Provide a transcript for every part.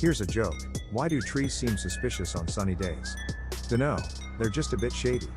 Here's a joke. Why do trees seem suspicious on sunny days? Dunno, they're just a bit shady.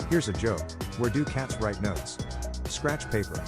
Here's a joke. Where do cats write notes? Scratch paper.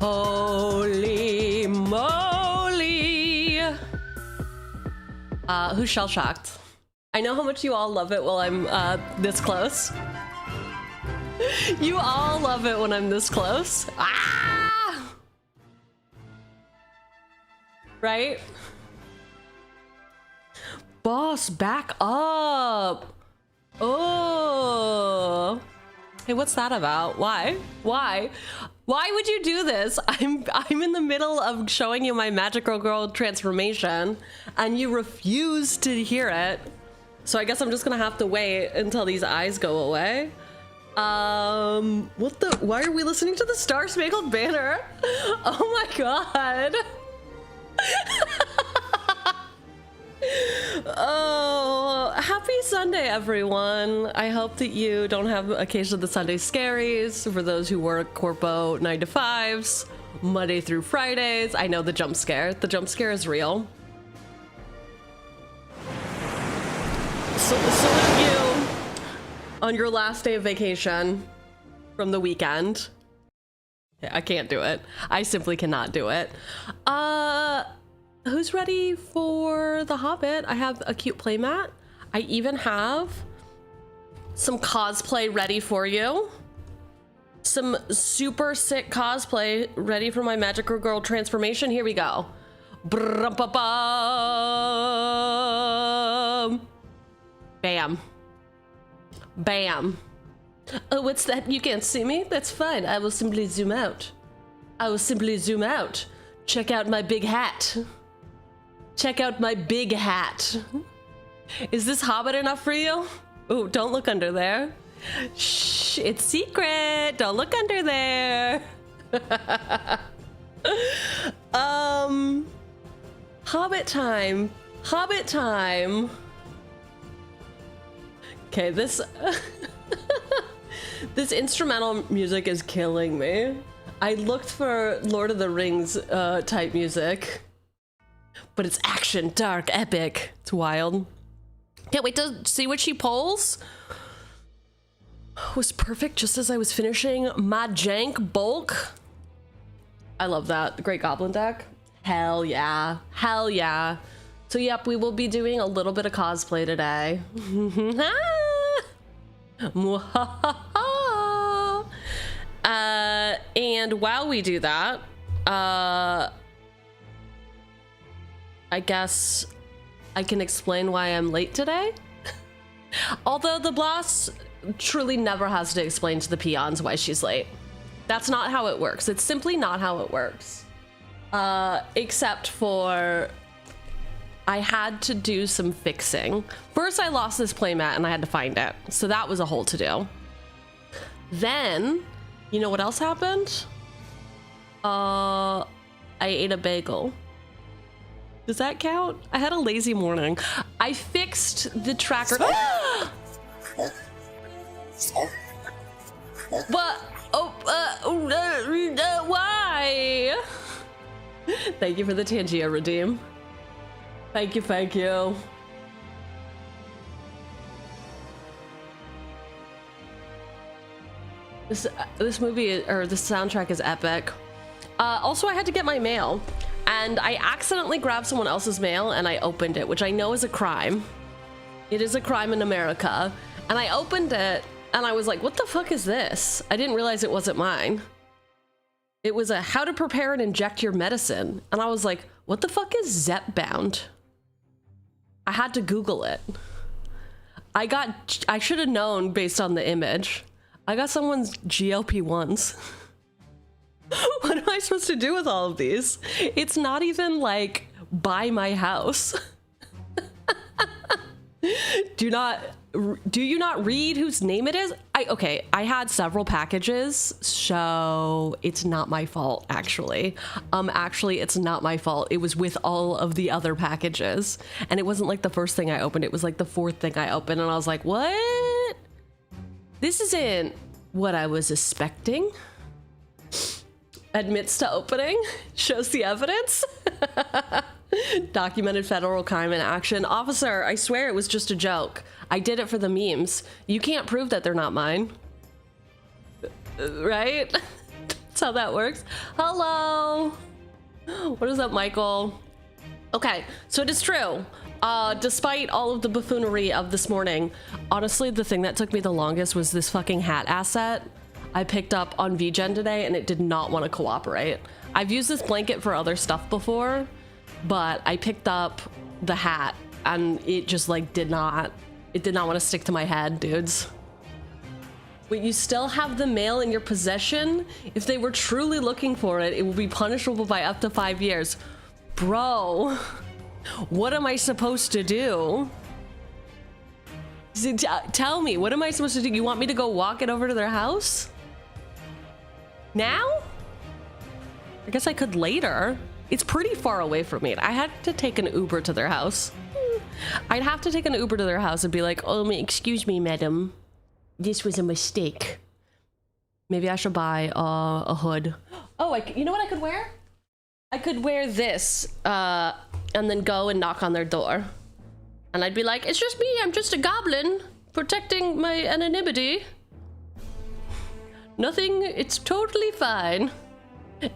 Holy moly! Who's shell-shocked? I know how much you all love it while I'm this close. You all love it when I'm this close. Ah! Right? Boss, back up. Oh. Hey, what's that about? Why? Why? Why would you do this? I'm in the middle of showing you my magical girl transformation and you refuse to hear it. So I guess I'm just gonna have to wait until these eyes go away. What the? Why are we listening to the Star Spangled Banner? Oh my god. Oh, happy Sunday, everyone. I hope that you don't have occasion of the Sunday scaries. For those who work corpo 9 to 5s, Monday through Fridays. I know the jump scare. The jump scare is real. So salute you on your last day of vacation from the weekend. I can't do it. I simply cannot do it. Who's ready for the Hobbit? I have a cute playmat. I even have some cosplay ready for you. Some super sick cosplay ready for my magical girl transformation. Here we go. Bam. Bam. Oh, what's that? You can't see me? That's fine. I will simply zoom out. I will simply zoom out. Check out my big hat. Check out my big hat. Is this Hobbit enough for you? Oh, don't look under there. Shh, it's secret. Don't look under there. Hobbit time. Hobbit time. Okay, this this instrumental music is killing me. I looked for Lord of the Rings type music, but it's action, dark, epic. It's wild. Can't wait to see what she pulls. Was perfect just as I was finishing my jank bulk. I love that. The Great Goblin deck. Hell yeah. Hell yeah. So yep, we will be doing a little bit of cosplay today. And while we do that, I guess I can explain why I'm late today. Although the boss truly never has to explain to the peons why she's late. That's not how it works. It's simply not how it works. Except for I had to do some fixing. First, I lost this playmat and I had to find it. So that was a whole to-do. Then, you know what else happened? I ate a bagel. Does that count? I had a lazy morning. I fixed the tracker. What? Oh, why? Thank you for the Tangia redeem. Thank you, thank you. This movie, or this soundtrack is epic. Also, I had to get my mail, and I accidentally grabbed someone else's mail, and I opened it, which I know is a crime. It is a crime in America. And I opened it, and I was like, what the fuck is this? I didn't realize it wasn't mine. It was a how to prepare and inject your medicine. And I was like, what the fuck is Zepbound? I had to Google it. I should have known based on the image. I got someone's GLP-1s. What am I supposed to do with all of these? It's not even like by my house. Do you not read whose name it is? Okay, I had several packages, so it's not my fault, actually. Actually, it's not my fault. It was with all of the other packages, and it wasn't like the first thing I opened. It was like the fourth thing I opened, and I was like, what? This isn't what I was expecting. Admits to opening, shows the evidence. Documented federal crime in action. Officer, I swear it was just a joke. I did it for the memes. You can't prove that they're not mine. Right? That's how that works. Hello. What is up, Michael? Okay, so it is true. Despite all of the buffoonery of this morning, honestly, the thing that took me the longest was this fucking hat asset I picked up on VGen today, and it did not want to cooperate. I've used this blanket for other stuff before, but I picked up the hat and it just like did not want to stick to my head, dudes. Wait, you still have the mail in your possession? If they were truly looking for it, it will be punishable by up to 5 years. Bro, what am I supposed to do? Tell me, what am I supposed to do? You want me to go walk it over to their house? Now? I guess I could later. It's pretty far away from me. I had to take an Uber to their house. I'd have to take an Uber to their house and be like, oh, excuse me, madam. This was a mistake. Maybe I should buy a hood. Oh, you know what I could wear? I could wear this and then go and knock on their door. And I'd be like, it's just me. I'm just a goblin protecting my anonymity. Nothing. It's totally fine.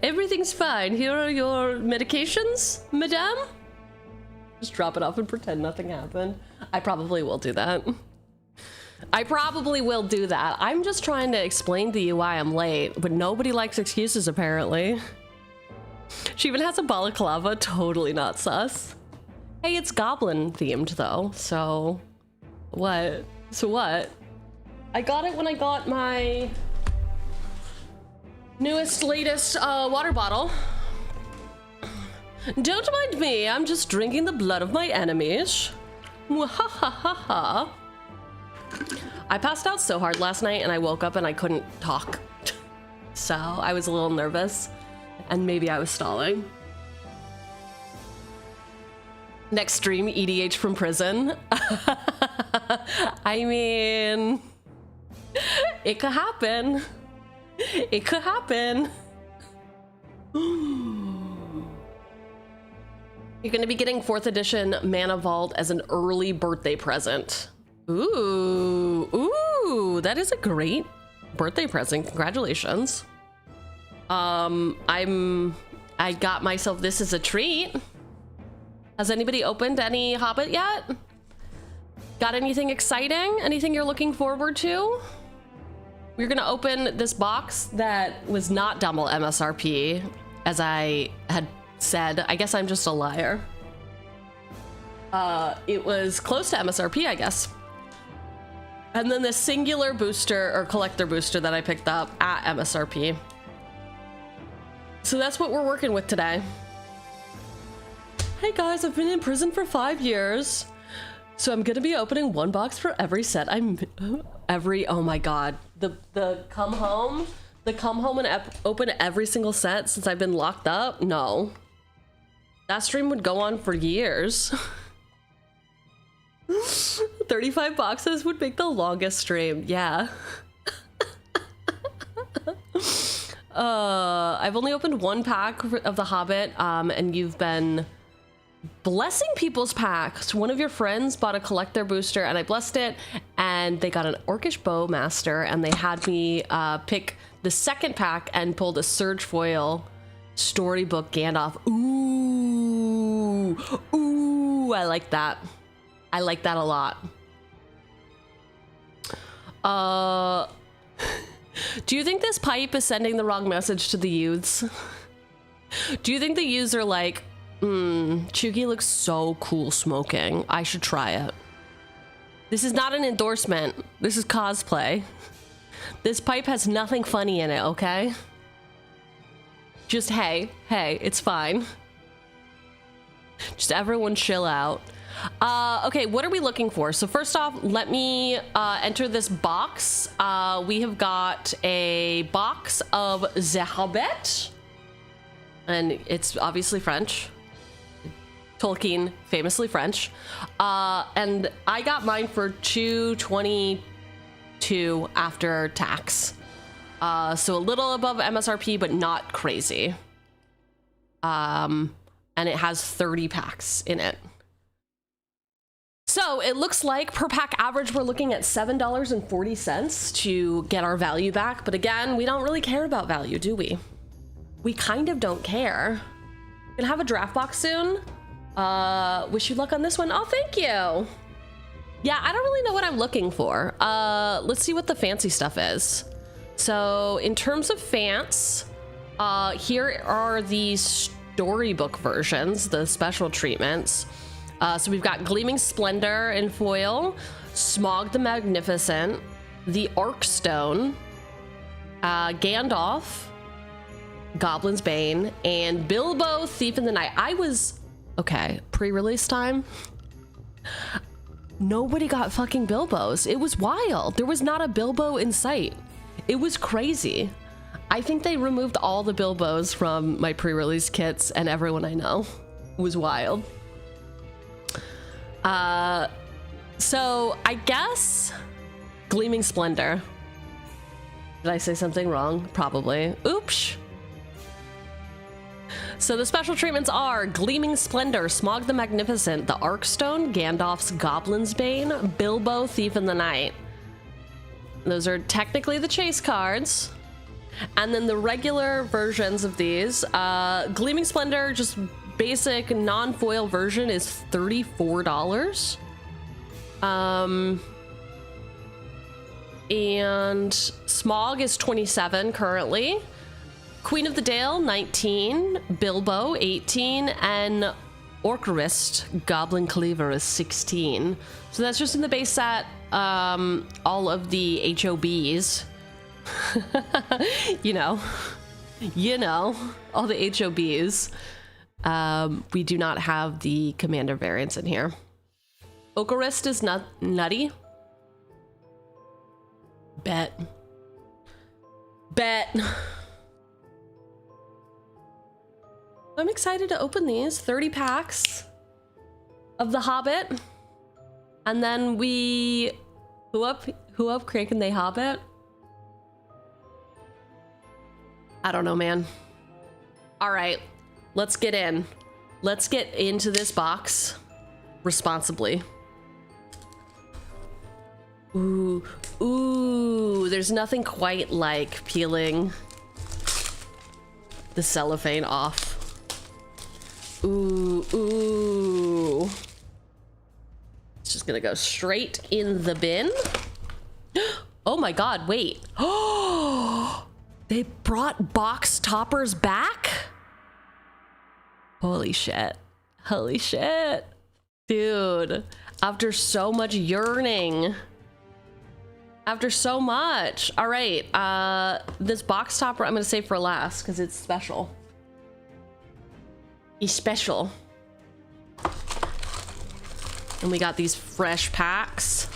Everything's fine. Here are your medications, madame. Just drop it off and pretend nothing happened. I probably will do that. I probably will do that. I'm just trying to explain to you why I'm late, but nobody likes excuses apparently. She even has a balaclava, totally not sus. Hey, it's goblin themed though, so what? So what? I got it when I got my latest water bottle. Don't mind me, I'm just drinking the blood of my enemies. Mwahahaha. I passed out so hard last night and I woke up and I couldn't talk. So I was a little nervous and maybe I was stalling. Next stream, EDH from prison. I mean, it could happen. It could happen. You're gonna be getting 4th edition Mana Vault as an early birthday present. Ooh, ooh, that is a great birthday present. Congratulations. I got myself this as a treat. Has anybody opened any Hobbit yet? Got anything exciting? Anything you're looking forward to? We're gonna open this box that was not double MSRP, as I had said. I guess I'm just a liar. It was close to MSRP, I guess. And then the singular booster or collector booster that I picked up at MSRP. So that's what we're working with today. Hey guys, I've been in prison for 5 years. So I'm gonna be opening 1 box for every set. Oh my god. The come home and open every single set since I've been locked up? No. That stream would go on for years. 35 boxes would make the longest stream. Yeah. I've only opened 1 pack of The Hobbit, and you've been blessing people's packs. One of your friends bought a collector booster and I blessed it, and they got an Orcish Bowmaster, and they had me pick the 2nd pack and pulled a Surge Foil Storybook Gandalf. Ooh, ooh, I like that. I like that a lot. Do you think this pipe is sending the wrong message to the youths? Do you think the youths are like, Cheugy looks so cool smoking. I should try it. This is not an endorsement. This is cosplay. This pipe has nothing funny in it, okay? Just, hey, it's fine. Just everyone chill out. Okay, what are we looking for? So first off, let me enter this box. We have got a box of the Hobbit, and it's obviously French. Tolkien, famously French. And I got mine for $2.22 after tax. So a little above MSRP, but not crazy. And it has 30 packs in it. So it looks like per pack average, we're looking at $7.40 to get our value back. But again, we don't really care about value, do we? we kind of don't care. Gonna have a draft box soon. Wish you luck on this one. Oh, thank you. Yeah, I don't really know what I'm looking for. Let's see what the fancy stuff is. So in terms of fans, here are the storybook versions, the special treatments. So we've got Gleaming Splendor in foil, Smaug the Magnificent, the Arkstone, Gandalf, Goblin's Bane, and Bilbo Thief in the Night. Okay, pre-release time. Nobody got fucking Bilbos. It was wild. There was not a Bilbo in sight. It was crazy. I think they removed all the Bilbos from my pre-release kits and everyone I know. It was wild. So I guess Gleaming Splendor. Did I say something wrong? Probably. Oops. So the special treatments are Gleaming Splendor, Smaug the Magnificent, the Arkstone, Gandalf's Goblin's Bane, Bilbo Thief in the Night. Those are technically the chase cards. And then the regular versions of these, Gleaming Splendor, just basic non-foil version is $34. And Smaug is $27 currently. Queen of the Dale, $19, Bilbo, $18, and Orcrist, Goblin Cleaver is $16. So that's just in the base set, all of the HOBs. you know, all the HOBs. We do not have the Commander variants in here. Orcrist is nutty. Bet. I'm excited to open these 30 packs of the Hobbit, and then who up cranking they Hobbit? I don't know, man. All right, let's get in. Let's get into this box responsibly. Ooh, there's nothing quite like peeling the cellophane off. Ooh. It's just gonna go straight in the bin. Oh my God, wait. Oh, they brought box toppers back? Holy shit. Dude, after so much yearning. After so much. All right, this box topper I'm gonna save for last because it's special. He's special. And we got these fresh packs.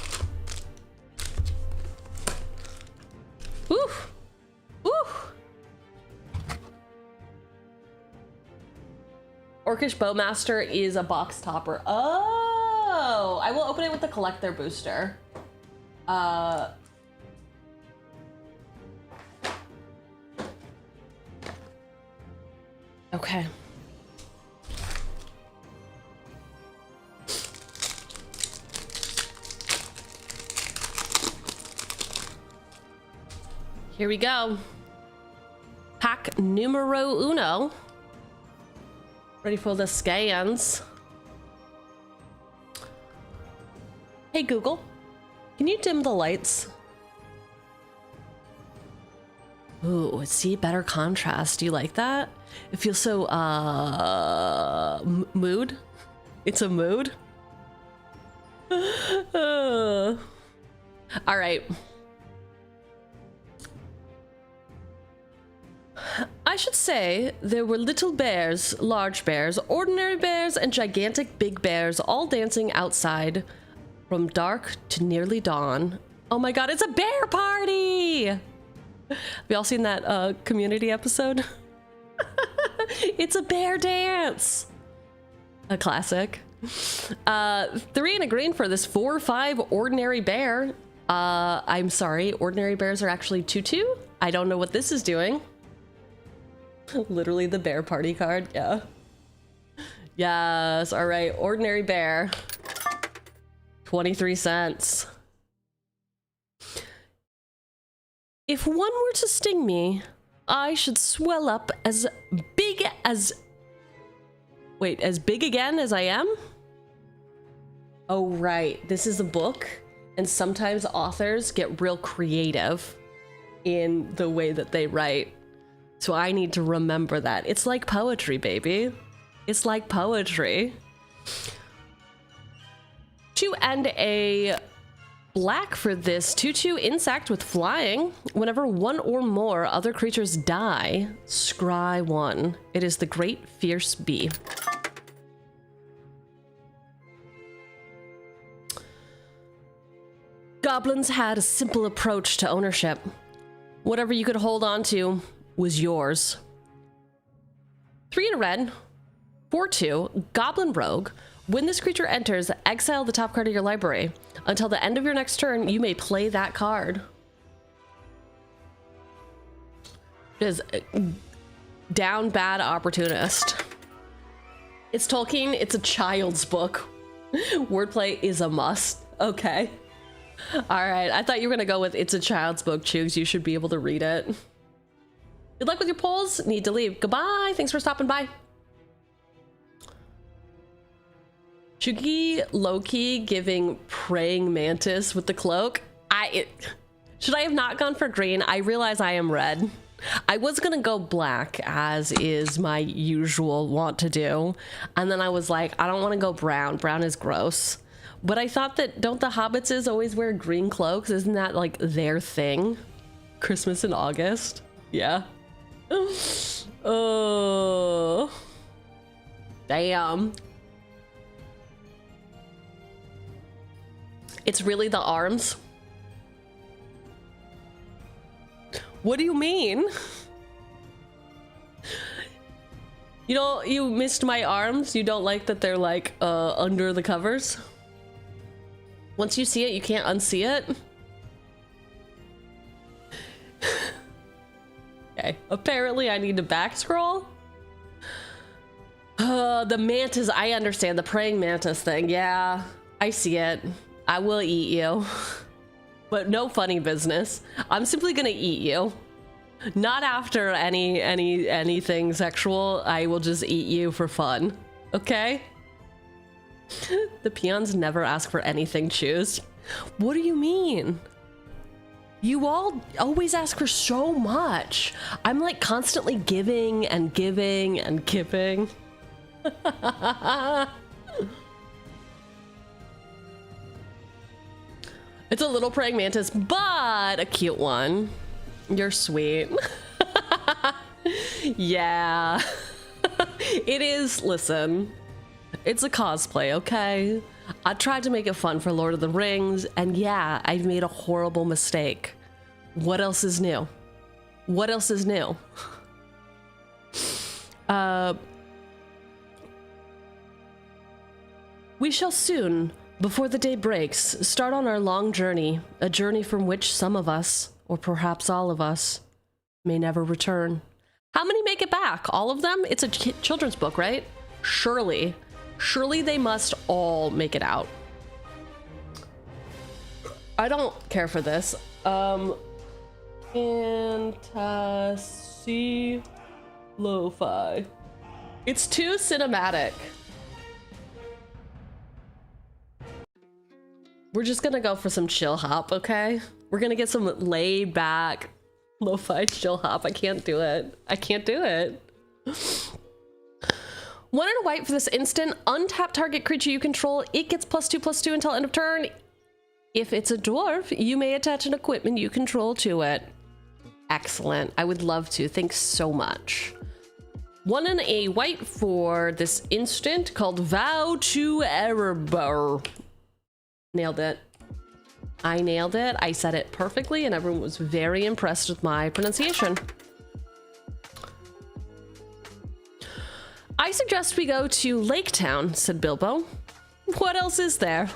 Woo! Orcish Bowmaster is a box topper. Oh! I will open it with the collector booster. Okay. Here we go. Pack numero uno. Ready for the scans. Hey Google, can you dim the lights? Ooh, see, better contrast. Do you like that? It feels so, mood. It's a mood. All right. I should say there were little bears, large bears, ordinary bears, and gigantic big bears all dancing outside from dark to nearly dawn. Oh my God, it's a bear party! Have y'all seen that community episode? It's a bear dance! A classic. 3 and a green for this 4/5 ordinary bear. I'm sorry, ordinary bears are actually 2/2. I don't know what this is doing. Literally the bear party card, yeah. Yes, all right, ordinary bear. 23 cents. If one were to sting me I should swell up as big as... Wait, as big again as I am? Oh, right. This is a book, and sometimes authors get real creative in the way that they write. So I need to remember that. It's like poetry, baby. It's like poetry. To end a black for this 2/2 insect with flying. Whenever one or more other creatures die, scry one. It is the great fierce bee. Goblins had a simple approach to ownership. Whatever you could hold on to was yours. 3 in a red, 4/2, Goblin Rogue. When this creature enters, exile the top card of your library. Until the end of your next turn, you may play that card. Just down bad opportunist. It's Tolkien, it's a child's book. Wordplay is a must. Okay. Alright, I thought you were gonna go with it's a child's book, Choogs. You should be able to read it. Good luck with your polls. Need to leave. Goodbye. Thanks for stopping by. Cheugy low-key giving praying mantis with the cloak. Should I have not gone for green? I realize I am red. I was gonna go black, as is my usual want to do. And then I was like, I don't want to go brown. Brown is gross. But I thought that, don't the Hobbitses always wear green cloaks? Isn't that like their thing? Christmas in August? Yeah. Oh. Damn. It's really the arms. What do you mean? You know, you missed my arms? You don't like that they're like under the covers? Once you see it, you can't unsee it? Okay, apparently I need to back scroll. The mantis, I understand the praying mantis thing. Yeah, I see it. I will eat you. But no funny business. I'm simply gonna eat you. Not after anything sexual. I will just eat you for fun. Okay? The peons never ask for anything, Choose. What do you mean? You all always ask for so much. I'm like constantly giving and giving and giving. It's a little praying mantis, but a cute one. You're sweet. Yeah. It is, listen, it's a cosplay, okay? I tried to make it fun for Lord of the Rings, and yeah, I've made a horrible mistake. What else is new? What else is new? We shall soon, before the day breaks, start on our long journey, a journey from which some of us, or perhaps all of us, may never return. How many make it back? All of them? It's a children's book, right? Surely. Surely they must all make it out. I don't care for this. Fantasy lo-fi. It's too cinematic. We're just gonna go for some chill hop, okay? We're gonna get some laid back lo-fi chill hop. I can't do it. I can't do it. 1 and a white for this instant. Untap target creature you control. It gets +2/+2 until end of turn. If it's a dwarf, you may attach an equipment you control to it. Excellent. I would love to. Thanks so much. 1 and a white for this instant called Vow to Erebor. Nailed it. I nailed it. I said it perfectly, and everyone was very impressed with my pronunciation. I suggest we go to Lake Town, said Bilbo. What else is there?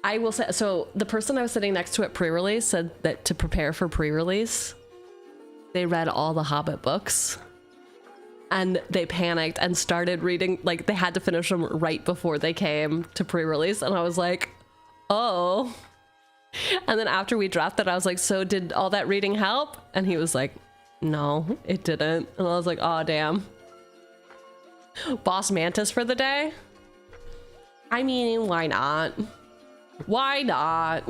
I will say, so the person I was sitting next to at pre-release said that to prepare for pre-release, they read all the Hobbit books. And they panicked and started reading, like they had to finish them right before they came to pre-release. And I was like, oh, And then after we drafted, I was like, so did all that reading help? And he was like, no, it didn't. And I was like, oh, damn. Boss Mantis for the day? I mean, why not? Why not?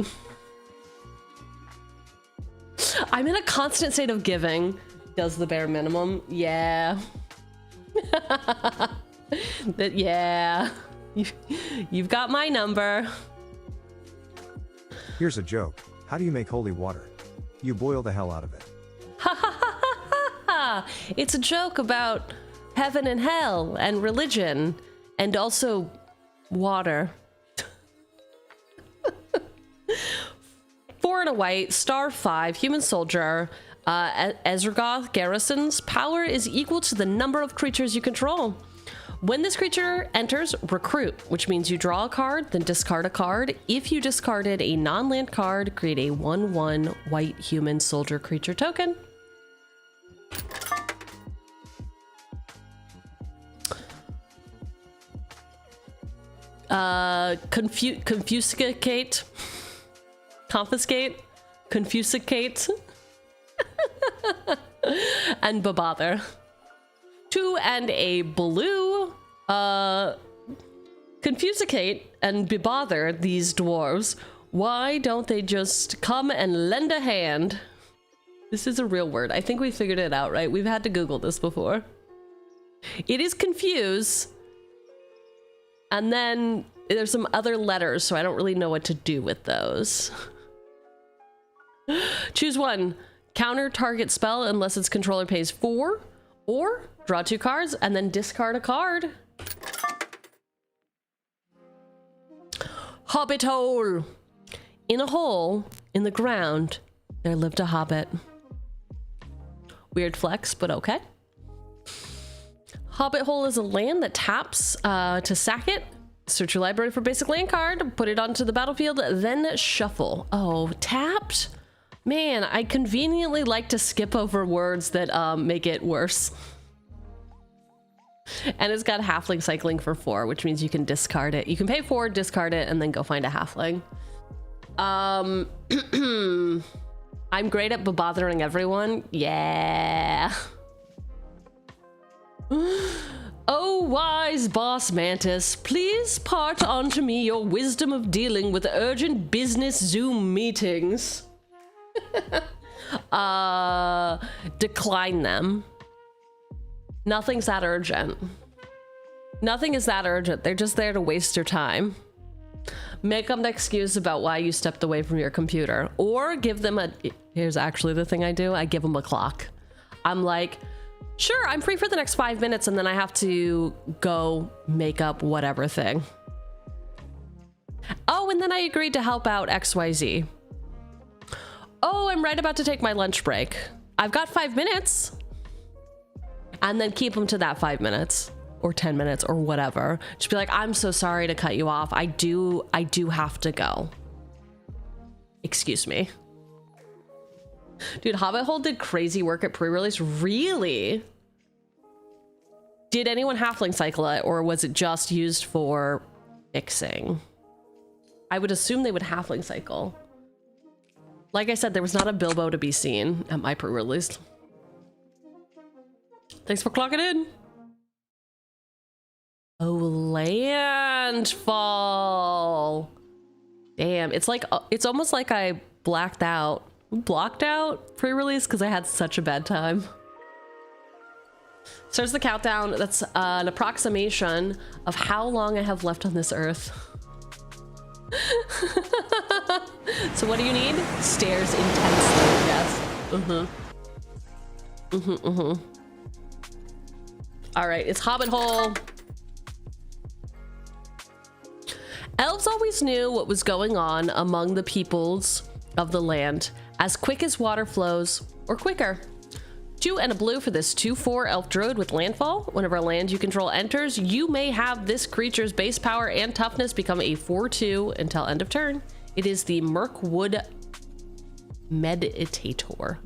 I'm in a constant state of giving. Does the bare minimum? Yeah. Yeah. You've got my number. Here's a joke. How do you make holy water? You boil the hell out of it. It's a joke about heaven and hell and religion and also water. 4 and a white, star 5, human soldier, Ezragoth garrisons. Power is equal to the number of creatures you control. When this creature enters, recruit, which means you draw a card, then discard a card. If you discarded a non-land card, create a 1/1 white human soldier creature token. Confuscate, confiscate, confuscate, and bebother. 2 and a blue. Confuscate and bebother these dwarves. Why don't they just come and lend a hand? This is a real word. I think we figured it out, right? We've had to Google this before. It is confuse. And then there's some other letters, so I don't really know what to do with those. Choose one. Counter target spell unless its controller pays 4. Or draw 2 cards and then discard a card. Hobbit hole. In a hole in the ground, there lived a hobbit. Weird flex, but okay. Hobbit hole is a land that taps to sack it. Search your library for basic land card, put it onto the battlefield, then shuffle. Oh, tapped? Man, I conveniently like to skip over words that make it worse. And it's got halfling cycling for 4, which means you can discard it. You can pay 4, discard it, and then go find a halfling. I'm great at bothering everyone. Yeah. Oh, wise boss Mantis, please part onto me your wisdom of dealing with urgent business Zoom meetings. Decline them. Nothing's that urgent. Nothing is that urgent. They're just there to waste your time. Make up an excuse about why you stepped away from your computer, or give them a, here's actually the thing I do. I give them a clock. I'm like, sure, I'm free for the next 5 minutes, and then I have to go make up whatever thing. Oh, and then I agreed to help out XYZ. Oh, I'm right about to take my lunch break. I've got 5 minutes. And then keep them to that 5 minutes or 10 minutes or whatever. Just be like, I'm so sorry to cut you off. I do have to go. Excuse me. Dude, Hobbit Hole did crazy work at pre-release. Really? Did anyone halfling cycle it, or was it just used for fixing? I would assume they would halfling cycle. Like I said, there was not a Bilbo to be seen at my pre-release. Thanks for clocking in. Oh, landfall. Damn, it's like, it's almost like I blocked out pre-release because I had such a bad time. Starts the countdown. That's an approximation of how long I have left on this earth. So what do you need? Stares intensely, yes. All right, it's Hobbit Hole. Elves always knew what was going on among the peoples of the land, as quick as water flows, or quicker. 2 and a blue for this 2/4 elf druid with landfall. Whenever a land you control enters, you may have this creature's base power and toughness become a 4/2 until end of turn. It is the Mirkwood Meditator.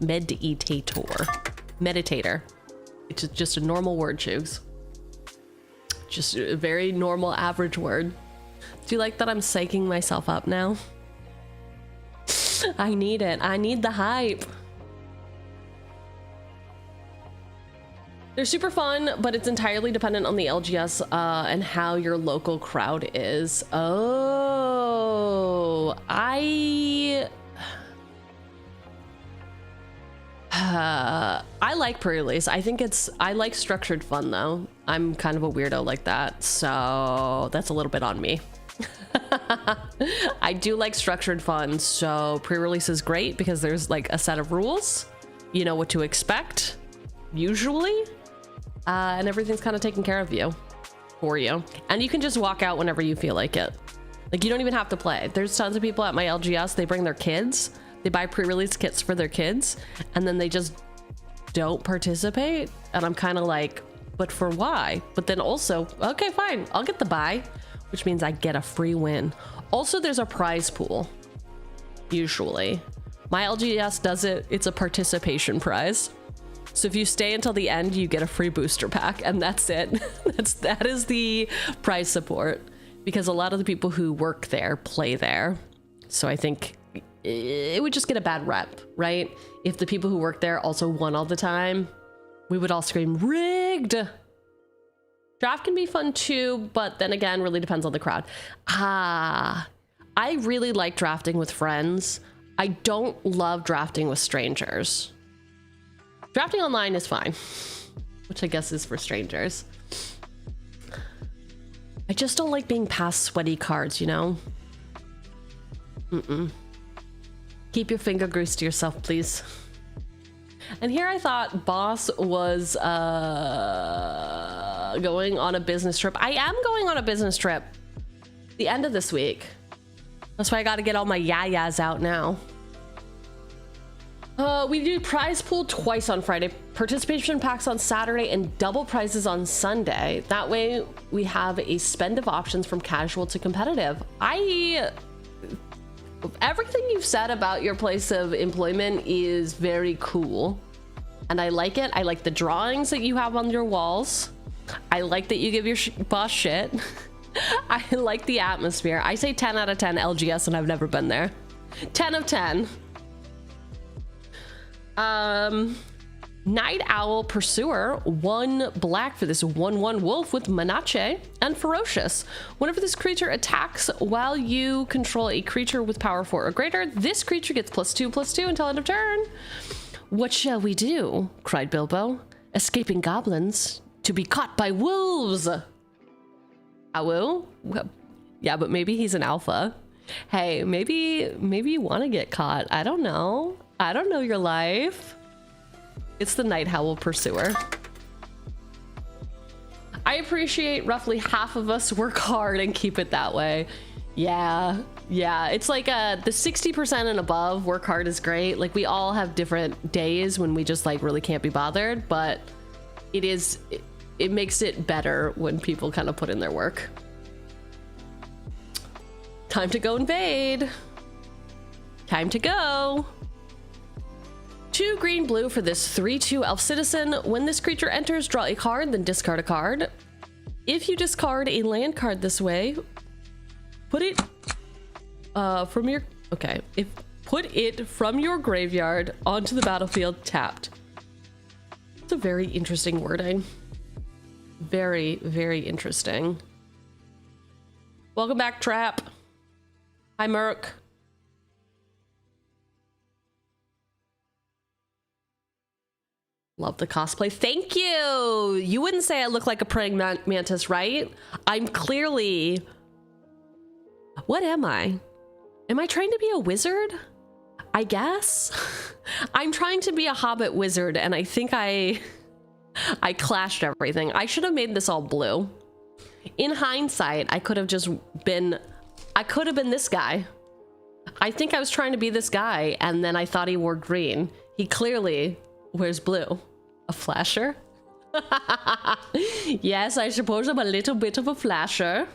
Meditator. It's just a normal word, Choogs. Just a very normal, average word. Do you like that I'm psyching myself up now? I need it. I need the hype. They're super fun, but it's entirely dependent on the LGS and how your local crowd is. Oh, I like pre-release. I like structured fun though. I'm kind of a weirdo like that, so that's a little bit on me. I do like structured fun, so pre-release is great because there's like a set of rules. You know what to expect, usually. And everything's kind of taken care of for you. And you can just walk out whenever you feel like it. Like, you don't even have to play. There's tons of people at my LGS, they bring their kids. They buy pre-release kits for their kids, and then they just don't participate. And I'm kind of like, but for why? But then also, okay, fine, I'll get the buy, which means I get a free win. Also, there's a prize pool, usually. My LGS does it, it's a participation prize. So if you stay until the end, you get a free booster pack, and that's it. That is the prize support, because a lot of the people who work there play there. So I think it would just get a bad rep, right? If the people who work there also won all the time, we would all scream, rigged. Draft can be fun too, but then again, really depends on the crowd. I really like drafting with friends. I don't love drafting with strangers. Drafting online is fine, which I guess is for strangers. I just don't like being passed sweaty cards, you know? Keep your finger grease to yourself, please. And here I thought Boss was going on a business trip. I am going on a business trip the end of this week. That's why I got to get all my yayas out now. We do prize pool twice on Friday, participation packs on Saturday, and double prizes on Sunday. That way we have a spend of options from casual to competitive. Everything you've said about your place of employment is very cool, and I like it. I like the drawings that you have on your walls. I like that you give your boss shit. I like the atmosphere. I say 10 out of 10 LGS, and I've never been there. 10 of 10. Night Owl Pursuer, 1 black for this 1/1 wolf with Manache and Ferocious. Whenever this creature attacks while you control a creature with power 4 or greater, this creature gets +2/+2 until end of turn. What shall we do? Cried Bilbo. Escaping goblins to be caught by wolves. Owl? Well, yeah, but maybe he's an alpha. Hey, maybe you want to get caught. I don't know. I don't know your life. It's the Night Owl Pursuer. I appreciate roughly half of us work hard and keep it that way. Yeah. It's like the 60% and above work hard is great. Like, we all have different days when we just like really can't be bothered, but it makes it better when people kind of put in their work. Time to go invade. Time to go. 2 green blue for this 3/2 elf citizen. When this creature enters, draw a card, then discard a card. If you discard a land card this way, put it from your graveyard onto the battlefield tapped. It's a very interesting wording. Very, very interesting. Welcome back, Trap. Hi, Merc. Love the cosplay. Thank you. You wouldn't say I look like a praying mantis, right? I'm clearly... What am I? Am I trying to be a wizard? I guess. I'm trying to be a Hobbit wizard, and I think I clashed everything. I should have made this all blue. In hindsight, I could have been this guy. I think I was trying to be this guy, and then I thought he wore green. He clearly wears blue. A flasher? Yes, I suppose I'm a little bit of a flasher.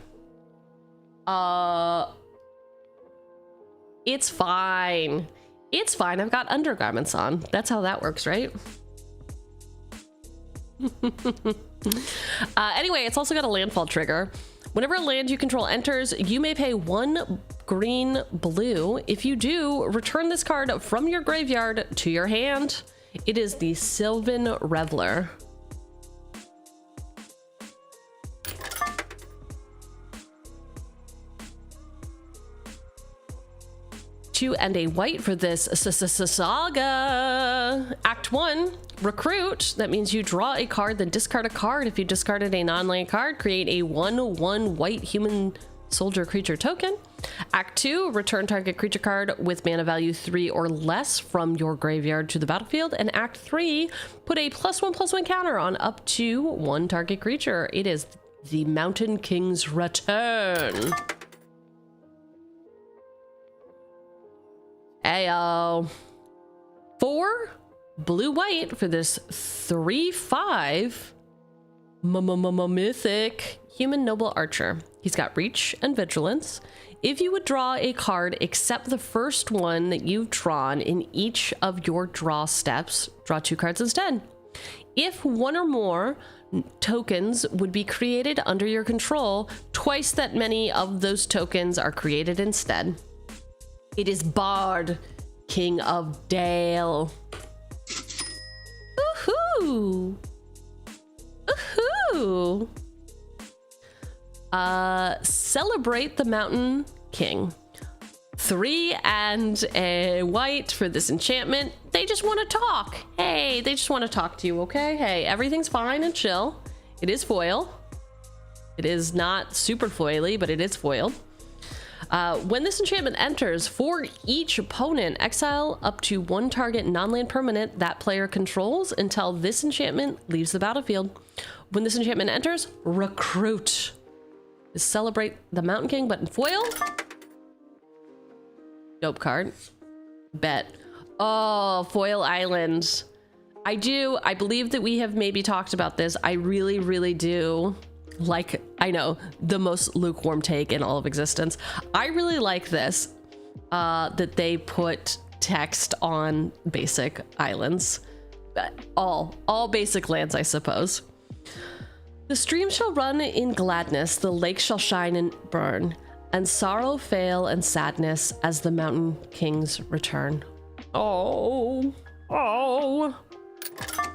It's fine. It's fine. I've got undergarments on. That's how that works, right? Anyway, it's also got a landfall trigger. Whenever a land you control enters, you may pay 1 green blue. If you do, return this card from your graveyard to your hand. It is the Sylvan Reveler. Two and a white for this saga. Act 1, recruit. That means you draw a card, then discard a card. If you discarded a non-land card, create a 1/1 white human soldier creature token. Act 2, return target creature card with mana value 3 or less from your graveyard to the battlefield. And Act 3, put a +1/+1 counter on up to 1 target creature. It is the Mountain King's Return. Ayo. 4 blue-white for this 3/5 mythic human noble archer. He's got reach and vigilance. If you would draw a card except the first one that you've drawn in each of your draw steps, draw 2 cards instead. If one or more tokens would be created under your control, twice that many of those tokens are created instead. It is Bard, King of Dale. Woohoo! Woohoo! Celebrate the Mountain King. 3 and a white for this enchantment. They just want to talk. Hey, they just want to talk to you, okay? Hey, everything's fine and chill. It is foil. It is not super foily, but it is foiled. When this enchantment enters, for each opponent, exile up to 1 target non-land permanent that player controls until this enchantment leaves the battlefield. When this enchantment enters, recruit. Celebrate the Mountain King, but in foil. Dope card. Bet. Oh, Foil Island. I believe that we have maybe talked about this. I really, really do like, I know, the most lukewarm take in all of existence. I really like this, that they put text on basic islands. All basic lands, I suppose. The stream shall run in gladness, the lake shall shine and burn, and sorrow fail and sadness as the Mountain Kings return. Oh.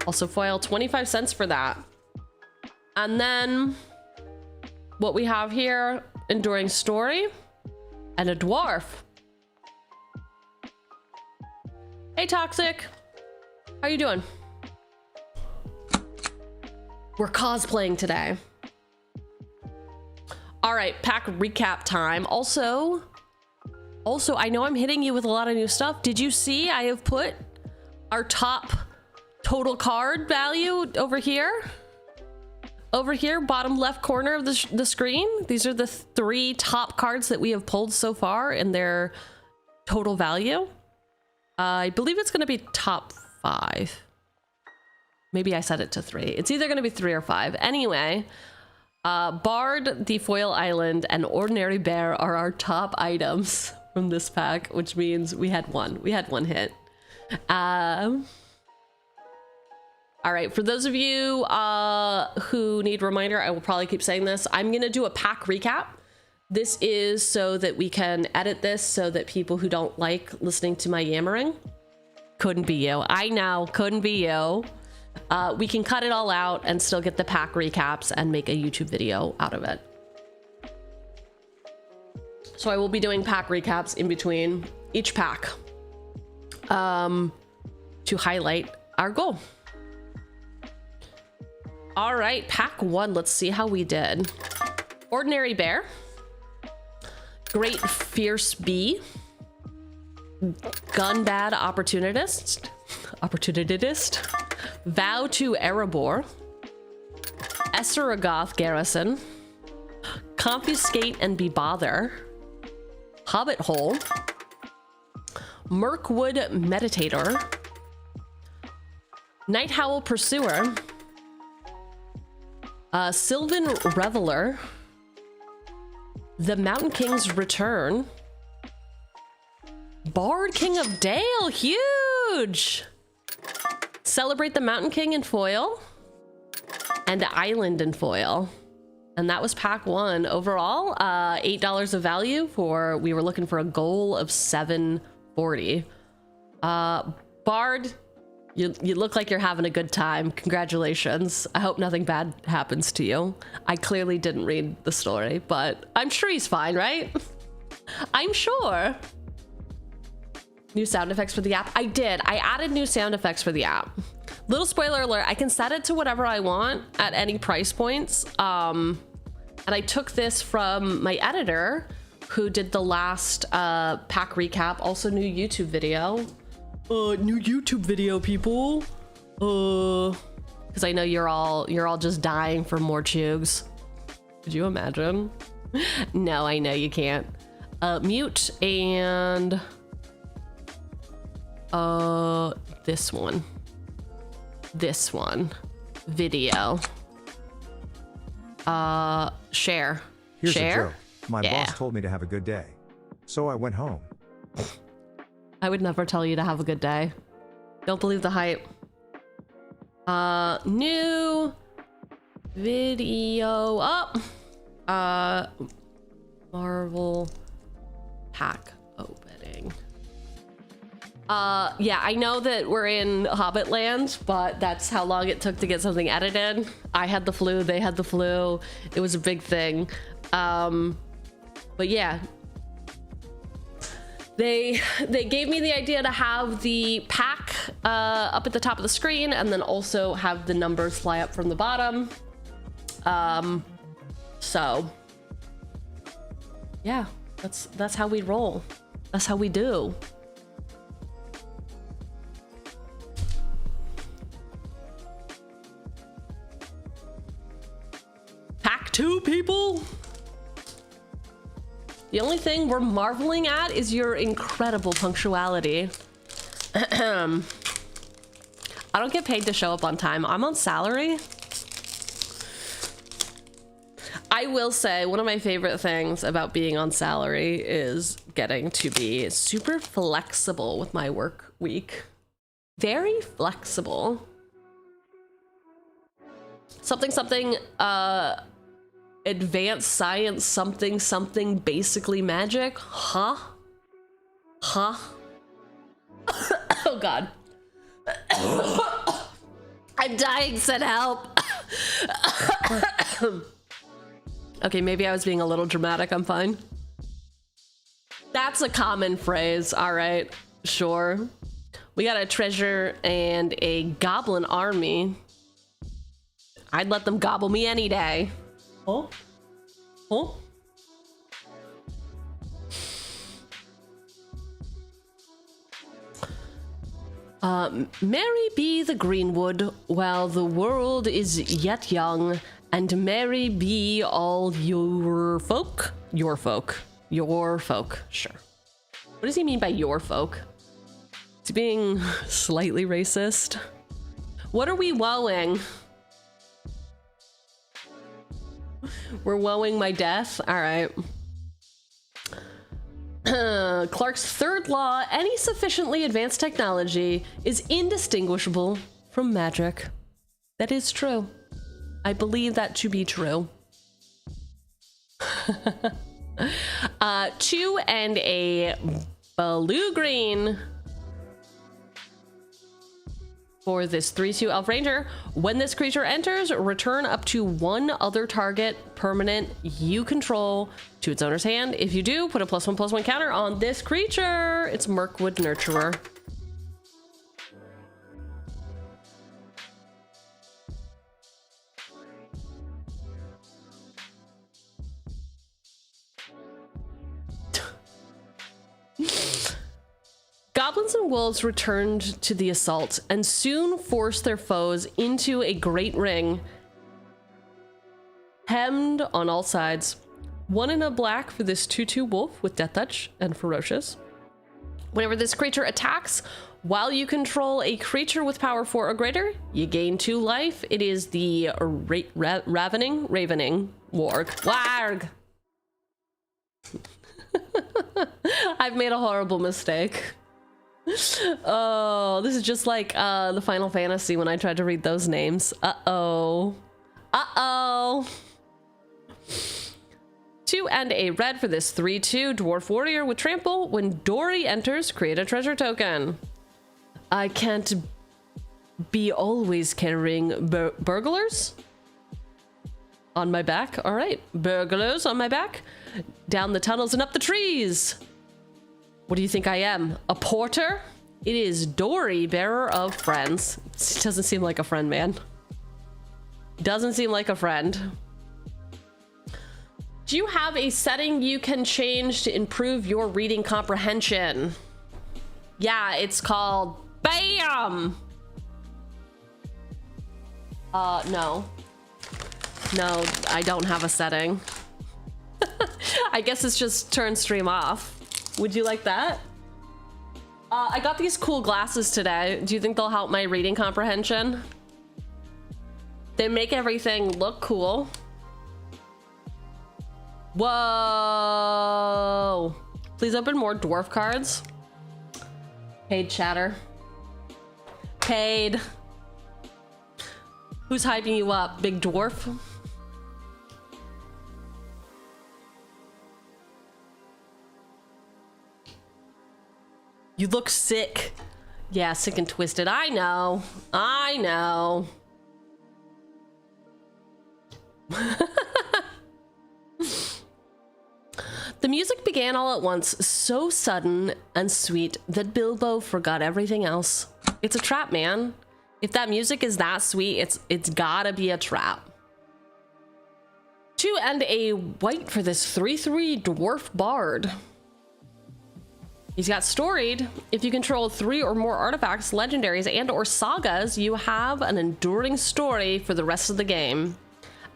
Also foil 25 cents for that. And then what we have here, Enduring Story and a dwarf. Hey, Toxic. How you doing? We're cosplaying today. All right, pack recap time. Also, I know I'm hitting you with a lot of new stuff. Did you see I have put our top total card value over here? Over here, bottom left corner of the screen. These are the 3 top cards that we have pulled so far and their total value. I believe it's going to be top 5. Maybe I set it to 3. It's either going to be 3 or 5. Anyway, Bard, the Foil Island, and Ordinary Bear are our top items from this pack, which means we had one. We had one hit. All right, for those of you who need a reminder, I will probably keep saying this. I'm going to do a pack recap. This is so that we can edit this so that people who don't like listening to my yammering, couldn't be you. I know, couldn't be you. We can cut it all out and still get the pack recaps and make a YouTube video out of it. So I will be doing pack recaps in between each pack to highlight our goal. All right, pack 1. Let's see how we did. Ordinary Bear, Great Fierce Bee, Gun Bad Opportunist, Vow to Erebor, Esaragoth Garrison, Confiscate and Be Bother, Hobbit Hole, Mirkwood Meditator, Night Howl Pursuer, Sylvan Reveler, the Mountain King's Return, Bard King of Dale, huge! Celebrate the Mountain King in foil, and Island in foil. And that was pack 1. Overall, $8 of value for, we were looking for a goal of $7.40. Bard, you look like you're having a good time. Congratulations. I hope nothing bad happens to you. I clearly didn't read the story, but I'm sure he's fine, right? I'm sure. New sound effects for the app. I did. I added new sound effects for the app. Little spoiler alert, I can set it to whatever I want at any price points. And I took this from my editor who did the last pack recap, also new YouTube video. New YouTube video, people. Because I know you're all just dying for more Cheugs. Could you imagine? No, I know you can't. Mute and this one. Video. Share. Here's Share? a joke. My boss told me to have a good day, so I went home. I would never tell you to have a good day. Don't believe the hype. New video up. Marvel pack opening. Yeah, I know that we're in Hobbit land, but that's how long it took to get something edited. I had the flu, they had the flu. It was a big thing. But yeah. They gave me the idea to have the pack up at the top of the screen and then also have the numbers fly up from the bottom. So yeah, that's how we roll. That's how we do. Pack 2, people. The only thing we're marveling at is your incredible punctuality. I don't get paid to show up on time. I'm on salary. I will say one of my favorite things about being on salary is getting to be super flexible with my work week. Very flexible. Something, advanced science, something, basically magic. Huh? Oh God. I'm dying, said help. Okay, maybe I was being a little dramatic. I'm fine. That's a common phrase. All right, sure. We got a treasure and a goblin army. I'd let them gobble me any day. Huh? Merry be the greenwood while the world is yet young, and merry be all your folk. Your folk. Sure. What does he mean by your folk? Is he being slightly racist? What are we woeing? We're woeing my death? All right. Clark's third law, any sufficiently advanced technology is indistinguishable from magic. That is true. I believe that to be true. 2 and a blue-green for this 3/2 Elf Ranger. When this creature enters, return up to 1 other target permanent you control to its owner's hand. If you do, put a +1/+1 counter on this creature. It's Mirkwood Nurturer. Goblins and wolves returned to the assault and soon forced their foes into a great ring, hemmed on all sides. 1 and a black for this 2/2 wolf with Death Touch and Ferocious. Whenever this creature attacks, while you control a creature with power 4 or greater, you gain 2 life. It is the Ravening Warg. I've made a horrible mistake. Oh, this is just like the Final Fantasy when I tried to read those names. Uh-oh. 2 and a red for this 3/2 Dwarf Warrior with Trample. When Dory enters, create a treasure token. I can't be always carrying burglars on my back. All right, burglars on my back. Down the tunnels and up the trees. What do you think I am? A porter? It is Dory, bearer of friends. It doesn't seem like a friend, man. Doesn't seem like a friend. Do you have a setting you can change to improve your reading comprehension? Yeah, it's called BAM! No. No, I don't have a setting. I guess it's just turn stream off. Would you like that? I got these cool glasses today. Do you think they'll help my reading comprehension? They make everything look cool. Whoa! Please open more dwarf cards. Paid chatter. Paid. Who's hyping you up, big dwarf? You look sick. Yeah, sick and twisted. I know. I know. The music began all at once, so sudden and sweet that Bilbo forgot everything else. It's a trap, man. If that music is that sweet, it's gotta be a trap. 2 and a white for this 3/3 dwarf bard. He's got storied. If you control 3 or more artifacts, legendaries, and or sagas, you have an enduring story for the rest of the game.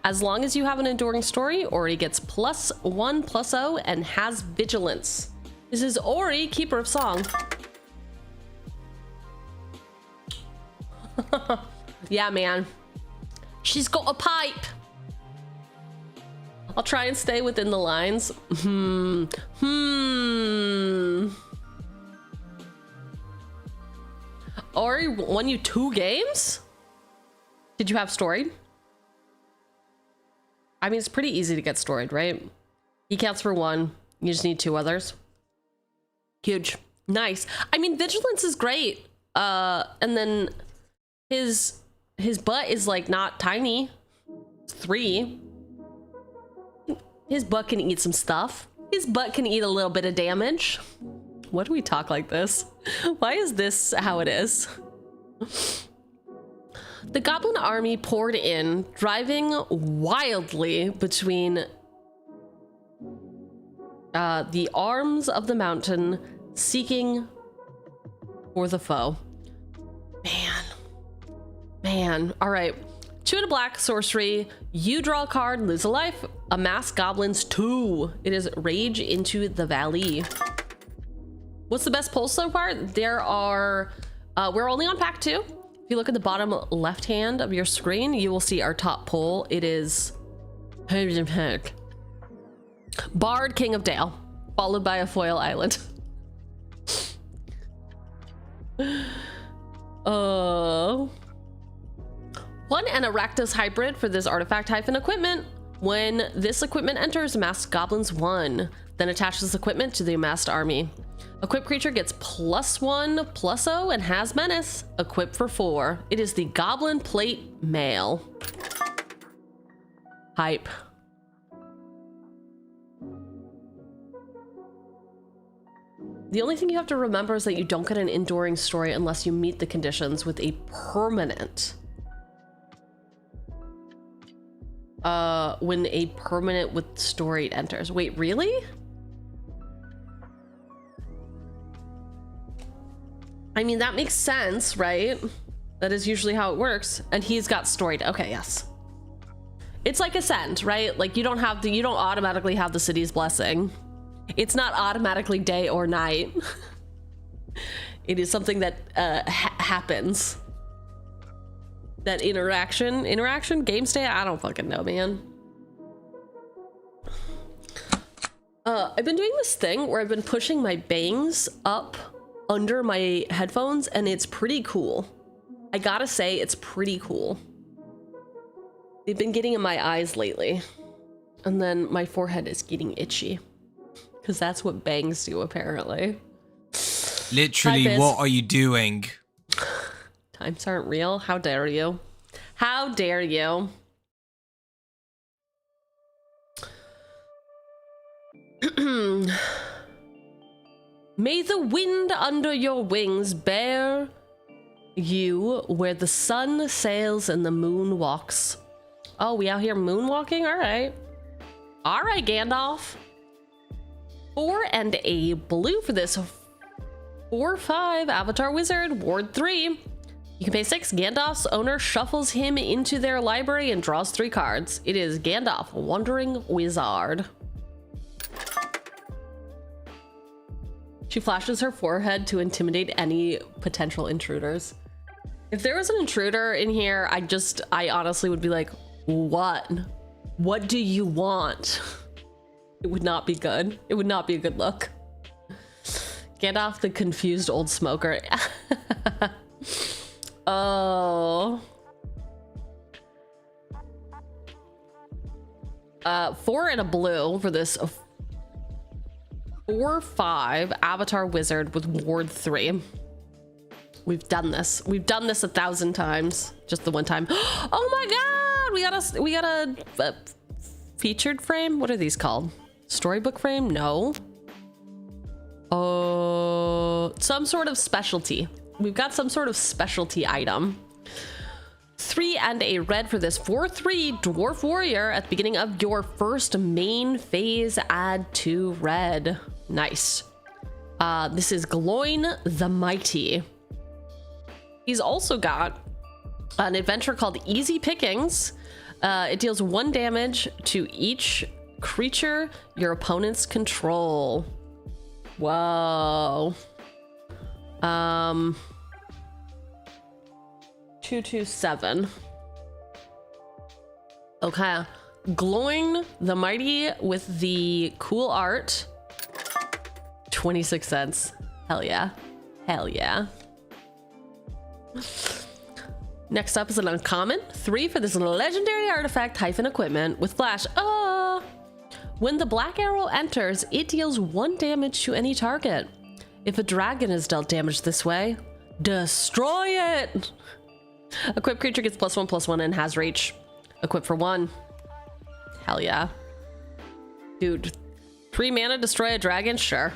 As long as you have an enduring story, Ori gets +1/+0 and has vigilance. This is Ori, Keeper of Song. Yeah, man. She's got a pipe. I'll try and stay within the lines. Ori won you 2 games? Did you have storied? I mean, it's pretty easy to get storied, right? He counts for 1. You just need 2 others. Huge. Nice. I mean, vigilance is great. And then his butt is like not tiny. It's 3. His butt can eat some stuff. His butt can eat a little bit of damage. Why do we talk like this? Why is this how it is? The goblin army poured in, driving wildly between the arms of the mountain, seeking for the foe. Man. All right. 2 and a black sorcery. You draw a card, lose a life. Amass goblins 2. It is Rage into the Valley. What's the best pull so far? There are, we're only on pack 2. If you look at the bottom left hand of your screen, you will see our top pull. It is Bard, King of Dale, followed by a foil island. 1 and a Rakdos hybrid for this artifact hyphen equipment. When this equipment enters, amass goblins 1. Then attach this equipment to the amassed army. Equipped creature gets +1/+0 and has menace. Equipped for 4. It is the Goblin Plate Mail. Hype. The only thing you have to remember is that you don't get an enduring story unless you meet the conditions with a permanent. When a permanent with storied enters. Wait, really? I mean, that makes sense, right? That is usually how it works. And he's got storied. Okay, yes. It's like Ascend, right? Like you don't automatically have the city's blessing. It's not automatically day or night. It is something that happens. That interaction, game state, I don't fucking know, man. I've been doing this thing where I've been pushing my bangs up under my headphones, and it's pretty cool. I gotta say, it's pretty cool. They've been getting in my eyes lately. And then my forehead is getting itchy. Because that's what bangs do, apparently. Literally, Hi, what are you doing? Times aren't real. How dare you? How dare you? May the wind under your wings bear you where the sun sails and the moon walks. Oh, we out here moonwalking? All right. All right, Gandalf. 4 and a blue for this 4/5 Avatar Wizard, Ward 3. You can pay 6. Gandalf's owner shuffles him into their library and draws 3 cards. It is Gandalf, Wandering Wizard. She flashes her forehead to intimidate any potential intruders. If there was an intruder in here, I honestly would be like, what? What do you want? It would not be good. It would not be a good look. Gandalf, the confused old smoker. Oh. 4 and a blue for this 4/5 Avatar Wizard with Ward 3. We've done this. We've done this 1,000 times. Just the one time. Oh my god! We got a featured frame? What are these called? Storybook frame? No. Oh, some sort of specialty. We've got some sort of specialty item. 3 and a red for this 4/3 Dwarf Warrior. At the beginning of your first main phase, add 2 red. Nice. This is Gloin the Mighty. He's also got an adventure called Easy Pickings. It deals 1 damage to each creature your opponents control. Whoa. 2/7. Okay. Glowing the Mighty with the cool art. 26 cents. Hell yeah. Hell yeah. Next up is an uncommon. 3 for this legendary artifact -equipment with flash. When the black arrow enters, it deals 1 damage to any target. If a dragon is dealt damage this way, destroy it. Equipped creature gets +1/+1 and has reach. Equip for 1. Hell yeah. Dude, 3 mana destroy a dragon? Sure.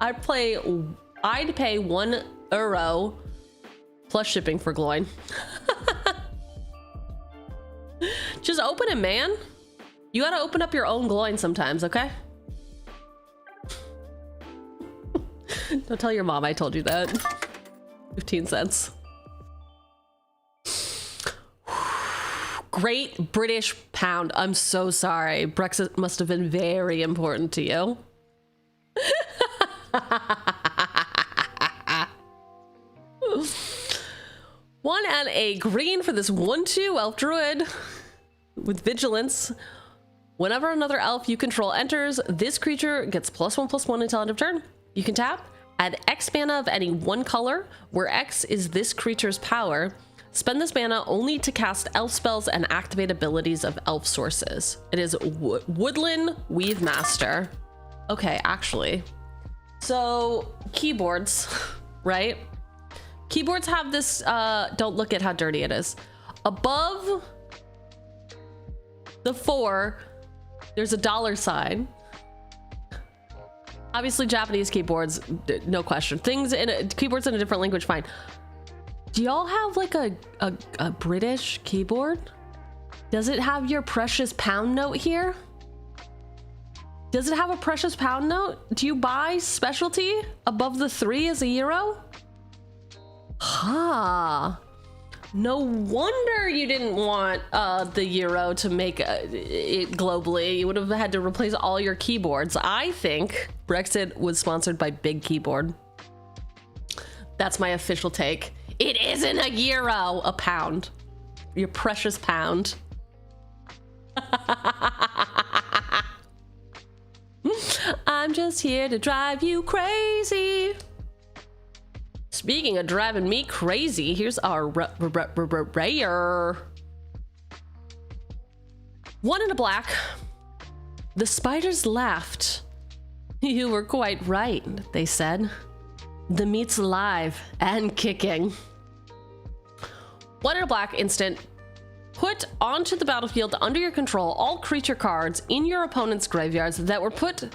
I'd pay €1 plus shipping for Gloin. Just open it, man. You gotta open up your own Gloin sometimes, okay? Don't tell your mom I told you that. 15 cents. Great British Pound. I'm so sorry. Brexit must have been very important to you. 1 and a green for this 1/2 Elf Druid with Vigilance. Whenever another elf you control enters, this creature gets +1/+1 until end of turn. You can tap, add X mana of any 1 color, where X is this creature's power. Spend this mana only to cast elf spells and activate abilities of elf sources. It is Woodland Weave Master. Okay, actually. So, keyboards, right? Keyboards have this, don't look at how dirty it is. Above the 4, there's a $sign. Obviously, Japanese keyboards, no question. Keyboards in a different language, fine. Do y'all have like a British keyboard? Does it have your precious pound note here? Does it have a precious pound note? Do you buy specialty above the 3 as a euro? Ha. No wonder you didn't want the euro to make it globally. You would have had to replace all your keyboards. I think Brexit was sponsored by Big Keyboard. That's my official take. It isn't a euro, a pound. Your precious pound. I'm just here to drive you crazy. Speaking of driving me crazy, here's our rare. 1 and a black The spiders laughed. You were quite right, they said. The meat's alive and kicking. 1 in a black instant. Put onto the battlefield under your control all creature cards in your opponent's graveyards that were put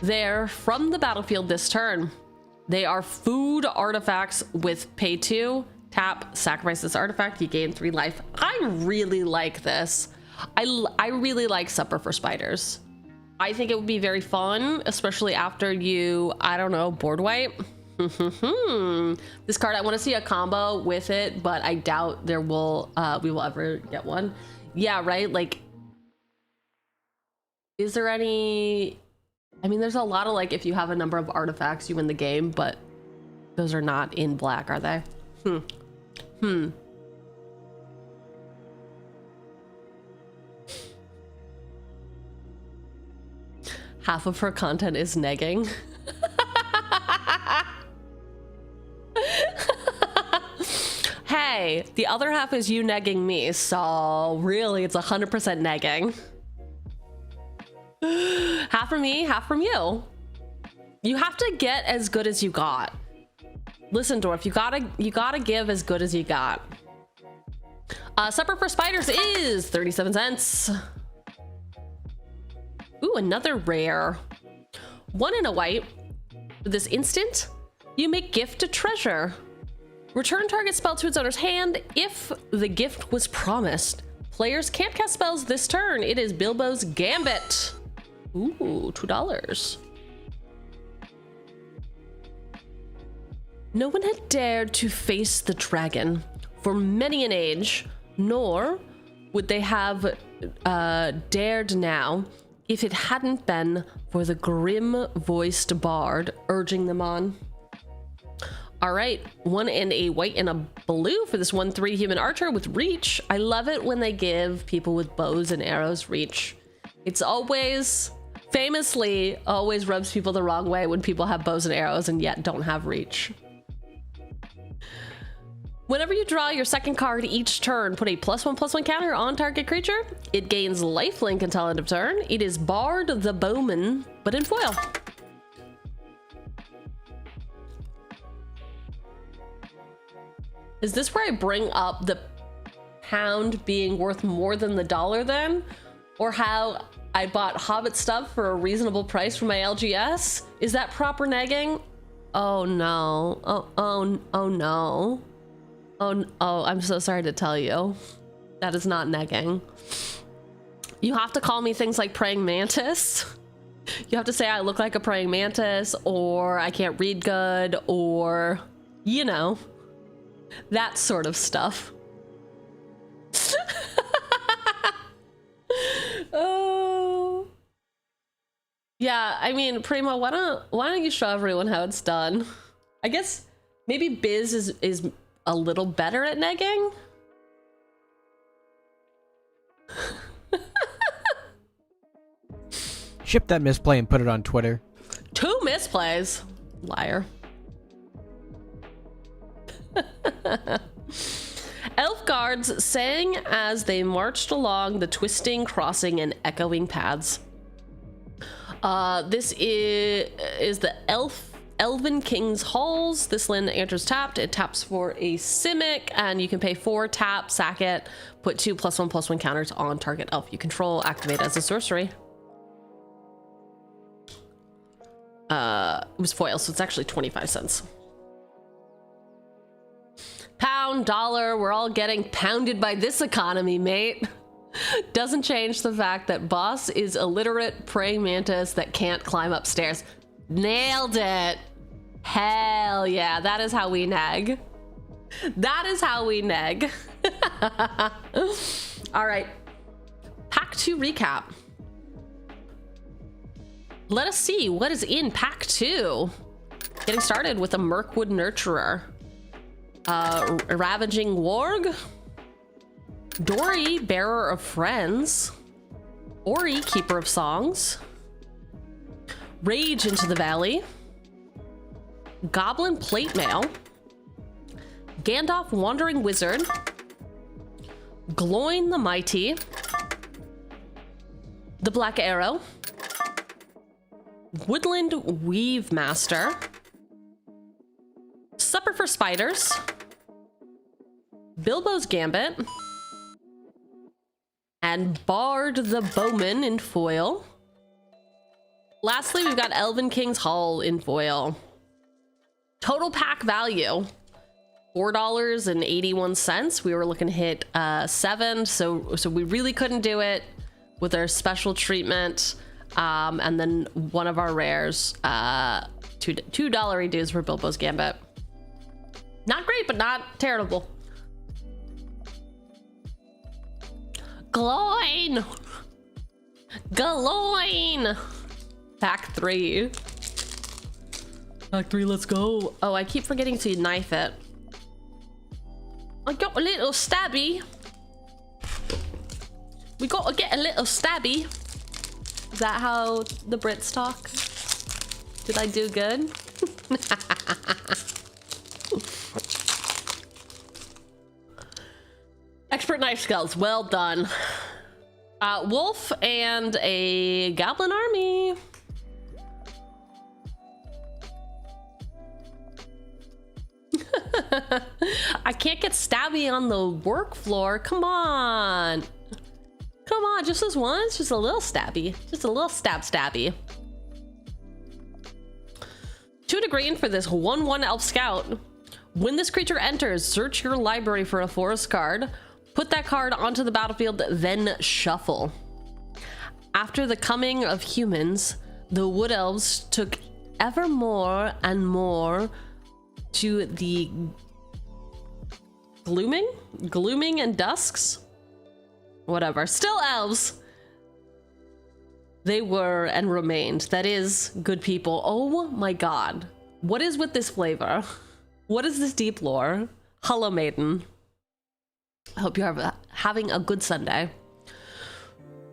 there from the battlefield this turn. They are food artifacts with pay 2. Tap, sacrifice this artifact, you gain 3 life. I really like this. I really like Supper for Spiders. I think it would be very fun, especially after you, I don't know, board wipe. This card, I want to see a combo with it, but I doubt there will we will ever get one. Yeah, right? Like, is there any... I mean, there's a lot of, like, if you have a number of artifacts, you win the game, but those are not in black, are they? Half of her content is negging. Hey, the other half is you negging me, so really it's 100% negging. Half from me, half from you. You have to get as good as you got. Listen, Dwarf, you gotta give as good as you got. Supper for Spiders is 37 cents. Ooh, another rare. 1 in a white. With this instant, you make gift a treasure. Return target spell to its owner's hand if the gift was promised. Players can't cast spells this turn. It is Bilbo's Gambit. Ooh, $2. No one had dared to face the dragon for many an age, nor would they have dared now if it hadn't been for the grim-voiced bard urging them on. All right, 1 in a white and a blue for this 1/3 human archer with reach. I love it when they give people with bows and arrows reach. It's always, famously, always rubs people the wrong way when people have bows and arrows and yet don't have reach. Whenever you draw your second card each turn, put a +1/+1 counter on target creature. It gains lifelink until end of turn. It is Bard the Bowman, but in foil. Is this where I bring up the pound being worth more than the dollar then? Or how I bought Hobbit stuff for a reasonable price for my LGS? Is that proper negging? Oh no. Oh no. Oh, I'm so sorry to tell you. That is not negging. You have to call me things like praying mantis. You have to say I look like a praying mantis, or I can't read good, or, you know, that sort of stuff. Oh. Yeah, I mean, Primo, why don't you show everyone how it's done? I guess maybe Biz is a little better at negging. Ship that misplay and put it on Twitter. 2 misplays. Liar. Elf guards sang as they marched along the twisting, crossing, and echoing paths. This is the Elven King's Halls. This land enters tapped. It taps for a Simic, and you can pay 4, tap, sack it, put 2 +1/+1 counters on target elf you control, activate as a sorcery. It was foil, so it's actually 25 cents. Pound, dollar, we're all getting pounded by this economy, mate. Doesn't change the fact that boss is illiterate praying mantis that can't climb upstairs. Nailed it. Hell yeah, that is how we neg. That is how we neg. All right, pack 2 recap. Let us see what is in pack 2. Getting started with a Mirkwood Nurturer. Ravaging Warg. Dory, Bearer of Friends. Ori, Keeper of Songs. Rage into the Valley. Goblin Plate Mail. Gandalf Wandering Wizard. Gloin the Mighty. the Black Arrow, Woodland Weave Master, Supper for Spiders, Bilbo's Gambit, and Bard the Bowman in foil. Lastly, we've got Elven King's Hall in foil. Total pack value, $4.81. We were looking to hit 7, so we really couldn't do it with our special treatment. And then one of our rares, $2 dues for Bilbo's Gambit. Not great, but not terrible. Gloin! Gloin! Pack 3. Pack 3, let's go. Oh, I keep forgetting to knife it. I got a little stabby. We gotta get a little stabby. Is that how the Brits talk? Did I do good? Expert knife skills, well done. Wolf and a goblin army. I can't get stabby on the work floor. Come on. Come on, just this once. Just a little stabby. Just a little stabby. 2 to green for this 1/1 elf scout. When this creature enters, search your library for a forest card. Put that card onto the battlefield, then shuffle. After the coming of humans, the wood elves took ever more and more to the glooming and dusks, whatever, still elves they were and remained. That is, good people. Oh my god, what is with this flavor? What is this deep lore? Hello, maiden. I hope you're having a good Sunday.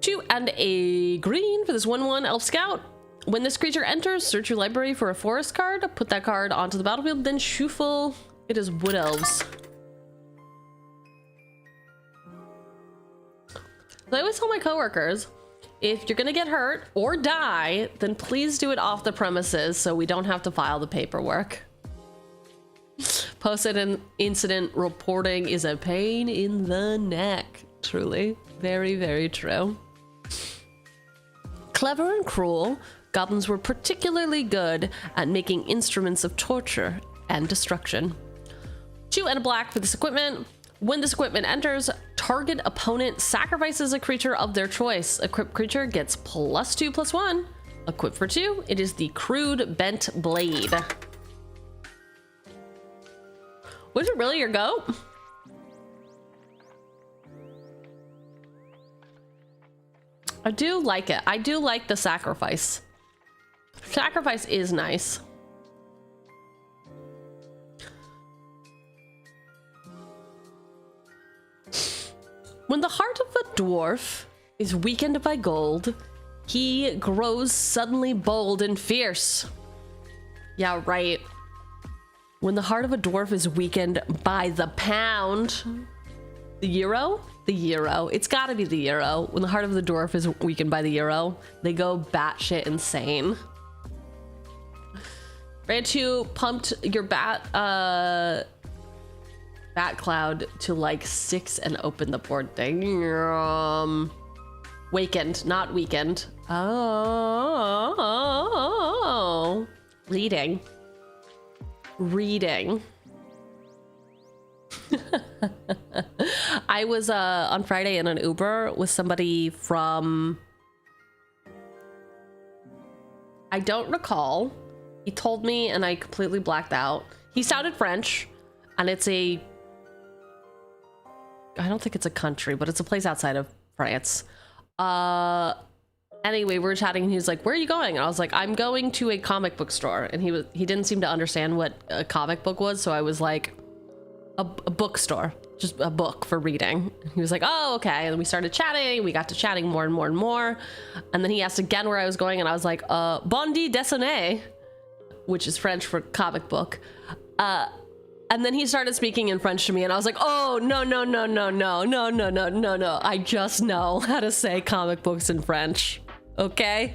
2 and a green for this 1/1 elf scout. When this creature enters, search your library for a forest card. Put that card onto the battlefield, then shuffle. It is wood elves. I always tell my coworkers, if you're gonna get hurt or die, then please do it off the premises so we don't have to file the paperwork. Post-incident reporting is a pain in the neck. Truly. Very, very true. Clever and cruel, goblins were particularly good at making instruments of torture and destruction. 2 and a black for this equipment. When this equipment enters, target opponent sacrifices a creature of their choice. Equipped creature gets +2/+1. Equipped for 2, it is the Crude Bent Blade. Was it really your goat? I do like it. I do like the sacrifice. Sacrifice is nice. When the heart of a dwarf is weakened by gold, he grows suddenly bold and fierce. Yeah, right. When the heart of a dwarf is weakened by the pound, the euro? The euro. It's gotta be the euro. When the heart of the dwarf is weakened by the euro, they go batshit insane. Red 2 pumped your bat cloud to like 6 and opened the board thing. Wakened, not weakened. Oh. Reading. I was on Friday in an Uber with somebody from, I don't recall. He told me and I completely blacked out. He sounded French, and it's I don't think it's a country, but it's a place outside of France. Anyway, we were chatting and he was like, "Where are you going?" And I was like, "I'm going to a comic book store." And he didn't seem to understand what a comic book was, so I was like, a bookstore, just a book for reading. He was like, "Oh, okay." And we started chatting. We got to chatting more and more and more. And then he asked again where I was going, and I was like, "Bondi dessiné," which is French for comic book. And then he started speaking in French to me, and I was like, "Oh, no. I just know how to say comic books in French." Okay.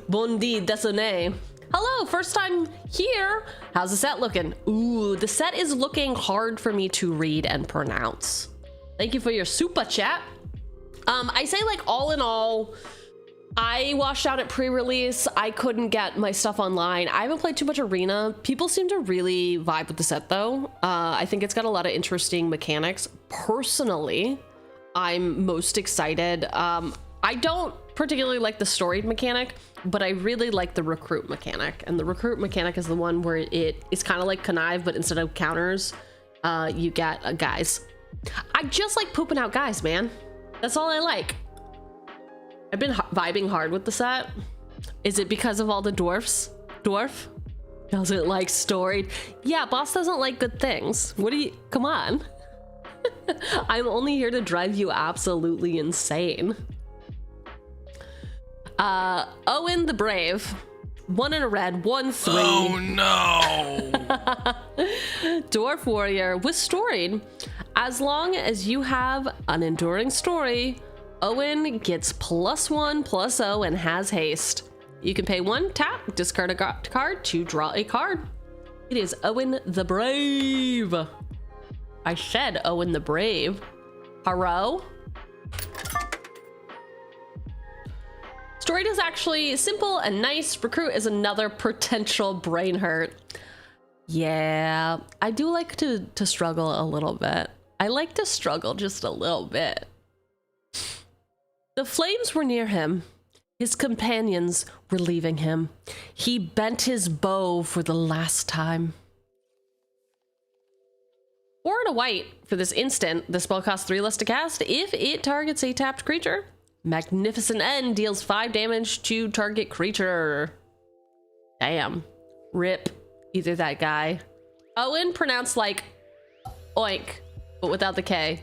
Bondi désolé. Hello, first time here. How's the set looking? Ooh, the set is looking hard for me to read and pronounce. Thank you for your super chat. I say, like, all in all, I washed out at pre-release. I couldn't get my stuff online. I haven't played too much Arena. People seem to really vibe with the set, though. I think it's got a lot of interesting mechanics. Personally, I'm most excited. I don't particularly like the storied mechanic, but I really like the recruit mechanic. And the recruit mechanic is the one where it's kind of like connive, but instead of counters, you get guys. I just like pooping out guys, man. That's all I like. I've been vibing hard with the set. Is it because of all the dwarfs? Dwarf? Doesn't like storied. Yeah, boss doesn't like good things. What do you, come on. I'm only here to drive you absolutely insane. Owen the Brave. 1 in a red, 1-3. Oh no! Dwarf warrior with storied. As long as you have an enduring story, Owen gets +1/+0 and has haste. You can pay 1, tap, discard a card to draw a card. It is Owen the Brave. I said Owen the Brave. Hello? Storied is actually simple and nice. Recruit is another potential brain hurt. Yeah, I do like to struggle a little bit. I like to struggle just a little bit. The flames were near him. His companions were leaving him. He bent his bow for the last time. 4 and a white for this instant. The spell costs 3 less to cast if it targets a tapped creature. Magnificent End deals 5 damage to target creature. Damn. Rip. Either that guy. Owen pronounced like oink, but without the K.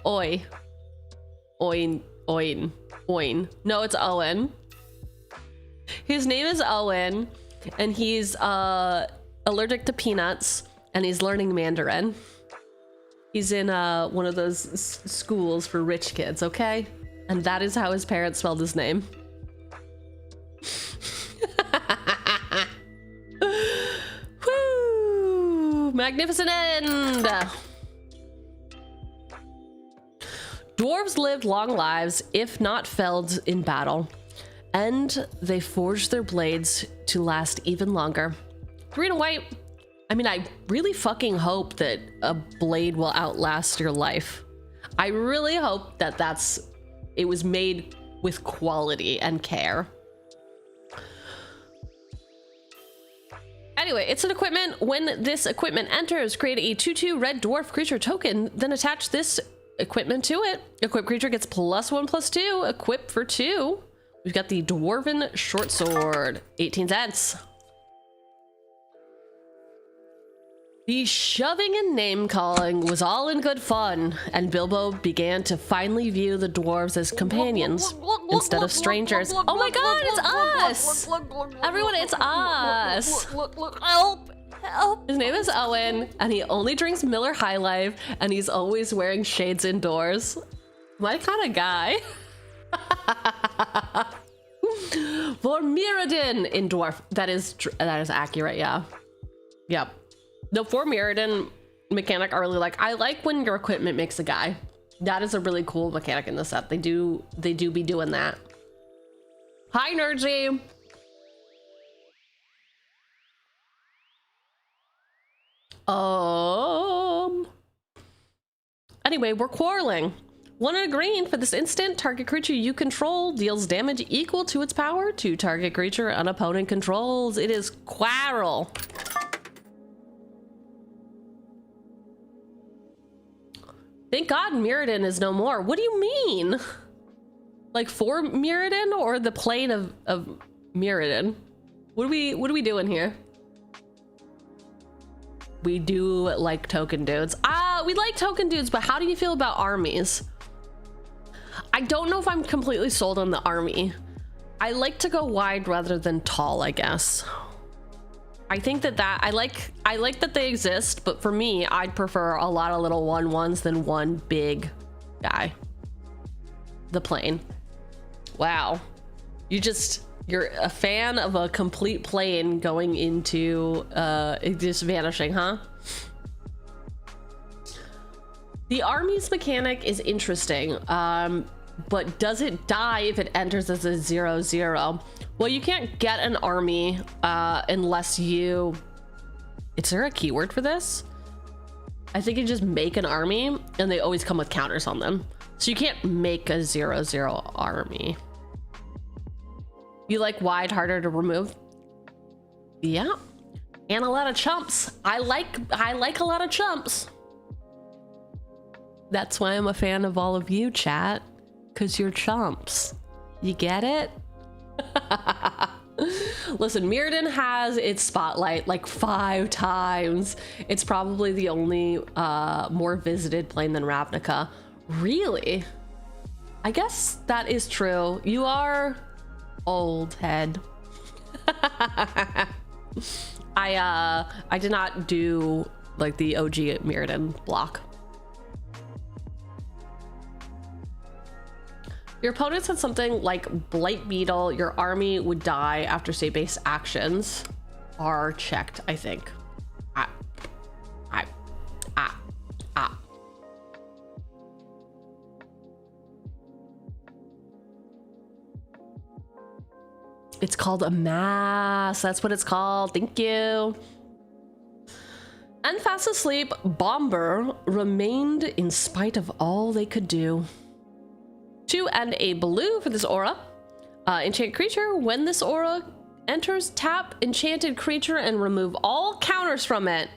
Oi. Oin. Oin. Oin. No, it's Owen. His name is Owen, and he's allergic to peanuts, and he's learning Mandarin. He's in one of those schools for rich kids, okay? And that is how his parents spelled his name. Woo! Magnificent End! Dwarves lived long lives, if not felled in battle. And they forged their blades to last even longer. 3 and a white. I mean, I really fucking hope that a blade will outlast your life. I really hope that it was made with quality and care. Anyway, it's an equipment. When this equipment enters, create a 2/2 red dwarf creature token, then attach this equipment to it. Equip creature gets +1/+2. Equip for 2. We've got the Dwarven Short Sword. 18 cents. The shoving and name-calling was all in good fun, and Bilbo began to finally view the dwarves as companions instead of strangers. Oh my god, it's us! Everyone, it's us! Help! His name is Owen, and he only drinks Miller High Life, and he's always wearing shades indoors. My kind of guy. For Mirrodin in dwarf. That is accurate, yeah. Yep. The for Mirrodin mechanic I really like. I like when your equipment makes a guy. That is a really cool mechanic in the set. They do be doing that. Hi, Nerdsy. Anyway, we're quarreling. 1 and a green for this instant. Target creature you control deals damage equal to its power to target creature an opponent controls. It is quarrel. Thank God Mirrodin is no more. What do you mean? Like for Mirrodin or the plane of Mirrodin? What are we doing here? We do like token dudes. We like token dudes, but how do you feel about armies? I don't know if I'm completely sold on the army. I like to go wide rather than tall, I guess. I think that I like that they exist, but for me, I'd prefer a lot of little 1/1s than one big guy. the plane. Wow. You're a fan of a complete plane going into it just vanishing, huh? The army's mechanic is interesting, but does it die if it enters as a 0/0? Well, you can't get an army unless you... Is there a keyword for this? I think you just make an army and they always come with counters on them. So you can't make a 0/0 army. You like wide, harder to remove? Yeah. And a lot of chumps. I like a lot of chumps. That's why I'm a fan of all of you, chat. Cause you're chumps. You get it? Listen, Mirrodin has its spotlight like 5 times. It's probably the only more visited plane than Ravnica. Really? I guess that is true. You are old head. I did not do like the OG Mirrodin block. Your opponent said something like Blight Beetle, your army would die after state-based actions are checked, I think. It's called a mass. That's what it's called. Thank you. And fast asleep, Bomber remained in spite of all they could do. 2 and a blue for this aura. Enchanted creature. When this aura enters, tap enchanted creature and remove all counters from it.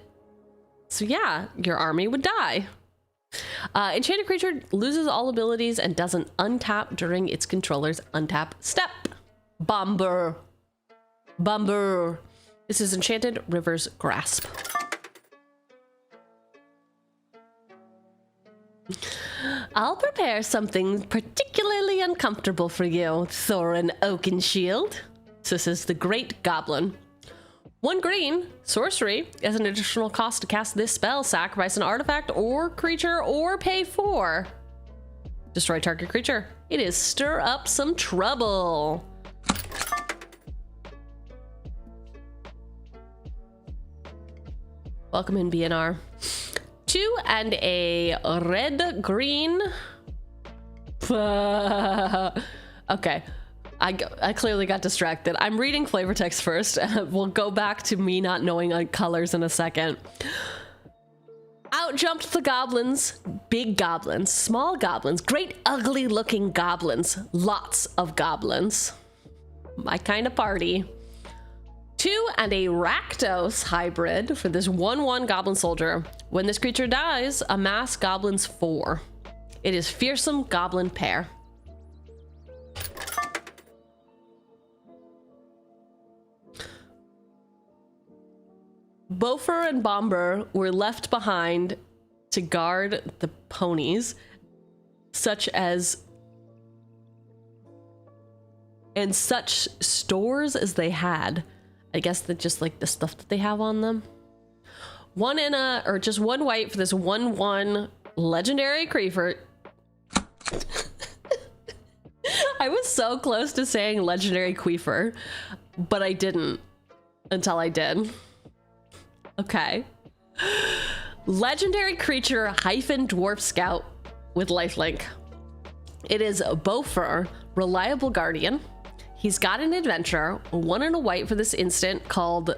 So yeah, your army would die. Enchanted creature loses all abilities and doesn't untap during its controller's untap step. Bomber. Bomber. This is Enchanted River's Grasp. I'll prepare something particularly uncomfortable for you, Thorin Oakenshield. This is the Great Goblin. 1 green, sorcery, as an additional cost to cast this spell, sacrifice an artifact or creature or pay 4. Destroy target creature. It is Stir Up Some Trouble. Welcome in, BNR. 2 and a red green. Okay, I clearly got distracted. I'm reading flavor text first. We'll go back to me not knowing colors in a second. Out jumped the goblins. Big goblins, small goblins, great ugly looking goblins. Lots of goblins. My kind of party. 2 and a Rakdos hybrid for this 1/1 goblin soldier. When this creature dies, amass goblins 4. It is fearsome goblin pair. Bofer and Bomber were left behind to guard the ponies, such stores as they had. I guess that just like the stuff that they have on them. 1 in a, or just 1 white for this 1/1 legendary creature. I was so close to saying legendary queefer, but I didn't until I did. Okay. Legendary creature hyphen dwarf scout with lifelink. It is Bofer, reliable guardian. He's got an adventure, 1 in a white for this instant called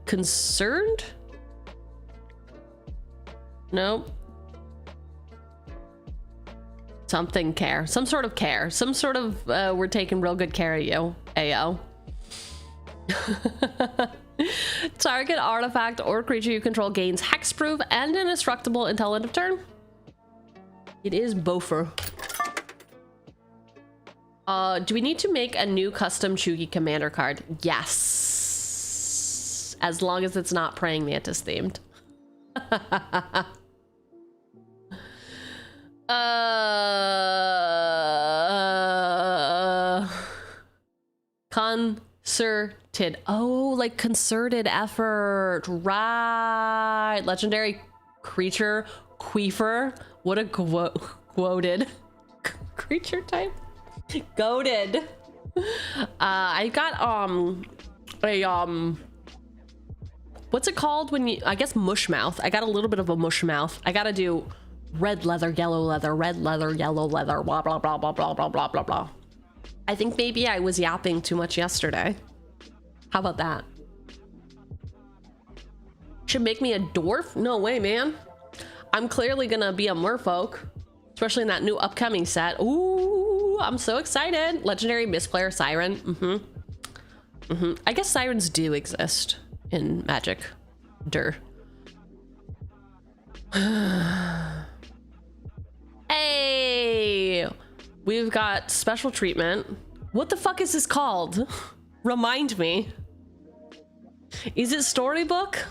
concerned? Nope. Something care. Some sort of care. Some sort of we're taking real good care of you. Ayo. Target artifact or creature you control gains hexproof and indestructible until end of turn. It is Bofer. Do we need to make a new custom Cheugy commander card? Yes. As long as it's not Praying Mantis themed. Concerted. Oh, like concerted effort. Right. Legendary creature. Queefer. What a quoted. creature type. Goated. I got a what's it called when you, I guess mush mouth. I got a little bit of a mush mouth. I gotta do red leather, yellow leather, red leather, yellow leather, blah blah blah blah blah blah blah blah blah. I think maybe I was yapping too much yesterday. How about that? Should make me a dwarf? No way, man. I'm clearly gonna be a merfolk, especially in that new upcoming set. Ooh, I'm so excited. Legendary misplayer siren. I guess sirens do exist in Magic. Hey, we've got special treatment. What the fuck is this called? Remind me. Is it storybook?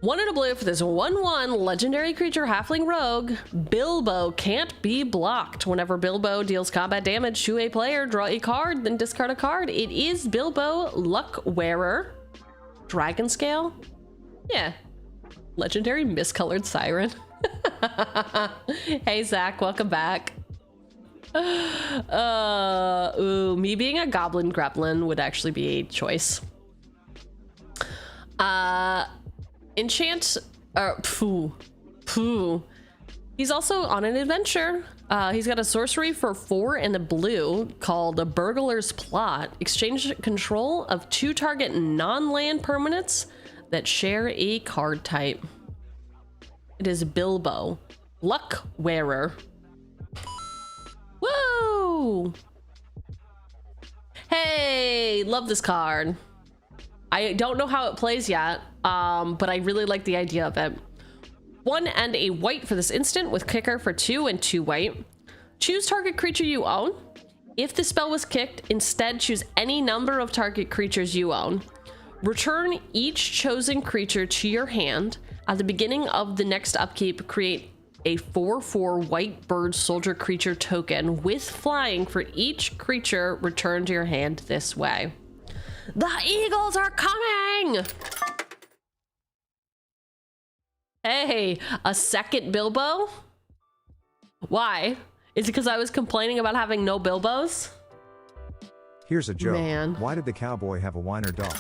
1 in a blue for this 1/1 legendary creature halfling rogue. Bilbo can't be blocked. Whenever Bilbo deals combat damage to a player, draw a card, then discard a card. It is Bilbo Luck Wearer. Dragon scale? Yeah. Legendary miscolored siren. Hey Zach, welcome back. Ooh, me being a goblin gremlin would actually be a choice. Enchant, he's also on an adventure. He's got a sorcery for 4 and a blue called a Burglar's Plot. Exchange control of 2 target non-land permanents that share a card type. It is Bilbo, Luck Wearer. Woo! Hey, love this card. I don't know how it plays yet, but I really like the idea of it. 1 and a white for this instant with kicker for 2 and 2 white. Choose target creature you own. If the spell was kicked, instead choose any number of target creatures you own. Return each chosen creature to your hand. At the beginning of the next upkeep, create a 4/4 white bird soldier creature token with flying for each creature returned to your hand this way. The Eagles are coming! Hey, a second Bilbo? Why? Is it because I was complaining about having no Bilbos? Here's a joke. Man. Why did the cowboy have a whiner dog?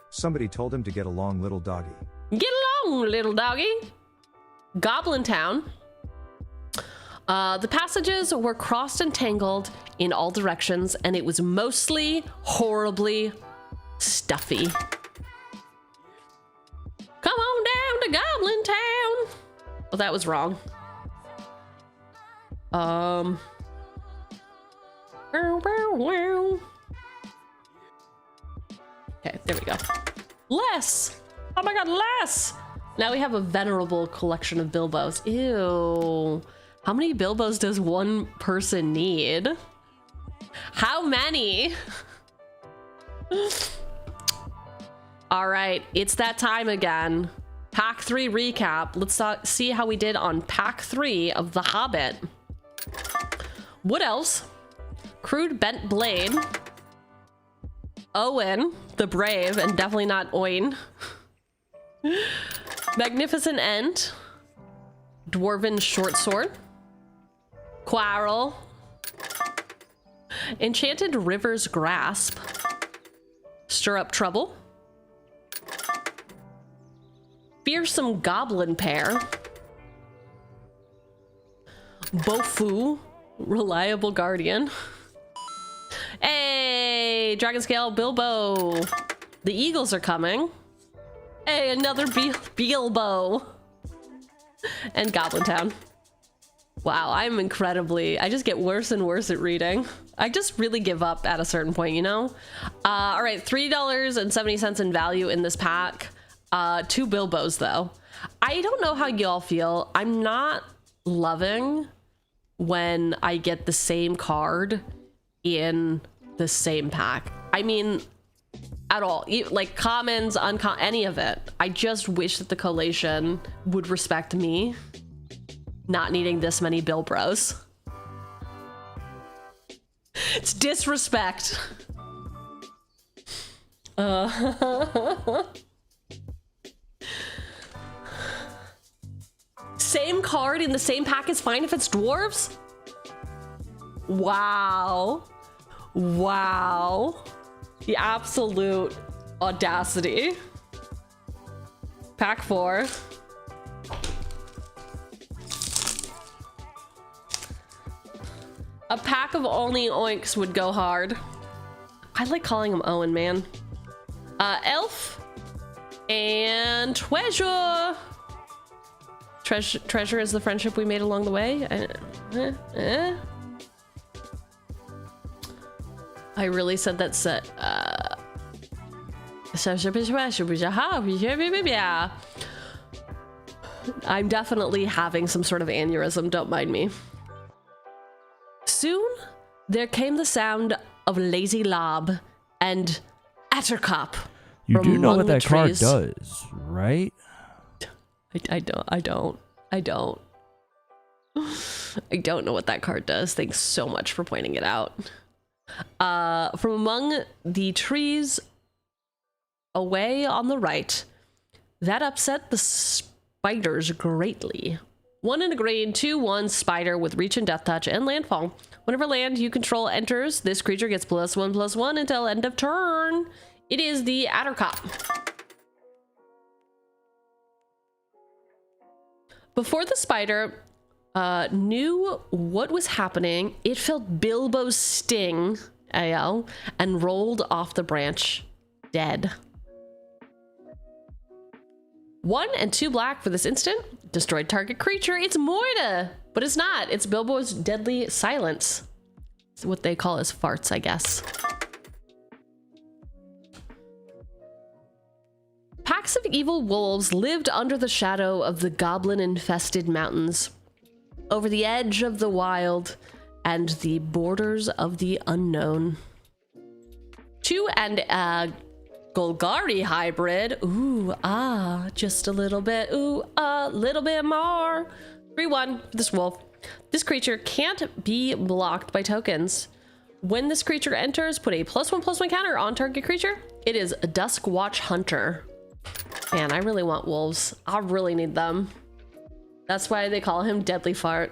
Somebody told him to get along, little doggy. Get along, little doggy. Goblin Town. The passages were crossed and tangled in all directions, and it was mostly horribly stuffy. Come on down to Goblin Town. Oh, that was wrong. Okay, there we go. Less. Oh my god, less. Now we have a venerable collection of Bilbos. Ew. How many Bilbos does one person need? How many? All right, it's that time again. Pack 3 recap. Let's see how we did on pack 3 of The Hobbit. Wood Elves, Crude Bent Blade, Owen, the Brave, and definitely not Oin, Magnificent End, Dwarven Short Sword, Quarrel, Enchanted River's Grasp, Stir Up Trouble, Fearsome Goblin Pair, Bofu, Reliable Guardian. Hey, Dragon Scale Bilbo. The Eagles are coming. Hey, another Bilbo. And Goblin Town. Wow, I'm incredibly, I just get worse and worse at reading. I just really give up at a certain point, you know? All right, $3.70 in value in this pack. 2 Bilbos though. I don't know how y'all feel. I'm not loving when I get the same card in the same pack. I mean, at all. Like commons, any of it. I just wish that the collation would respect me not needing this many Bilbros. It's disrespect. Same card in the same pack is fine if it's dwarves? Wow. Wow. The absolute audacity. Pack 4. A pack of only oinks would go hard. I like calling him Owen, man. Elf and treasure. Treasure is the friendship we made along the way. I really said that set. I'm definitely having some sort of aneurysm, don't mind me. Soon, there came the sound of lazy lob and attercop. You do know what that card trees. does, right? I don't know what that card does. Thanks so much for pointing it out. From among the trees away on the right, that upset the spiders greatly. 1 in a green, 2/1 spider with reach and death touch and landfall. Whenever land you control enters, this creature gets +1/+1 until end of turn. It is the Attercop. Before the spider knew what was happening, it felt Bilbo's sting, AL, and rolled off the branch, dead. 1 and 2 black for this instant. Destroyed target creature. It's Moida, but it's not. It's Bilbo's deadly silence. It's what they call his farts, I guess. Packs of evil wolves lived under the shadow of the goblin-infested mountains, over the edge of the wild and the borders of the unknown. 2 and a Golgari hybrid. Ooh, just a little bit. Ooh, a little bit more. 3/1 for this wolf. This creature can't be blocked by tokens. When this creature enters, put a +1/+1 counter on target creature. It is a Dusk Watch Hunter. Man, I really want wolves. I really need them. That's why they call him Deadly Fart.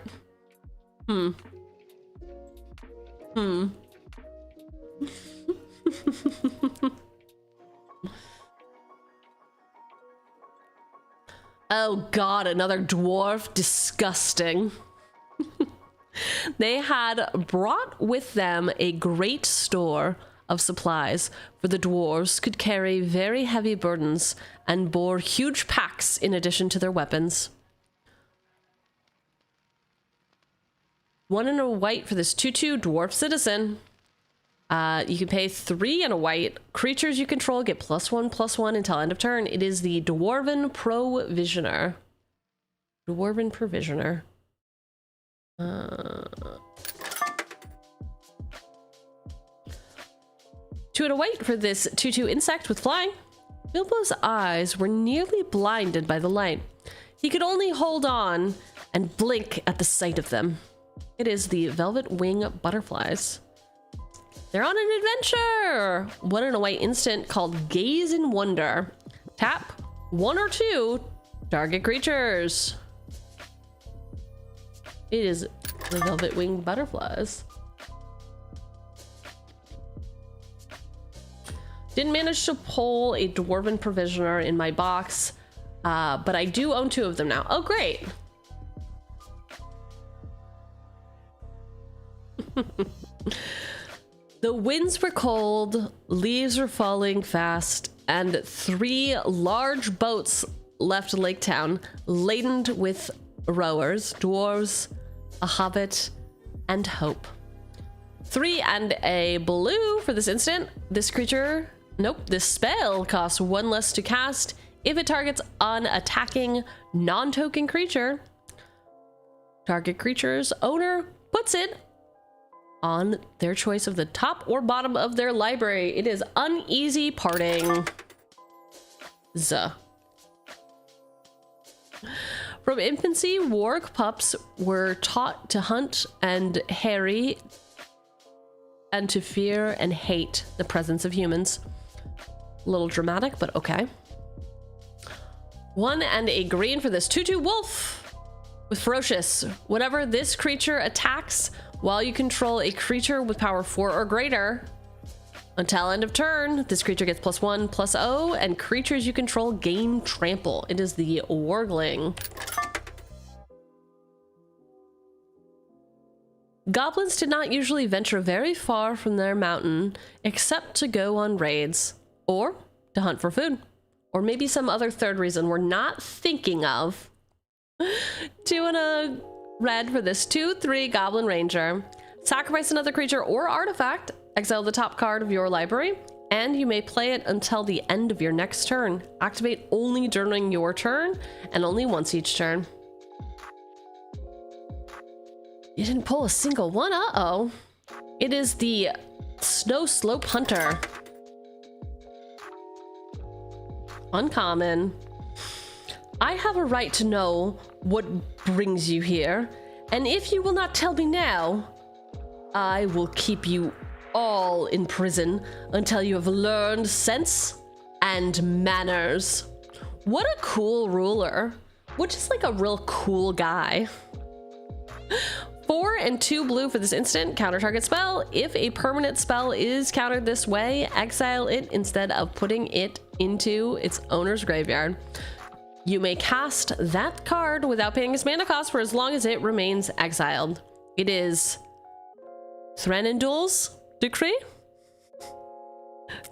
Oh god, another dwarf. Disgusting. They had brought with them a great store of supplies, for the dwarves could carry very heavy burdens and bore huge packs in addition to their weapons. 1 and a white for this 2/2 dwarf citizen. You can pay 3 and a white. Creatures you control get +1/+1 until end of turn. It is the Dwarven Provisioner. Dwarven Provisioner. 2 and a white for this 2/2 insect with flying. Bilbo's eyes were nearly blinded by the light. He could only hold on and blink at the sight of them. It is the Velvet Wing Butterflies. They're on an adventure! 1 and a white instant called Gaze in Wonder. Tap 1 or 2 target creatures. It is the Velvet Wing Butterflies. Didn't manage to pull a Dwarven Provisioner in my box, but I do own 2 of them now. Oh, great! The winds were cold, leaves were falling fast, and 3 large boats left Lake Town, laden with rowers, dwarves, a hobbit, and hope. 3 and a blue for this instant. This creature, this spell costs 1 less to cast if it targets an attacking non-token creature. Target creature's owner puts it on their choice of the top or bottom of their library. It is Uneasy Parting. From infancy, warg pups were taught to hunt and harry and to fear and hate the presence of humans. A little dramatic, but okay. 1 and a green for this 2/2 wolf with ferocious. Whenever this creature attacks, While you control a creature with power 4 or greater, until end of turn, this creature gets +1/+0, and creatures you control gain trample. It is the Wargling. Goblins did not usually venture very far from their mountain, except to go on raids, or to hunt for food, or maybe some other third reason we're not thinking of. 2 and a red for this 2/3 Goblin Ranger. Sacrifice another creature or artifact, exile the top card of your library, and you may play it until the end of your next turn. Activate only during your turn, and only once each turn. You didn't pull a single one, uh-oh. It is the Snow Slope Hunter. Uncommon. I have a right to know what brings you here, and if you will not tell me now, I will keep you all in prison until you have learned sense and manners. What a cool ruler. What just like a real cool guy. 4 and 2 blue for this instant. Counter target spell. If a permanent spell is countered this way, exile it instead of putting it into its owner's graveyard. You may cast that card without paying its mana cost for as long as it remains exiled. It is Thranduil's Decree?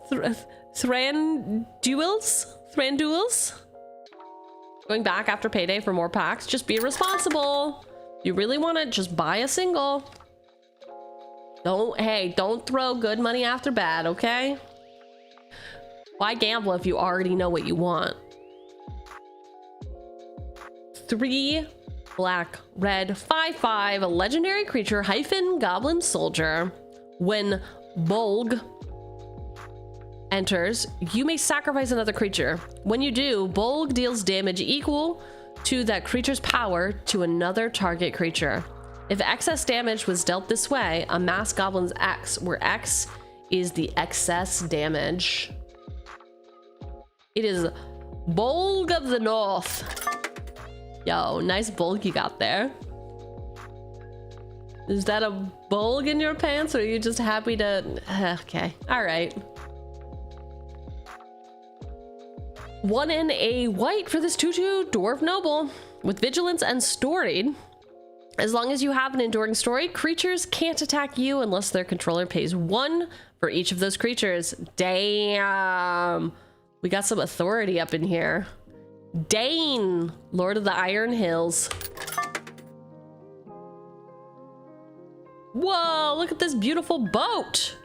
Thranduil's? Going back after payday for more packs. Just be responsible. You really want it, just buy a single. Don't throw good money after bad, okay? Why gamble if you already know what you want? 3 black, red, 5/5, a legendary creature - goblin soldier. When Bolg enters, you may sacrifice another creature. When you do, Bolg deals damage equal to that creature's power to another target creature. If excess damage was dealt this way, amass Goblin's X, where X is the excess damage. It is Bolg of the North. Yo, nice Bolg you got there. Is that a bulge in your pants, or are you just happy to... Okay, all right. 1 and a white for this 2/2 Dwarf Noble with Vigilance and Storied. As long as you have an enduring story, creatures can't attack you unless their controller pays 1 for each of those creatures. Damn, we got some authority up in here. Dane, Lord of the Iron Hills. Whoa, look at this beautiful boat.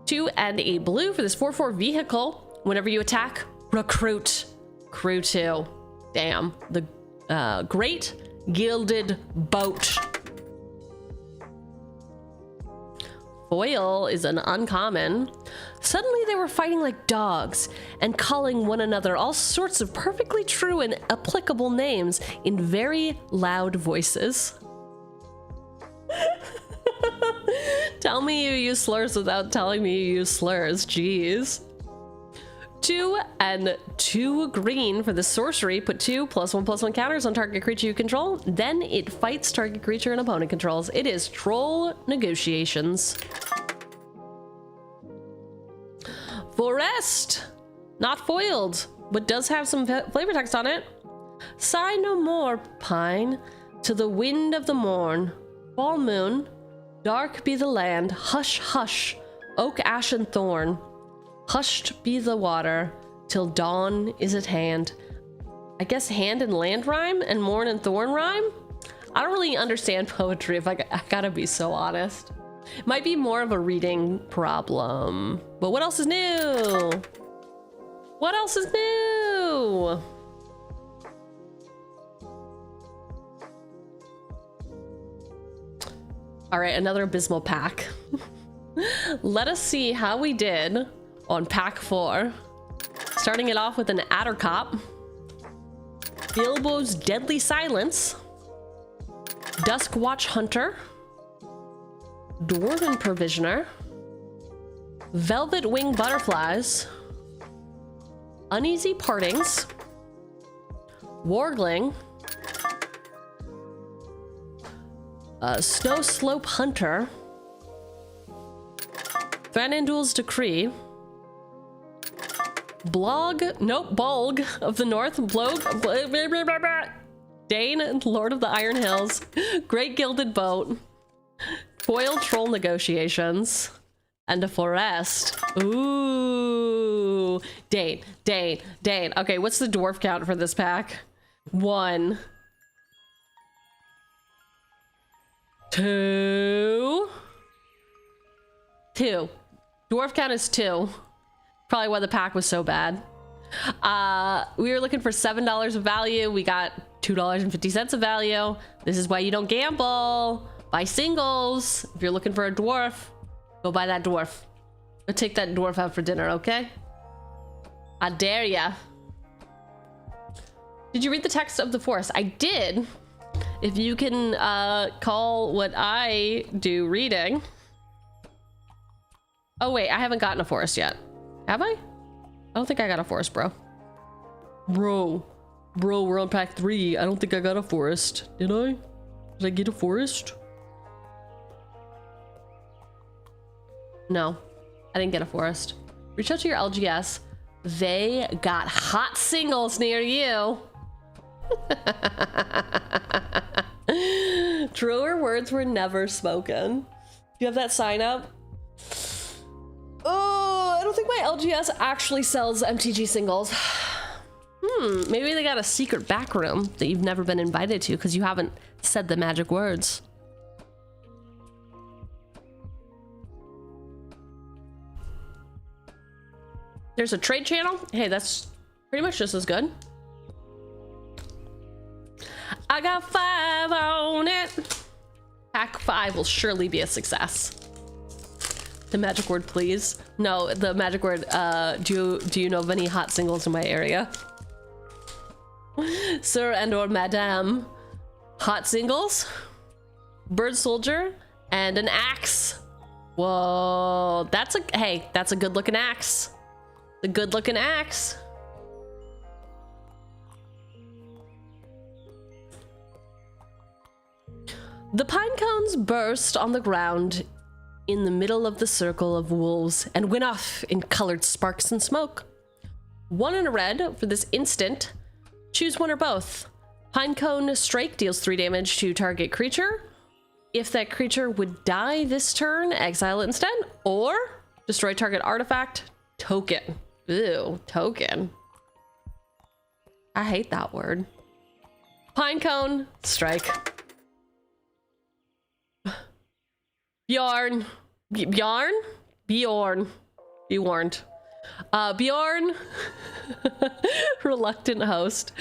2 and a blue for this 4/4 vehicle. Whenever you attack, recruit crew 2. Damn, the Great Gilded Boat. Foil is an uncommon. Suddenly they were fighting like dogs and calling one another all sorts of perfectly true and applicable names in very loud voices. Tell me you use slurs without telling me you use slurs. Jeez. 2 and 2 green for the sorcery. Put 2 +1/+1 counters on target creature you control. Then it fights target creature an opponent controls. It is Troll Negotiations. Forest. Not foiled, but does have some flavor text on it. Sigh no more, pine, to the wind of the morn. Fall moon. Dark be the land. Hush, hush. Oak, ash, and thorn. Hushed be the water, till dawn is at hand. I guess hand and land rhyme and morn and thorn rhyme? I don't really understand poetry, if I gotta be so honest. Might be more of a reading problem. But what else is new? What else is new? All right, another abysmal pack. Let us see how we did on pack 4. Starting it off with an Addercop, Bilbo's Deadly Silence, Duskwatch Hunter, Dwarven Provisioner, Velvet Wing Butterflies, Uneasy Partings, Wargling, Snow Slope Hunter. Thranduil's Decree. Bolg of the North. Dane, Lord of the Iron Hills. Great Gilded Boat. Foil Troll Negotiations. And a Forest. Ooh. Dane. Okay, what's the dwarf count for this pack? 1, 2. Dwarf count is 2. Probably why the pack was so bad. We were looking for $7 of value. We got $2.50 of value. This is why you don't gamble. Buy singles. If you're looking for a dwarf, go buy that dwarf. Go take that dwarf out for dinner, okay? I dare ya. Did you read the text of the forest? I did. If you can call what I do reading. Oh wait, I haven't gotten a forest yet. Have I? I don't think I got a forest, bro. Bro, we're on pack 3. I don't think I got a forest. Did I? Did I get a forest? No, I didn't get a forest. Reach out to your LGS. They got hot singles near you. Truer words were never spoken. Do you have that sign up? Oh, I don't think my LGS actually sells MTG singles. Maybe they got a secret back room that you've never been invited to because you haven't said the magic words. There's a trade channel. Hey, that's pretty much just as good. I got 5 on it. Pack 5 will surely be a success. The magic word, please. No, the magic word, do you know of any hot singles in my area? Sir and or madame. Hot singles? Bird soldier and an axe. Whoa, that's a good looking axe. The good looking axe. The pine cones burst on the ground in the middle of the circle of wolves and went off in colored sparks and smoke. 1 and a red for this instant. Choose one or both. Pinecone Strike deals 3 damage to target creature. If that creature would die this turn, exile it instead. Or destroy target artifact, token. Ew, token. I hate that word. Pinecone Strike. Bjorn. Be warned. Bjorn. Reluctant host.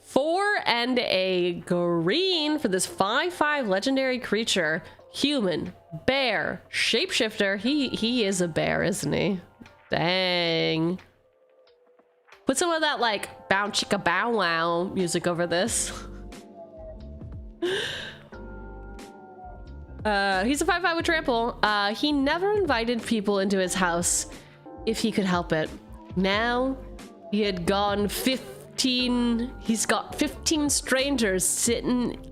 4 and a green for this 5/5 legendary creature. Human, bear, shapeshifter. He is a bear, isn't he? Dang. Put some of that like bow chicka bow wow music over this. He's a 5/5 with trample. He never invited people into his house if he could help it. Now he had gone 15. He's got 15 strangers sitting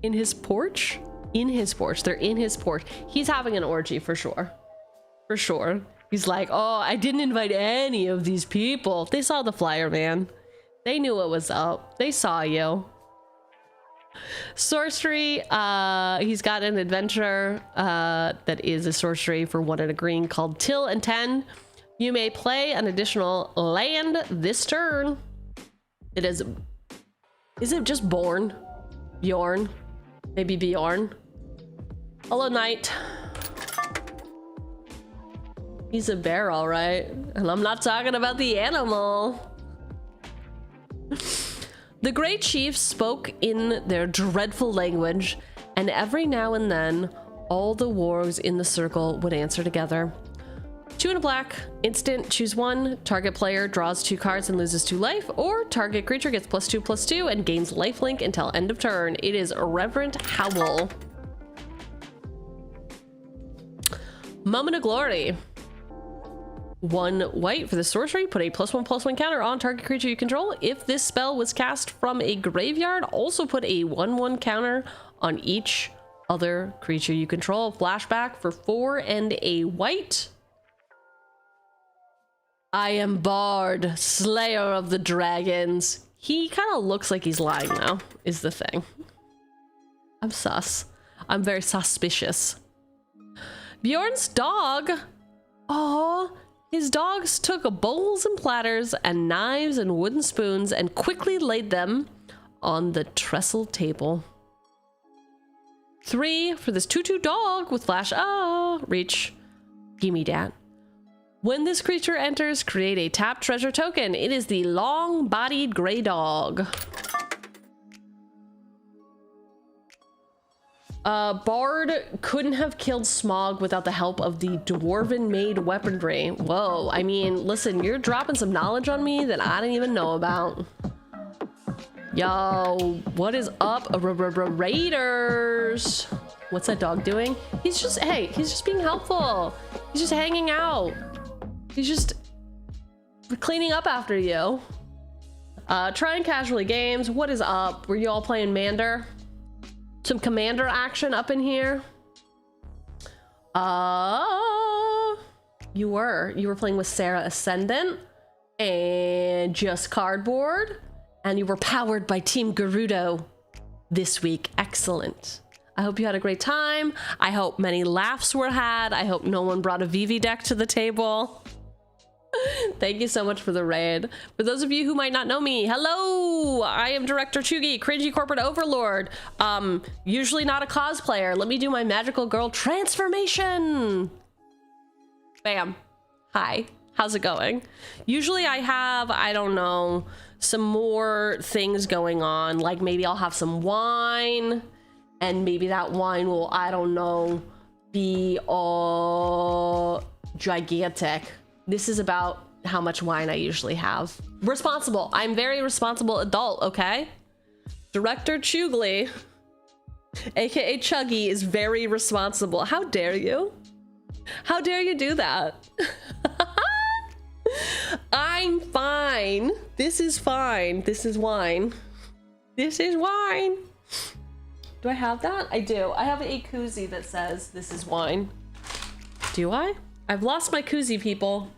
in his porch. In his porch. They're in his porch. He's having an orgy for sure. For sure. He's like, oh, I didn't invite any of these people. They saw the flyer, man. They knew what was up. They saw you. Sorcery, he's got an adventure that is a sorcery for 1 and a green called Till and 10. You may play an additional land this turn. It is it just Bjorn? Maybe Bjorn. Hello, Knight. He's a bear, all right. And I'm not talking about the animal. The great chiefs spoke in their dreadful language, and every now and then, all the wargs in the circle would answer together. 2 and a black, instant, choose 1. Target player draws 2 cards and loses 2 life, or target creature gets +2/+2 and gains lifelink until end of turn. It is Reverent Howl. Moment of Glory. 1 white for the sorcery. Put a +1/+1 counter on target creature you control. If this spell was cast from a graveyard, also put a 1/1 counter on each other creature you control. Flashback for 4 and a white. I am Bard, Slayer of the Dragons. He kind of looks like he's lying though, is the thing. I'm sus. I'm very suspicious. Bjorn's dog. Oh, his dogs took bowls and platters and knives and wooden spoons and quickly laid them on the trestle table. 3 for this 2/2 dog with flash. Ah, reach. Gimme dat. When this creature enters, create a tap treasure token. It is the long-bodied gray dog. Bard couldn't have killed Smog without the help of the dwarven-made weaponry. Whoa, I mean, listen, you're dropping some knowledge on me that I didn't even know about. Yo, what is up, Raiders? What's that dog doing? He's just, hey, he's just being helpful. He's just hanging out. He's just cleaning up after you. Trying casually games. What is up? Were you all playing Mander? Some Commander action up in here? You were playing with Sarah Ascendant and Just Cardboard, and you were powered by Team Gerudo this week. Excellent. I hope you had a great time. I hope many laughs were had. I hope no one brought a VV deck to the table. Thank you so much for the raid. For those of you who might not know me, hello! I am Director Cheugy, cringy corporate overlord. Usually not a cosplayer. Let me do my magical girl transformation. Bam. Hi. How's it going? Usually I have, I don't know, some more things going on. Like maybe I'll have some wine, and maybe that wine will, I don't know, be gigantic. This is about how much wine I usually have. Responsible. I'm very responsible adult, okay? Director Cheugy, aka Cheugy, is very responsible. How dare you? How dare you do that? I'm fine. This is fine. This is wine. This is wine. Do I have that? I do. I have a koozie that says this is wine. Do I? I've lost my koozie, people.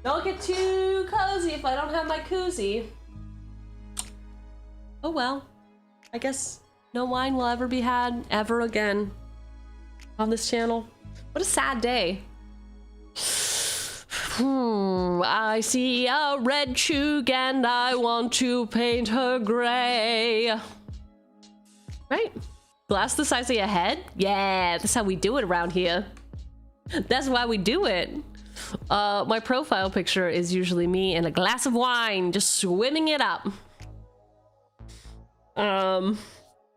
Don't get too cozy if I don't have my koozie. Oh well. I guess no wine will ever be had ever again on this channel. What a sad day. I see a red chug and I want to paint her gray. Right? Glass the size of your head? Yeah, that's how we do it around here. That's why we do it. My profile picture is usually me in a glass of wine, just swimming it up. I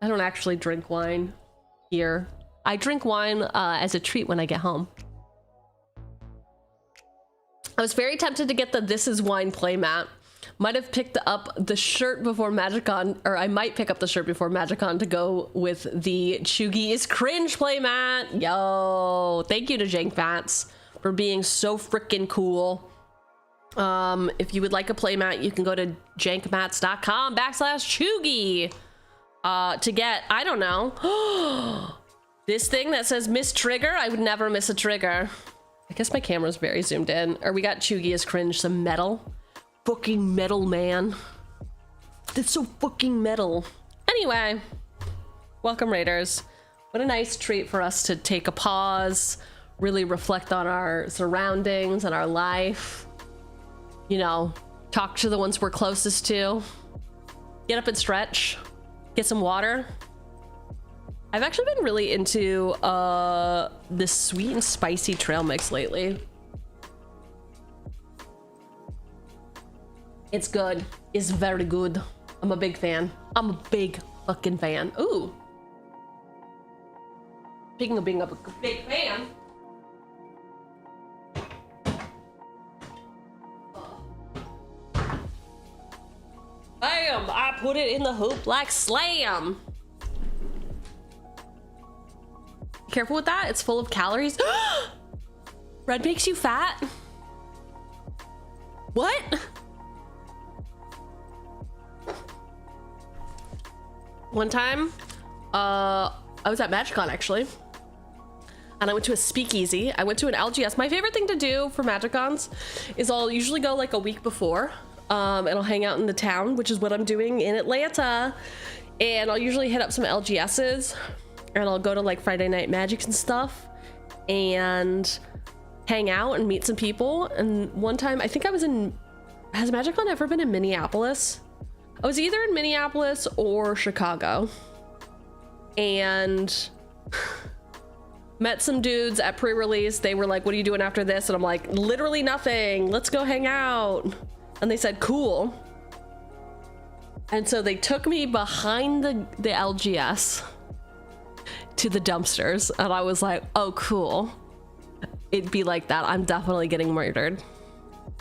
don't actually drink wine here. I drink wine as a treat when I get home. I was very tempted to get the This Is Wine playmat. Might have picked up the shirt before MagicCon, or I might pick up the shirt before MagicCon to go with the Cheugy is Cringe playmat. Yo, thank you to Jank Fats for being so freaking cool. If you would like a playmat, you can go to jankmats.com/Cheugy to get, I don't know, this thing that says miss trigger. I would never miss a trigger. I guess my camera's very zoomed in. Or we got Cheugy is Cringe, some metal. Fucking metal, man. That's so fucking metal. Anyway, welcome Raiders. What a nice treat for us to take a pause, really reflect on our surroundings and our life. You know, talk to the ones we're closest to. Get up and stretch. Get some water. I've actually been really into this sweet and spicy trail mix lately. It's good. It's very good. I'm a big fan. I'm a big fucking fan. Ooh. Speaking of being a big fan. Bam! I put it in the hoop like slam. Be careful with that. It's full of calories. Red makes you fat? What? One time, I was at MagicCon actually. And I went to a speakeasy. I went to an LGS. My favorite thing to do for MagicCons is I'll usually go like a week before, and I'll hang out in the town, which is what I'm doing in Atlanta. And I'll usually hit up some LGSs, and I'll go to like Friday Night Magics and stuff, and hang out and meet some people. And one time, I think I was in, has MagicCon ever been in Minneapolis? I was either in Minneapolis or Chicago. And met some dudes at pre-release. They were like, what are you doing after this? And I'm like, literally nothing. Let's go hang out. And they said, cool. And so they took me behind the LGS to the dumpsters. And I was like, oh, cool. It'd be like that. I'm definitely getting murdered.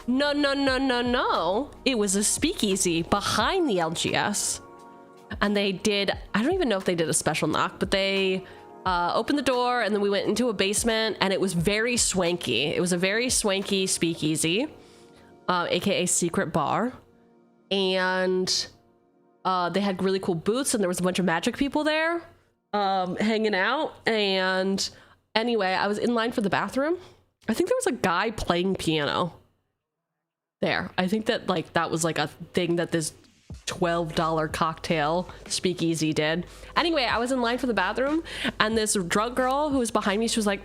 No, no, no, no, no. It was a speakeasy behind the LGS. And they did, I don't even know if they did a special knock, but they opened the door, and then we went into a basement, and it was very swanky. It was a very swanky speakeasy, aka secret bar. And they had really cool booths, and there was a bunch of magic people there hanging out. And anyway, I was in line for the bathroom. I think there was a guy playing piano there. I think that like that was like a thing that this $12 cocktail speakeasy did. Anyway, I was in line for the bathroom, and this drunk girl who was behind me, she was like,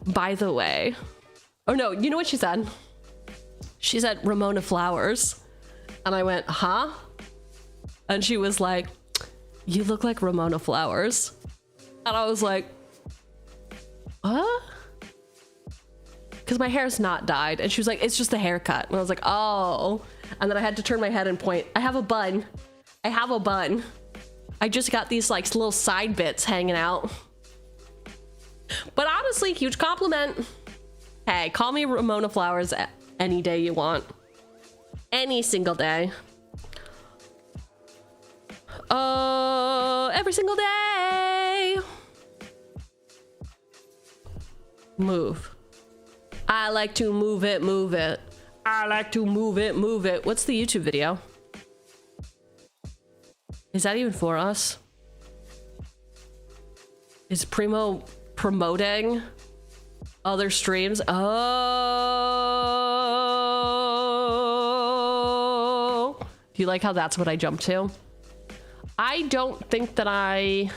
by the way, oh no, you know what she said? She said Ramona Flowers. And I went, huh? And she was like, you look like Ramona Flowers. And I was like, what? Because my hair's not dyed. And she was like, it's just a haircut. And I was like, oh. And then I had to turn my head and point. I have a bun. I have a bun. I just got these like little side bits hanging out. But honestly, huge compliment. Hey, call me Ramona Flowers any day you want. Any single day. Every single day. Move. I like to move it, move it. I like to move it, move it. What's the YouTube video? Is that even for us? Is Primo promoting other streams? Oh. Do you like how that's what I jumped to? I don't think that I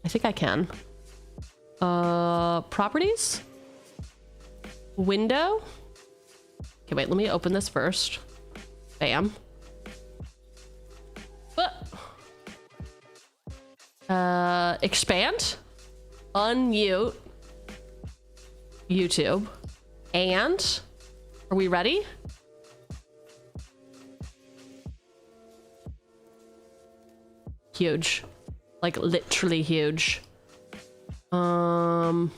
think I can. Properties? Window? Okay, wait, let me open this first. Bam. Expand. Unmute. YouTube. And are we ready? Huge. Like literally huge. Here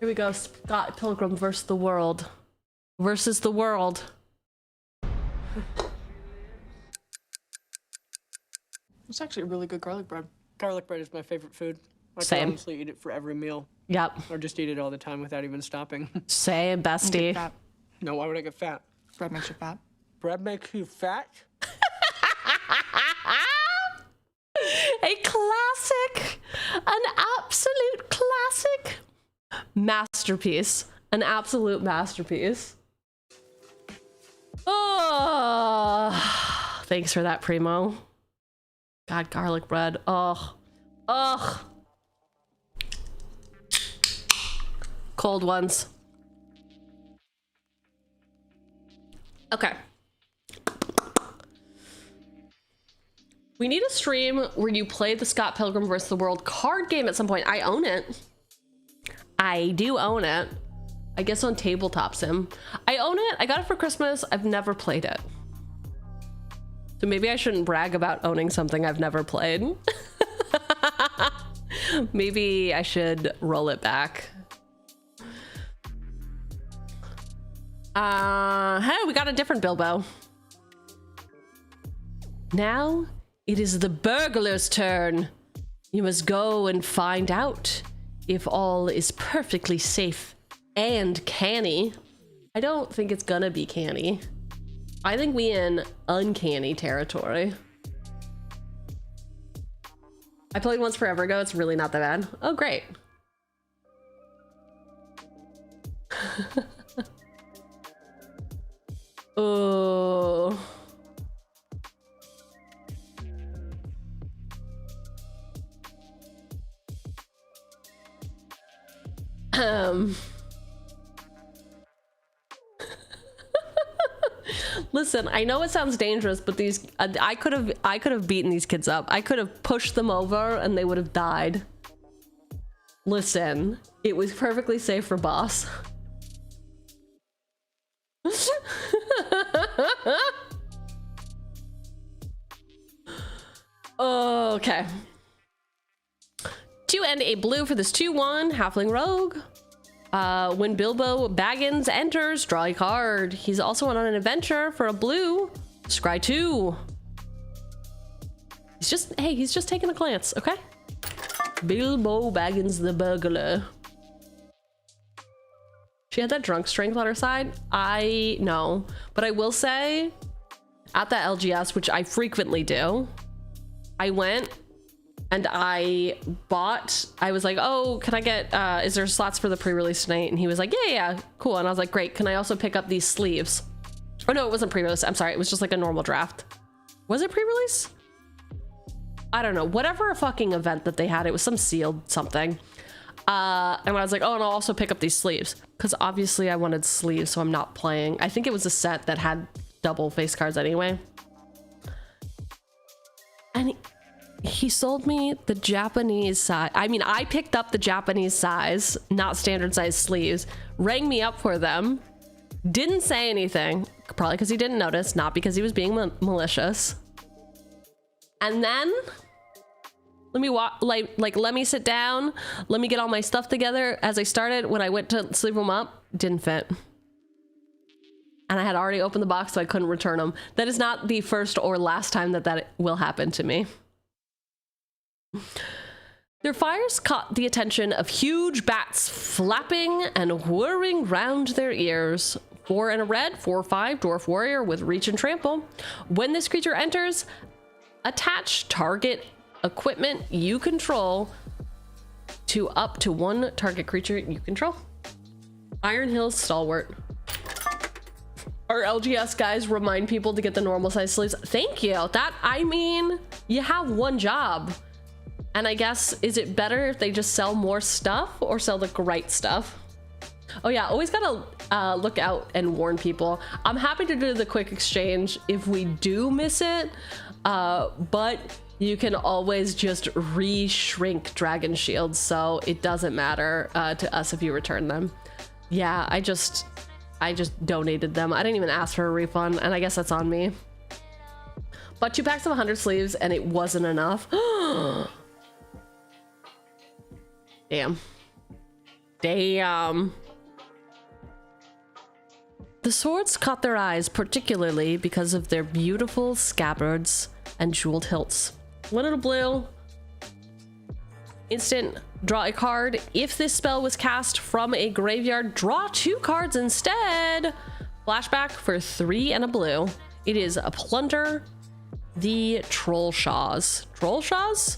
we go. Scott Pilgrim versus the world. Versus the world. It's actually a really good garlic bread. Garlic bread is my favorite food. I Same. can honestly eat it for every meal. Yep. Or just eat it all the time without even stopping. Same, bestie. Fat. No, why would I get fat? Bread makes you fat. Bread makes you fat? A classic. An absolute classic. Masterpiece. An absolute masterpiece. Oh, thanks for that, Primo. God, garlic bread. Oh, ugh. Cold ones. Okay. We need a stream where you play the Scott Pilgrim vs. the World card game at some point. I own it. I do own it. I guess on Tabletop Sim. I own it. I got it for Christmas. I've never played it. So maybe I shouldn't brag about owning something I've never played. Maybe I should roll it back. Hey, we got a different Bilbo. Now it is the burglar's turn. You must go and find out if all is perfectly safe and canny. I don't think it's gonna be canny. I think we in uncanny territory. I played once forever ago. It's really not that bad. Oh, great. Oh. Listen, I know it sounds dangerous, but these I could have beaten these kids up. I could have pushed them over and they would have died. Listen, it was perfectly safe for boss. Okay. 2 and a blue for this 2/1 halfling rogue. When Bilbo Baggins enters, draw a card. He's also on an adventure for a blue. Scry 2. He's just taking a glance, okay? Bilbo Baggins the burglar. She had that drunk strength on her side. I know, but I will say at that LGS, which I frequently do, I went and I was like, oh, can I get, is there slots for the pre-release tonight? And he was like, yeah, cool. And I was like, great. Can I also pick up these sleeves? Oh no, it wasn't pre-release. I'm sorry. It was just like a normal draft. Was it pre-release? I don't know. Whatever fucking event that they had, it was some sealed something. And I was like, oh, and I'll also pick up these sleeves. Because obviously I wanted sleeves, so I'm not playing. I think it was a set that had double face cards anyway. And he sold me the Japanese size. I mean, I picked up the Japanese size, not standard size sleeves, rang me up for them, didn't say anything, probably because he didn't notice, not because he was being malicious. And then let me walk, let me sit down, let me get all my stuff together. As I started, when I went to sleeve them up, didn't fit. And I had already opened the box, so I couldn't return them. That is not the first or last time that will happen to me. Their fires caught the attention of huge bats flapping and whirring round their ears. 4 and a red, 4/5 dwarf warrior with reach and trample. When this creature enters, attach target equipment you control to up to 1 target creature you control. Iron Hills Stalwart. Our LGS guys remind people to get the normal size sleeves. Thank you. That, I mean, you have one job. And I guess, is it better if they just sell more stuff or sell the right stuff? Oh yeah, always gotta look out and warn people. I'm happy to do the quick exchange if we do miss it, but you can always just re-shrink dragon shields, so it doesn't matter to us if you return them. Yeah, I just donated them. I didn't even ask for a refund, and I guess that's on me. But 2 packs of 100 sleeves, and it wasn't enough. Damn. Damn. The swords caught their eyes particularly because of their beautiful scabbards and jeweled hilts. 1 and a blue. Instant, draw a card. If this spell was cast from a graveyard, draw 2 cards instead. Flashback for 3 and a blue. It is a Plunder the Trollshaws. Trollshaws?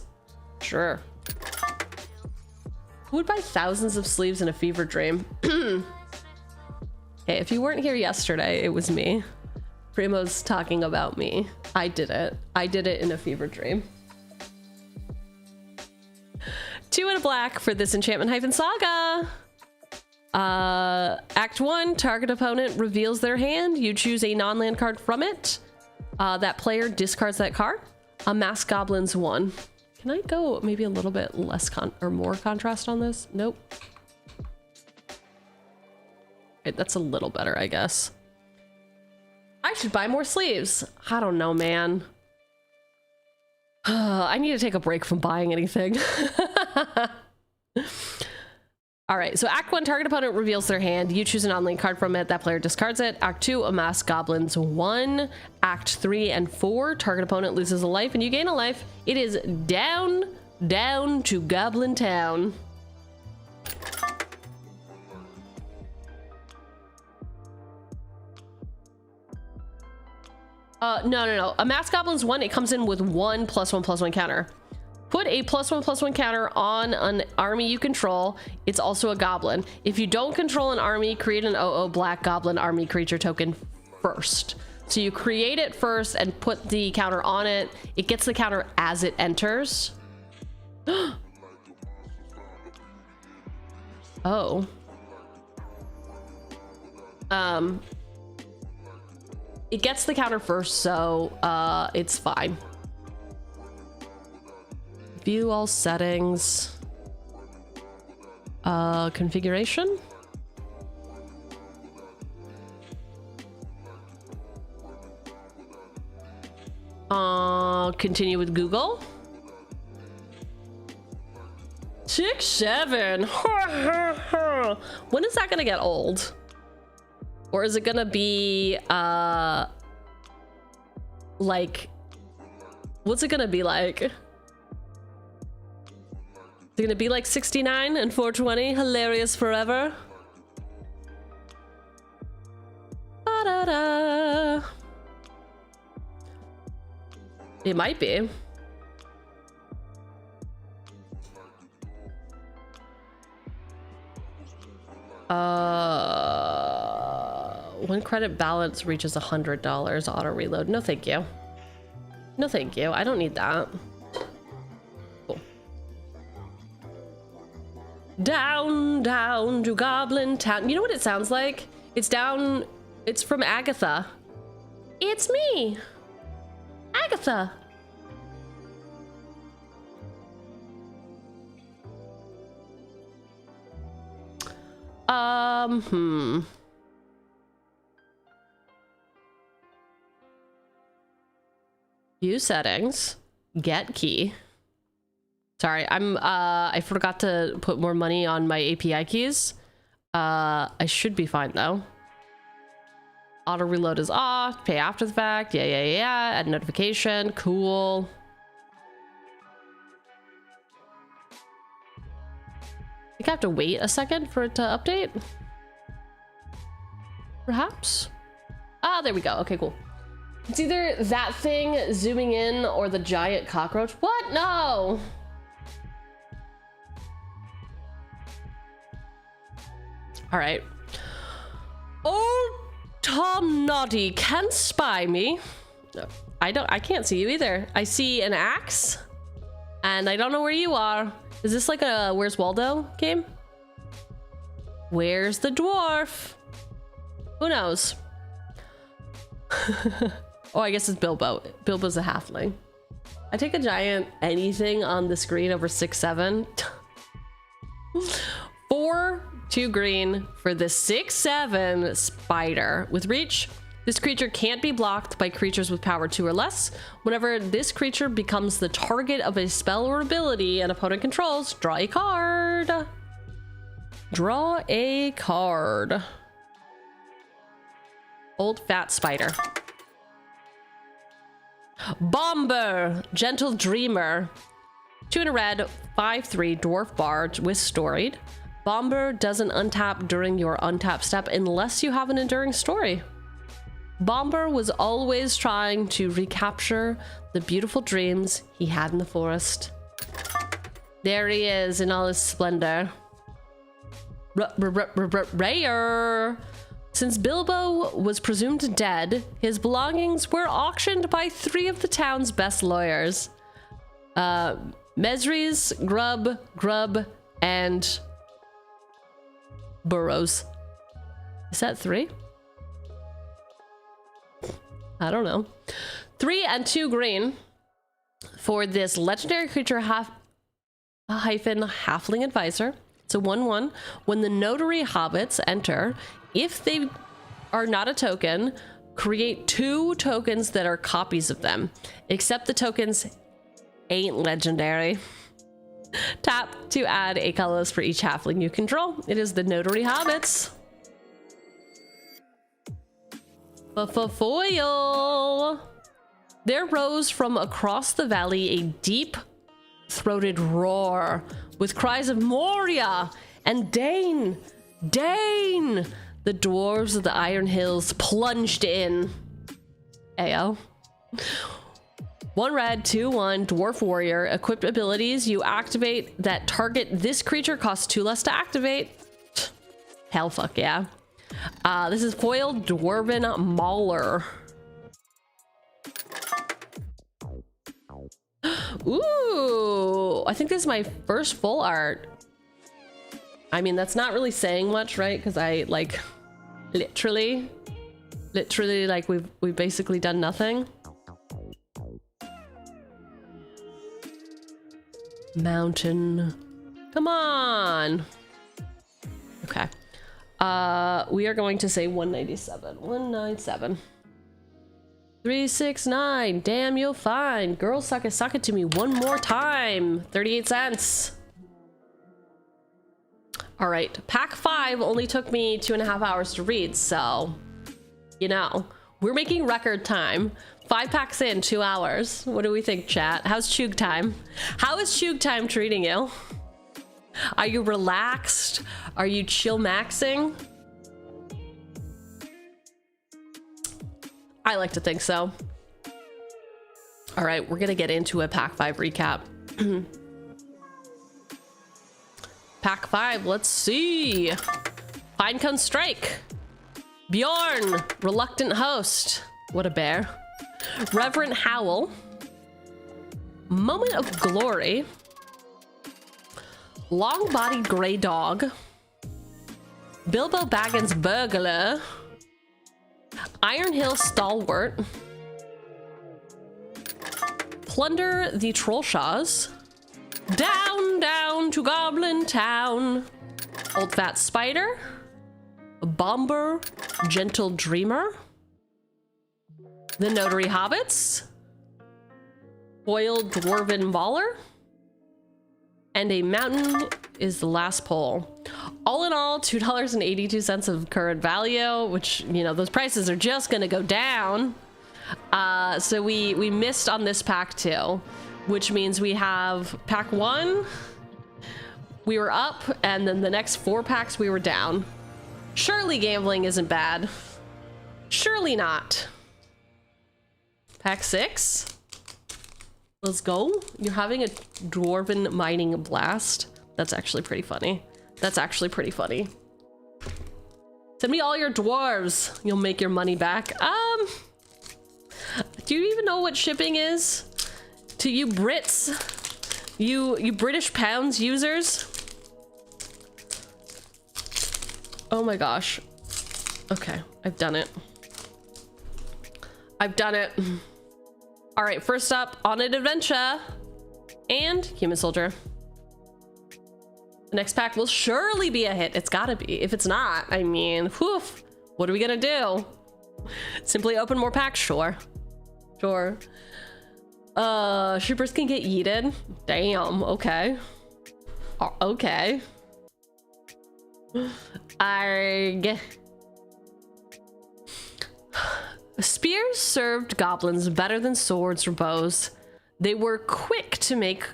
Sure. Who would buy thousands of sleeves in a fever dream? Hey, if you weren't here yesterday, it was me. Primo's talking about me. I did it. I did it in a fever dream. 2 and a black for this enchantment-saga. Act 1, target opponent reveals their hand. You choose a non-land card from it. That player discards that card. Amass Goblins 1. Can I go maybe a little bit less or more contrast on this? Nope. Okay, that's a little better, I guess. I should buy more sleeves. I don't know, man. I need to take a break from buying anything. All right, so Act 1, target opponent reveals their hand. You choose an online card from it. That player discards it. Act 2, amass goblins 1. Act 3 and 4, target opponent loses a life and you gain a life. It is down to Goblin Town. No. A masked goblin's 1. It comes in with 1 +1/+1 counter. Put a +1/+1 counter on an army you control. It's also a goblin. If you don't control an army, create an 0/0 black goblin army creature token first. So you create it first and put the counter on it. It gets the counter as it enters. Oh. It gets the counter first, so it's fine. View all settings. Configuration. Continue with Google. 6-7. When is that gonna get old? Or is it gonna be like, what's it gonna be like? Is it gonna be like 69 and 420? Hilarious forever? Ba-da-da. It might be. When credit balance reaches $100, auto reload. No, thank you. No, thank you. I don't need that. Cool. Down, down to Goblin Town. You know what it sounds like? It's down. It's from Agatha. It's me, Agatha. View settings, get key. Sorry, I forgot to put more money on my API keys. I should be fine though. Auto reload is off, pay after the fact. Yeah. Add notification, cool. I think I have to wait a second for it to update. Perhaps? Ah, there we go. Okay, cool. It's either that thing zooming in or the giant cockroach. What? No! All right. Old Tom Noddy can't spy me. No, I can't see you either. I see an axe and I don't know where you are. Is this like a Where's Waldo game? Where's the dwarf? Who knows? Oh, I guess it's Bilbo. Bilbo's a halfling. I take a giant anything on the screen over 6-7. 4-2 green for the 6-7 spider. With reach, this creature can't be blocked by creatures with power 2 or less. Whenever this creature becomes the target of a spell or ability an opponent controls, draw a card. Draw a card. Old fat spider. Bomber, gentle dreamer. 2 in a red, 5/3 dwarf bard with storied. Bomber doesn't untap during your untap step unless you have an enduring story. Bomber was always trying to recapture the beautiful dreams he had in the forest. There he is in all his splendor. Rare. Since Bilbo was presumed dead, his belongings were auctioned by 3 of the town's best lawyers. Mesries, Grub, and Burrows. Is that 3? I don't know. 3 and 2 green for this legendary creature halfling advisor. It's a 1/1. When the notary hobbits enter, if they are not a token, create 2 tokens that are copies of them, except the tokens ain't legendary. Tap to add a colorless for each halfling you control. It is the notary hobbits. Foil. There rose from across the valley a deep-throated roar with cries of Moria and Dane. The dwarves of the Iron Hills plunged in. Ayo. 1 red, 2/1, dwarf warrior. Equipped abilities. You activate that target this creature costs 2 less to activate. Hell fuck yeah. This is foiled dwarven mauler. Ooh, I think this is my first full art. I mean, that's not really saying much, right? Because I like literally like we've basically done nothing. Mountain, come on. Okay, we are going to say 197. 197. 369. Damn, you'll find. Girl, suck it to me one more time. 38 cents. All right, pack 5 only took me 2.5 hours to read, so you know, we're making record time. 5 packs in, 2 hours. What do we think, chat? How's Chug time? How is Chug time treating you? Are you relaxed? Are you chill maxing? I like to think so. All right, we're gonna get into a pack 5 recap. Pack 5, let's see. Pinecone Strike. Bjorn, Reluctant Host. What a bear. Reverent Howl. Moment of Glory. Long-bodied Grey Dog. Bilbo Baggins Burglar. Iron Hill Stalwart. Plunder the Trollshaws. Down, down to Goblin Town. Old Fat Spider. Bomber, Gentle Dreamer. The Notary Hobbits. Foiled Dwarven Mauler. And a mountain is the last pull. All in all, $2.82 of current value, which, you know, those prices are just gonna go down. So we missed on this pack too, which means we have pack 1, we were up, and then the next 4 packs we were down. Surely gambling isn't bad. Surely not. Pack 6. Let's go. You're having a dwarven mining blast. That's actually pretty funny. That's actually pretty funny. Send me all your dwarves. You'll make your money back. Do you even know what shipping is? To you Brits? You British pounds users? Oh my gosh. Okay, I've done it. I've done it. All right, first up, On an Adventure and Human Soldier. The next pack will surely be a hit. It's gotta be. If it's not, I mean, whew, what are we gonna do? Simply open more packs? Sure. Sure. Shippers can get yeeted. Damn, okay. Okay. Arg. Spears served goblins better than swords or bows. They were quick to make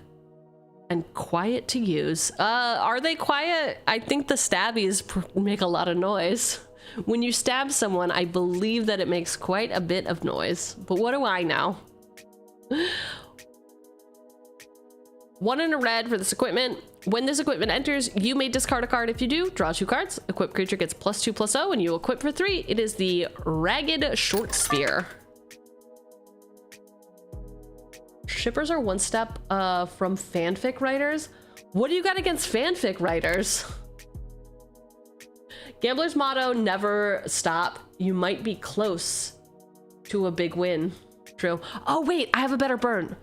and quiet to use. Are they quiet? I think the stabbies make a lot of noise. When you stab someone, I believe that it makes quite a bit of noise. But what do I know? 1 in a red for this equipment. When this equipment enters, you may discard a card. If you do, draw 2 cards. Equipped creature gets +2/+0, and you equip for 3. It is the Ragged Short Spear. Shippers are 1 step from fanfic writers. What do you got against fanfic writers? Gambler's motto, never stop. You might be close to a big win. True. Oh wait, I have a better burn.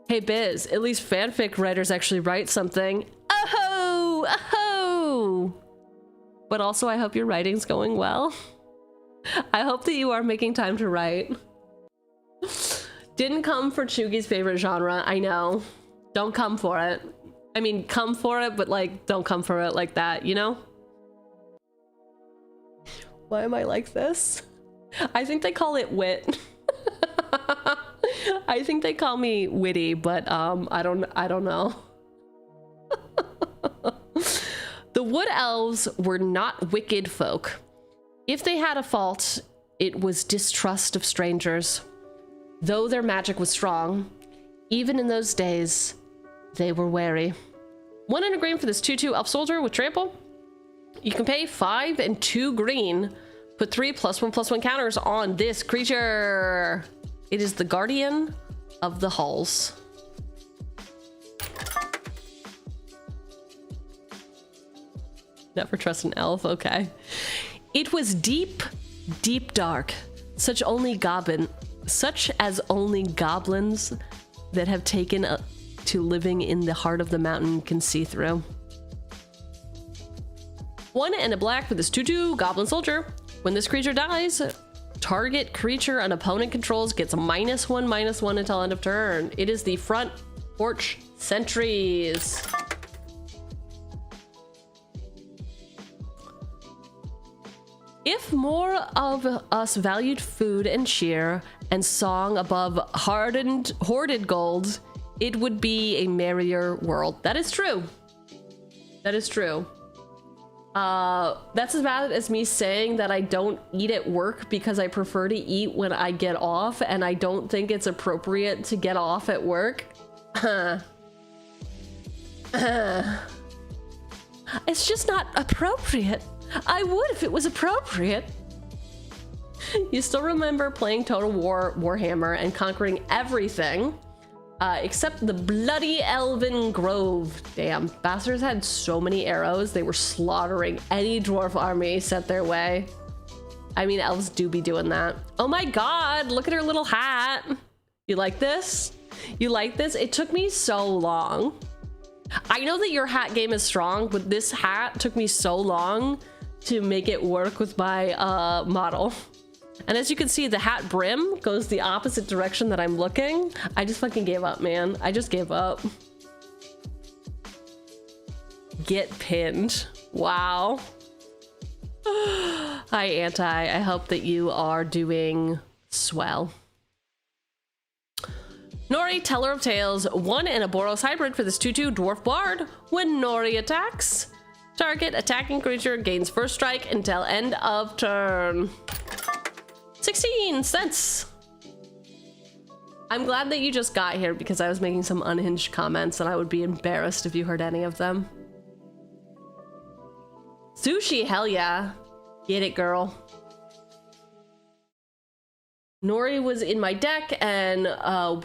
Hey Biz, at least fanfic writers actually write something. Oh, oh. But also I hope your writing's going well. I hope that you are making time to write. Didn't come for Cheugy's favorite genre, I know. Don't come for it. I mean, come for it, but like, don't come for it like that, you know? Why am I like this? I think they call it wit. I think they call me witty, but I don't know. The wood elves were not wicked folk. If they had a fault, it was distrust of strangers. Though their magic was strong, even in those days, they were wary. 1 and a green for this 2/2 elf soldier with trample. You can pay 5 and 2 green. Put 3 +1/+1 counters on this creature. It is the Guardian of the Halls. Never trust an elf, okay. It was deep, deep dark, such as only goblins that have taken to living in the heart of the mountain can see through. 1 and a black for this 2/2 goblin soldier. When this creature dies, target creature an opponent controls gets a -1/-1 until end of turn. It is the front porch sentries. If more of us valued food and cheer and song above hoarded gold, it would be a merrier world. That is true. That is true. That's as bad as me saying that I don't eat at work because I prefer to eat when I get off, and I don't think it's appropriate to get off at work. It's just not appropriate. I would if it was appropriate. You still remember playing Total War Warhammer and conquering everything except the bloody Elven Grove. Damn, bastards had so many arrows, they were slaughtering any dwarf army set their way. I mean, elves do be doing that. Oh my god, look at her little hat. You like this? You like this? It took me so long. I know that your hat game is strong, but this hat took me so long to make it work with my model. And as you can see, the hat brim goes the opposite direction that I'm looking. I just fucking gave up, man. I just gave up. Get pinned. Wow. Hi, Anti. I hope that you are doing swell. Nori, Teller of Tales, 1 and a Boros hybrid for this 2/2 dwarf bard. When Nori attacks, target attacking creature gains first strike until end of turn. 16 cents. I'm glad that you just got here because I was making some unhinged comments and I would be embarrassed if you heard any of them. Sushi, hell yeah. Get it, girl. Nori was in my deck and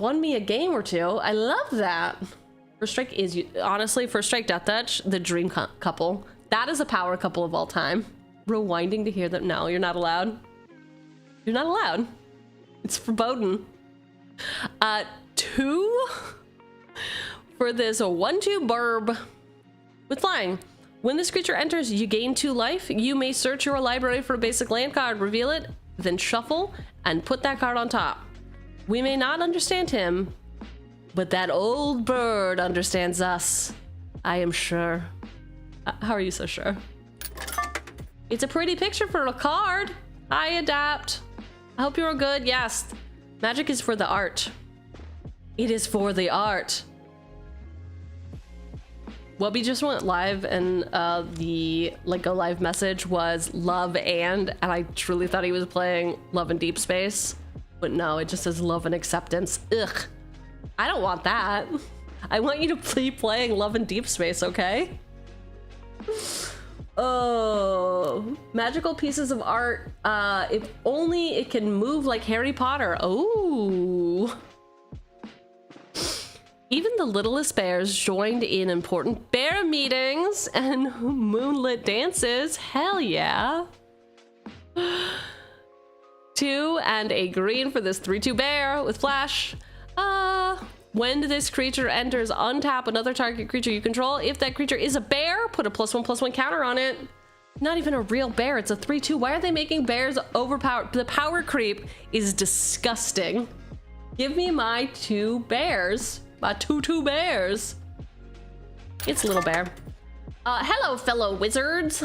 won me a game or two. I love that. First strike is, honestly, first strike death touch, the dream couple. That is a power couple of all time. Rewinding to hear that. No, you're not allowed. You're not allowed. It's forbidden. 2 for this 1/2 burb with flying. When this creature enters, you gain 2 life. You may search your library for a basic land card, reveal it, then shuffle and put that card on top. We may not understand him, but that old bird understands us. I am sure. How are you so sure? It's a pretty picture for a card. I adapt. I hope you're good. Yes. Magic is for the art. It is for the art. Wubby just went live and the go live message was love and I truly thought he was playing Love and Deep Space, but no, it just says love and acceptance. Ugh. I don't want that. I want you to be playing Love and Deep Space, okay? Oh, magical pieces of art. If only it can move like Harry Potter. Oh. Even the littlest bears joined in important bear meetings and moonlit dances. Hell yeah. 2 and a green for this 3/2 bear with flash. When this creature enters, untap another target creature you control. If that creature is a bear, put a +1/+1 counter on it. Not even a real bear, it's a 3/2. Why are they making bears overpowered? The power creep is disgusting. Give me my 2 bears. My 2/2 bears. It's little bear. Hello, fellow wizards.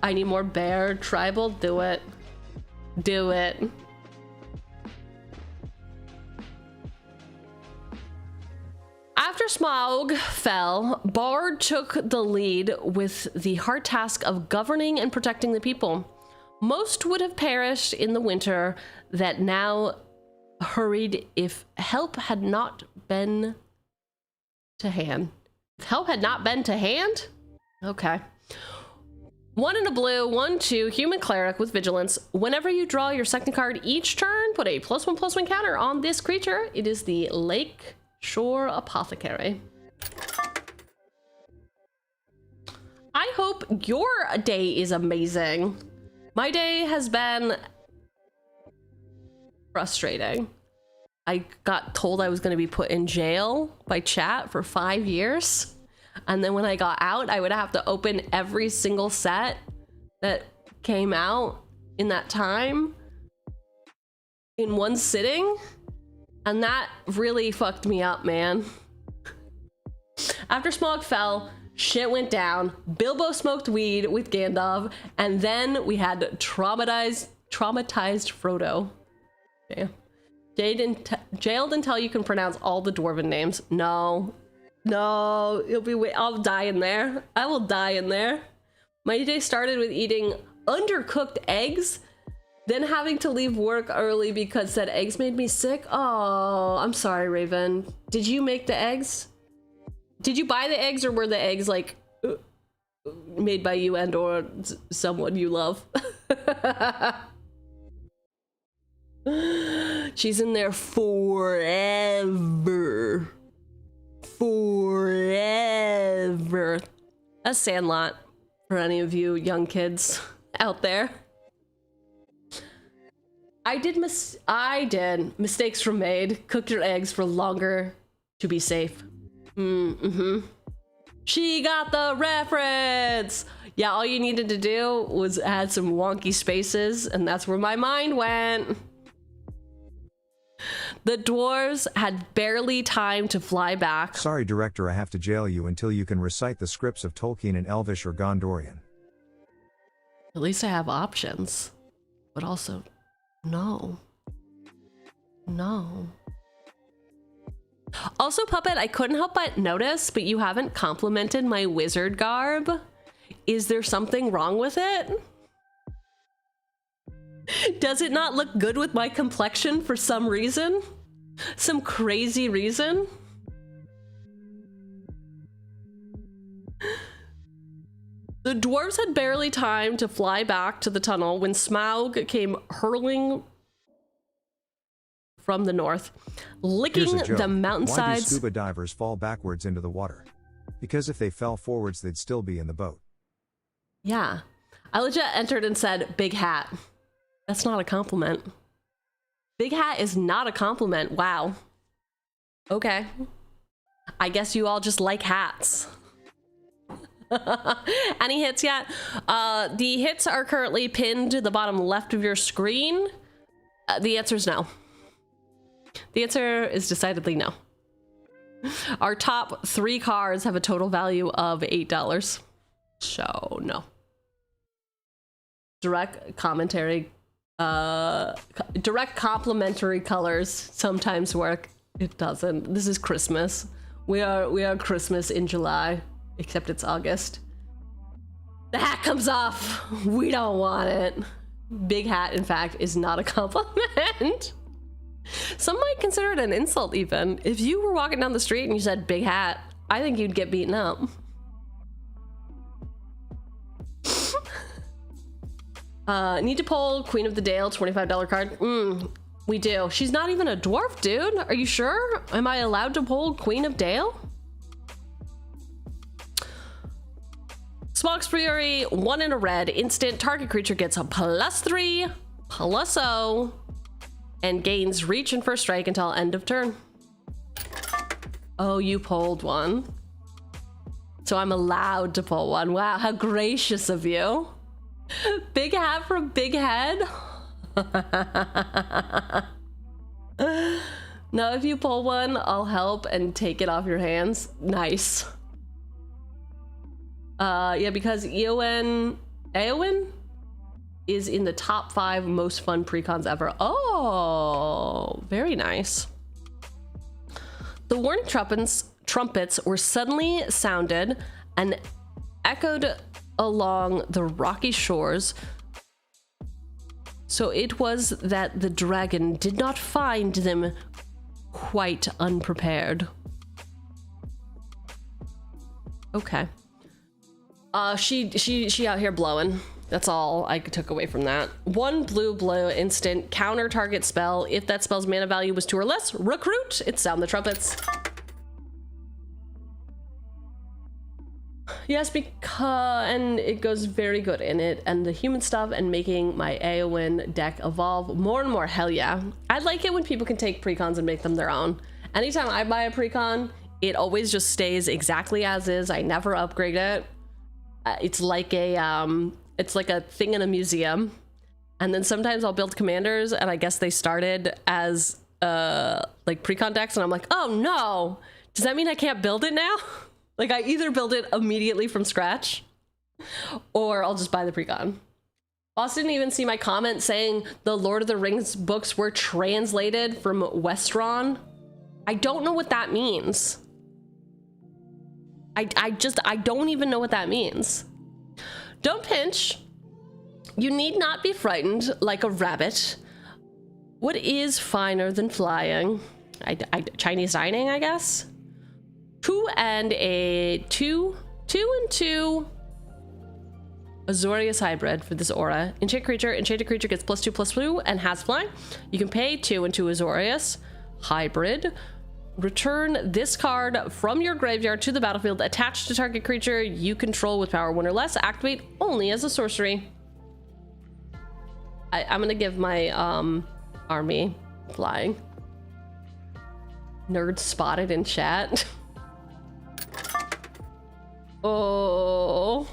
I need more bear tribal. Do it. Do it. After Smaug fell, Bard took the lead with the hard task of governing and protecting the people. Most would have perished in the winter that now hurried if help had not been to hand. If help had not been to hand? Okay. 1 in a blue, 1/2, human cleric with vigilance. Whenever you draw your second card each turn, put a +1/+1 counter on this creature. It is the Lake Shore Apothecary. I hope your day is amazing. My day has been frustrating. I got told I was going to be put in jail by chat for 5 years. And then when I got out, I would have to open every single set that came out in that time in one sitting. And that really fucked me up, man. After Smaug fell, shit went down. Bilbo smoked weed with Gandalf. And then we had traumatized Frodo. Damn. Jailed until you can pronounce all the dwarven names. No, I'll die in there. I will die in there. My day started with eating undercooked eggs, then having to leave work early because said eggs made me sick. Oh, I'm sorry, Raven. Did you make the eggs? Did you buy the eggs, or were the eggs like made by you and or someone you love? She's in there forever. Forever. A Sandlot for any of you young kids out there. I did mistakes were made. Cook your eggs for longer to be safe. She got the reference. Yeah, all you needed to do was add some wonky spaces, and that's where my mind went. The dwarves had barely time to fly back. Sorry, director, I have to jail you until you can recite the scripts of Tolkien in Elvish or Gondorian. At least I have options. But also, no. Also, Puppet, I couldn't help but notice, but you haven't complimented my wizard garb. Is there something wrong with it? Does it not look good with my complexion for some reason? Some crazy reason? The dwarves had barely time to fly back to the tunnel when Smaug came hurling from the north, licking the mountainsides. Why do scuba divers fall backwards into the water? Because if they fell forwards, they'd still be in the boat. Yeah. I legit entered and said, big hat. That's not a compliment. Big hat is not a compliment. Wow. Okay. I guess you all just like hats. Any hits yet? The hits are currently pinned to the bottom left of your screen. The answer is no. The answer is decidedly no. Our top 3 cards have a total value of $8. So no. Direct commentary. Direct complementary colors sometimes work. It doesn't. This is Christmas. We are Christmas in July, except it's August. The hat comes off. We don't want it. Big hat, in fact, is not a compliment. Some might consider it an insult even. If you were walking down the street and you said big hat, I think you'd get beaten up. Need to pull Queen of the Dale, $25 card. We do. She's not even a dwarf, dude. Are you sure? Am I allowed to pull Queen of Dale? Smaug's Fury, 1 in a red. Instant target creature gets a +3, +0, and gains reach and first strike until end of turn. Oh, you pulled one. So I'm allowed to pull one. Wow, how gracious of you. Big hat from Big Head. Now if you pull one, I'll help and take it off your hands. Nice. Yeah, because Eowyn is in the top 5 most fun precons ever. Oh, very nice. The warning trumpets were suddenly sounded and echoed along the rocky shores So it was that the dragon did not find them quite unprepared. Okay. She out here blowing. That's all I took away from that. 1 blue instant counter target spell. If that spell's mana value was 2 or less, recruit. It's sound the trumpets. Yes, because and it goes very good in it, and the human stuff, and making my Eowyn deck evolve more and more. Hell yeah. I like it when people can take precons and make them their own. Anytime I buy a precon, it always just stays exactly as is. I never upgrade it. It's like a thing in a museum. And then sometimes I'll build commanders, and I guess they started as like precon decks, and I'm like, oh no, does that mean I can't build it now? Like, I either build it immediately from scratch, or I'll just buy the precon. Boss didn't even see my comment saying the Lord of the Rings books were translated from Westron. I don't know what that means. I don't even know what that means. Don't pinch. You need not be frightened like a rabbit. What is finer than flying? Chinese dining, I guess? 2 and a 2 and 2 Azorius hybrid for this aura. Enchanted creature gets +2/+2 and has flying. You can pay 2 and 2 Azorius hybrid. Return this card from your graveyard to the battlefield attached to target creature you control with power 1 or less. Activate only as a sorcery. I'm gonna give my army flying. Nerd spotted in chat. Oh.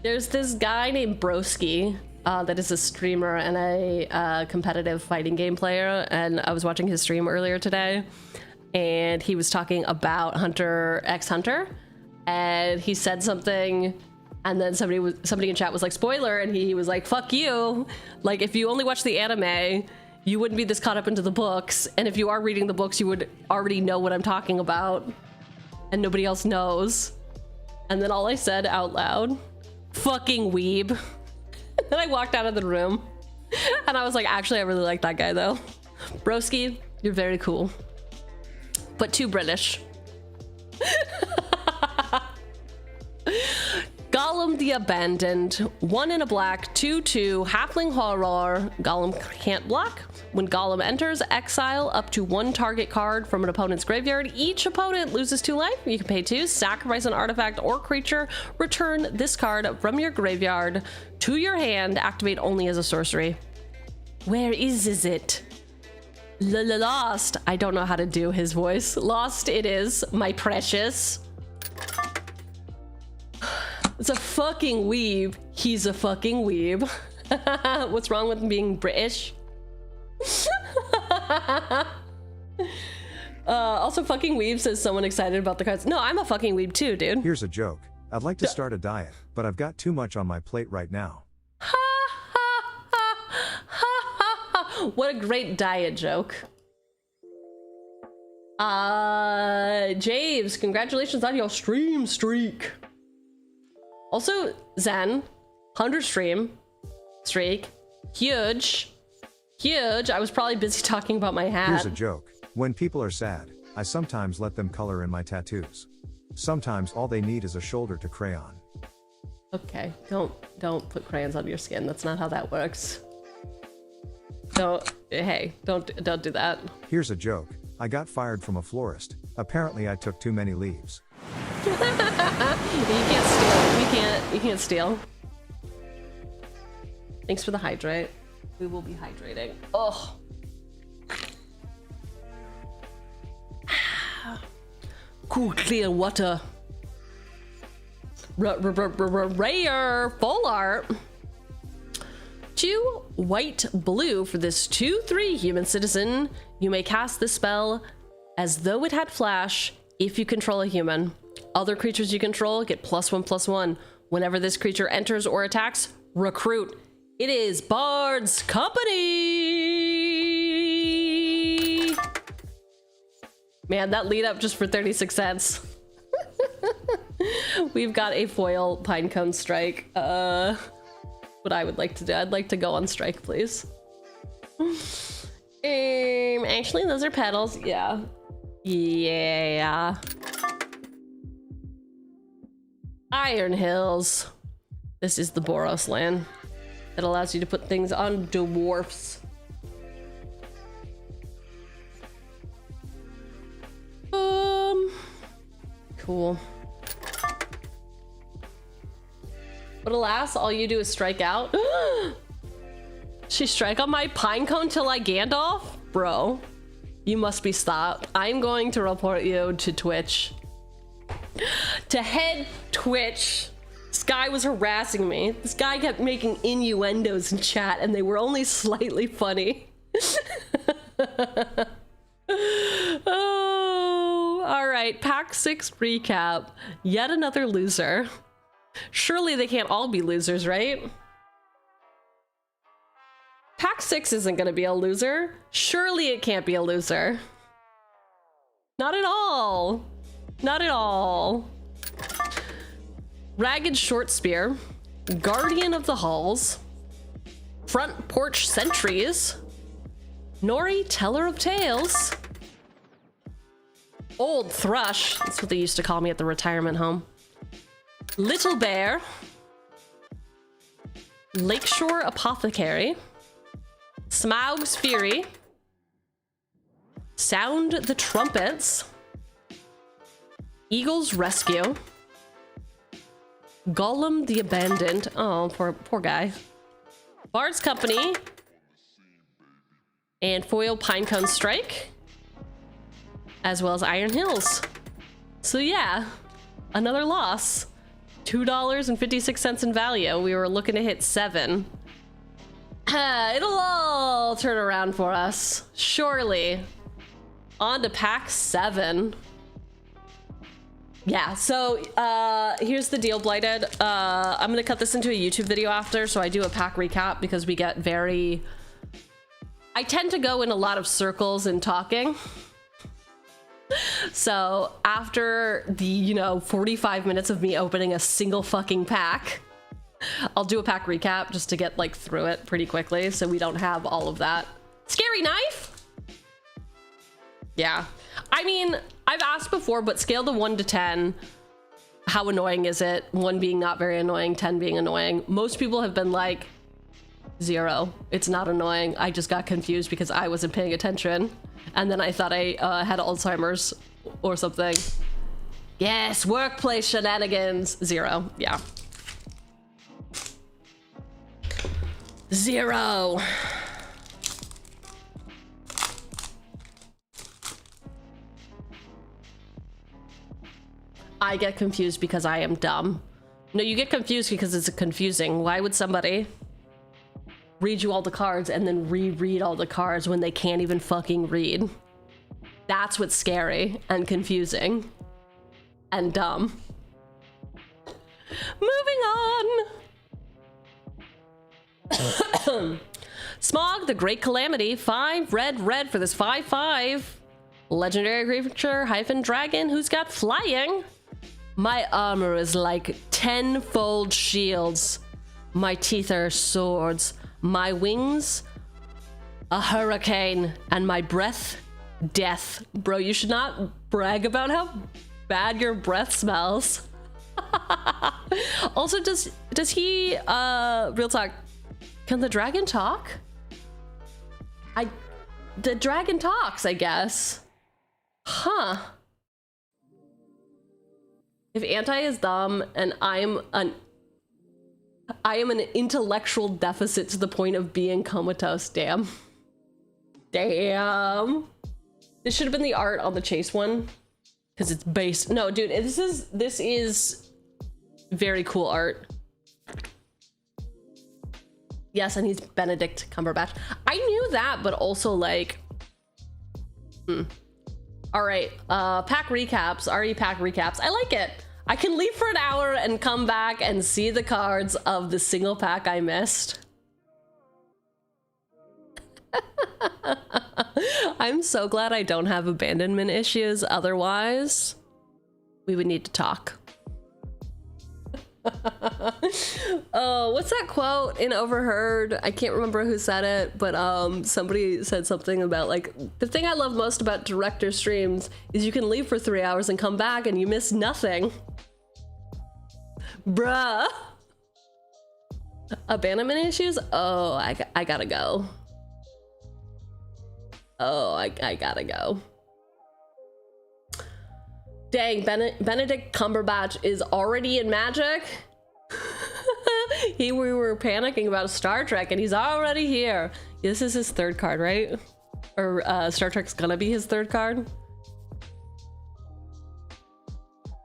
There's this guy named Broski that is a streamer and a competitive fighting game player, and I was watching his stream earlier today, and he was talking about Hunter x Hunter, and he said something, and then somebody in chat was like, spoiler, and he was like, fuck you. Like, if you only watch the anime, you wouldn't be this caught up into the books, and if you are reading the books, you would already know what I'm talking about, and nobody else knows. And then all I said out loud, fucking weeb. And then I walked out of the room, and I was like, actually, I really like that guy though. Broski, you're very cool, but too British. Gollum the Abandoned, 1 in a black, 2/2, halfling horror. Gollum can't block. When Gollum enters, exile up to 1 target card from an opponent's graveyard. Each opponent loses 2 life. You can pay 2, sacrifice an artifact or creature, return this card from your graveyard to your hand, activate only as a sorcery. Where is it? Lost. I don't know how to do his voice. Lost it is, my precious. It's a fucking weeb. He's a fucking weeb. What's wrong with being British? Also, fucking weeb says someone excited about the cards. No, I'm a fucking weeb too, dude. Here's a joke. I'd like to start a diet, but I've got too much on my plate right now. What a great diet joke. Javes, congratulations on your stream streak. Also, Zen, 100 streak, huge. I was probably busy talking about my hat. Here's a joke. When people are sad, I sometimes let them color in my tattoos. Sometimes all they need is a shoulder to crayon. Okay, don't put crayons on your skin. That's not how that works. Don't do that. Here's a joke. I got fired from a florist. Apparently I took too many leaves. You can't steal. You can't steal. Thanks for the hydrate. We will be hydrating. Oh. Cool, clear water. Rare full art. 2 white blue for this 2/3 human citizen. You may cast this spell as though it had flash if you control a human. Other creatures you control get +1/+1. Whenever this creature enters or attacks, recruit. It is Bard's Company. Man, that lead up just for 36 cents. We've got a foil pinecone strike. What I would like to do, I'd like to go on strike, please. Actually, those are petals. Yeah. Yeah. Iron Hills. This is the Boros land. It allows you to put things on dwarfs. Cool. But alas, all you do is strike out. She strike on my pinecone till I Gandalf? Bro, you must be stopped. I'm going to report you to Twitch. To head Twitch. This guy was harassing me. This guy kept making innuendos in chat and they were only slightly funny. Oh, all right. Pack 6 recap. Yet another loser. Surely they can't all be losers, right? Pack 6 isn't going to be a loser. Surely it can't be a loser. Not at all. Not at all. Ragged Short Spear. Guardian of the Halls. Front Porch Sentries. Nori, Teller of Tales. Old Thrush. That's what they used to call me at the retirement home. Little Bear. Lakeshore Apothecary. Smaug's Fury. Sound the Trumpets. Eagle's Rescue. Gollum the Abandoned. Oh, poor guy. Bard's Company. And Foil Pinecone Strike. As well as Iron Hills. So yeah, another loss. $2.56 in value. We were looking to hit 7. It'll all turn around for us. Surely. On to pack 7. Yeah, so here's the deal, Blighted. I'm gonna cut this into a YouTube video after, so I do a pack recap because we get very... I tend to go in a lot of circles in talking. So after the, 45 minutes of me opening a single fucking pack, I'll do a pack recap just to get like through it pretty quickly so we don't have all of that. Scary knife? Yeah. I mean, I've asked before, but scale to 1 to 10. How annoying is it? 1 being not very annoying, 10 being annoying. Most people have been like, 0. It's not annoying. I just got confused because I wasn't paying attention. And then I thought I had Alzheimer's or something. Yes, workplace shenanigans. 0. Yeah. 0. I get confused because I am dumb. No, you get confused because it's confusing. Why would somebody read you all the cards and then reread all the cards when they can't even fucking read? That's what's scary and confusing and dumb. Moving on. Smog, the Great Calamity. 5 red for this 5/5. Legendary creature hyphen dragon who's got flying. My armor is like 10-fold shields. My teeth are swords. My wings, a hurricane, and my breath, death. Bro, you should not brag about how bad your breath smells. Also, does he, real talk, can the dragon talk? The dragon talks, I guess. Huh. If Anti is dumb and I am an intellectual deficit to the point of being comatose. Damn. Damn. This should have been the art on the Chase one. Because it's based... No, dude, this is very cool art. Yes, and he's Benedict Cumberbatch. I knew that, but also like... All right, pack recaps, RE pack recaps. I like it. I can leave for an hour and come back and see the cards of the single pack I missed. I'm so glad I don't have abandonment issues. Otherwise, we would need to talk. Oh, what's that quote in Overheard? I can't remember who said it, but somebody said something about like, the thing I love most about director streams is you can leave for 3 hours and come back and you miss nothing. Bruh. Abandonment issues? Oh, I gotta go. Oh, I gotta go. Dang, Benedict Cumberbatch is already in Magic? We were panicking about Star Trek and he's already here. This is his third card, right? Or Star Trek's gonna be his third card?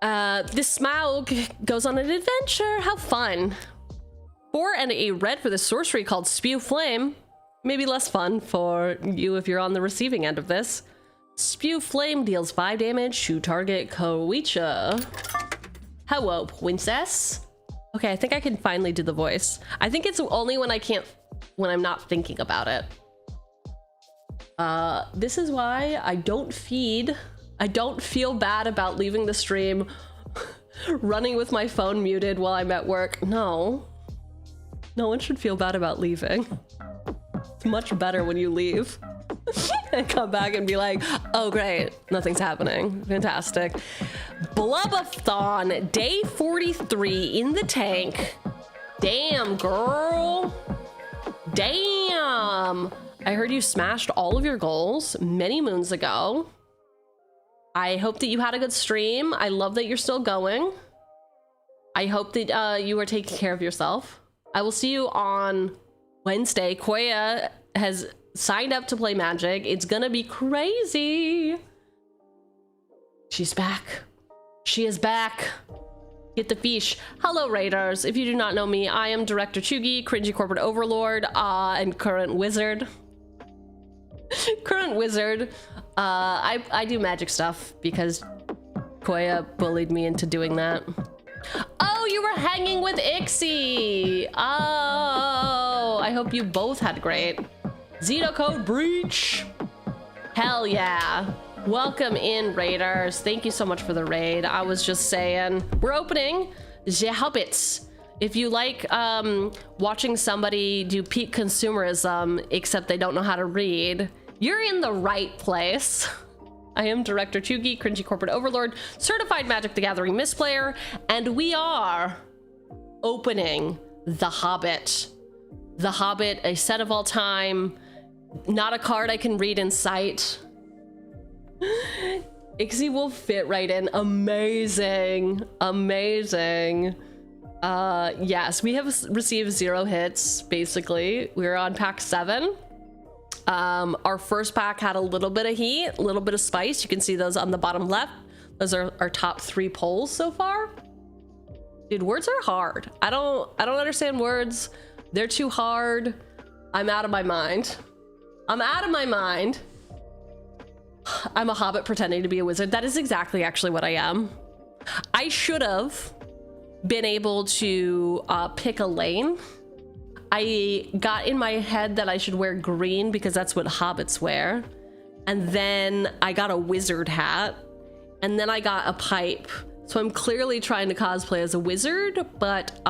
This Smaug goes on an adventure. How fun. 4 and a red for the sorcery called Spew Flame. Maybe less fun for you if you're on the receiving end of this. Spew Flame deals 5 damage to target Koicha. Hello, princess. Okay, I think I can finally do the voice. I think it's only when I'm not thinking about it. This is why I don't feed. I don't feel bad about leaving the stream, running with my phone muted while I'm at work. No. No one should feel bad about leaving. It's much better when you leave. And come back and be like, oh great, nothing's happening. Fantastic. Blubbathon, day 43 in the tank. Damn, girl. Damn. I heard you smashed all of your goals many moons ago. I hope that you had a good stream. I love that you're still going. I hope that you are taking care of yourself. I will see you on Wednesday. Koya has signed up to play Magic. It's gonna be crazy. She's back. She is back. Get the fish. Hello, Raiders. If you do not know me, I am Director Cheugy, cringy corporate overlord, and current wizard. Current wizard. I do magic stuff because Koya bullied me into doing that. Oh, you were hanging with 𝕃𝕚𝕚𝕜𝕤. Oh, I hope you both had great. Zeta code breach. Hell yeah. Welcome in, Raiders. Thank you so much for the raid. I was just saying, we're opening the Hobbits. If you like watching somebody do peak consumerism, except they don't know how to read, you're in the right place. I am Director Cheugy, cringy corporate overlord, certified Magic the Gathering misplayer, and we are opening The Hobbit. The Hobbit, a set of all time, not a card I can read in sight. 𝕃𝕚𝕚𝕚 will fit right in. Amazing. Amazing. Yes, we have received 0 hits, basically. We're on pack 7. Our first pack had a little bit of heat, a little bit of spice. You can see those on the bottom left. Those are our top 3 polls so far. Dude, words are hard. I don't understand words. They're too hard. I'm out of my mind. I'm out of my mind. I'm a hobbit pretending to be a wizard. That is exactly actually what I am. I should have been able to pick a lane. I got in my head that I should wear green because that's what hobbits wear. And then I got a wizard hat. And then I got a pipe. So I'm clearly trying to cosplay as a wizard, but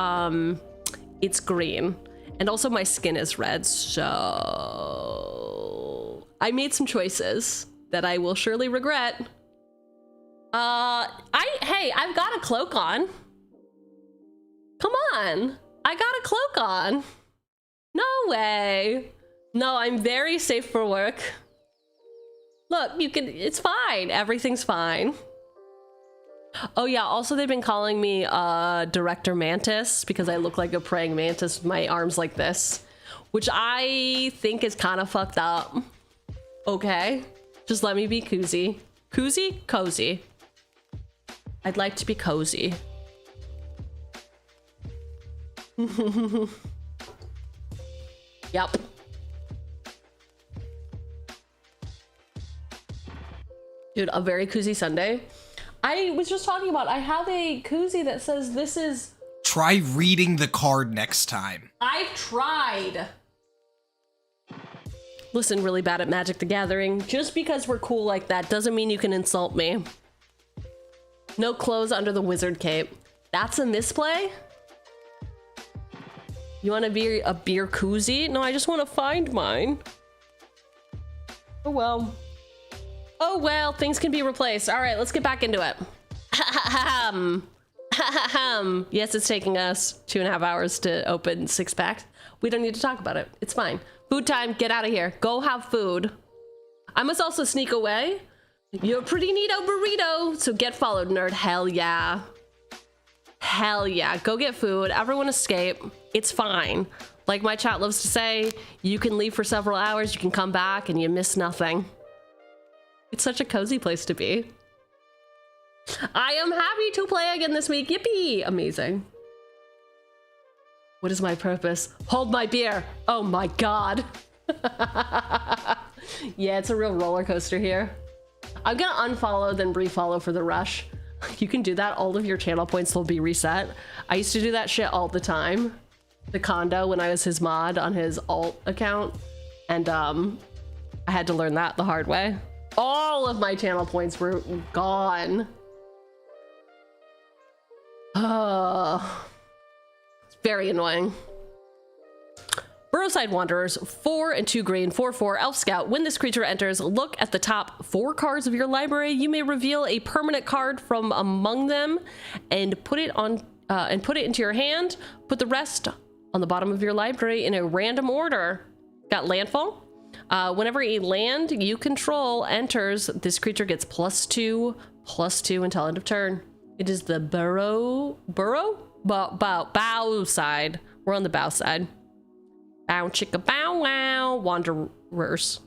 it's green. And also my skin is red, so I made some choices that I will surely regret. Hey, I've got a cloak on. Come on, I got a cloak on. No way. No, I'm very safe for work. Look, it's fine. Everything's fine. Oh yeah, also they've been calling me Director Mantis because I look like a praying mantis with my arms like this, which I think is kind of fucked up. Okay, just let me be cozy. Cozy? I'd like to be cozy. Yep. Dude, a very cozy Sunday. I was just talking about, I have a koozie that says this is... Try reading the card next time. I've tried. Listen, really bad at Magic the Gathering. Just because we're cool like that doesn't mean you can insult me. No clothes under the wizard cape. That's a misplay? You want to be a beer koozie? No, I just want to find mine. Oh well. Oh well, things can be replaced. All right, let's get back into it. Yes, it's taking us 2.5 hours to open 6-pack. We don't need to talk about it. It's fine. Food time, get out of here. Go have food. I must also sneak away. You're a pretty neato burrito, so get followed, nerd. Hell yeah. Hell yeah. Go get food. Everyone escape. It's fine. Like my chat loves to say, you can leave for several hours, you can come back, and you miss nothing. It's such a cozy place to be. I am happy to play again this week. Yippee! Amazing. What is my purpose? Hold my beer. Oh my god. Yeah, it's a real roller coaster here. I'm gonna unfollow then refollow for the rush. You can do that. All of your channel points will be reset. I used to do that shit all the time. The condo when I was his mod on his alt account. And I had to learn that the hard way. All of my channel points were gone. It's very annoying. Burrowside Wanderers, 4 and 2 green, 4/4 Elf Scout. When this creature enters, look at the top 4 cards of your library. You may reveal a permanent card from among them and put it into your hand. Put the rest on the bottom of your library in a random order. Got landfall. Whenever a land you control enters, this creature gets +2/+2 until end of turn. It is the bow side. We're on the bow side. Bow chicka bow wow. Wanderers.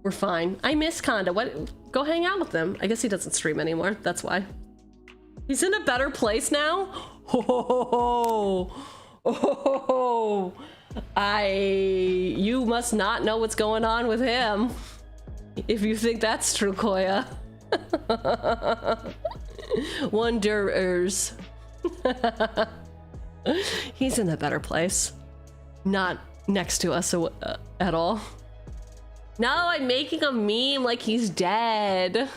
We're fine. I miss Conda. What? Go hang out with him. I guess he doesn't stream anymore. That's why. He's in a better place now. You must not know what's going on with him. If you think that's true, Koya. Wanderers. He's in a better place. Not next to us at all. No, I'm making a meme like he's dead.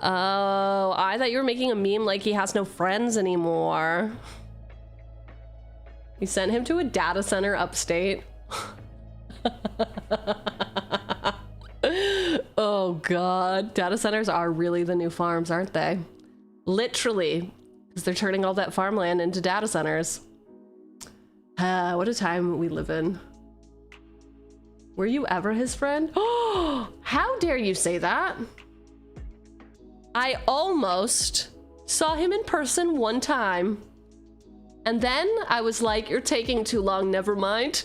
Oh, I thought you were making a meme like he has no friends anymore. We sent him to a data center upstate. Oh god, data centers are really the new farms, aren't they? Literally, because they're turning all that farmland into data centers. What a time we live in. Were you ever his friend? Oh, how dare you say that? I almost saw him in person one time. And then I was like, you're taking too long, never mind.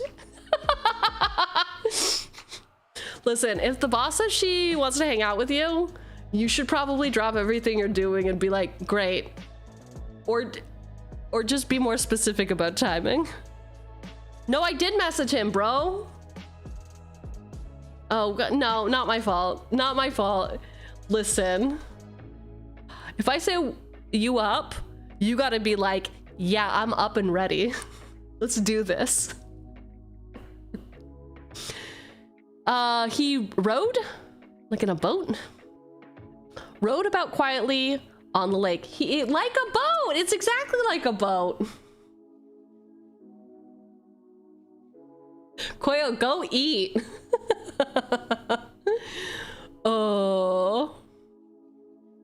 Listen, if the boss says she wants to hang out with you, you should probably drop everything you're doing and be like, great. Or just be more specific about timing. No, I did message him, bro. Oh, no, not my fault. Not my fault. Listen, if I say you up, you gotta be like, yeah, I'm up and ready. Let's do this. He rowed, like in a boat. Rowed about quietly on the lake. Like a boat! It's exactly like a boat. Koyo, go eat. Oh.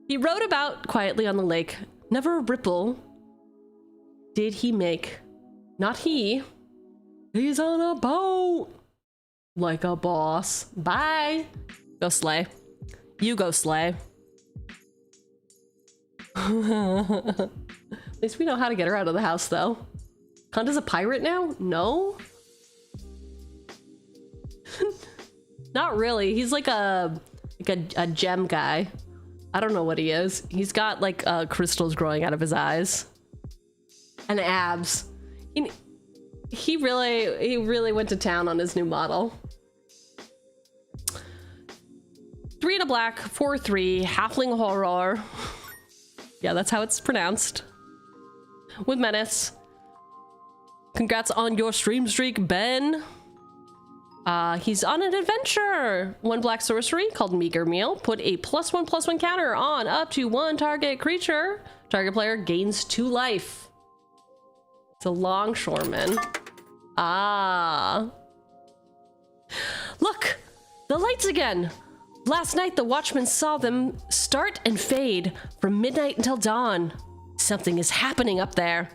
He rowed about quietly on the lake. Never a ripple did he make. Not he. He's on a boat. Like a boss. Bye. Go slay. You go slay. At least we know how to get her out of the house, though. Conda's a pirate now? No? Not really. He's like a gem guy. I don't know what he is. He's got like crystals growing out of his eyes. And abs. He really went to town on his new model. 3 and a black, 4/3, halfling horror. Yeah, that's how it's pronounced. With menace. Congrats on your stream streak, Ben. He's on an adventure. 1 black sorcery called Meager Meal. Put a +1/+1 counter on up to 1 target creature. Target player gains 2 life. It's a longshoreman. Ah. Look, the lights again. Last night, the watchman saw them start and fade from midnight until dawn. Something is happening up there.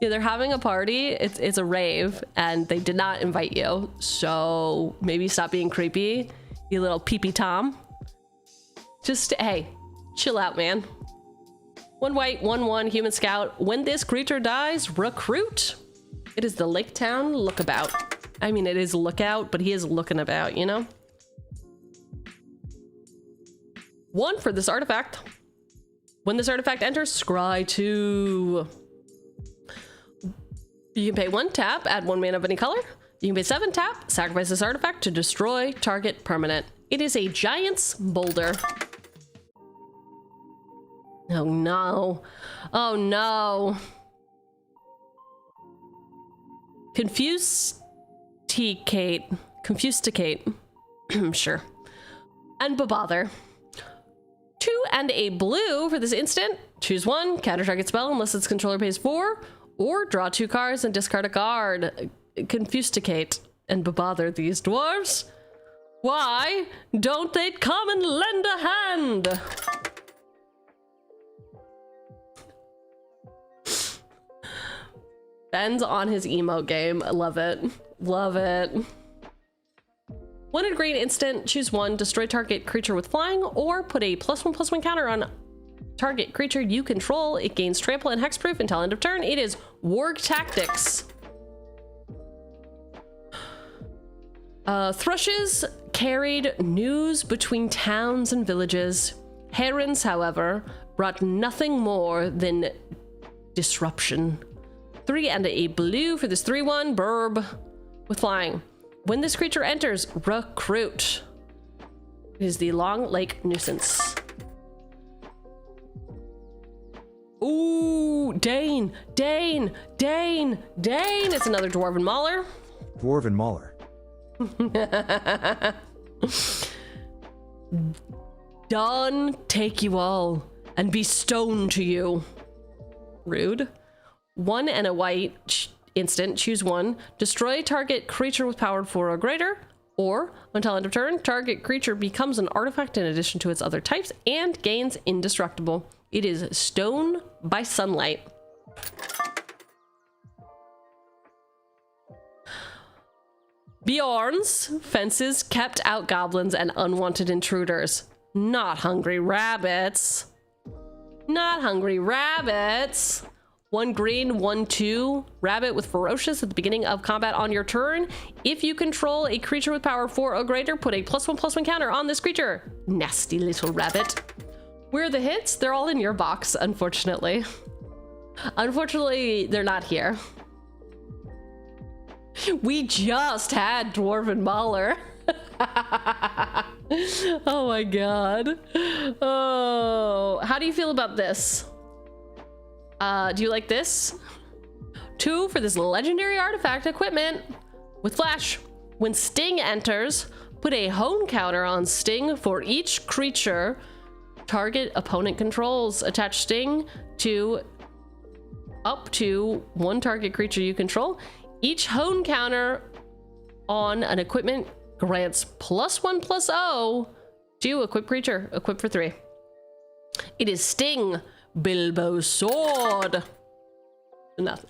Yeah, they're having a party. It's a rave, and they did not invite you. So maybe stop being creepy, you little peepee Tom. Just, hey, chill out, man. 1 white, 1/1 human scout. When this creature dies, recruit. It is the Lake Town Lookabout. I mean, it is lookout, but he is looking about, you know? 1 for this artifact. When this artifact enters, scry 2. You can pay 1 tap, add 1 mana of any color. You can pay 7 tap, sacrifice this artifact to destroy target permanent. It is a giant's boulder. Oh no. Oh no. Confusticate. Sure. And bother. 2 and a blue for this instant. Choose 1, counter target spell unless its controller pays 4, or draw 2 cards and discard a card. Confusticate and bother these dwarves. Why don't they come and lend a hand? Ben's on his emo game. I love it. Love it. 1 and green instant, choose 1, destroy target creature with flying, or put a +1/+1 counter on target creature you control. It gains trample and hexproof until end of turn. It is Warg Tactics. Thrushes carried news between towns and villages. Herons, however, brought nothing more than disruption. 3 and a blue for this 3/1 burb with flying. When this creature enters, recruit. It is the Long Lake Nuisance. Ooh, Dane. It's another Dwarven Mauler. Dwarven Mauler. Dawn take you all and be stoned to you. Rude. 1 and a white instant, choose 1, destroy target creature with power 4 or greater, or until end of turn, target creature becomes an artifact in addition to its other types and gains indestructible. It is Stone by Sunlight. Bjorn's fences kept out goblins and unwanted intruders. Not hungry rabbits. Not hungry rabbits. 1 green, 1/2 rabbit with ferocious at the beginning of combat on your turn. If you control a creature with power 4 or greater, put a +1/+1 counter on this creature. Nasty little rabbit. Where are the hits? They're all in your box, unfortunately. Unfortunately, they're not here. We just had Dwarven Mauler. Oh my god. Oh, how do you feel about this? Do you like this? 2 for this legendary artifact equipment with flash. When Sting enters, put a hone counter on Sting for each creature target opponent controls. Attach Sting to up to 1 target creature you control. Each hone counter on an equipment grants +1/+0 to equip creature. Equip for 3. It is Sting Bilbo's sword.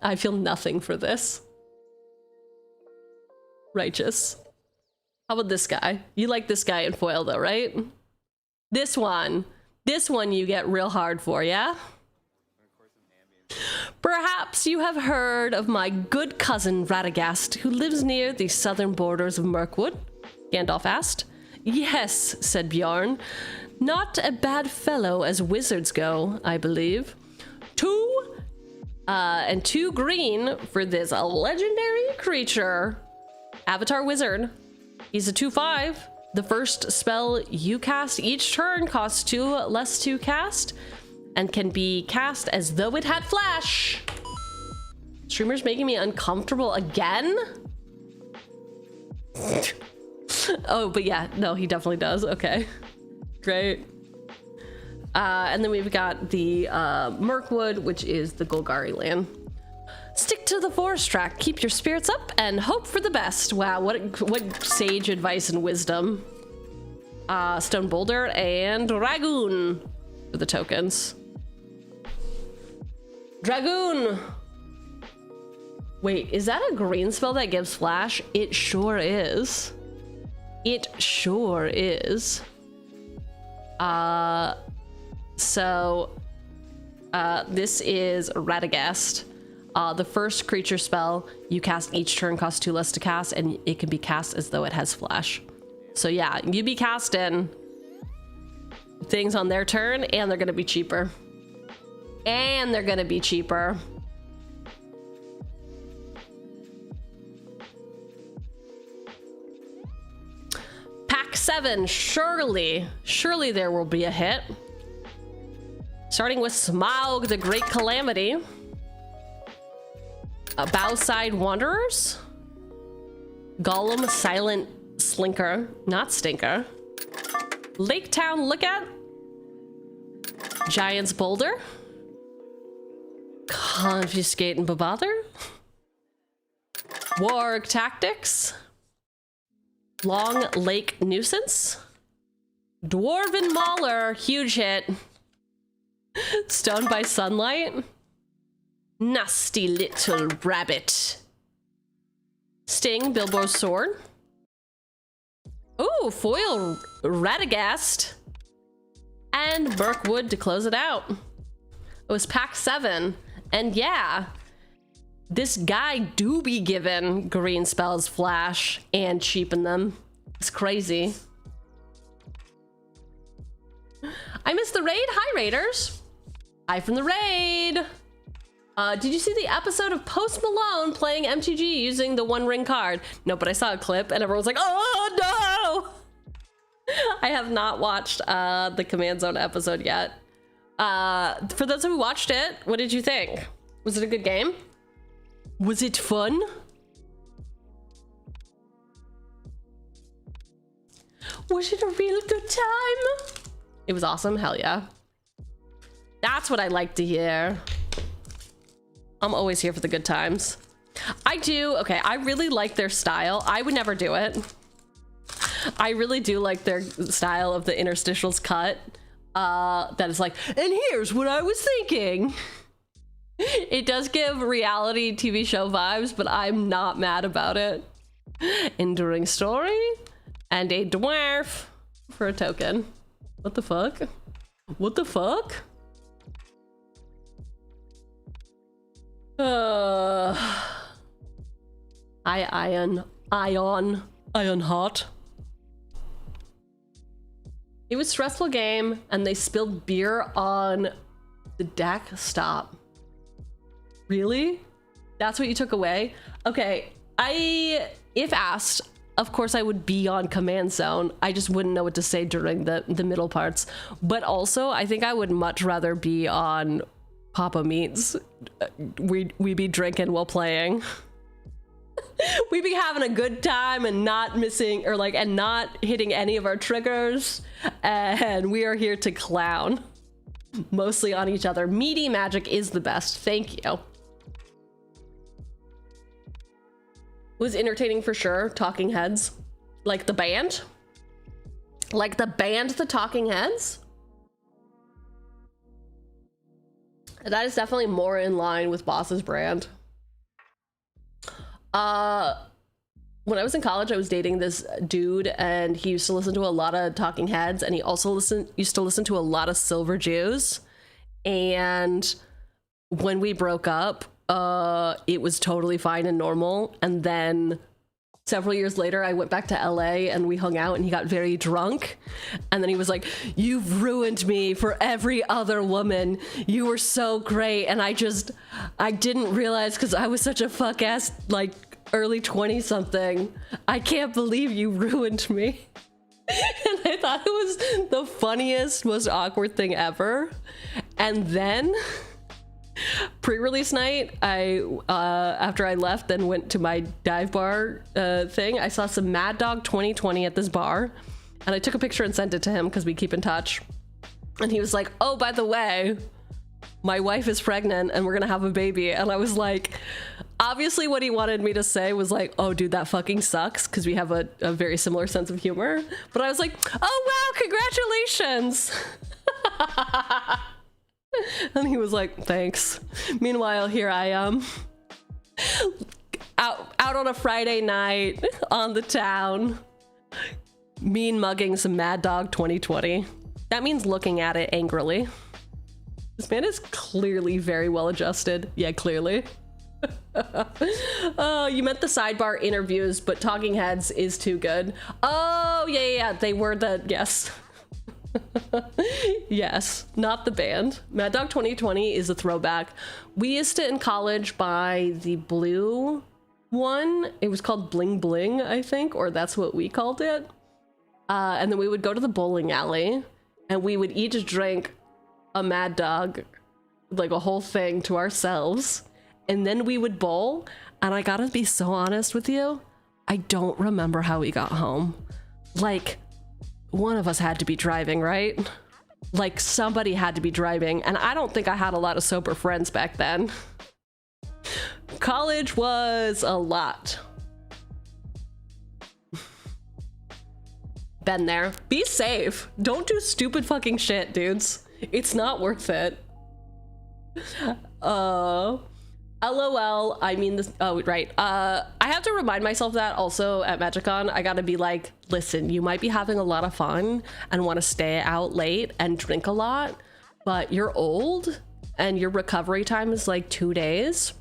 I feel nothing for this. Righteous. How about this guy? You like this guy in foil though, right? This one you get real hard for, yeah? Perhaps you have heard of my good cousin Radagast, who lives near the southern borders of Mirkwood? Gandalf asked. Yes, said Bjorn. Not a bad fellow as wizards go, I believe. 2 and 2 green for this legendary creature. Avatar Wizard. He's a 2/5. The first spell you cast each turn costs 2 less to cast and can be cast as though it had flash. Streamer's making me uncomfortable again? Oh, but yeah, no, he definitely does. Okay, great. And then we've got the Mirkwood, which is the Golgari land. Stick to the forest track, keep your spirits up, and hope for the best. Wow, what sage advice and wisdom. Stone Boulder and Dragoon for the tokens. Dragoon! Wait, is that a green spell that gives flash? It sure is. It sure is. This is Radagast. The first creature spell you cast each turn costs 2 less to cast, and it can be cast as though it has flash. So yeah, you be casting things on their turn, and they're gonna be cheaper. And they're gonna be cheaper. Pack 7, surely there will be a hit. Starting with Smaug, the Great Calamity. Bowside Wanderers. Golem, Silent Slinker, not Stinker. Lake Town Lookout. Giant's Boulder. Confiscate and Bebother. Warg Tactics. Long Lake Nuisance. Dwarven Mauler, huge hit. Stoned by Sunlight. Nasty Little Rabbit. Sting, Bilbo's Sword. Ooh, foil Radagast. And Mirkwood to close it out. It was pack 7. And yeah, this guy do be given green spells flash and cheapen them. It's crazy. I missed the raid. Hi, Raiders. Hi from the raid. Did you see the episode of Post Malone playing MTG using the One Ring card? No, but I saw a clip and everyone was like, oh no! I have not watched the Command Zone episode yet. For those who watched it, what did you think? Was it a good game? Was it fun? Was it a real good time? It was awesome, hell yeah. That's what I like to hear. I'm always here for the good times. Okay, I really like their style. I would never do it. I really do like their style of the interstitials cut. That is like, and here's what I was thinking. It does give reality TV show vibes, but I'm not mad about it. Enduring story and a dwarf for a token. What the fuck? What the fuck? Ion Hot. It was a stressful game and they spilled beer on the deck. Stop. Really? That's what you took away? Okay, if asked, of course I would be on Command Zone. I just wouldn't know what to say during the middle parts. But also, I think I would much rather be on Papa Meats. We be drinking while playing. We be having a good time and not missing and not hitting any of our triggers. And we are here to clown. Mostly on each other. Meaty Magic is the best. Thank you. Was entertaining for sure. Talking Heads. Like the band? Like the band The Talking Heads? That is definitely more in line with Boss's brand. When I was in college, I was dating this dude and he used to listen to a lot of Talking Heads and he also used to listen to a lot of Silver Jews. And when we broke up, it was totally fine and normal. And then several years later, I went back to LA and we hung out and he got very drunk. And then he was like, "You've ruined me for every other woman. You were so great." And I didn't realize because I was such a fuck ass, early 20 something. I can't believe you ruined me. And I thought it was the funniest, most awkward thing ever. And then pre-release night, I after I left, then went to my dive bar thing. I saw some Mad Dog 2020 at this bar, and I took a picture and sent it to him because we keep in touch. And he was like, "Oh, by the way, my wife is pregnant and we're gonna have a baby." And I was like, obviously what he wanted me to say was like, "Oh dude, that fucking sucks," because we have a very similar sense of humor. But I was like, "Oh wow, congratulations." And he was like, "Thanks." Meanwhile, here I am out on a Friday night on the town, mean mugging some Mad Dog 2020. That means looking at it angrily. This man is clearly very well adjusted. Yeah, clearly. Oh, you meant the sidebar interviews, but Talking Heads is too good. Oh, yeah. They were the, yes. Yes, not the band. Mad Dog 2020 is a throwback. We used to, in college, buy the blue one. It was called Bling Bling, I think, or that's what we called it. And then we would go to the bowling alley, and we would each drink a Mad Dog, like a whole thing to ourselves, and then we would bowl. And I gotta be so honest with you, I don't remember how we got home. Like, one of us had to be driving, right? Like, somebody had to be driving, and I don't think I had a lot of sober friends back then. College was a lot. Been there. Be safe. Don't do stupid fucking shit, dudes. It's not worth it. LOL, I mean this, oh, right. I have to remind myself that also at MagicCon. I gotta be like, listen, you might be having a lot of fun and want to stay out late and drink a lot, but you're old and your recovery time is like 2 days.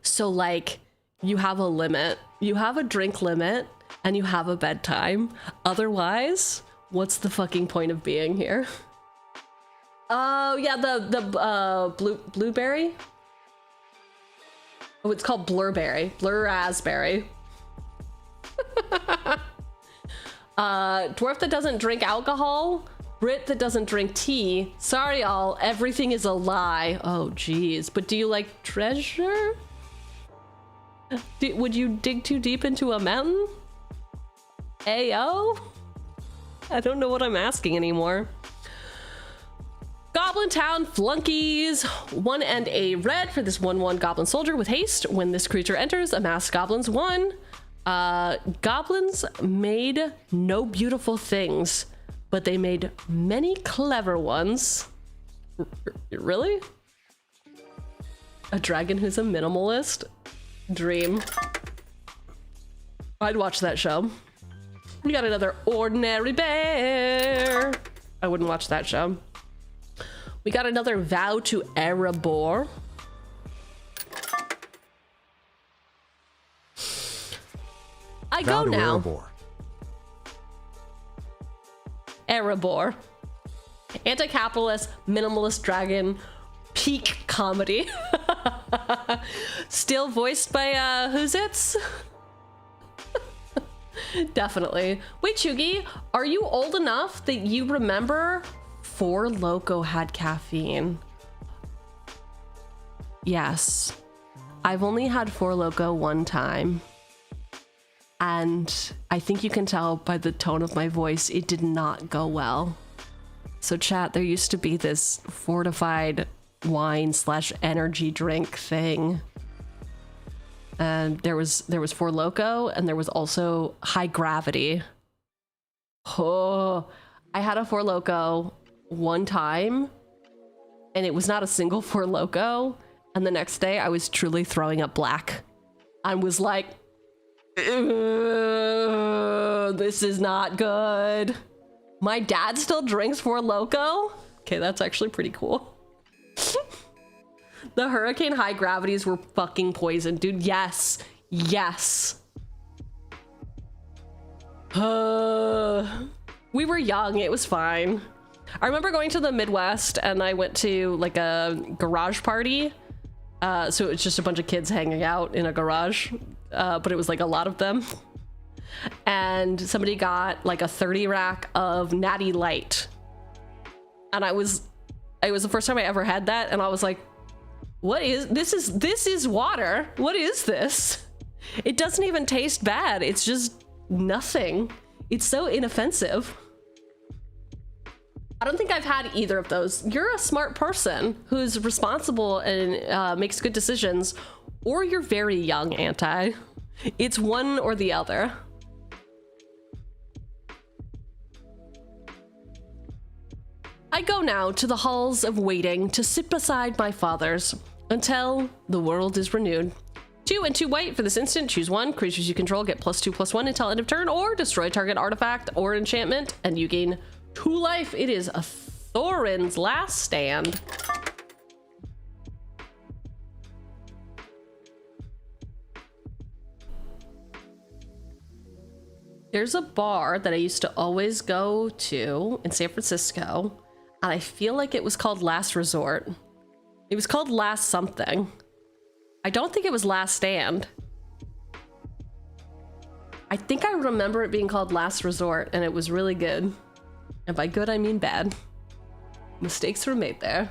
So like, you have a limit. You have a drink limit and you have a bedtime. Otherwise, what's the fucking point of being here? Oh yeah, the blueberry. Oh, it's called Blurberry. Blur-raspberry. Dwarf that doesn't drink alcohol. Brit that doesn't drink tea. Sorry all, everything is a lie. Oh geez, but do you like treasure? Would you dig too deep into a mountain? Ayo? I don't know what I'm asking anymore. Goblin Town flunkies. 1 and a red for this 1/1 goblin soldier with haste. When this creature enters, amass goblins 1. Goblins made no beautiful things, but they made many clever ones. Really? A dragon who's a minimalist? Dream. I'd watch that show. We got another ordinary bear. I wouldn't watch that show. We got another Vow to Erebor. I go now. Erebor. Anti-capitalist, minimalist dragon, peak comedy. Still voiced by Hobbitses? Definitely. Wait, Cheugy, are you old enough that you remember Four Loko had caffeine? Yes. I've only had Four Loko one time. And I think you can tell by the tone of my voice, it did not go well. So chat, there used to be this fortified wine / energy drink thing. And there was Four Loko, and there was also High Gravity. Oh, I had a Four Loko one time, and it was not a single Four Loko. And the next day I was truly throwing up black. I was like, this is not good. My dad still drinks Four Loko? Okay, that's actually pretty cool. The Hurricane High Gravities were fucking poison, dude. Yes. Yes. We were young. It was fine. I remember going to the Midwest and I went to like a garage party. So it was just a bunch of kids hanging out in a garage. But it was like a lot of them. And somebody got like a 30 rack of Natty Light. And it was the first time I ever had that. And I was like, What is this? This is water. What is this? It doesn't even taste bad. It's just nothing. It's so inoffensive. I don't think I've had either of those. You're a smart person who's responsible and makes good decisions, or you're very young, Anti. It's one or the other. I go now to the halls of waiting to sit beside my fathers until the world is renewed. 2 and 2 white for this instant. Choose one. Creatures you control get +2/+1 until end of turn, or destroy target artifact or enchantment, and you gain 2 life. It is a Thorin's Last Stand. There's a bar that I used to always go to in San Francisco, and I feel like it was called Last Resort. It was called Last Something. I don't think it was Last Stand. I think I remember it being called Last Resort, and it was really good. And by good, I mean bad. Mistakes were made there.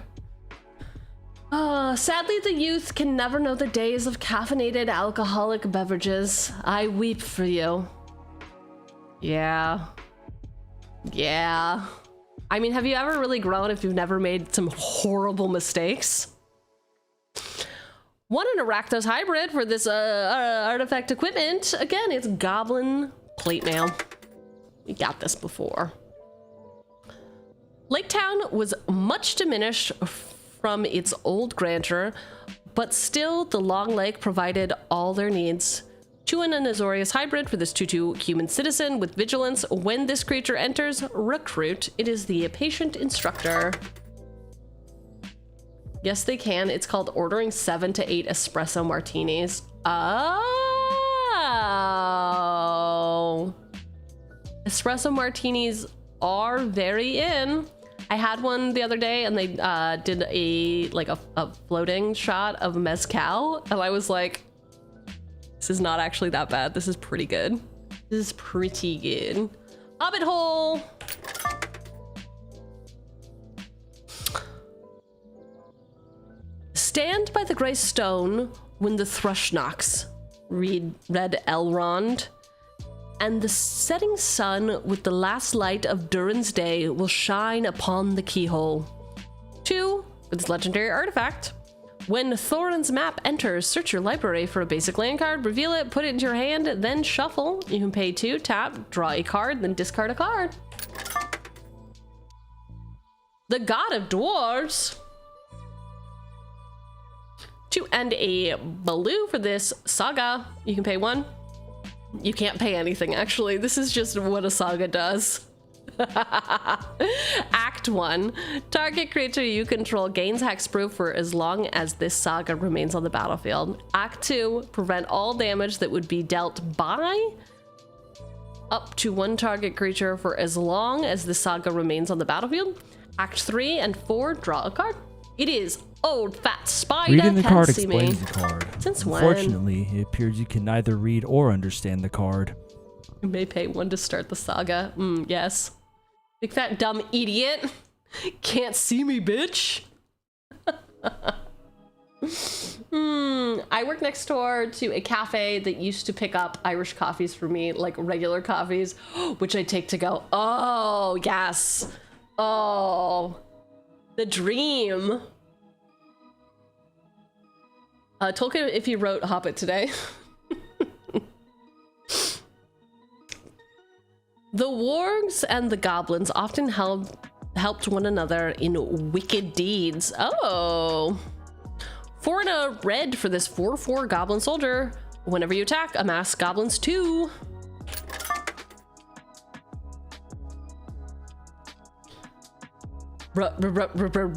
Sadly, the youth can never know the days of caffeinated alcoholic beverages. I weep for you. Yeah. Yeah. I mean, have you ever really grown if you've never made some horrible mistakes? One in a Rakdos hybrid for this artifact equipment. Again, it's Goblin Plate Mail. We got this before. Lake Town was much diminished from its old grandeur, but still the Long Lake provided all their needs. 2 in a Azorius hybrid for this 2/2 human citizen with vigilance. When this creature enters, recruit. It is the patient instructor. Yes, they can. It's called ordering 7 to 8 espresso martinis. Oh. Espresso martinis are very in. I had one the other day, and they did a floating shot of mezcal, and I was like, this is not actually that bad. This is pretty good. This is pretty good. Hobbit hole. Stand by the grey stone when the thrush knocks. Read Elrond. And the setting sun with the last light of Durin's day will shine upon the keyhole. 2 with this legendary artifact. When Thorin's map enters, search your library for a basic land card, reveal it, put it into your hand, then shuffle. You can pay 2, tap, draw a card, then discard a card. The God of Dwarves. 2 and a blue for this saga. You can pay 1. You can't pay anything, actually. This is just what a saga does. Act 1. Target creature you control gains hexproof for as long as this saga remains on the battlefield. Act 2. Prevent all damage that would be dealt by up to 1 target creature for as long as the saga remains on the battlefield. Act 3 and 4. Draw a card. It is Old Fat Spider. Reading the card see me. explains the card. Since when? Unfortunately, it appears you can neither read or understand the card. You may pay 1 to start the saga. Yes. Big fat dumb idiot. Can't see me, bitch. I work next door to a cafe that used to pick up Irish coffees for me, like regular coffees, which I take to go. Oh, yes. Oh, the dream. Tolkien, if he wrote Hobbit today. The wargs and the goblins often helped one another in wicked deeds. Oh. 4 and a red for this 4/4 goblin soldier. Whenever you attack, amass goblins 2.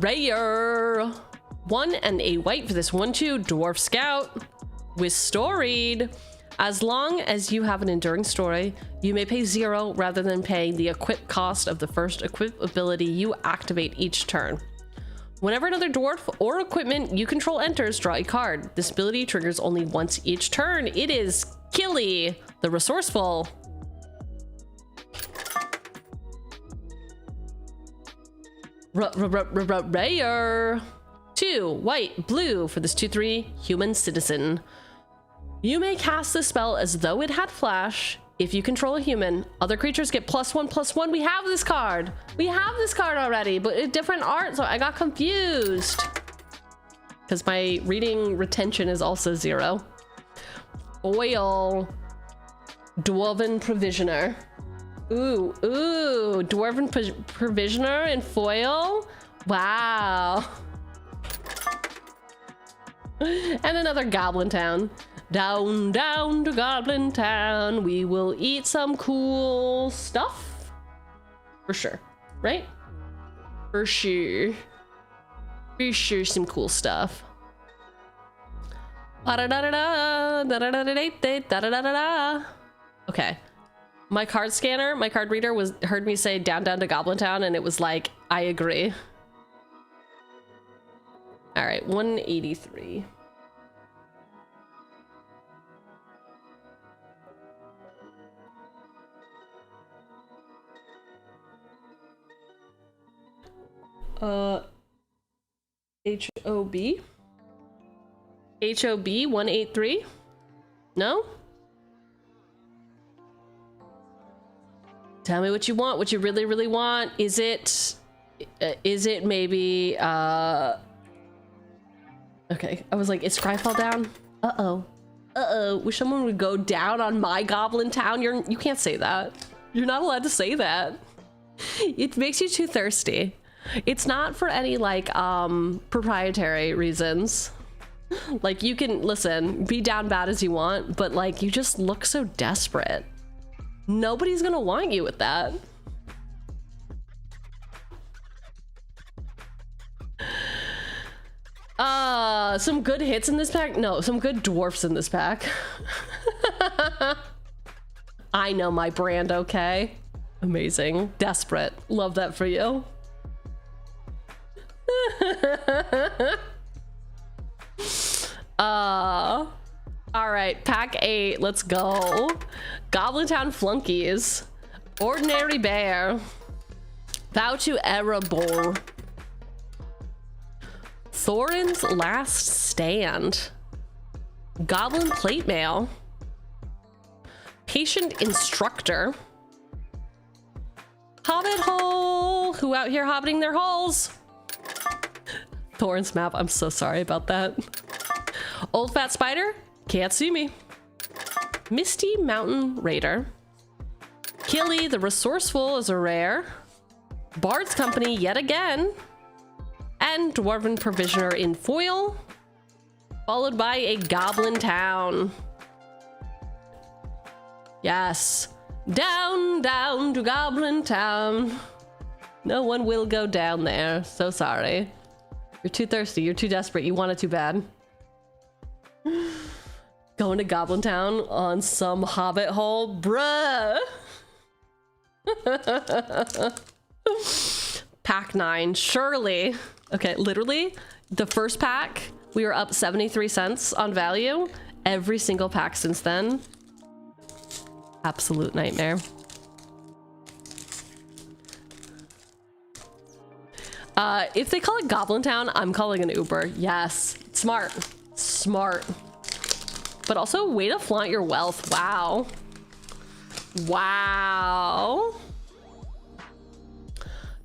Rayer. 1 and a white for this 1/2 dwarf scout with storied. As long as you have an enduring story, you may pay 0 rather than paying the equip cost of the first equip ability you activate each turn. Whenever another dwarf or equipment you control enters, draw a card. This ability triggers only once each turn. It is Killy, the resourceful. Rayer. 2 white, blue for this 2/3 human citizen. You may cast this spell as though it had flash. If you control a human, other creatures get +1/+1. We have this card. We have this card already, but a different art, so I got confused. Because my reading retention is also 0. Oil. Dwarven Provisioner. Ooh, Dwarven Provisioner in foil? Wow. And another Goblin Town. Down, down to Goblin Town. We will eat some cool stuff. For sure, right? For sure. For sure, some cool stuff. Okay. My card scanner, my card reader heard me say down, down to Goblin Town, and it was like, I agree. All right, 183. HOB? HOB 183? No? Tell me what you want, what you really, really want. Is it maybe, okay, I was like, is Scryfall down? Uh-oh. Uh-oh, wish someone would go down on my Goblin Town. You can't say that. You're not allowed to say that. It makes you too thirsty. It's not for any, like, proprietary reasons. Like, you can, listen, be down bad as you want, but, like, you just look so desperate. Nobody's gonna want you with that. Some good hits in this pack? No, some good dwarfs in this pack. I know my brand, okay? Amazing. Desperate. Love that for you. All right, pack 8, let's go. Goblin Town Flunkies. Ordinary Bear. Vow to Erebor. Thorin's Last Stand. Goblin Plate Mail. Patient Instructor. Hobbit Hole. Who out here hobbiting their holes? Thorin's Map, I'm so sorry about that. Old Fat Spider. Can't see me. Misty Mountain Raider. Killy the Resourceful is a rare. Bard's Company yet again. And Dwarven Provisioner in foil. Followed by a Goblin Town. Yes. Down, down to Goblin Town. No one will go down there. So sorry. You're too thirsty. You're too desperate. You want it too bad. Going to Goblin Town on some Hobbit hole, bruh. Pack 9, surely. Okay, literally, the first pack, we were up 73 cents on value. Every single pack since then. Absolute nightmare. If they call it Goblin Town, I'm calling an Uber. Yes, smart, smart. But also, way to flaunt your wealth. Wow. Wow.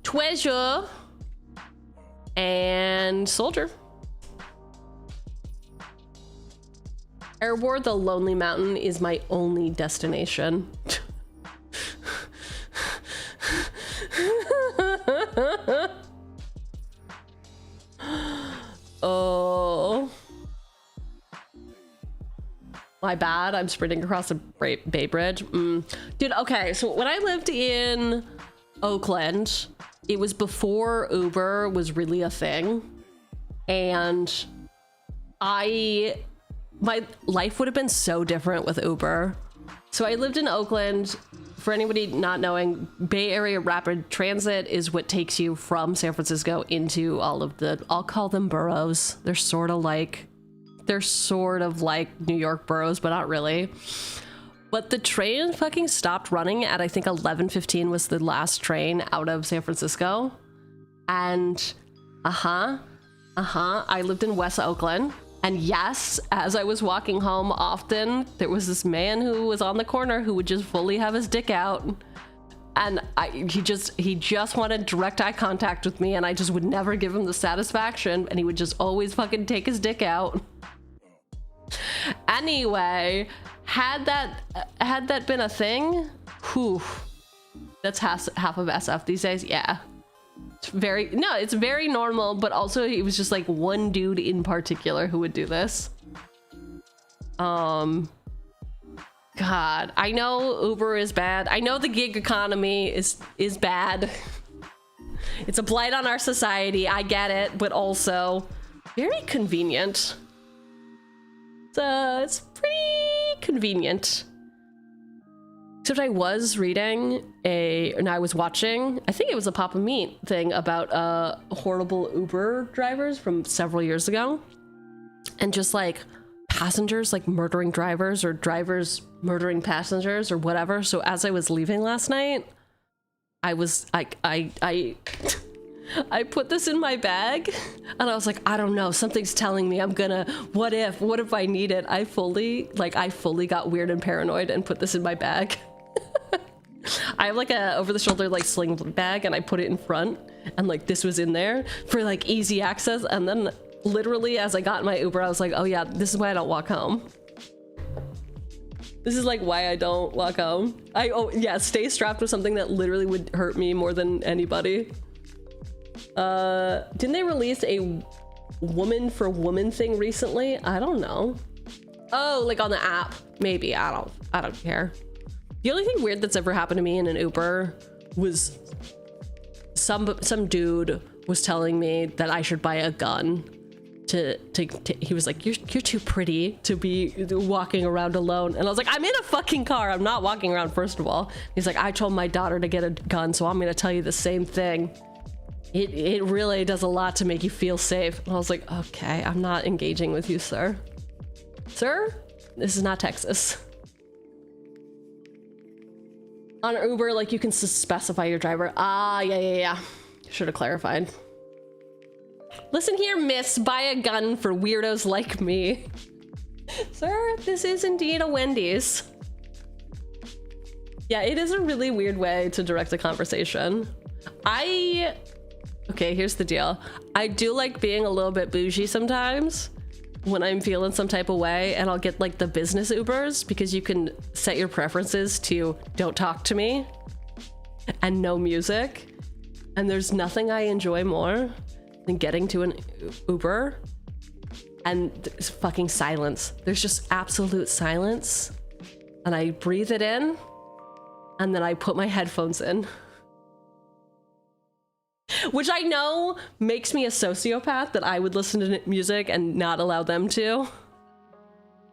Treasure. And Soldier. Erebor, the Lonely Mountain, is my only destination. Oh. My bad, I'm sprinting across a Bay Bridge. Dude, okay, so when I lived in Oakland, it was before Uber was really a thing. And my life would have been so different with Uber. So I lived in Oakland. For anybody not knowing, Bay Area Rapid Transit is what takes you from San Francisco into all of the, I'll call them boroughs. They're sort of like New York boroughs, but not really. But the train fucking stopped running at, I think 11:15 was the last train out of San Francisco. And I lived in West Oakland. And yes, as I was walking home often, there was this man who was on the corner who would just fully have his dick out. And he just wanted direct eye contact with me, and I just would never give him the satisfaction, and he would just always fucking take his dick out. Anyway, had that been a thing, whew, that's half of SF these days. Yeah, it's very normal, but also it was just like one dude in particular who would do this. God, I know Uber is bad. I know the gig economy is bad. It's a blight on our society. I get it, but also very convenient. It's pretty convenient. Except I was reading I was watching, I think it was a Papa Meat thing about horrible Uber drivers from several years ago. And just like passengers like murdering drivers or drivers murdering passengers or whatever. So as I was leaving last night, I put this in my bag and I was like, I don't know, something's telling me I'm gonna, what if I need it? I fully got weird and paranoid and put this in my bag. I have like a over the shoulder like sling bag and I put it in front and like this was in there for like easy access. And then literally as I got in my Uber, I was like, oh yeah, this is why I don't walk home. This is like why I don't walk home. Stay strapped with something that literally would hurt me more than anybody. Didn't they release a woman for woman thing recently? I don't know. Oh, like on the app, maybe. I don't care. The only thing weird that's ever happened to me in an Uber was some dude was telling me that I should buy a gun he was like, you're too pretty to be walking around alone. And I was like, I'm in a fucking car. I'm not walking around, first of all. He's like, I told my daughter to get a gun, so I'm gonna tell you the same thing. It really does a lot to make you feel safe. And I was like, okay, I'm not engaging with you, sir. Sir, this is not Texas. On Uber, like you can specify your driver. Yeah. Should have clarified. Listen here, miss, buy a gun for weirdos like me. Sir, this is indeed a Wendy's. Yeah, it is a really weird way to direct a conversation. Okay, here's the deal. I do like being a little bit bougie sometimes when I'm feeling some type of way, and I'll get like the business Ubers because you can set your preferences to don't talk to me and no music. And there's nothing I enjoy more than getting to an Uber and there's fucking silence. There's just absolute silence. And I breathe it in and then I put my headphones in. Which I know makes me a sociopath, that I would listen to music and not allow them to.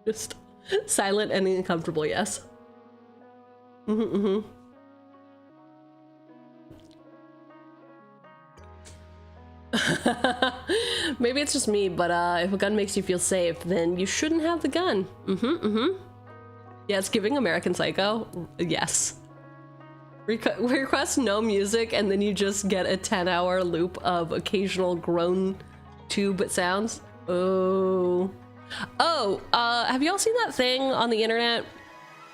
Just silent and uncomfortable, yes. Maybe it's just me, but if a gun makes you feel safe, then you shouldn't have the gun. Yeah, it's giving American Psycho. Yes. Request no music, and then you just get a 10-hour loop of occasional groan tube sounds. Oh, have you all seen that thing on the internet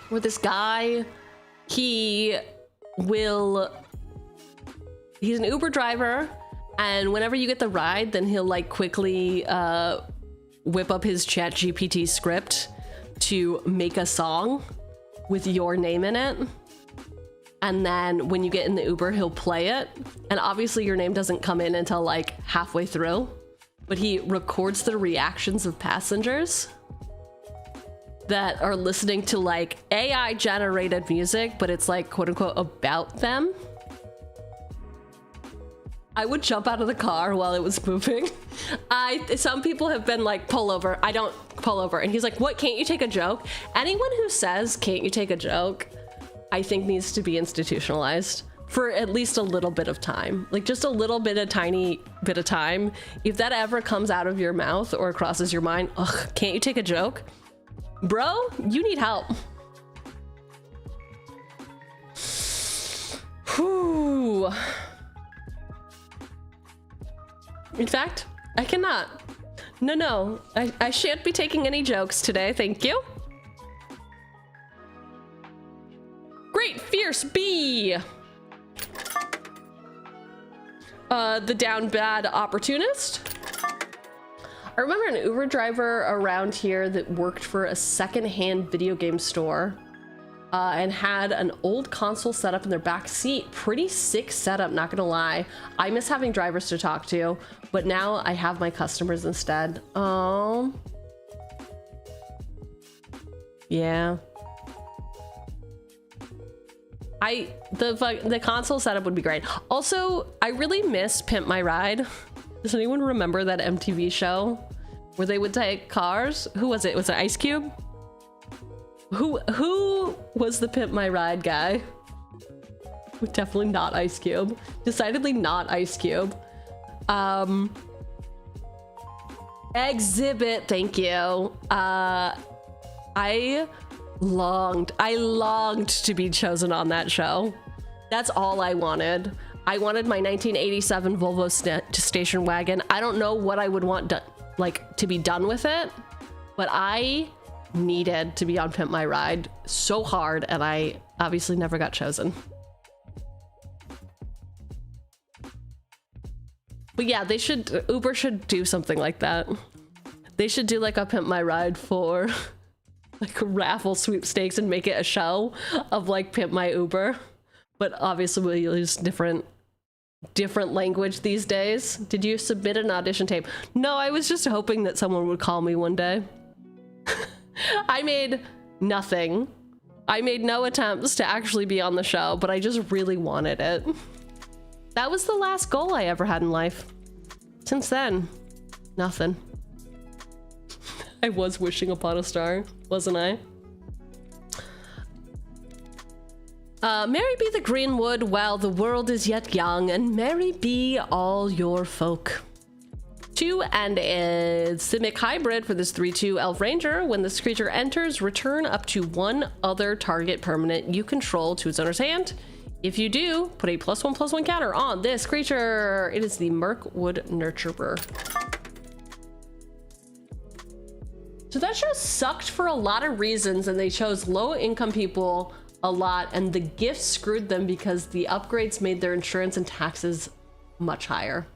where this guy, he's an Uber driver, and whenever you get the ride, then he'll like quickly whip up his ChatGPT script to make a song with your name in it. And then when you get in the Uber, he'll play it. And obviously your name doesn't come in until like halfway through, but he records the reactions of passengers that are listening to like AI generated music, but it's like quote unquote about them. I would jump out of the car while it was moving. Some people have been like, pull over. I don't pull over. And he's like, what, can't you take a joke? Anyone who says, can't you take a joke, I think needs to be institutionalized for at least a little bit of time. Like just a little bit, a tiny bit of time. If that ever comes out of your mouth or crosses your mind, ugh, can't you take a joke? Bro, you need help. Whew. In fact, I cannot. No, no. I shan't be taking any jokes today, thank you. Great Fierce Bee! The down bad opportunist. I remember an Uber driver around here that worked for a secondhand video game store and had an old console set up in their back seat. Pretty sick setup, not gonna lie. I miss having drivers to talk to, but now I have my customers instead. Oh. Yeah. The console setup would be great. Also, I really miss Pimp My Ride. Does anyone remember that MTV show where they would take cars? Who was it? Was it Ice Cube? Who was the Pimp My Ride guy? Definitely not Ice Cube. Decidedly not Ice Cube. Exhibit, thank you. I longed to be chosen on that show. That's all I wanted. I wanted my 1987 Volvo station wagon. I don't know what I would want to be done with it, but I needed to be on Pimp My Ride so hard, and I obviously never got chosen. But yeah, Uber should do something like that. They should do like a Pimp My Ride for like a raffle sweepstakes and make it a show of like Pimp My Uber. But obviously we use different language these days. Did you submit an audition tape? No, I was just hoping that someone would call me one day. I made nothing. I made no attempts to actually be on the show, but I just really wanted it. That was the last goal I ever had in life. Since then, nothing. I was wishing upon a star, wasn't I? Merry be the greenwood while the world is yet young, and merry be all your folk. 2 and a Simic hybrid for this 3/2 Elf Ranger. When this creature enters, return up to 1 other target permanent you control to its owner's hand. If you do, put a +1/+1 counter on this creature. It is the Mirkwood Nurturer. So that show sucked for a lot of reasons, and they chose low-income people a lot, and the gifts screwed them because the upgrades made their insurance and taxes much higher.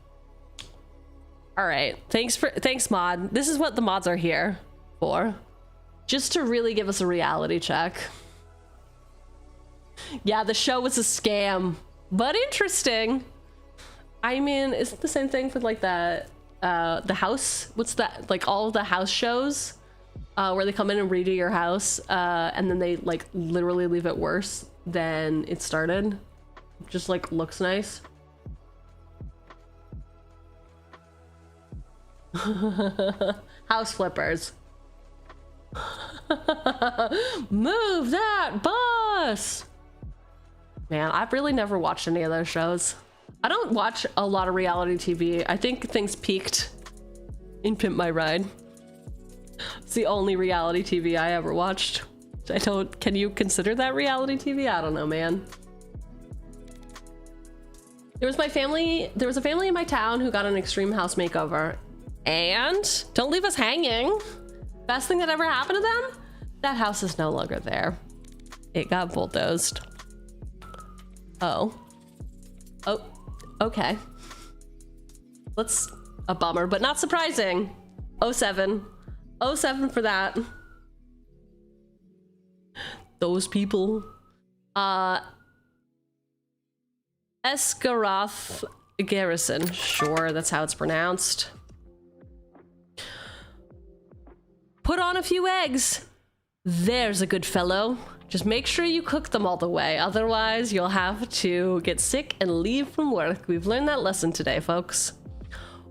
All right, thanks mod. This is what the mods are here for, just to really give us a reality check. Yeah, the show was a scam, but interesting. I mean, is it the same thing for like the house? What's that? Like all of the house shows where they come in and redo your house and then they like literally leave it worse than it started. Just like looks nice. House flippers. Move that bus. Man, I've really never watched any of those shows. I don't watch a lot of reality TV. I think things peaked in Pimp My Ride. It's the only reality TV I ever watched. Can you consider that reality TV? I don't know, man. There was a family in my town who got an extreme house makeover, and don't leave us hanging. Best thing that ever happened to them? That house is no longer there. It got bulldozed. Oh, okay. A bummer, but not surprising. 07 for that. Those people. Esgaroth Garrison. Sure, that's how it's pronounced. Put on a few eggs. There's a good fellow. Just make sure you cook them all the way. Otherwise, you'll have to get sick and leave from work. We've learned that lesson today, folks.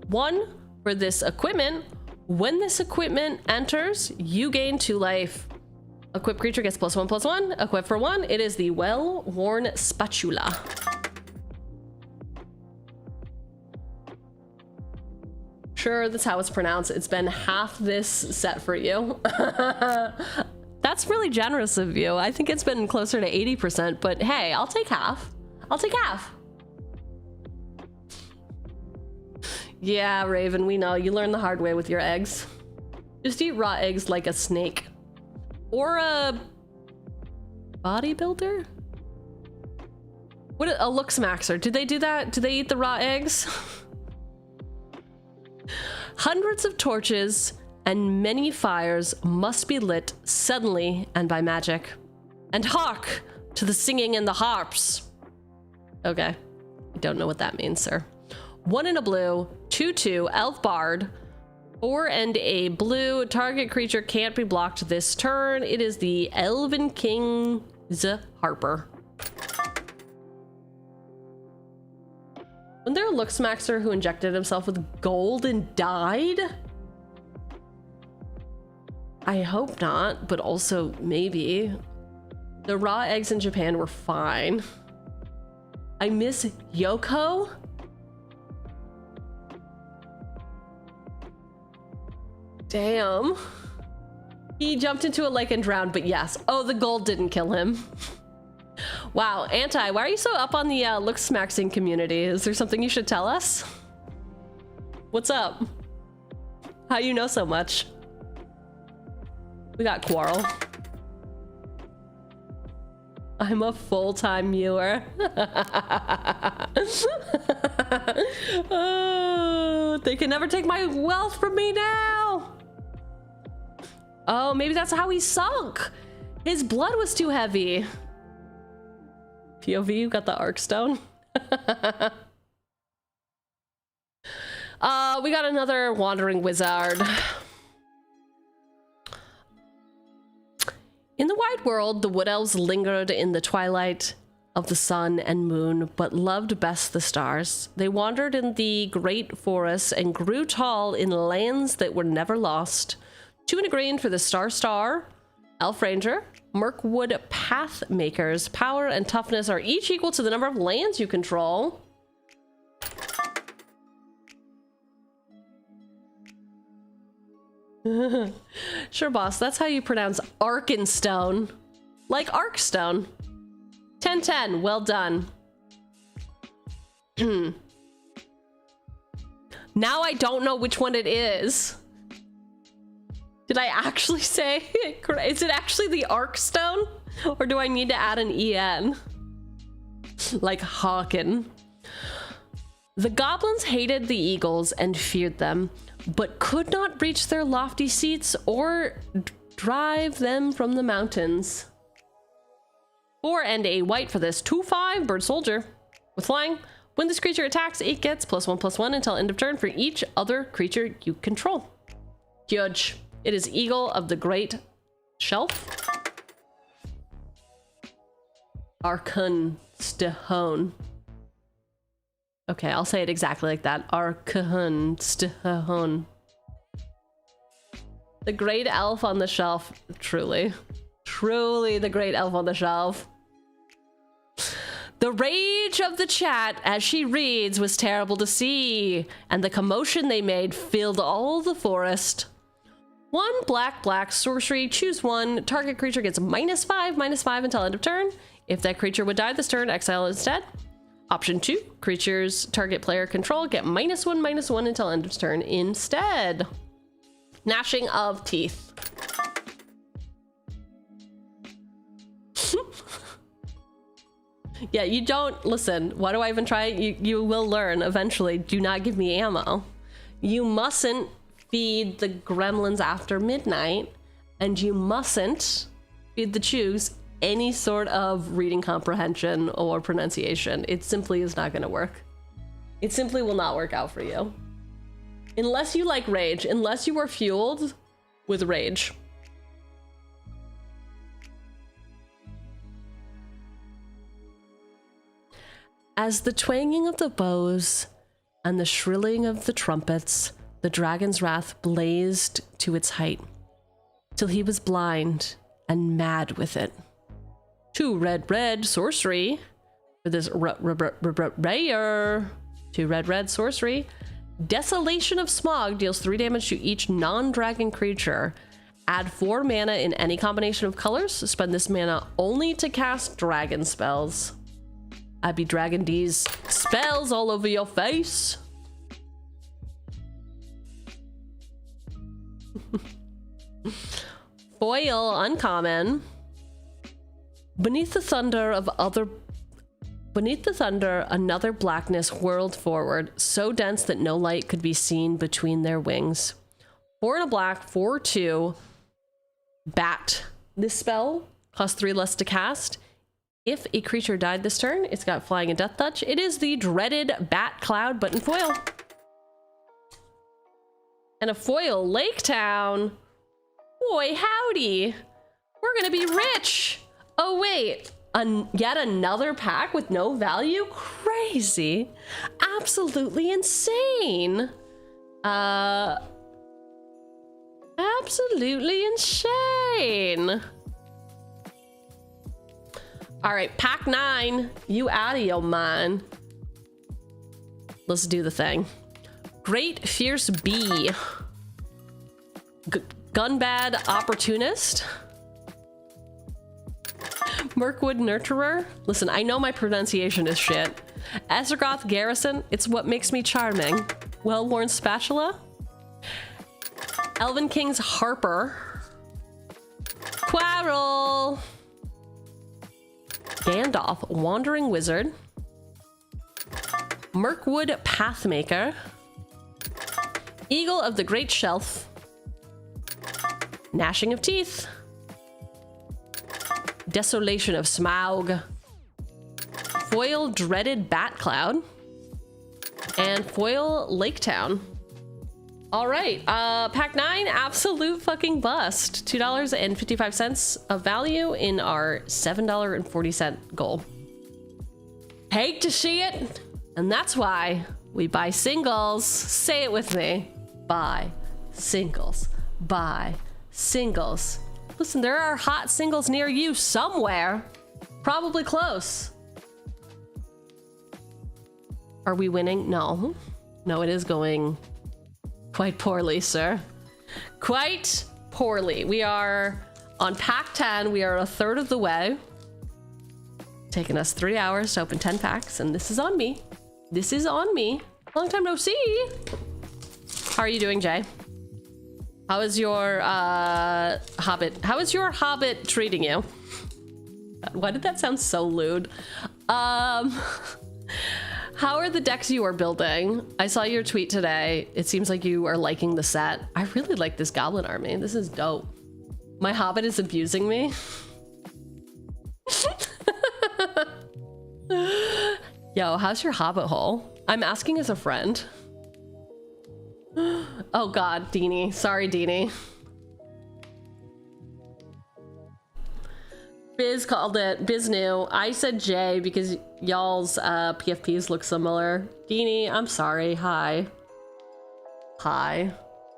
1 for this equipment. When this equipment enters, you gain 2 life. Equipped creature gets +1/+1. Equipped for 1, it is the Well-Worn Spatula. Sure, that's how it's pronounced. It's been half this set for you. That's really generous of you. I think it's been closer to 80%, but hey, I'll take half. I'll take half. Yeah, Raven, we know. You learn the hard way with your eggs. Just eat raw eggs like a snake. Or a bodybuilder? What a 𝕃𝕚𝕟𝕜𝕤𝕜. Did they do that? Did they eat the raw eggs? Hundreds of torches and many fires must be lit suddenly and by magic. And hark to the singing and the harps. Okay. I don't know what that means, sir. 1 and a blue, 2/2, elf bard. 4 and a blue, target creature can't be blocked this turn. It is the Elven King's Harper. Wasn't there a 𝕃𝕚𝕟𝕜𝕤𝕜 who injected himself with gold and died? I hope not, but also maybe. The raw eggs in Japan were fine. I miss Yoko? Damn. He jumped into a lake and drowned, but yes. Oh, the gold didn't kill him. Wow, Anti, why are you so up on the 𝕃𝕚𝕟𝕜𝕝 community? Is there something you should tell us? What's up? How you know so much? We got Quarrel. I'm a full-time viewer. Oh, they can never take my wealth from me now. Oh, maybe that's how he sunk. His blood was too heavy. POV, you got the Arc Stone. We got another wandering wizard. In the wide world, the wood elves lingered in the twilight of the sun and moon, but loved best the stars. They wandered in the great forests and grew tall in lands that were never lost. 2 and a green for the Star, Elf Ranger. Mirkwood Pathmakers. Power and toughness are each equal to the number of lands you control. Sure, boss. That's how you pronounce Arkenstone. Like Arkstone. 10/10. Well done. Now I don't know which one it is. Did I actually say it correct? Is it actually the Arkstone? Or do I need to add an EN? Like Hawken. The goblins hated the eagles and feared them, but could not reach their lofty seats or drive them from the mountains. 4 and a white for this 2/5 bird soldier with flying. When this creature attacks, it gets +1/+1 until end of turn for each other creature you control. Huge. It is Eagle of the Great Shelf. Arkenstone. Okay, I'll say it exactly like that. Arkenstone. The great elf on the shelf. Truly. Truly the great elf on the shelf. The rage of the chat as she reads was terrible to see, and the commotion they made filled all the forest. 1 black sorcery, choose 1. Target creature gets -5/-5 until end of turn. If that creature would die this turn, exile instead. Option 2, creatures target player control get -1/-1 until end of turn instead. Gnashing of Teeth. Yeah, you don't listen. Why do I even try? You will learn eventually. Do not give me ammo. You mustn't feed the gremlins after midnight, and you mustn't feed the choogs any sort of reading comprehension or pronunciation. It simply is not going to work. It simply will not work out for you. Unless you like rage, unless you are fueled with rage. As the twanging of the bows and the shrilling of the trumpets, the dragon's wrath blazed to its height, till he was blind and mad with it. 2 red sorcery for this rare. 2 red sorcery. Desolation of Smog deals 3 damage to each non-dragon creature. Add 4 mana in any combination of colors. Spend this mana only to cast dragon spells. I be Dragon D's spells all over your face. Foil uncommon. Beneath the thunder, another blackness whirled forward, so dense that no light could be seen between their wings. 4 and a black, 4/2. Bat. This spell costs 3 less to cast. If a creature died this turn, it's got flying and death touch. It is the dreaded Bat Cloud button foil. And a foil Lake Town. Boy, howdy. We're gonna be rich. Oh, wait. Yet another pack with no value? Crazy. Absolutely insane. Absolutely insane. All right, pack 9. You out of your mind. Let's do the thing. Great Fierce Bee. Gunbad Opportunist. Mirkwood Nurturer. Listen, I know my pronunciation is shit. Ezragoth Garrison. It's what makes me charming. Well-worn Spatula. Elven King's Harper. Quarrel. Gandalf Wandering Wizard. Mirkwood Pathmaker. Eagle of the Great Shelf. Gnashing of Teeth. Desolation of Smaug. Foil Dreaded Bat Cloud. And foil Lake Town. All right, pack 9, absolute fucking bust. $2.55 of value in our $7.40 goal. Hate to see it, and that's why we buy singles. Say it with me. Buy singles. Buy singles. Listen, there are hot singles near you somewhere. Probably close. Are we winning? No. No, it is going quite poorly, sir. Quite poorly. We are on pack 10. We are a third of the way. Taking us 3 hours to open 10 packs, and this is on me. This is on me. Long time no see. How are you doing, Jay? How is your Hobbit? How is your Hobbit treating you? Why did that sound so lewd? How are the decks you are building? I saw your tweet today. It seems like you are liking the set. I really like this goblin army. This is dope. My Hobbit is abusing me. Yo, how's your Hobbit hole? I'm asking as a friend. Oh God, Deanie. Sorry, Deanie. Biz called it. Biz knew. I said J because y'all's PFPs look similar. Deanie, I'm sorry. Hi. Hi.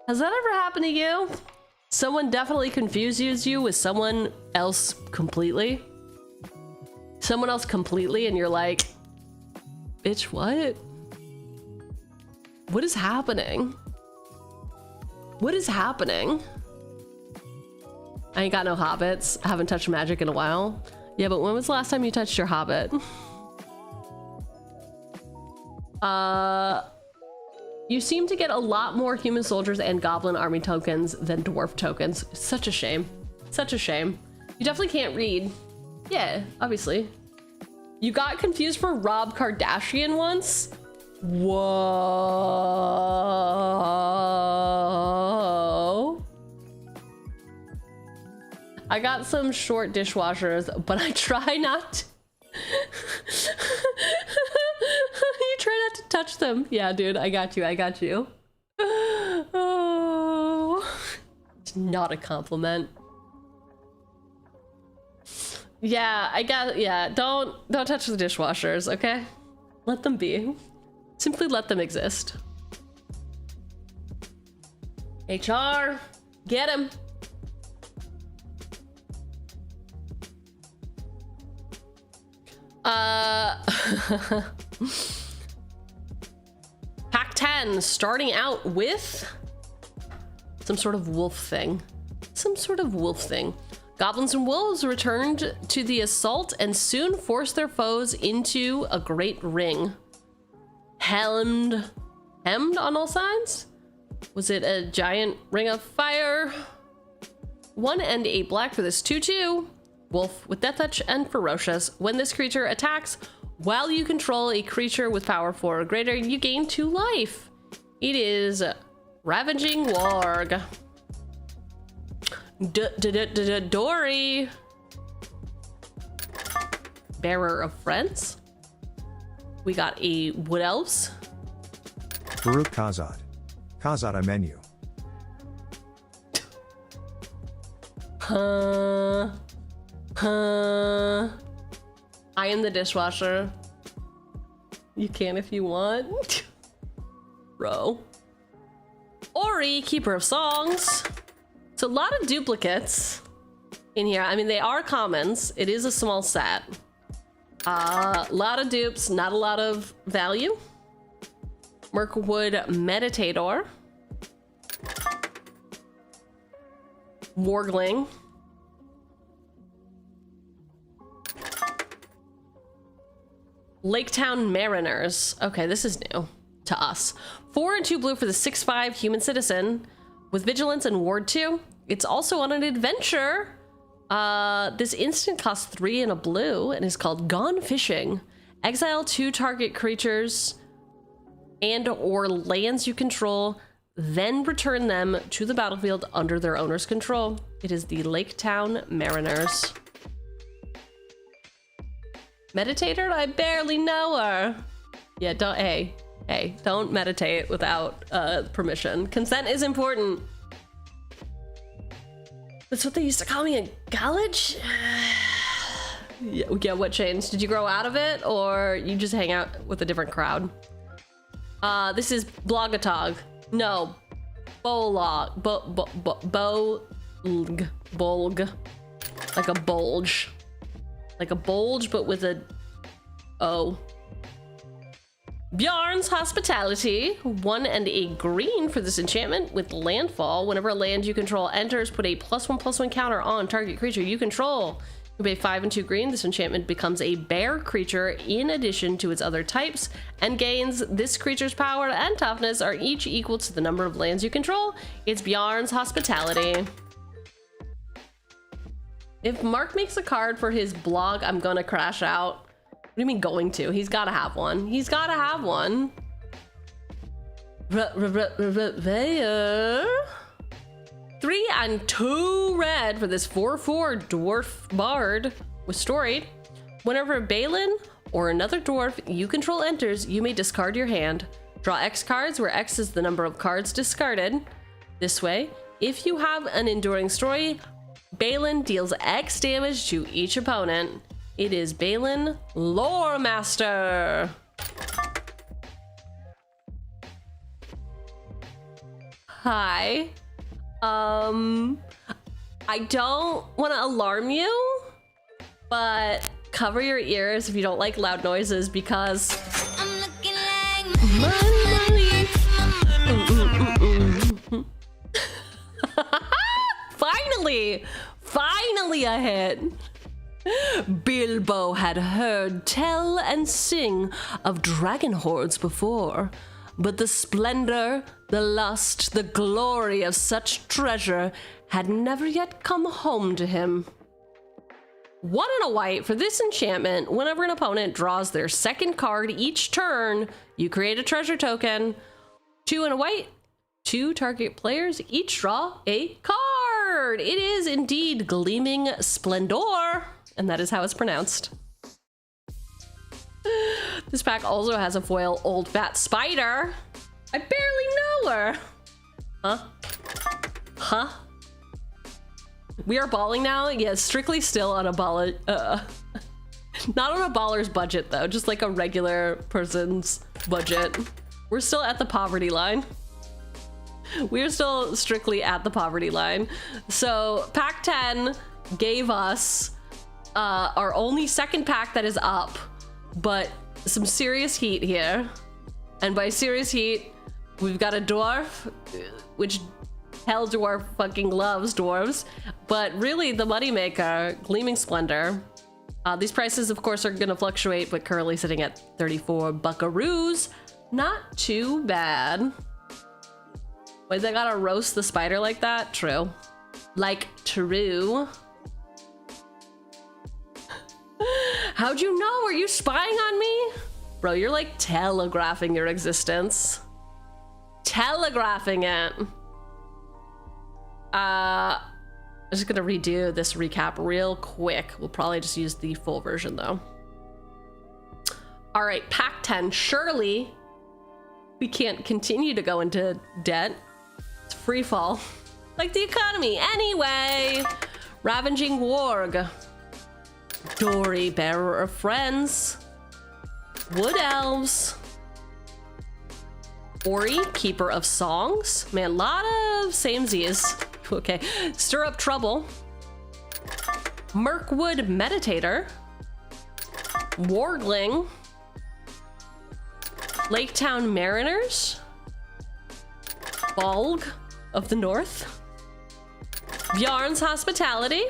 Has that ever happened to you? Someone definitely confuses you with someone else completely? Someone else completely and you're like, bitch, what? What is happening? What is happening? I ain't got no hobbits. I haven't touched magic in a while. Yeah, but when was the last time you touched your hobbit? You seem to get a lot more human soldiers and goblin army tokens than dwarf tokens. It's such a shame. Such a shame. You definitely can't read. Yeah, obviously. You got confused for Rob Kardashian once? Whoa. I got some short dishwashers, but I try not to... You try not to touch them. Yeah, dude, I got you. I got you. Oh, it's not a compliment. Yeah, I got. Yeah, don't touch the dishwashers, okay? Let them be. Simply let them exist. HR, get him. Pack 10, starting out with some sort of wolf thing. Some sort of wolf thing. Goblins and wolves returned to the assault and soon forced their foes into a great ring. Hemmed on all sides? Was it a giant ring of fire? 1 and 8 black for this 2/2. Wolf with death touch and ferocious. When this creature attacks, while you control a creature with power 4 or greater, you gain 2 life. It is Ravaging Warg. Dory. Bearer of Friends. We got a Wood Elves. Baruch Kazad. Kazad I menu. I am the dishwasher. You can if you want. Bro. Ori, Keeper of Songs. So a lot of duplicates in here. I mean, they are commons. It is a small set. A lot of dupes, not a lot of value. Mirkwood Meditator. Wargling. Laketown Mariners. Okay, this is new to us. 4 and 2 blue for the 6/5 human citizen with vigilance and ward 2. It's also on an adventure. This instant costs 3 and a blue and is called Gone Fishing. Exile 2 target creatures and or lands you control, then return them to the battlefield under their owner's control. It is the Laketown Mariners. Meditator? I barely know her. Yeah, don't, hey, don't meditate without permission. Consent is important. That's what they used to call me in college? Yeah, what changed? Did you grow out of it or you just hang out with a different crowd? This is Blogatog. No. Bolog. Bolg. Like a bulge. Like a bulge, but with a O. Bjarn's Hospitality. 1 and a green for this enchantment with landfall. Whenever a land you control enters, put a +1/+1 counter on target creature you control. You pay 5 and 2 green. This enchantment becomes a bear creature in addition to its other types and gains this creature's power and toughness are each equal to the number of lands you control. It's Bjarn's Hospitality. If Mark makes a card for his blog, I'm gonna crash out. What do you mean going to? He's gotta have one. He's gotta have one. 3 and 2 red for this 4/4 dwarf bard with storied. Whenever Balin or another dwarf you control enters, you may discard your hand. Draw X cards, where X is the number of cards discarded. This way, if you have an enduring story, Balin deals X damage to each opponent. It is Balin Lore Master. Hi. I don't want to alarm you, but cover your ears if you don't like loud noises because I'm looking like Finally a hit. Bilbo had heard tell and sing of dragon hordes before, but the splendor, the lust, the glory of such treasure had never yet come home to him. 1 and a white for this enchantment. Whenever an opponent draws their second card each turn, you create a treasure token. 2 and a white. 2 target players each draw a card. It is indeed Gleaming Splendor, and that is how it's pronounced. This pack also has a foil Old Fat Spider. I barely know her. Huh? We are balling now? Yeah, strictly still on a ball. Not on a baller's budget though, just like a regular person's budget. We're still at the poverty line. We're still strictly at the poverty line. So pack 10 gave us our only second pack that is up, but some serious heat here. And by serious heat, we've got a dwarf, which hell dwarf fucking loves dwarves, but really the moneymaker, Gleaming Splendor. These prices, of course, are gonna fluctuate, but currently sitting at 34 buckaroos. Not too bad. Wait, they gotta roast the spider like that? True. Like true. How'd you know? Were you spying on me? Bro, you're like telegraphing your existence. Telegraphing it. I'm just gonna redo this recap real quick. We'll probably just use the full version though. All right, pack 10. Surely we can't continue to go into debt. It's free fall. Like the economy. Anyway, Ravaging Warg. Dory, Bearer of Friends. Wood Elves. Ori, Keeper of Songs. Man, lot of samesies. Okay. Stir Up Trouble. Mirkwood Meditator. Wargling. Laketown Mariners. Balg of the North. Bjarn's Hospitality.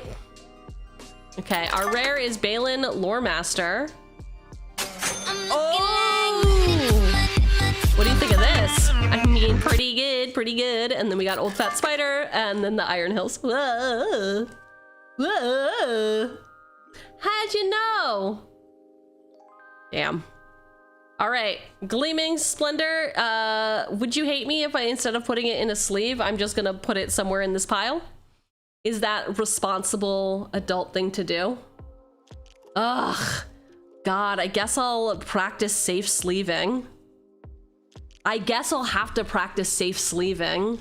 Okay, our rare is Balin Loremaster. Oh! What do you think of this? I mean, pretty good, pretty good. And then we got Old Fat Spider, and then the Iron Hills. Whoa. Whoa. How'd you know? Damn. All right, Gleaming Splendor. Would you hate me if I, instead of putting it in a sleeve, I'm just gonna put it somewhere in this pile? Is that a responsible adult thing to do? Ugh, God, I guess I'll practice safe sleeving. I guess I'll have to practice safe sleeving.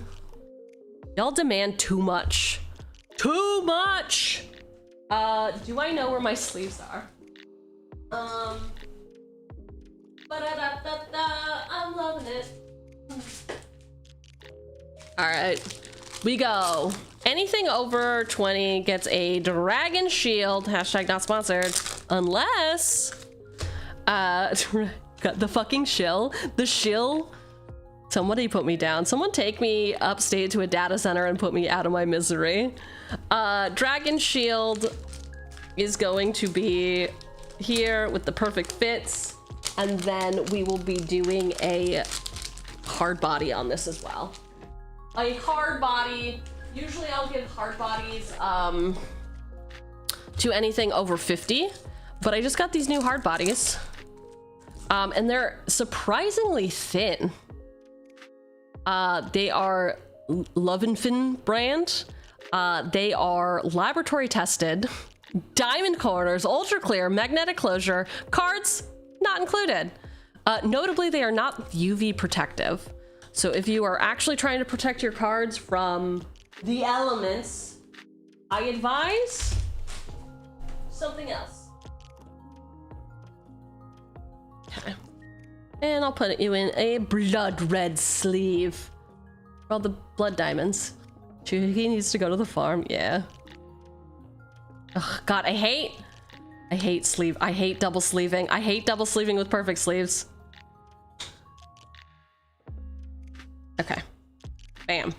Y'all demand too much. Too much! Do I know where my sleeves are? I'm loving it. All right, we go. Anything over 20 gets a dragon shield. Hashtag not sponsored. Unless, got the fucking shill. The shill. Somebody put me down. Someone take me upstate to a data center and put me out of my misery. Dragon shield is going to be here with the perfect fits. And then we will be doing a hard body on this as well. A hard body. Usually I'll give hard bodies to anything over 50, but I just got these new hard bodies. And they're surprisingly thin. They are Lovenfin brand. They are laboratory tested, diamond corners, ultra clear, magnetic closure, cards not included. Notably, they are not UV protective. So if you are actually trying to protect your cards from the elements, I advise something else. Okay. And I'll put you in a blood red sleeve for all the blood diamonds. He needs to go to the farm, yeah. Oh, God, I hate double sleeving. I hate double sleeving with perfect sleeves. Okay. Bam.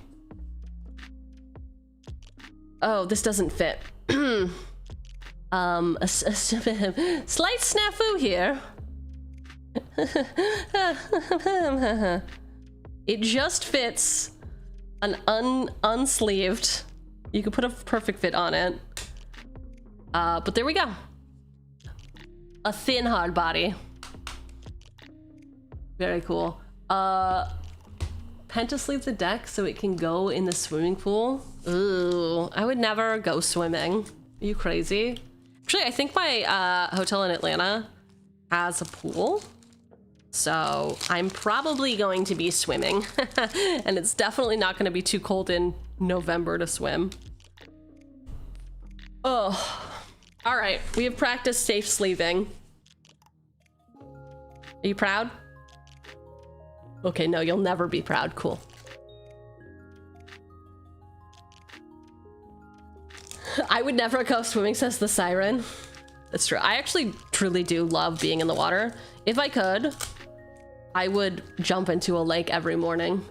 Oh, this doesn't fit. A slight snafu here. It just fits an unsleeved. You could put a perfect fit on it. But there we go. A thin hard body. Very cool. Pentasleeve the deck so it can go in the swimming pool. Ooh, I would never go swimming. Are you crazy? Actually, I think my hotel in Atlanta has a pool. So I'm probably going to be swimming. And it's definitely not going to be too cold in November to swim. Oh, all right. We have practiced safe sleeving. Are you proud? Okay, no, you'll never be proud. Cool. I would never go swimming, says the siren. That's true. I actually truly do love being in the water. If I could, I would jump into a lake every morning.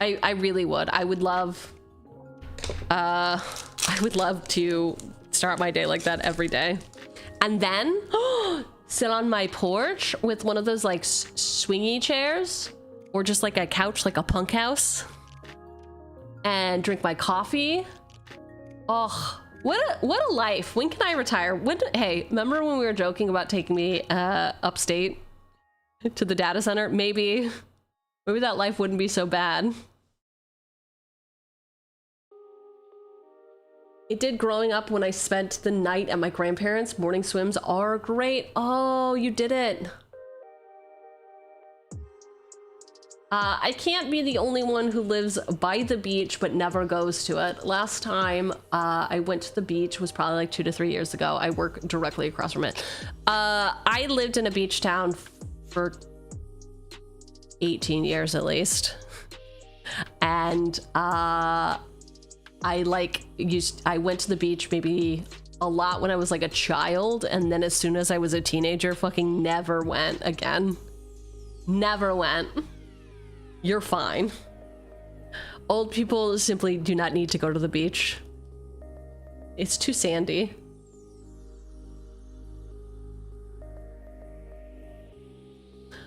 I really would. I would love to start my day like that every day. And then sit on my porch with one of those like swingy chairs or just like a couch, like a punk house, and drink my coffee Oh, what a life. When can I retire? Hey, remember when we were joking about taking me upstate to the data center? Maybe that life wouldn't be so bad. It did growing up when I spent the night at my grandparents'. Morning swims are great. Oh, you did it. I can't be the only one who lives by the beach but never goes to it. Last time I went to the beach was probably like 2 to 3 years ago. I work directly across from it. I lived in a beach town for 18 years at least. And I went to the beach maybe a lot when I was like a child, and then as soon as I was a teenager, fucking never went again. Never went. You're fine. Old people simply do not need to go to the beach. It's too sandy.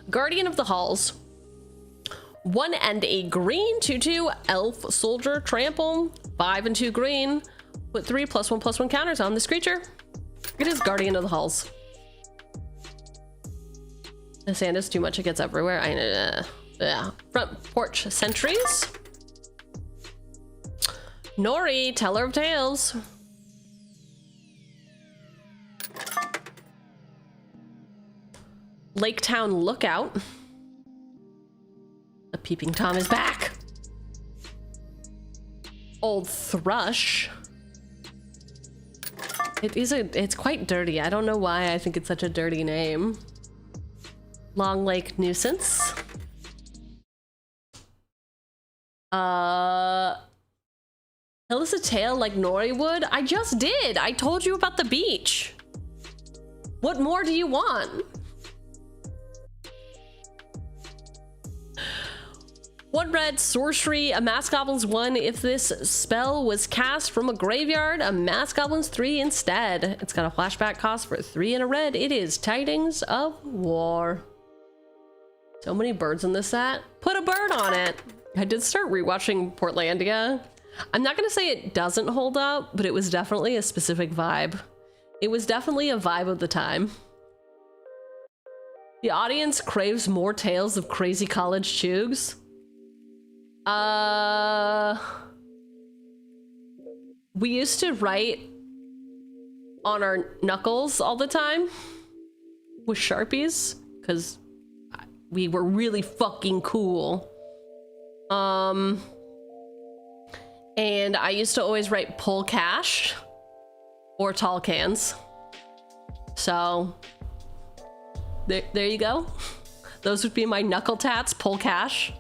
Guardian of the Halls. 1 and a green 2/2 elf soldier trample. 5 and 2 green. Put 3 +1/+1 counters on this creature. It is Guardian of the Halls. The sand is too much, it gets everywhere. I know. Yeah. Front porch sentries. Nori, teller of tales. Lake Town lookout. The peeping Tom is back. Old thrush. It's quite dirty. I don't know why I think it's such a dirty name. Long Lake nuisance. Tell us a tale like Nori would. I just did. I told you about the beach. What more do you want? 1 red sorcery, a mass goblins 1. If this spell was cast from a graveyard, a mass goblins 3 instead. It's got a flashback cost for 3 and a red. It is Tidings of War. So many birds in this set. Put a bird on it. I did start rewatching Portlandia. I'm not gonna say it doesn't hold up, but it was definitely a specific vibe. It was definitely a vibe of the time. The audience craves more tales of crazy college choogs. We used to write on our knuckles all the time with Sharpies because we were really fucking cool. And I used to always write pull cash or tall cans. So there you go. Those would be my knuckle tats, pull cash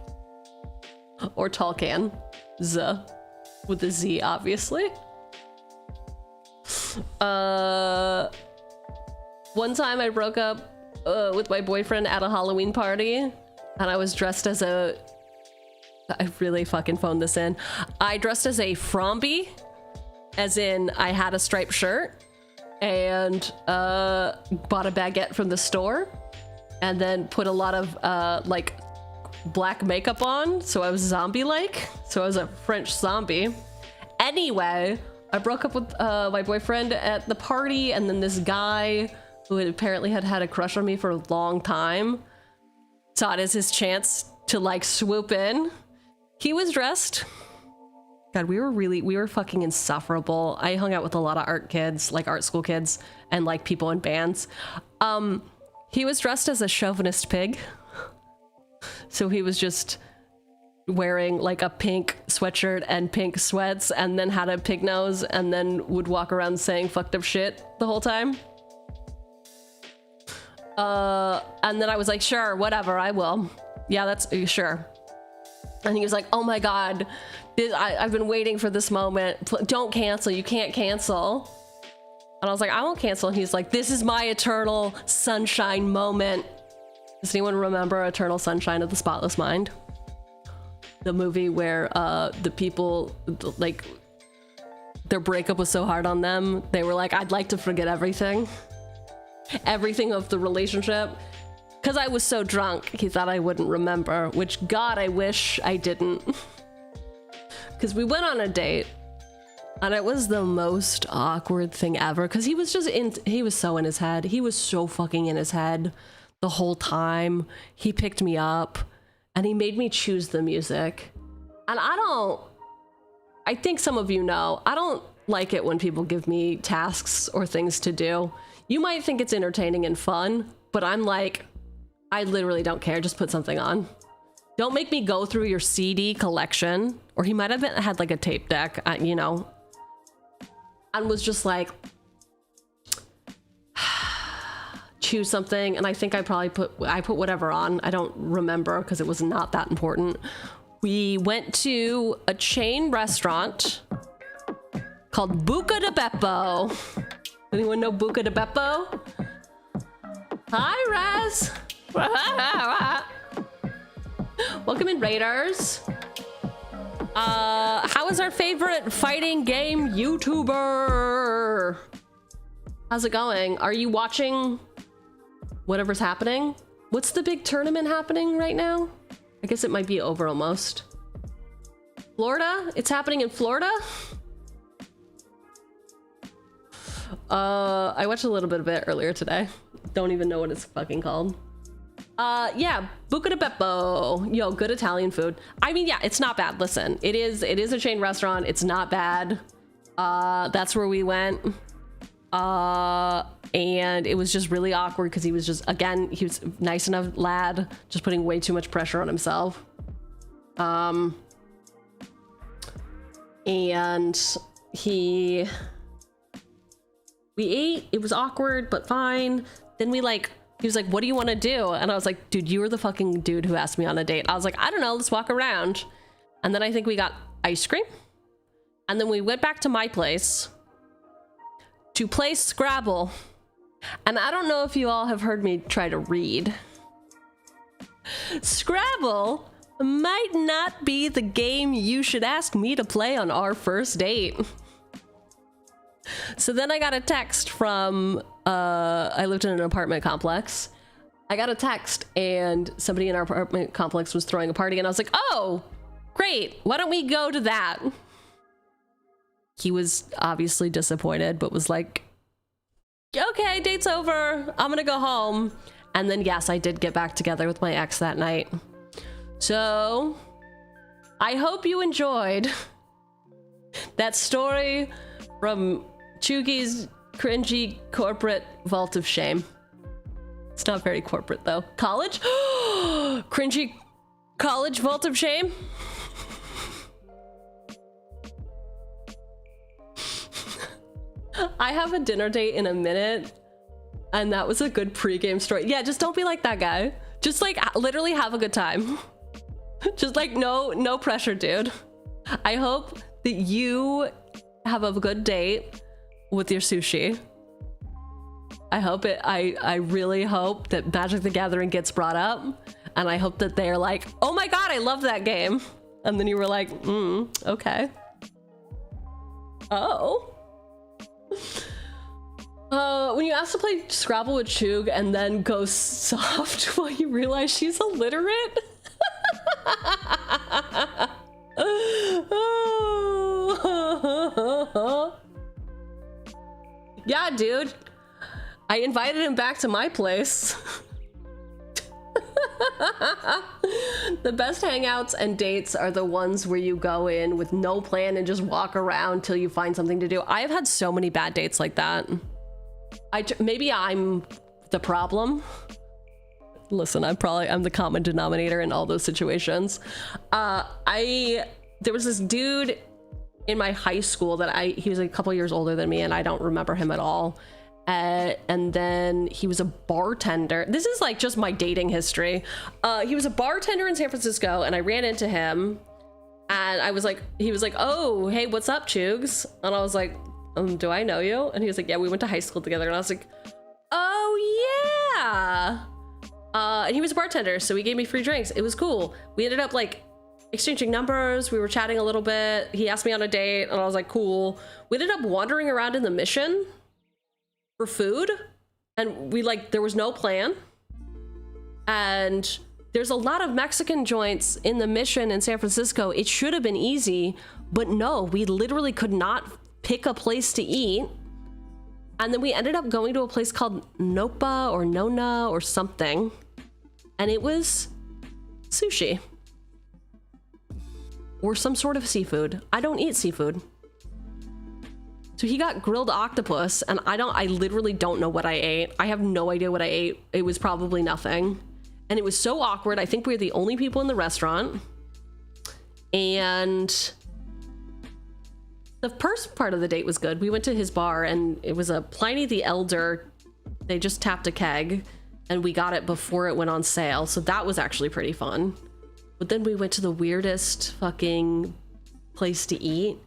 or tall can. Z with a Z, obviously. One time I broke up with my boyfriend at a Halloween party, and I was dressed as a... I really fucking phoned this in. I dressed as a Fromby, as in I had a striped shirt and bought a baguette from the store, and then put a lot of like black makeup on, so I was zombie-like. So I was a French zombie. Anyway, I broke up with my boyfriend at the party, and then this guy who had apparently had a crush on me for a long time saw it as his chance to like swoop in. He was dressed. God, we were fucking insufferable. I hung out with a lot of art kids, like art school kids, and like people in bands. He was dressed as a chauvinist pig. So he was just wearing like a pink sweatshirt and pink sweats, and then had a pig nose, and then would walk around saying fucked up shit the whole time. And then I was like, sure, whatever, I will. Yeah, that's sure. And he was like, oh my God, I've been waiting for this moment. Don't cancel, you can't cancel. And I was like, I won't cancel. And he's like, this is my eternal sunshine moment. Does anyone remember Eternal Sunshine of the Spotless Mind? The movie where the people, like, their breakup was so hard on them, they were like, I'd like to forget everything. Everything of the relationship. Because I was so drunk, he thought I wouldn't remember, which, God, I wish I didn't. Because we went on a date, And it was the most awkward thing ever because he was so in his head. He was so fucking in his head the whole time. He picked me up and he made me choose the music. And I think some of you know, I don't like it when people give me tasks or things to do. You might think it's entertaining and fun, but I'm like, I literally don't care. Just put something on. Don't make me go through your CD collection. Or he might have had like a tape deck, you know, and was just like, choose something. And I think I probably put whatever on. I don't remember because it was not that important. We went to a chain restaurant called Buca di Beppo. Anyone know Buca di Beppo? Hi, Raz. Welcome in, Raiders. How is our favorite fighting game YouTuber? How's it going? Are you watching whatever's happening? What's the big tournament happening right now? I guess it might be over almost. Florida? It's happening in Florida? I watched a little bit of it earlier today. Don't even know what it's fucking called. Yeah, Buca di Beppo. Yo, good Italian food. I mean, yeah, it's not bad. Listen, it is a chain restaurant. It's not bad. That's where we went. And it was just really awkward because he was just, again, he was nice enough lad, just putting way too much pressure on himself. And we ate, it was awkward, but fine. Then he was like, what do you want to do? And I was like, dude, you were the fucking dude who asked me on a date. I was like, I don't know, let's walk around. And then I think we got ice cream. And then we went back to my place to play Scrabble. And I don't know if you all have heard me try to read. Scrabble might not be the game you should ask me to play on our first date. So then I got a text from, I lived in an apartment complex. I got a text and somebody in our apartment complex was throwing a party and I was like, oh, great. Why don't we go to that? He was obviously disappointed, but was like, okay, date's over. I'm gonna go home. And then, yes, I did get back together with my ex that night. So I hope you enjoyed that story from Cheugy's cringy corporate vault of shame. It's not very corporate though. College? Cringy college vault of shame? I have a dinner date in a minute and that was a good pregame story. Yeah, just don't be like that guy. Just like literally have a good time. Just like no pressure, dude. I hope that you have a good date with your sushi. I really hope that Magic the Gathering gets brought up and I hope that they're like, oh my god, I love that game. And then you were like, okay. Oh. When you ask to play Scrabble with Chug and then go soft while you realize she's illiterate? Yeah, dude. I invited him back to my place. The best hangouts and dates are the ones where you go in with no plan and just walk around till you find something to do. I have had so many bad dates like that. Maybe I'm the problem. Listen, I'm the common denominator in all those situations. There was this dude in my high school that he was a couple years older than me and I don't remember him at all. And then he was a bartender. This is like just my dating history. He was a bartender in San Francisco and I ran into him and he was like, oh, hey, what's up, Chugs? And I was like, do I know you? And he was like, yeah, we went to high school together. And I was like, oh yeah. And he was a bartender, so he gave me free drinks. It was cool. We ended up like exchanging numbers. We were chatting a little bit. He asked me on a date and I was like, cool. We ended up wandering around in the Mission for food and there was no plan. And there's a lot of Mexican joints in the Mission in San Francisco. It should have been easy, but no, we literally could not pick a place to eat. And then we ended up going to a place called Nopa or Nona or something. And it was sushi. Or some sort of seafood. I don't eat seafood. So he got grilled octopus, and I literally don't know what I ate. I have no idea what I ate. It was probably nothing. And it was so awkward. I think we were the only people in the restaurant. And the first part of the date was good. We went to his bar, and it was a Pliny the Elder. They just tapped a keg, and we got it before it went on sale. So that was actually pretty fun. But then we went to the weirdest fucking place to eat.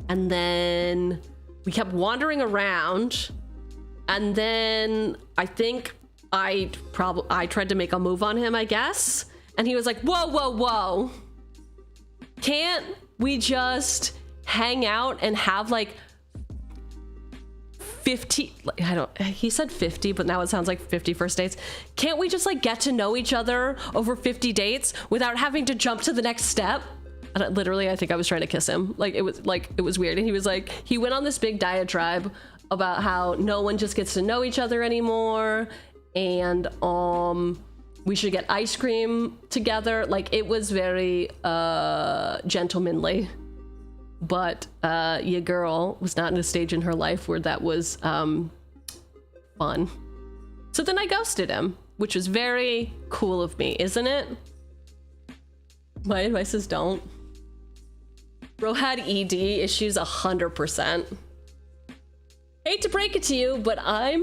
And then we kept wandering around. And then I think I tried to make a move on him, I guess. And he was like, whoa, whoa, whoa. Can't we just hang out and have like 50, he said 50, but now it sounds like 50 first dates. Can't we just like get to know each other over 50 dates without having to jump to the next step? And literally, I think I was trying to kiss him. It was weird. And he was like, he went on this big diatribe about how no one just gets to know each other anymore. And we should get ice cream together. Like, it was very gentlemanly. But your girl was not in a stage in her life where that was fun. So then I ghosted him, which was very cool of me, isn't it? My advice is don't. Bro had ED issues 100%. Hate to break it to you, but I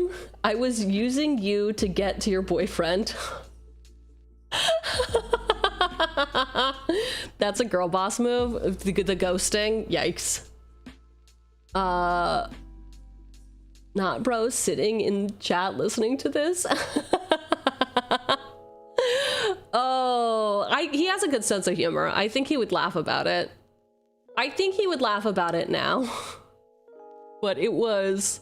was using you to get to your boyfriend. That's a girl boss move. The ghosting. Yikes. Not bro sitting in chat listening to this. Oh, he has a good sense of humor. I think he would laugh about it. I think he would laugh about it now. But it was...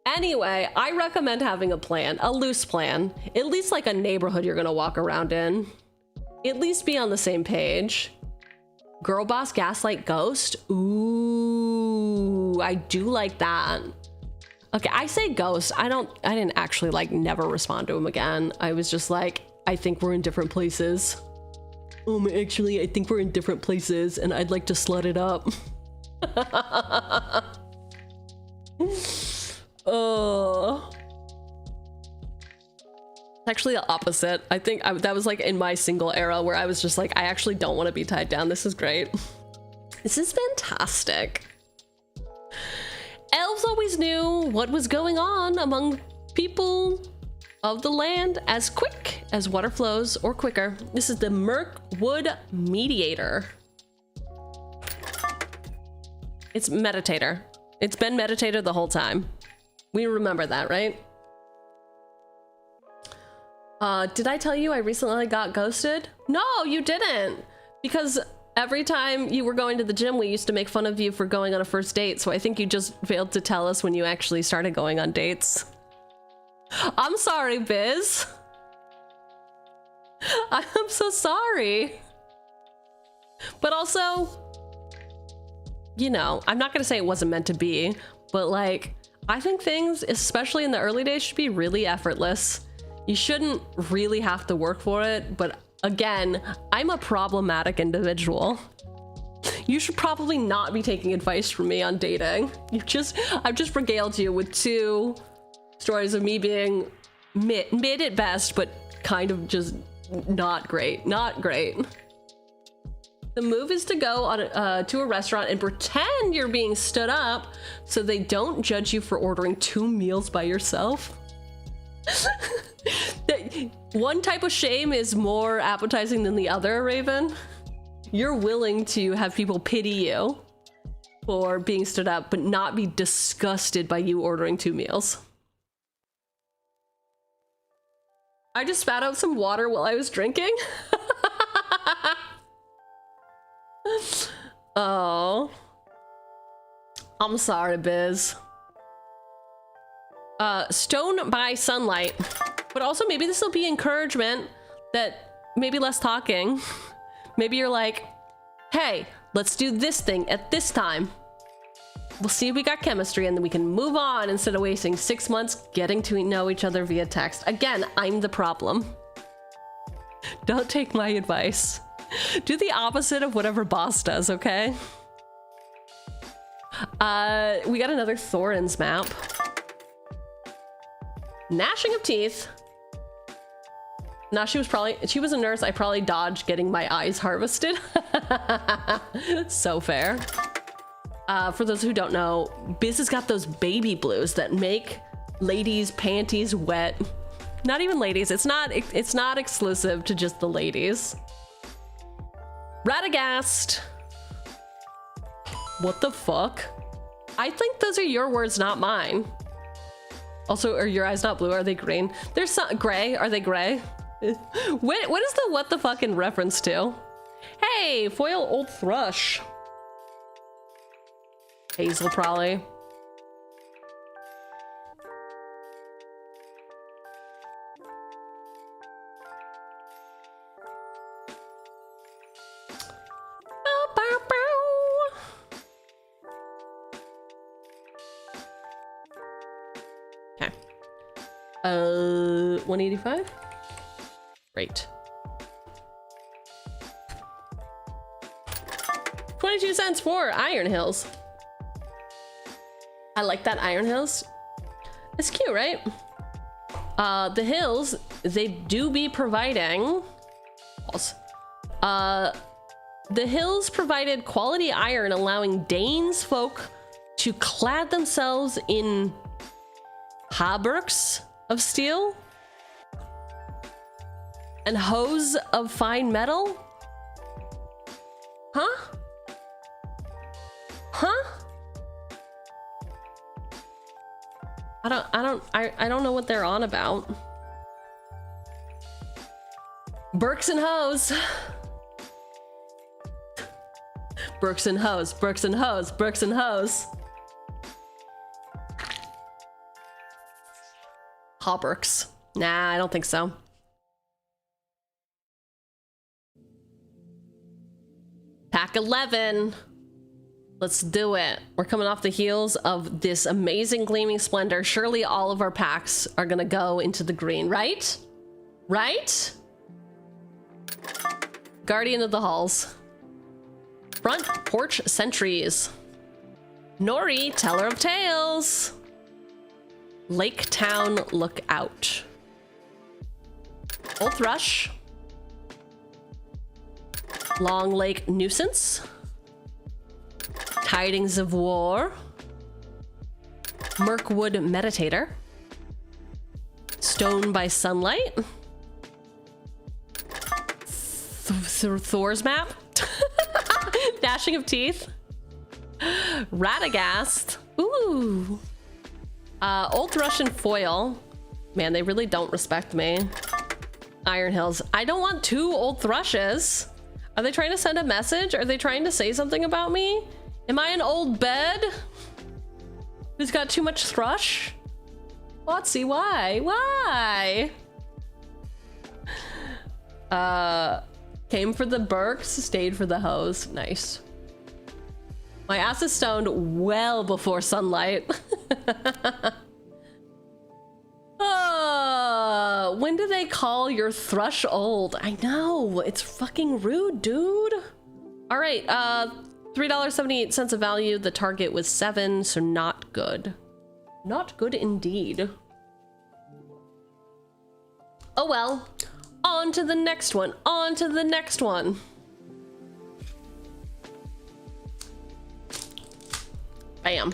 Anyway, I recommend having a plan, a loose plan. At least like a neighborhood you're gonna walk around in. At least be on the same page. Girl boss gaslight ghost. Ooh, I do like that. Okay, I say ghost. I didn't actually like never respond to him again. I was just like, I think we're in different places. Actually, I think we're in different places and I'd like to slut it up. Oh. Actually the opposite. I think that was like in my single era where I was just like, I actually don't want to be tied down. This is great. This is fantastic. Elves always knew what was going on among people of the land as quick as water flows or quicker. This is the Mirkwood Mediator. It's Meditator. It's been Meditator the whole time. We remember that, right? Did I tell you I recently got ghosted? No, you didn't. Because every time you were going to the gym, we used to make fun of you for going on a first date. So I think you just failed to tell us when you actually started going on dates. I'm sorry, Biz. I'm so sorry. But also, you know, I'm not gonna say it wasn't meant to be, but like, I think things, especially in the early days, should be really effortless. You shouldn't really have to work for it, but again, I'm a problematic individual. You should probably not be taking advice from me on dating. I've just regaled you with 2 stories of me being mid at best, but kind of just not great. Not great. The move is to go on to a restaurant and pretend you're being stood up so they don't judge you for ordering 2 meals by yourself. One type of shame is more appetizing than the other, Raven. You're willing to have people pity you for being stood up, but not be disgusted by you ordering 2 meals. I just spat out some water while I was drinking. Oh. I'm sorry, Biz. Stone by sunlight. But also maybe this will be encouragement that maybe less talking. Maybe you're like, hey, let's do this thing at this time. We'll see if we got chemistry and then we can move on instead of wasting 6 months getting to know each other via text. Again, I'm the problem. Don't take my advice. Do the opposite of whatever boss does, okay? We got another Thorin's map. Gnashing of teeth. Now she was a nurse. I probably dodged getting my eyes harvested. So fair. For those who don't know, Biz has got those baby blues that make ladies' panties wet. Not even ladies. It's not exclusive to just the ladies. Radagast. What the fuck? I think those are your words, not mine. Also, are your eyes not blue? Are they green? They're gray. Are they gray? What is the what the fuck in reference to? Hey, foil old thrush. Hazel probably. Okay. 185? Great. 22 cents for Iron Hills. I like that Iron Hills. It's cute, right? The hills, they do be providing... the hills provided quality iron, allowing Danes folk to clad themselves in hauberks of steel and hose of fine metal. Huh? Huh? I don't know what they're on about. Burks and hose. Burks and hose, Burks and hose, Burks and hose. Hauberks. Nah, I don't think so. Pack 11. Let's do it. We're coming off the heels of this amazing gleaming splendor. Surely all of our packs are gonna go into the green, right? Right? Guardian of the Halls. Front Porch Sentries. Nori, Teller of Tales. Lake Town Lookout. Old Thrush. Long Lake Nuisance. Tidings of War. Mirkwood Meditator. Stone by Sunlight. Thor's Map. Gnashing of Teeth. Radagast. Ooh. Old Thrush and Foil. Man, they really don't respect me. Iron Hills. I don't want two Old Thrushes. Are they trying to send a message? Are they trying to say something about me? Am I an old bed who's got too much thrush? Watsy, why? Why? Came for the Burks, stayed for the hose. Nice. My ass is stoned well before sunlight. When do they call your thrush old? I know, it's fucking rude, dude. All right, $3.78 of value. The target was 7, so not good. Not good indeed. Oh well. On to the next one. On to the next one. Bam.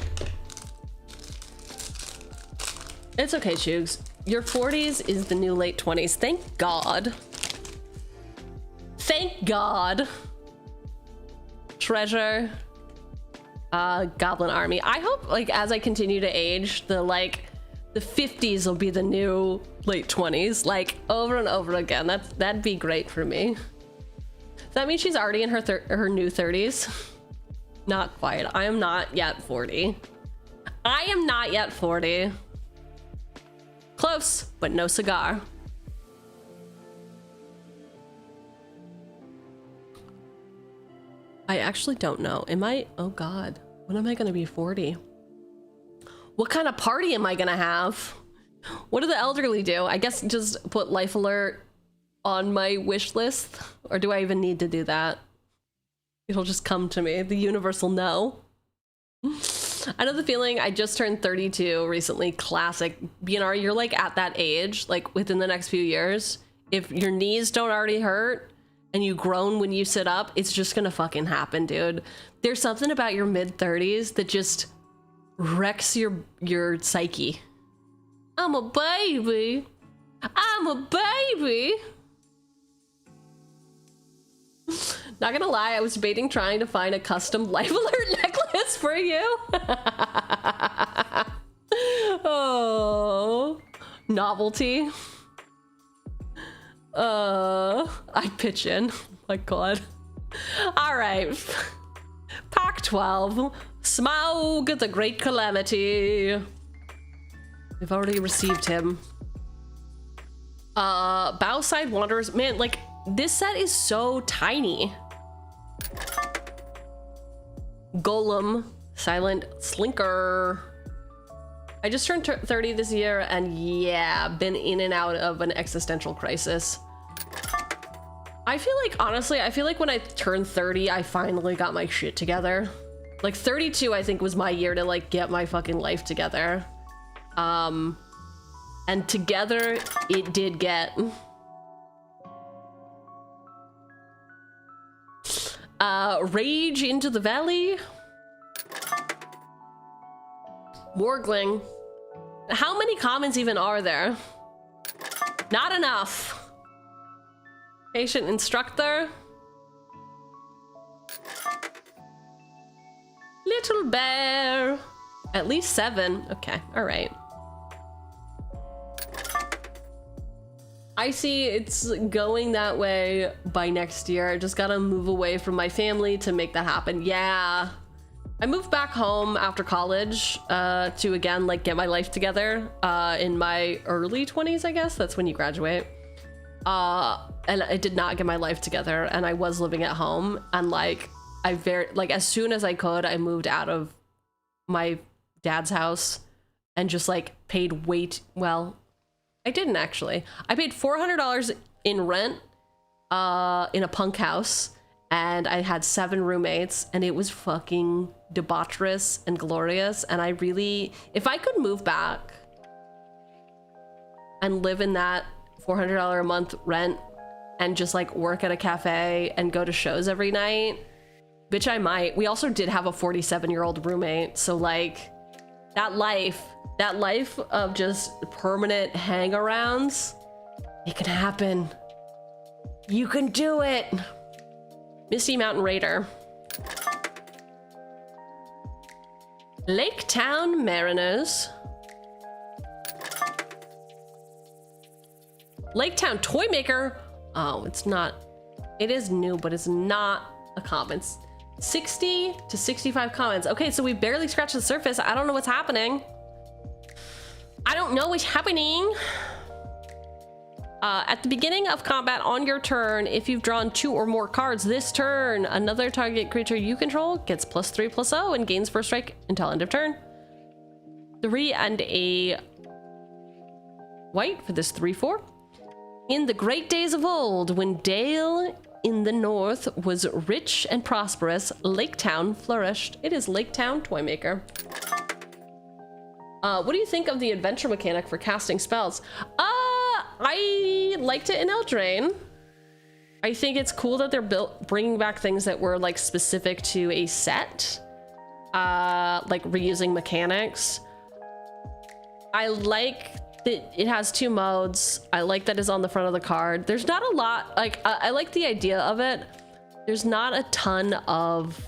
It's okay, Choogs. Your 40s is the new late 20s. Thank God. Thank God. Treasure. Goblin Army. I hope, like, as I continue to age, the 50s will be the new late 20s, like, over and over again. That'd be great for me. Does that mean she's already in her new 30s? Not quite. I am not yet 40. I am not yet 40. Close, but no cigar. I actually don't know. Am I? Oh God. When am I gonna be 40? What kind of party am I gonna have? What do the elderly do? I guess just put life alert on my wish list, or do I even need to do that? It'll just come to me. The universe will know. I know the feeling. I just turned 32 recently. Classic. BNR, you're like at that age, like within the next few years, if your knees don't already hurt and you groan when you sit up, it's just gonna fucking happen, dude. There's something about your mid-30s that just wrecks your psyche. I'm a baby. I'm a baby. Not gonna lie, I was debating trying to find a custom life alert necklace for you. Oh, novelty. I'd pitch in. Oh my god. All right. Pack 12. Smaug the Great Calamity. We've already received him. Bowside Wanderers. Man, like, this set is so tiny. Golem. Silent Slinker. I just turned 30 this year, and yeah, been in and out of an existential crisis. I feel like, honestly, I feel like when I turned 30, I finally got my shit together. Like 32, I think, was my year to like get my fucking life together. And together it did get. Rage into the Valley. Morgling. How many comments even are there? Not enough. Patient Instructor. Little Bear. At least 7. Okay, all right. I see it's going that way by next year. I just gotta move away from my family to make that happen. Yeah. I moved back home after college to again, like, get my life together in my early 20s, I guess. That's when you graduate. And I did not get my life together, and I was living at home, and like as soon as I could, I moved out of my dad's house and just like paid well, I didn't actually. I paid $400 in rent in a punk house, and I had 7 roommates, and it was fucking debaucherous and glorious. And I really, if I could move back and live in that $400 a month rent and just like work at a cafe and go to shows every night, bitch, I might. We also did have a 47-year-old roommate, so like that life of just permanent hang-arounds, it can happen. You can do it. Misty Mountain Raider. Lake Town Mariners. Lake Town Toy Maker. Oh, it's not. It is new, but it's not a comment. 60 to 65 comments. Okay, so we barely scratched the surface. I don't know what's happening. I don't know what's happening. At the beginning of combat on your turn, if you've drawn 2 or more cards this turn, another target creature you control gets +3/+0 and gains first strike until end of turn. 3 and a white for this 3/4. In the great days of old, when Dale in the north was rich and prosperous, Lake Town flourished. It is Lake Town Toymaker. What do you think of the adventure mechanic for casting spells? I liked it in Eldraine. I think it's cool that they're bringing back things that were like specific to a set, like reusing mechanics. I like that it has 2 modes. I like that it's on the front of the card. There's not a lot, like, I like the idea of it. There's not a ton of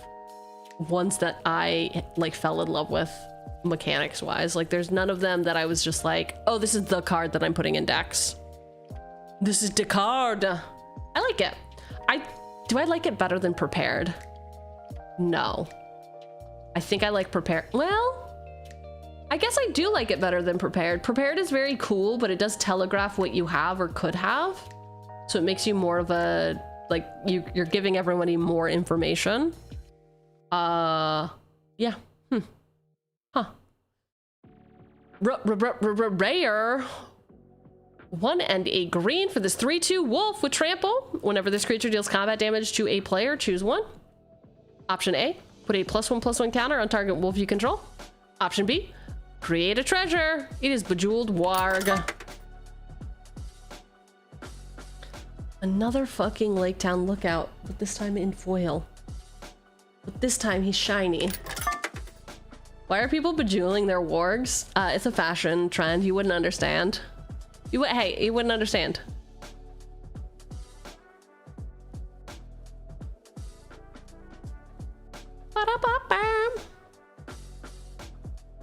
ones that I like fell in love with mechanics wise. Like, there's none of them that I was just like, oh, this is the card that I'm putting in decks. This is the card. I like it. Do I like it better than prepared? No. I think I like prepared. Well, I guess I do like it better than prepared. Prepared is very cool, but it does telegraph what you have or could have. So it makes you more of a, like, you're giving everybody more information. Yeah. Rare. 1 and a green for this 3/2 wolf with trample. Whenever this creature deals combat damage to a player, choose one. Option A, put a +1/+1 counter on target wolf you control. Option B, create a treasure. It is Bejeweled Warg. Another fucking Lake Town Lookout, but this time in foil. But this time he's shiny. Why are people bejeweling their wargs? It's a fashion trend. You wouldn't understand. Hey, you wouldn't understand.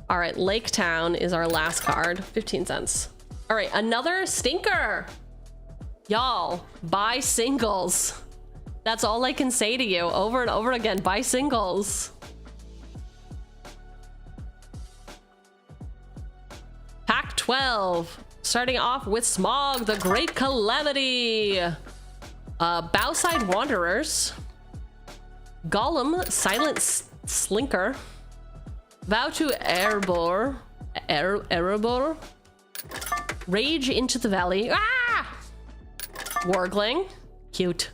All right, Lake Town is our last card. 15 cents. All right, another stinker. Y'all, buy singles. That's all I can say to you over and over again. Buy singles. Pack 12. Starting off with Smog, the Great Calamity. Bowside Wanderers. Golem, Silent Slinker. Vow to Erebor. Erebor. Rage into the Valley. Ah! Wargling. Cute.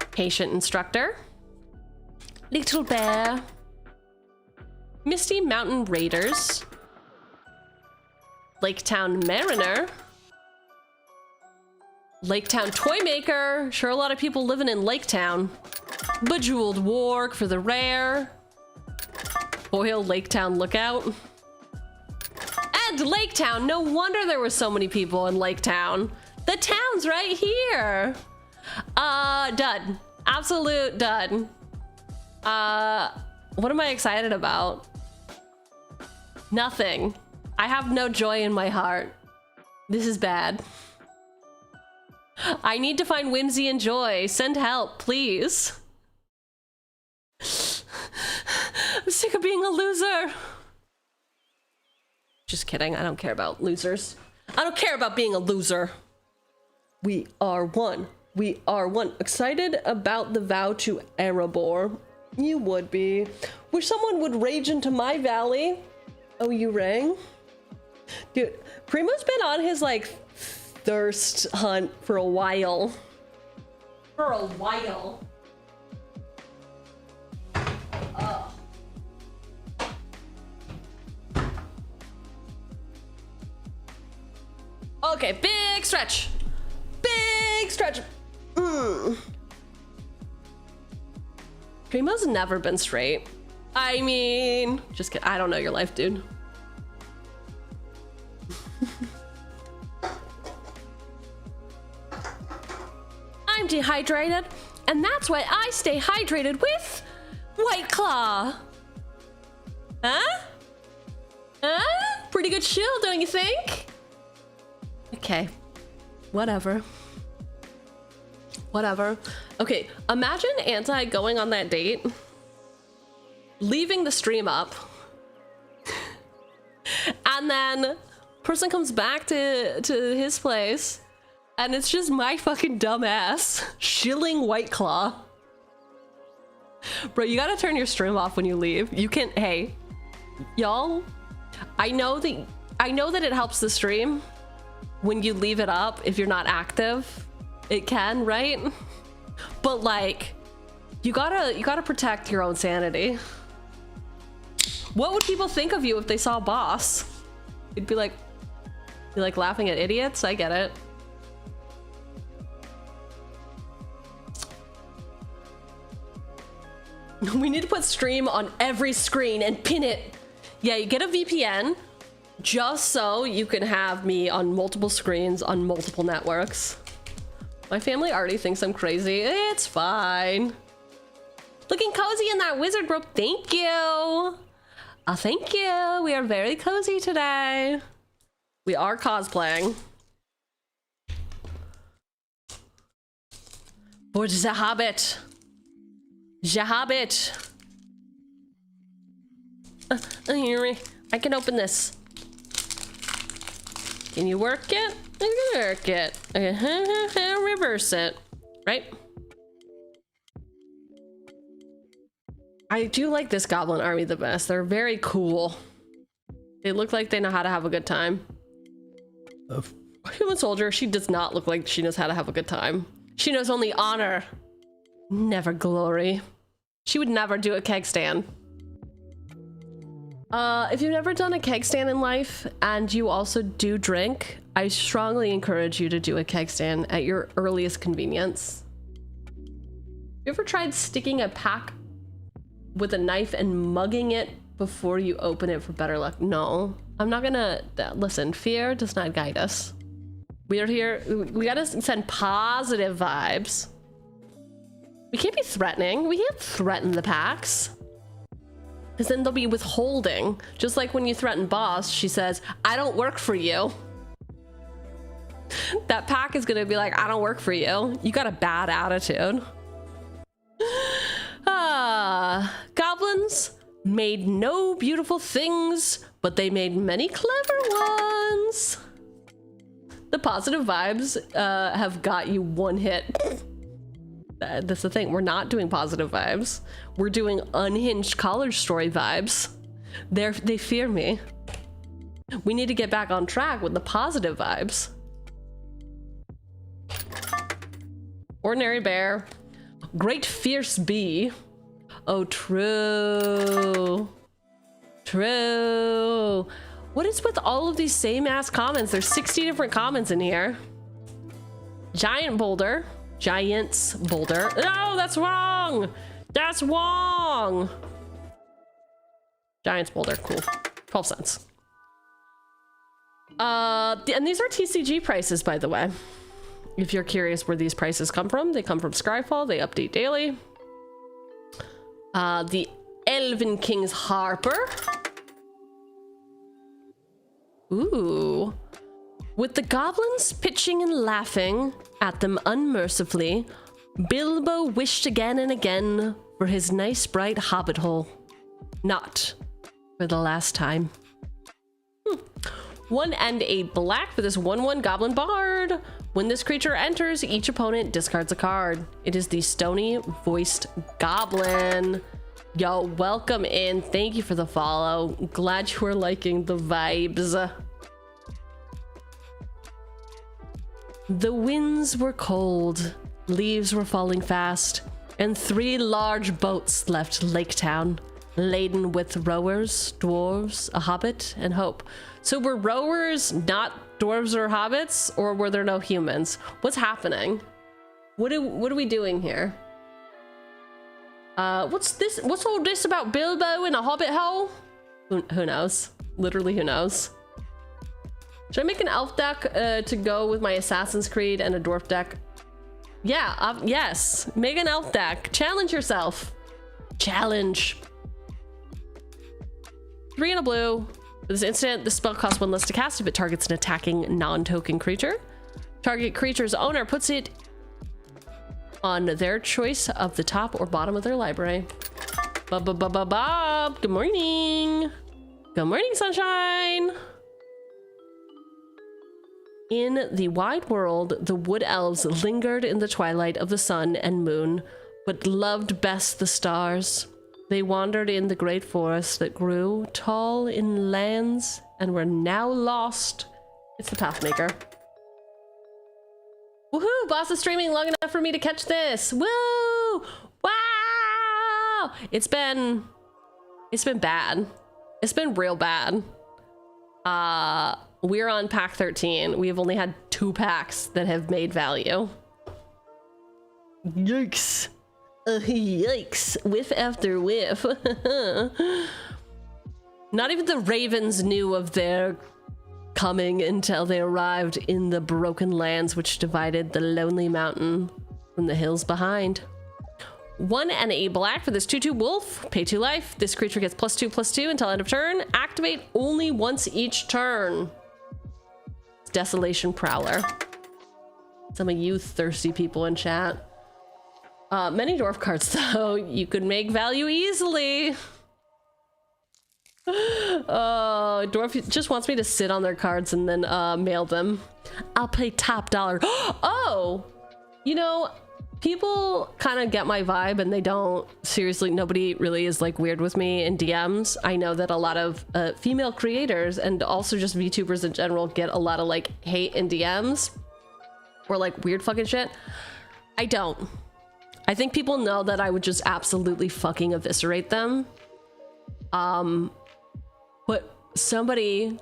Patient Instructor. Little Bear. Misty Mountain Raiders. Lake Town Mariner. Lake Town Toymaker. Sure, a lot of people living in Lake Town. Bejeweled Warg for the rare. Foil Lake Town Lookout. And Lake Town. No wonder there were so many people in Lake Town. The town's right here. Dud. Absolute dud. What am I excited about? Nothing. I have no joy in my heart. This is bad. I need to find whimsy and joy. Send help, please. I'm sick of being a loser. Just kidding. I don't care about losers. I don't care about being a loser. We are one. We are one. Excited about the vow to Erebor. You would be. Wish someone would rage into my valley. Oh, you rang? Dude, Primo's been on his like thirst hunt for a while. For a while. Okay, big stretch. Big stretch. Primo's never been straight. I mean, just kidding. I don't know your life, dude. I'm dehydrated, and that's why I stay hydrated with White Claw. Huh? Huh? Pretty good chill, don't you think? Okay, whatever. Whatever. Okay, imagine Anti going on that date, leaving the stream up, and then person comes back to his place, and it's just my fucking dumb ass shilling White Claw. Bro, you gotta turn your stream off when you leave. You can, hey, y'all, I know that it helps the stream when you leave it up if you're not active. It can, right? But like, you gotta protect your own sanity. What would people think of you if they saw Boss? You'd be like laughing at idiots? I get it. We need to put stream on every screen and pin it. Yeah, you get a VPN just so you can have me on multiple screens on multiple networks. My family already thinks I'm crazy. It's fine. Looking cozy in that wizard robe. Thank you. Oh, thank you. We are very cozy today. We are cosplaying. For the Hobbit. The Hobbit. I can open this. Can you work it? I can work it. I can reverse it. Right? I do like this goblin army the best. They're very cool. They look like they know how to have a good time. Human soldier, she does not look like she knows how to have a good time. She knows only honor, never glory. She would never do a keg stand. If you've never done a keg stand in life and you also do drink, I strongly encourage you to do a keg stand at your earliest convenience. You ever tried sticking a pack with a knife and mugging it before you open it for better luck? No, I'm not gonna, listen, fear does not guide us. We are here, we gotta send positive vibes. We can't be threatening. We can't threaten the packs. Because then they'll be withholding. Just like when you threaten boss, she says, I don't work for you. That pack is gonna be like, I don't work for you. You got a bad attitude. Goblins made no beautiful things, but they made many clever ones. The positive vibes have got you one hit. That's the thing. We're not doing positive vibes. We're doing unhinged college story vibes. They fear me. We need to get back on track with the positive vibes. Ordinary bear. Great fierce bee. Oh, true. True. What is with all of these same ass comments? There's 60 different comments in here. Giant boulder. Giant's boulder. No, that's wrong. That's wrong. Giant's boulder. Cool. 12 cents. And these are TCG prices, by the way. If you're curious where these prices come from, they come from Scryfall. They update daily. The Elven King's Harper. Ooh. With the goblins pitching and laughing at them unmercifully, Bilbo wished again and again for his nice bright hobbit hole. Not for the last time. 1 and a black for this 1/1 Goblin Bard. When this creature enters, each opponent discards a card. It is the Stony Voiced Goblin. Yo, welcome in. Thank you for the follow. Glad you are liking the vibes. The winds were cold, leaves were falling fast, and 3 large boats left Lake Town, laden with rowers, dwarves, a hobbit, and hope. So were rowers not dwarves or hobbits, or were there no humans? What's happening? What are we doing here? What's this? What's all this about Bilbo in a hobbit hole? Who knows? Literally, who knows? Should I make an elf deck to go with my Assassin's Creed and a dwarf deck? Yeah, yes. Make an elf deck. Challenge yourself. Challenge. 3 and a blue. For this instant, the spell costs 1 less to cast if it targets an attacking non-token creature. Target creature's owner puts it on their choice of the top or bottom of their library. Bob. Good morning. Good morning, sunshine. In the wide world, the wood elves lingered in the twilight of the sun and moon, but loved best the stars. They wandered in the great forest that grew tall in lands and were now lost. It's the Pathmaker. Woohoo! Boss is streaming long enough for me to catch this. Woo! Wow! It's been bad. It's been real bad. We're on pack 13. We have only had 2 packs that have made value. Yikes. Yikes. Whiff after whiff. Not even the ravens knew of their coming until they arrived in the broken lands which divided the lonely mountain from the hills behind. 1 and a black for this 2/2 wolf. Pay 2 life. This creature gets +2/+2 until end of turn. Activate only once each turn. Desolation Prowler. Some of you thirsty people in chat. Many dwarf cards though. You could make value easily. Dwarf just wants me to sit on their cards and then mail them. I'll pay top dollar. Oh, you know, people kind of get my vibe and they don't. Seriously, nobody really is like weird with me in DMs. I know that a lot of female creators and also just VTubers in general get a lot of like hate in DMs or like weird fucking shit. I don't. I think people know that I would just absolutely fucking eviscerate them. But somebody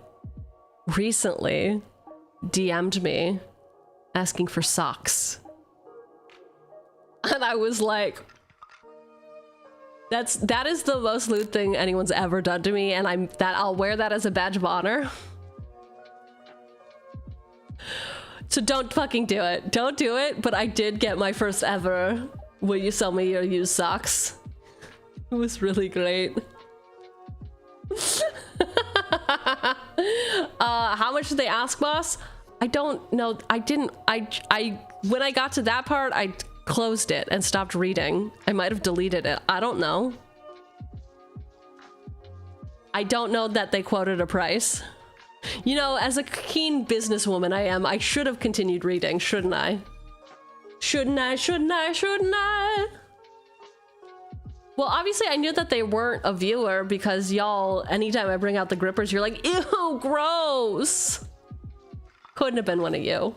recently DM'd me asking for socks. And I was like, that is the most lewd thing anyone's ever done to me, and I'll wear that as a badge of honor. So don't fucking do it. Don't do it, but I did get my first ever "will you sell me your used socks?" It was really great. How much did they ask, boss? I don't know. When I got to that part, I closed it and stopped reading. I might have deleted it. I don't know. I don't know that they quoted a price. You know, as a keen businesswoman I am, I should have continued reading, shouldn't I? Shouldn't I? Shouldn't I? Shouldn't I? Well, obviously I knew that they weren't a viewer because y'all, anytime I bring out the grippers, you're like, ew, gross. Couldn't have been one of you.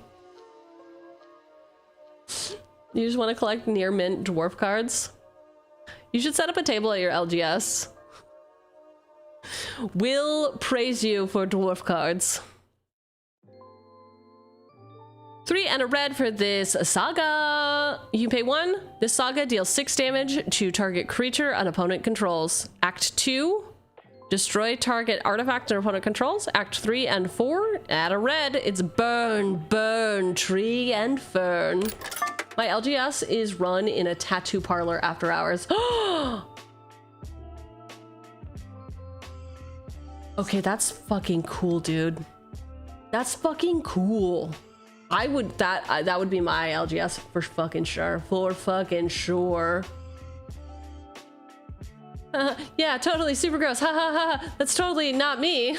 You just want to collect near mint dwarf cards? You should set up a table at your LGS. We'll praise you for dwarf cards. 3 and a red for this saga. You can pay 1. This saga deals 6 damage to target creature an opponent controls. Act 2, destroy target artifact an opponent controls. Act 3 and 4, add a red. It's burn, burn, tree and fern. My LGS is run in a tattoo parlor after hours. Okay, that's fucking cool, dude. That's fucking cool. I would, that would be my LGS for fucking sure. For fucking sure. Yeah, totally super gross. Ha ha ha. That's totally not me.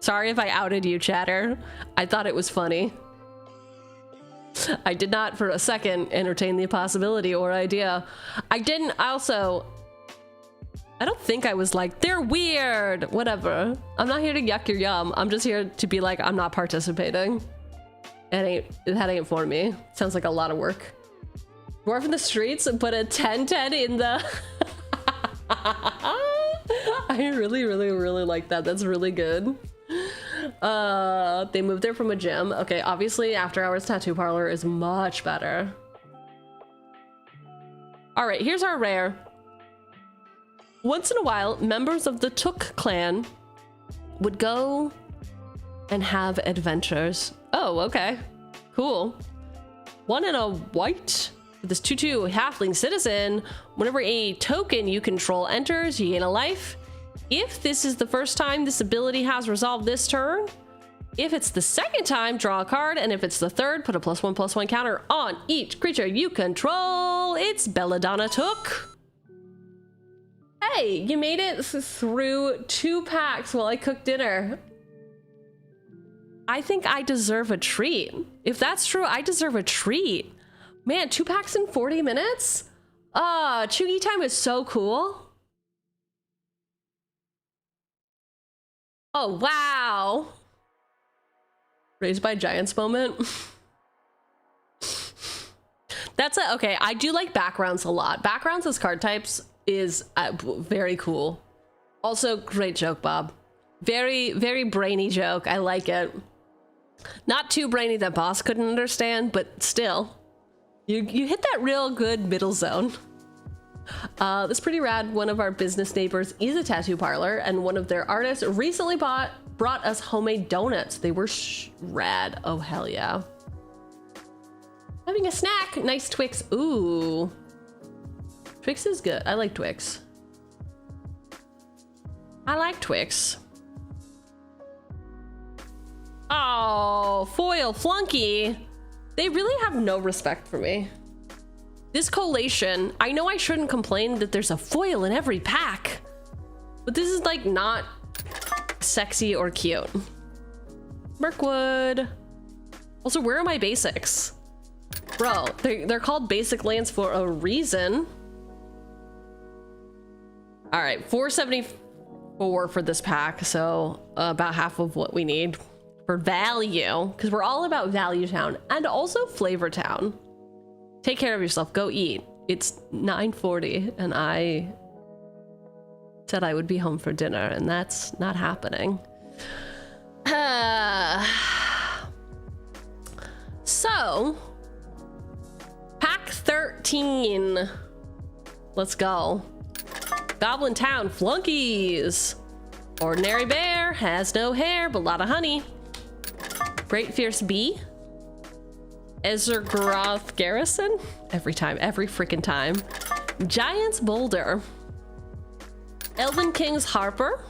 Sorry if I outed you, chatter. I thought it was funny. I did not for a second entertain the possibility or idea. I don't think I was like, they're weird, whatever. I'm not here to yuck your yum. I'm just here to be like, I'm not participating. That ain't for me. Sounds like a lot of work. Dwarf in the streets, put a 10-10 in the... I really, really, really like that. That's really good. They moved there from a gym. Okay, obviously after hours tattoo parlor is much better. All right, here's our rare. Once in a while, members of the 𝕃𝕚𝕟𝕜𝕤 clan would go and have adventures. Oh, okay. Cool. 1 and a white. With this 2/2 halfling citizen, whenever a token you control enters, you gain a life. If this is the first time this ability has resolved this turn, if it's the second time, draw a card, and if it's the third, put a +1/+1 counter on each creature you control. It's Belladonna 𝕃𝕚𝕟. Hey, you made it through 2 packs while I cooked dinner. I think I deserve a treat. If that's true, I deserve a treat. Man, 2 packs in 40 minutes? Cheugy time is so cool. Oh, wow. Raised by Giants moment. Okay, I do like backgrounds a lot. Backgrounds as card types is very cool. Also, great joke, Bob. Very, very brainy joke. I like it. Not too brainy that boss couldn't understand, but still. You hit that real good middle zone. That's pretty rad. One of our business neighbors is a tattoo parlor, and one of their artists recently brought us homemade donuts. They were rad. Oh, hell yeah. Having a snack. Nice Twix. Ooh. Twix is good. I like Twix. I like Twix. Oh, foil flunky. They really have no respect for me. This collation, I know I shouldn't complain that there's a foil in every pack, but this is like not sexy or cute. Mirkwood. Also, where are my basics? Bro, they're called basic lands for a reason. All right, 474 for this pack, so about half of what we need for value, because we're all about Value Town and also Flavor Town. Take care of yourself. Go eat. It's 9:40, and I said I would be home for dinner, and that's not happening. So, pack 13. Let's go. Goblin Town flunkies. Ordinary bear has no hair, but a lot of honey. Great Fierce Bee. Ezergroth Garrison. Every freaking time. Giant's Boulder. Elven King's Harper.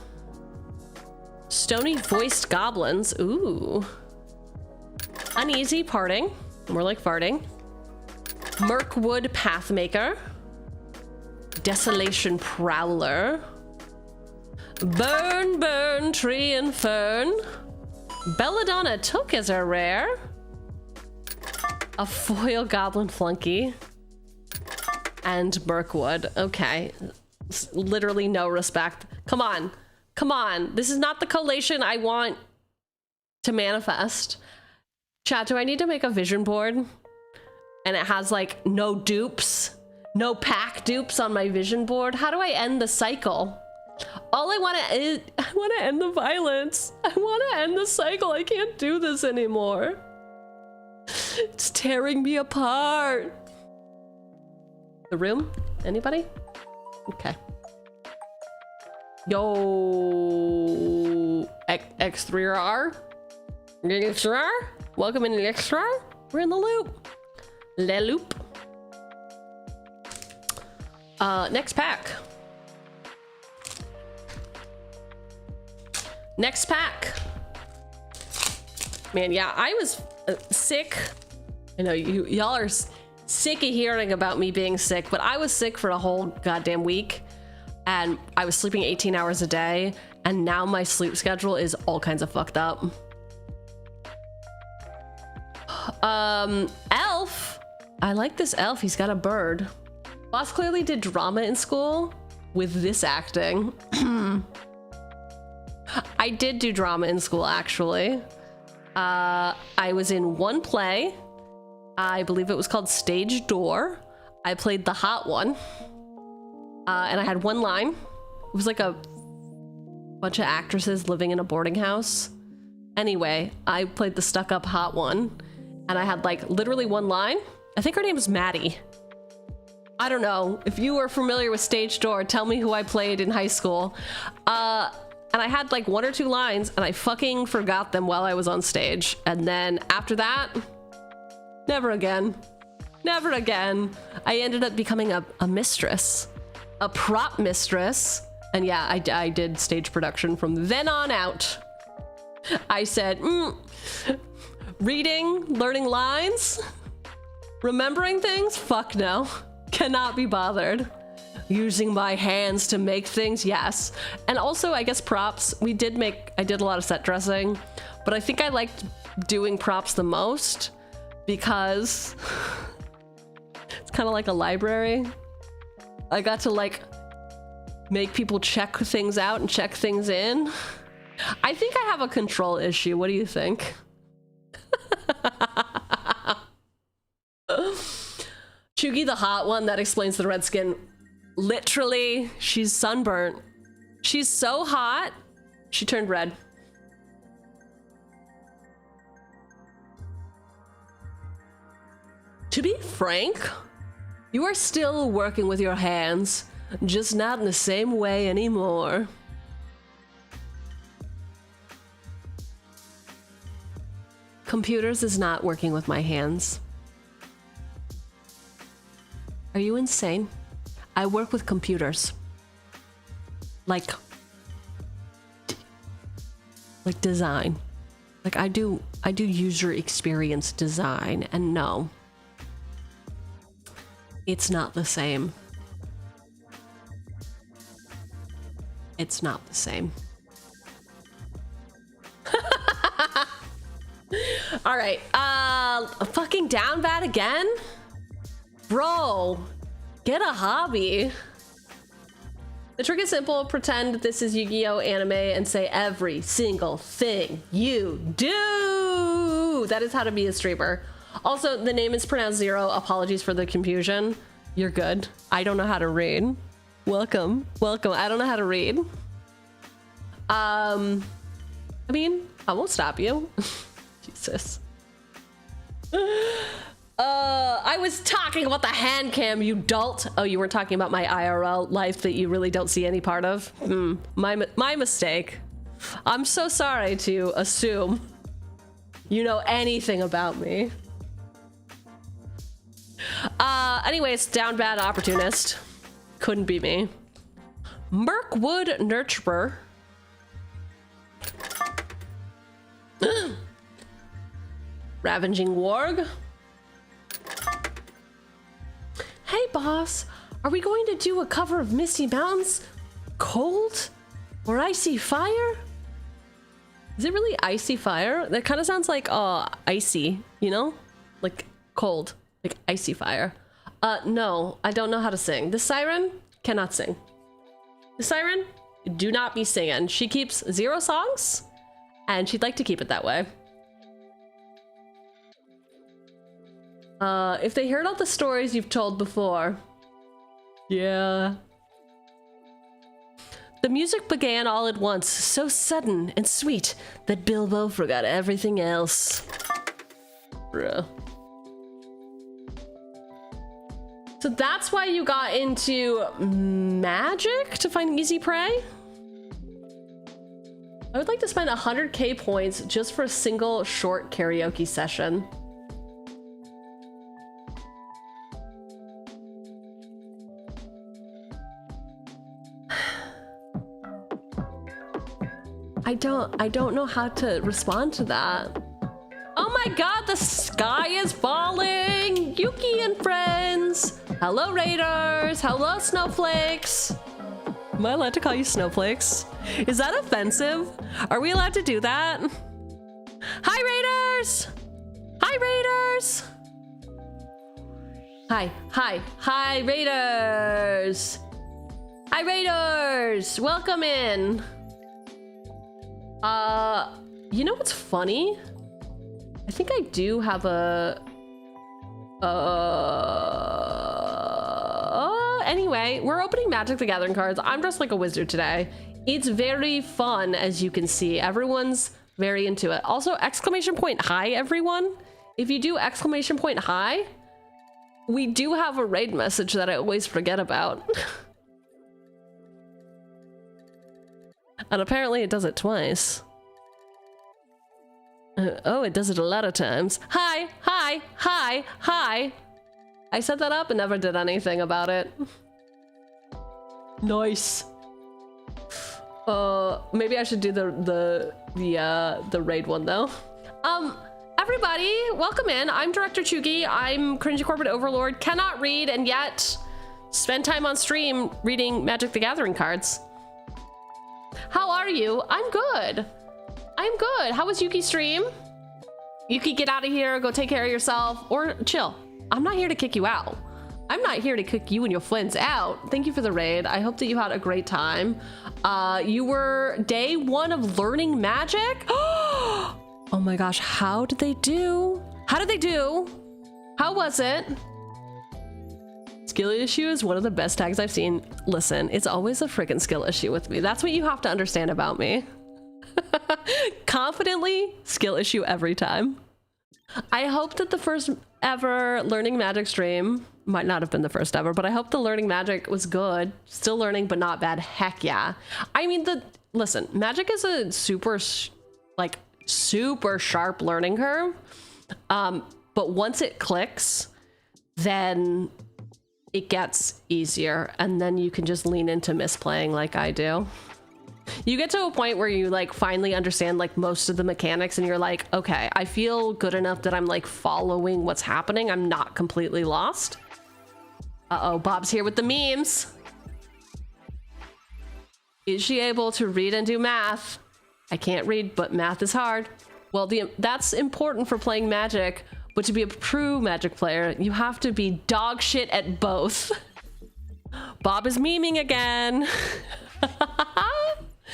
Stony Voiced Goblins. Ooh. Uneasy Parting. More like farting. Mirkwood Pathmaker. Desolation Prowler. Burn Tree and Fern. Belladonna Took as a rare. A foil Goblin Flunky. And Mirkwood. Okay. Literally no respect. Come on. Come on. This is not the collation I want to manifest. Chat, do I need to make a vision board? And it has like no dupes, no pack dupes on my vision board. How do I end the cycle? All I want to end the violence. I want to end the cycle. I can't do this anymore. It's tearing me apart. The room? Anybody? Okay. Yo, X3R? X3R? Welcome in X3R? We're in the loop. Le loop. Next pack. Next pack. Man, yeah, I was sick. I know y'all are sick of hearing about me being sick, but I was sick for a whole goddamn week. And I was sleeping 18 hours a day, and now my sleep schedule is all kinds of fucked up. Elf. I like this elf. He's got a bird. Boss clearly did drama in school with this acting. I did do drama in school, actually. I was in one play. I believe it was called Stage Door. I played the hot one. And I had one line. It was like a bunch of actresses living in a boarding house. Anyway, I played the stuck-up hot one. And I had like literally one line. I think her name is Maddie. I don't know. If you are familiar with Stage Door, tell me who I played in high school. And I had like one or two lines and I fucking forgot them while I was on stage. And then after that, never again. Never again. I ended up becoming a mistress. A prop mistress. And yeah, I did stage production from then on out. I said, reading, learning lines, remembering things? Fuck no. Cannot be bothered. Using my hands to make things, yes. And also, I guess props. I did a lot of set dressing, but I think I liked doing props the most because it's kind of like a library. I got to like make people check things out and check things in. I think I have a control issue. What do you think? Cheugy the hot one, that explains the red skin. Literally, she's sunburnt. She's so hot, she turned red. To be frank, you are still working with your hands, just not in the same way anymore. Computers is not working with my hands. Are you insane? I work with computers. Like design. Like I do user experience design, and no. It's not the same. It's not the same. All right. Fucking down bad again? Bro, get a hobby. The trick is simple. Pretend this is Yu-Gi-Oh! Anime and say every single thing you do. That is how to be a streamer. Also, the name is pronounced Zero. Apologies for the confusion. You're good. I don't know how to read. Welcome. Welcome. I don't know how to read. I mean, I won't stop you. Jesus. I was talking about the hand cam, you dolt. Oh, you were talking about my IRL life that you really don't see any part of? My mistake. I'm so sorry to assume you know anything about me. Anyways, down bad opportunist. Couldn't be me. 𝕃𝕚𝕟𝕜𝕤𝕤. Ravaging Warg. Hey boss, are we going to do a cover of Misty Mountains? Cold? Or Icy Fire? Is it really Icy Fire? That kind of sounds like icy, you know? Like cold, like Icy Fire. No, I don't know how to sing. The siren cannot sing. The siren, do not be singing. She keeps 0 songs and she'd like to keep it that way. If they heard all the stories you've told before. Yeah. The music began all at once, so sudden and sweet that Bilbo forgot everything else. Bruh. So that's why you got into magic to find easy prey? I would like to spend 100k points just for a single short karaoke session. I don't know how to respond to that. Oh my god, the sky is falling! Yuki and friends! Hello raiders! Hello snowflakes! Am I allowed to call you snowflakes? Is that offensive? Are we allowed to do that? Hi raiders! Hi raiders! Hi raiders! Hi raiders! Welcome in! You know what's funny? I think I do have a... Anyway, we're opening Magic the Gathering cards. I'm dressed like a wizard today. It's very fun, as you can see. Everyone's very into it. Also, exclamation point hi, everyone. If you do exclamation point hi, we do have a raid message that I always forget about. And apparently it does it twice. Oh, it does it a lot of times. Hi, hi, hi, hi. I set that up and never did anything about it. Nice. Maybe I should do the raid one though. Everybody, welcome in. I'm Director Cheugy. I'm cringy corporate overlord. Cannot read and yet spend time on stream reading Magic the Gathering cards. How are you? I'm good. I'm good. How was Yuki's stream? Yuki, get out of here. Go take care of yourself or chill. I'm not here to kick you out. I'm not here to kick you and your friends out. Thank you for the raid. I hope that you had a great time. You were day 1 of learning magic. Oh my gosh, how did they do? How did they do? How was it? Skill issue is one of the best tags I've seen. Listen, it's always a freaking skill issue with me. That's what you have to understand about me. Confidently, skill issue every time. I hope that the first ever learning magic stream might not have been the first ever, but I hope the learning magic was good. Still learning, but not bad. Heck yeah. I mean, listen, magic is a super sharp learning curve. But once it clicks, then it gets easier, and then you can just lean into misplaying like I do. You get to a point where you like finally understand like most of the mechanics and you're like, okay, I feel good enough that I'm like following what's happening. I'm not completely lost. Uh-oh, Bob's here with the memes. Is she able to read and do math? I can't read, but math is hard. Well, that's important for playing Magic, but to be a true Magic player, you have to be dog shit at both. Bob is memeing again.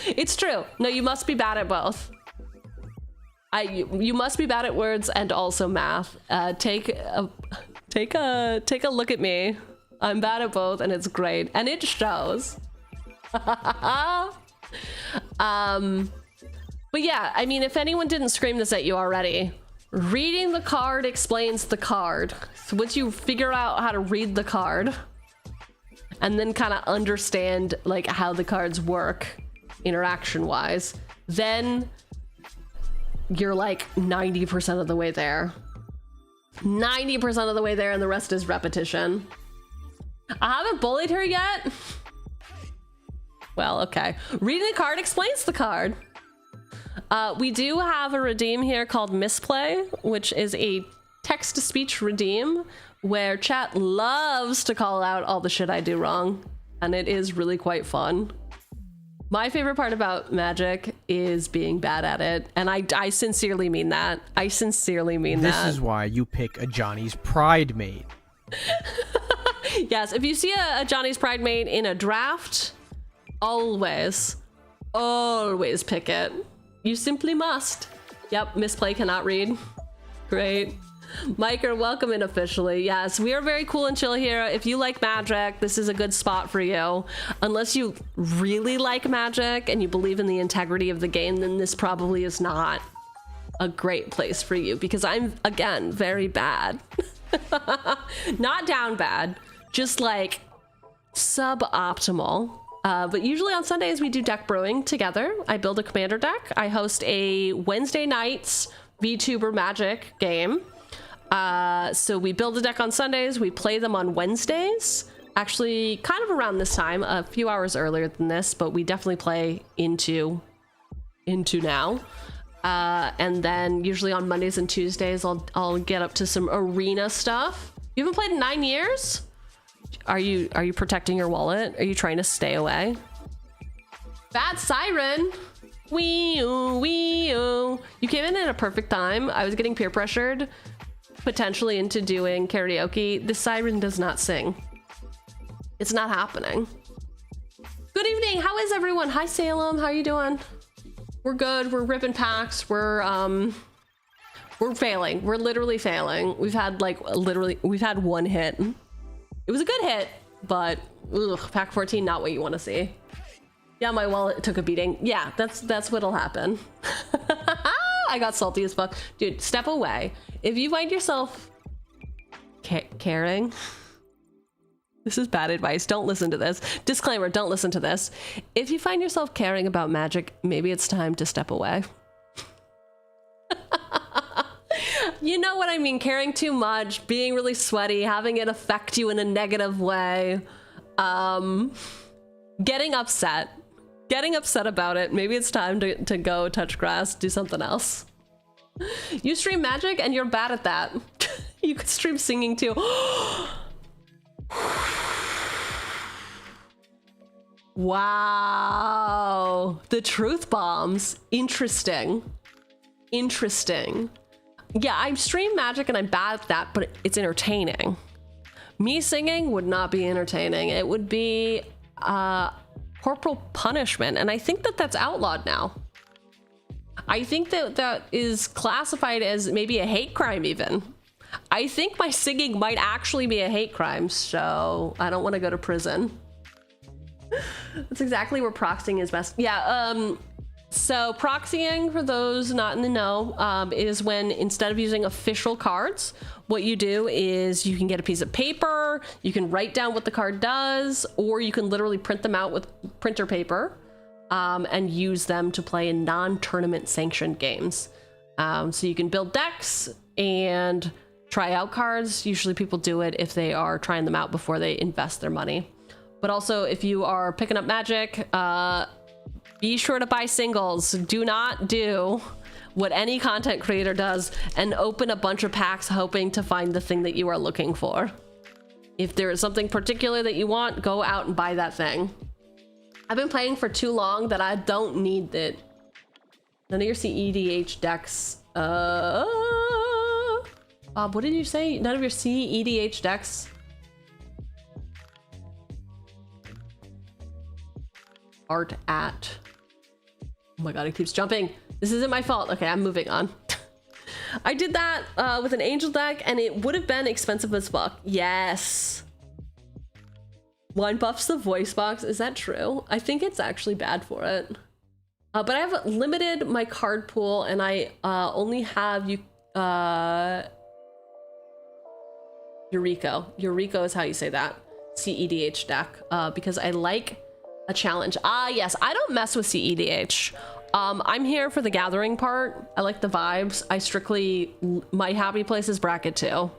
It's true. No, you must be bad at both. You must be bad at words and also math. Take a look at me. I'm bad at both, and it's great, and it shows. But yeah, I mean, if anyone didn't scream this at you already, reading the card explains the card. So once you figure out how to read the card, and then kind of understand like how the cards work interaction wise, then you're like 90% of the way there. 90% of the way there, and the rest is repetition. I haven't bullied her yet. Well, okay. Reading the card explains the card. We do have a redeem here called Misplay, which is a text-to-speech redeem where chat loves to call out all the shit I do wrong, and it is really quite fun. My favorite part about Magic is being bad at it, and I sincerely mean that. I sincerely mean that. This is why you pick a Johnny's Pride mate. Yes, if you see a Johnny's Pride mate in a draft, always pick it. You simply must. Yep, Misplay cannot read. Great. Miker, welcome in officially. Yes, we are very cool and chill here. If you like Magic, this is a good spot for you. Unless you really like Magic and you believe in the integrity of the game, then this probably is not a great place for you, because I'm, again, very bad. Not down bad, just like suboptimal. But usually on Sundays we do deck brewing together. I build a commander deck. I host a Wednesday nights vTuber Magic game. So we build a deck on Sundays, we play them on Wednesdays. Actually, kind of around this time, a few hours earlier than this, but we definitely play into now. And then usually on Mondays and Tuesdays, I'll get up to some arena stuff. You haven't played in 9 years? Are you protecting your wallet? Are you trying to stay away? Bad siren. Wee-oo, wee-oo. You came in at a perfect time. I was getting peer pressured potentially into doing karaoke. The siren does not sing. It's not happening. Good evening. How is everyone? Hi, Salem. How are you doing? We're good. We're ripping packs. We're failing. We're literally failing. We've had one hit. It was a good hit, but ugh, pack 14, not what you want to see. Yeah, my wallet took a beating. Yeah, that's what'll happen. I got salty as fuck. Dude, step away. If you find yourself caring, this is bad advice. Don't listen to this. Disclaimer, don't listen to this. If you find yourself caring about Magic, maybe it's time to step away. You know what I mean? Caring too much, being really sweaty, having it affect you in a negative way, getting upset about it. Maybe it's time to go touch grass, do something else. You stream Magic and you're bad at that. You could stream singing too. Wow. The truth bombs. Interesting. Yeah, I stream Magic and I'm bad at that, but it's entertaining. Me singing would not be entertaining. It would be corporal punishment, and I think that's outlawed now. I think that is classified as maybe a hate crime even. I think my singing might actually be a hate crime, so I don't want to go to prison. That's exactly where proxying is best. Yeah, so proxying, for those not in the know, is when instead of using official cards, what you do is you can get a piece of paper, you can write down what the card does, or you can literally print them out with printer paper and use them to play in non-tournament sanctioned games. So you can build decks and try out cards. Usually people do it if they are trying them out before they invest their money. But also if you are picking up Magic, be sure to buy singles. Do not do what any content creator does and open a bunch of packs hoping to find the thing that you are looking for. If there is something particular that you want, go out and buy that thing. I've been playing for too long that I don't need it. None of your CEDH decks Bob, what did you say? None of your CEDH decks? Art at. Oh my god, it keeps jumping. This isn't my fault. Okay, I'm moving on. I did that with an angel deck and it would have been expensive as fuck. Yes. Wine buffs the voice box. Is that true? I think it's actually bad for it. But I have limited my card pool and I only have Eureka. Eureka is how you say that. CEDH deck. Because I like a challenge. Ah, yes. I don't mess with CEDH. I'm here for the gathering part. I like the vibes. I strictly, my happy place is bracket 2.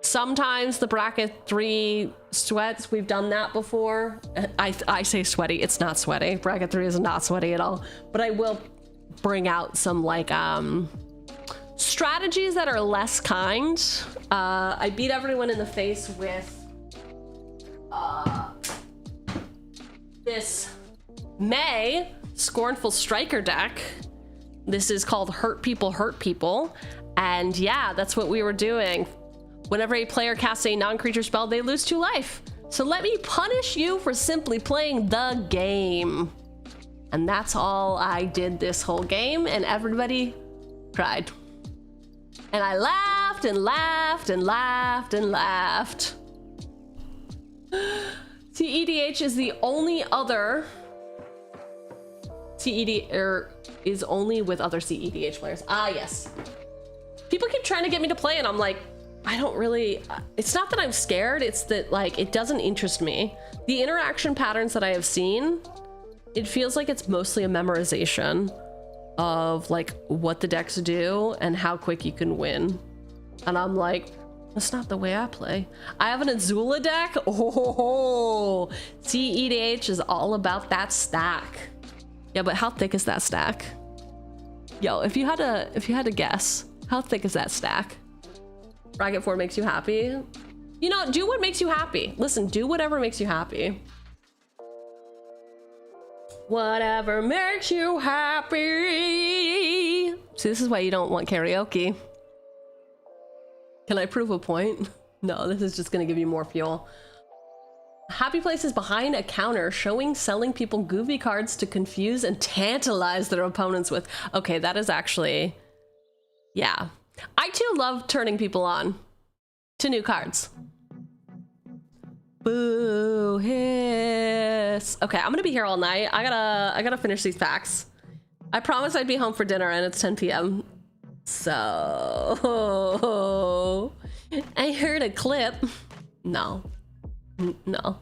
Sometimes the bracket 3 sweats. We've done that before. I say sweaty. It's not sweaty. Bracket 3 is not sweaty at all. But I will bring out some like strategies that are less kind. I beat everyone in the face with this May Scornful Striker deck. This is called Hurt People. And yeah, that's what we were doing. Whenever a player casts a non-creature spell, they lose 2 life. So let me punish you for simply playing the game. And that's all I did this whole game, and everybody cried. And I laughed and laughed and laughed and laughed. CEDH is the only other is only with other CEDH players. Ah, yes. People keep trying to get me to play and I'm like, I don't really, it's not that I'm scared, it's that like, it doesn't interest me. The interaction patterns that I have seen, it feels like it's mostly a memorization of like what the decks do and how quick you can win. And I'm like, that's not the way I play. I have an Azula deck. Oh, CEDH is all about that stack. Yeah, but how thick is that stack? Yo, if you had to guess, how thick is that stack? Bracket 4 makes you happy. You know, do what makes you happy. Listen, do whatever makes you happy. Whatever makes you happy. See, this is why you don't want karaoke. Can I prove a point? No, this is just gonna give you more fuel. Happy place is behind a counter, selling people goofy cards to confuse and tantalize their opponents with. Okay, that is actually, yeah. I too love turning people on to new cards. Boo hiss. Okay, I'm gonna be here all night. I gotta finish these packs. I promised I'd be home for dinner and it's 10 p.m. So I heard a clip. No. No.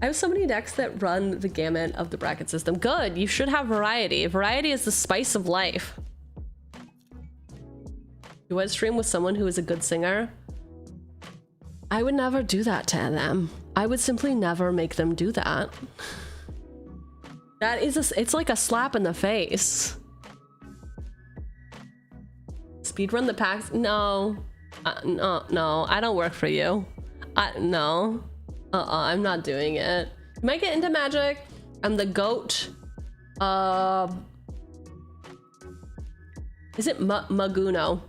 I have so many decks that run the gamut of the bracket system. Good, you should have variety. Variety is the spice of life. You want to stream with someone who is a good singer? I would never do that to them. I would simply never make them do that. That is it's like a slap in the face. Speedrun the packs? No. No, I don't work for you. No. I'm not doing it. You might get into Magic. I'm the GOAT. Is it Maguno?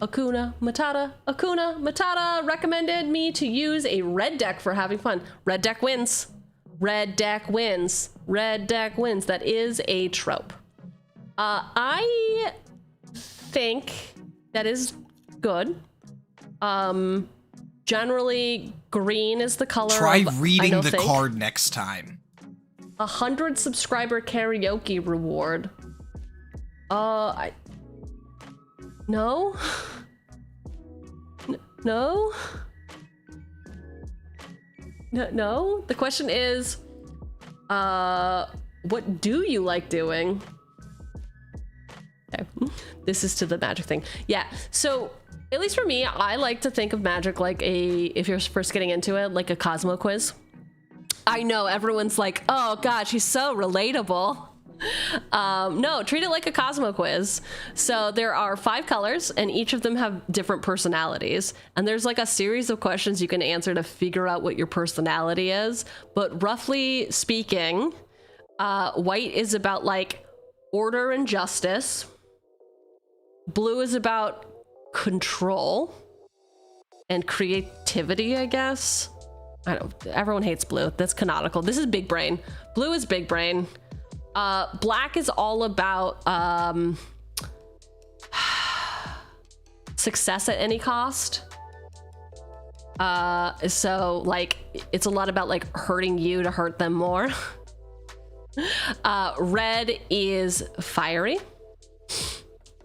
Akuna Matata recommended me to use a red deck for having fun. Red deck wins. Red deck wins. Red deck wins. That is a trope. I think that is good. Generally, green is the color. Try reading the card next time. 100 subscriber karaoke reward. No? No? No? The question is, what do you like doing? Okay. This is to the Magic thing. Yeah, so at least for me, I like to think of Magic like if you're first getting into it, like a Cosmo quiz. I know everyone's like, oh gosh, he's so relatable. No, treat it like a Cosmo quiz. So there are 5 colors and each of them have different personalities. And there's like a series of questions you can answer to figure out what your personality is. But roughly speaking, white is about like order and justice. Blue is about control and creativity, I guess. I don't, everyone hates blue. That's canonical. This is big brain. Blue is big brain. Black is all about success at any cost. So like it's a lot about like hurting you to hurt them more. Red is fiery.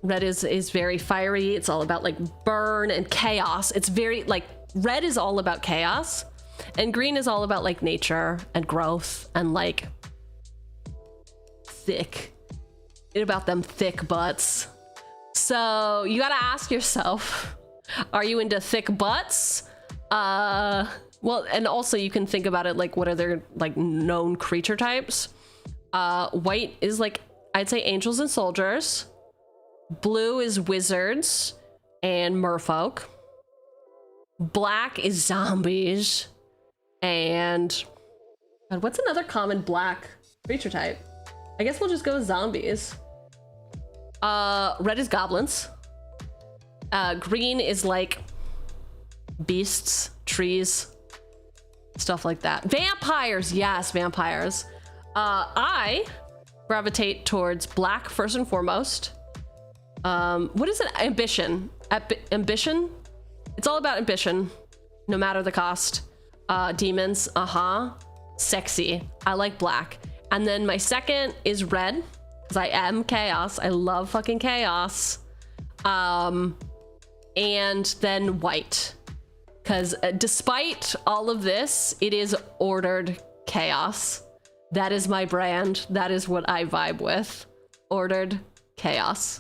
Red is very fiery. It's all about like burn and chaos. It's very like red is all about chaos, and green is all about like nature and growth and like thick. It's about them thick butts. So you gotta ask yourself, are you into thick butts? Well, and also you can think about it like what are their like known creature types. White is like, I'd say angels and soldiers. Blue is wizards and merfolk. Black is zombies. And God, what's another common black creature type? I guess we'll just go with zombies. Red is goblins. Green is like beasts, trees, stuff like that. Vampires, yes, vampires. I gravitate towards black first and foremost. What is it? Ambition. Ambition? It's all about ambition, no matter the cost. Demons, sexy. I like black. And then my second is red, because I am chaos. I love fucking chaos. And then white, because despite all of this, it is ordered chaos. That is my brand. That is what I vibe with. Ordered chaos.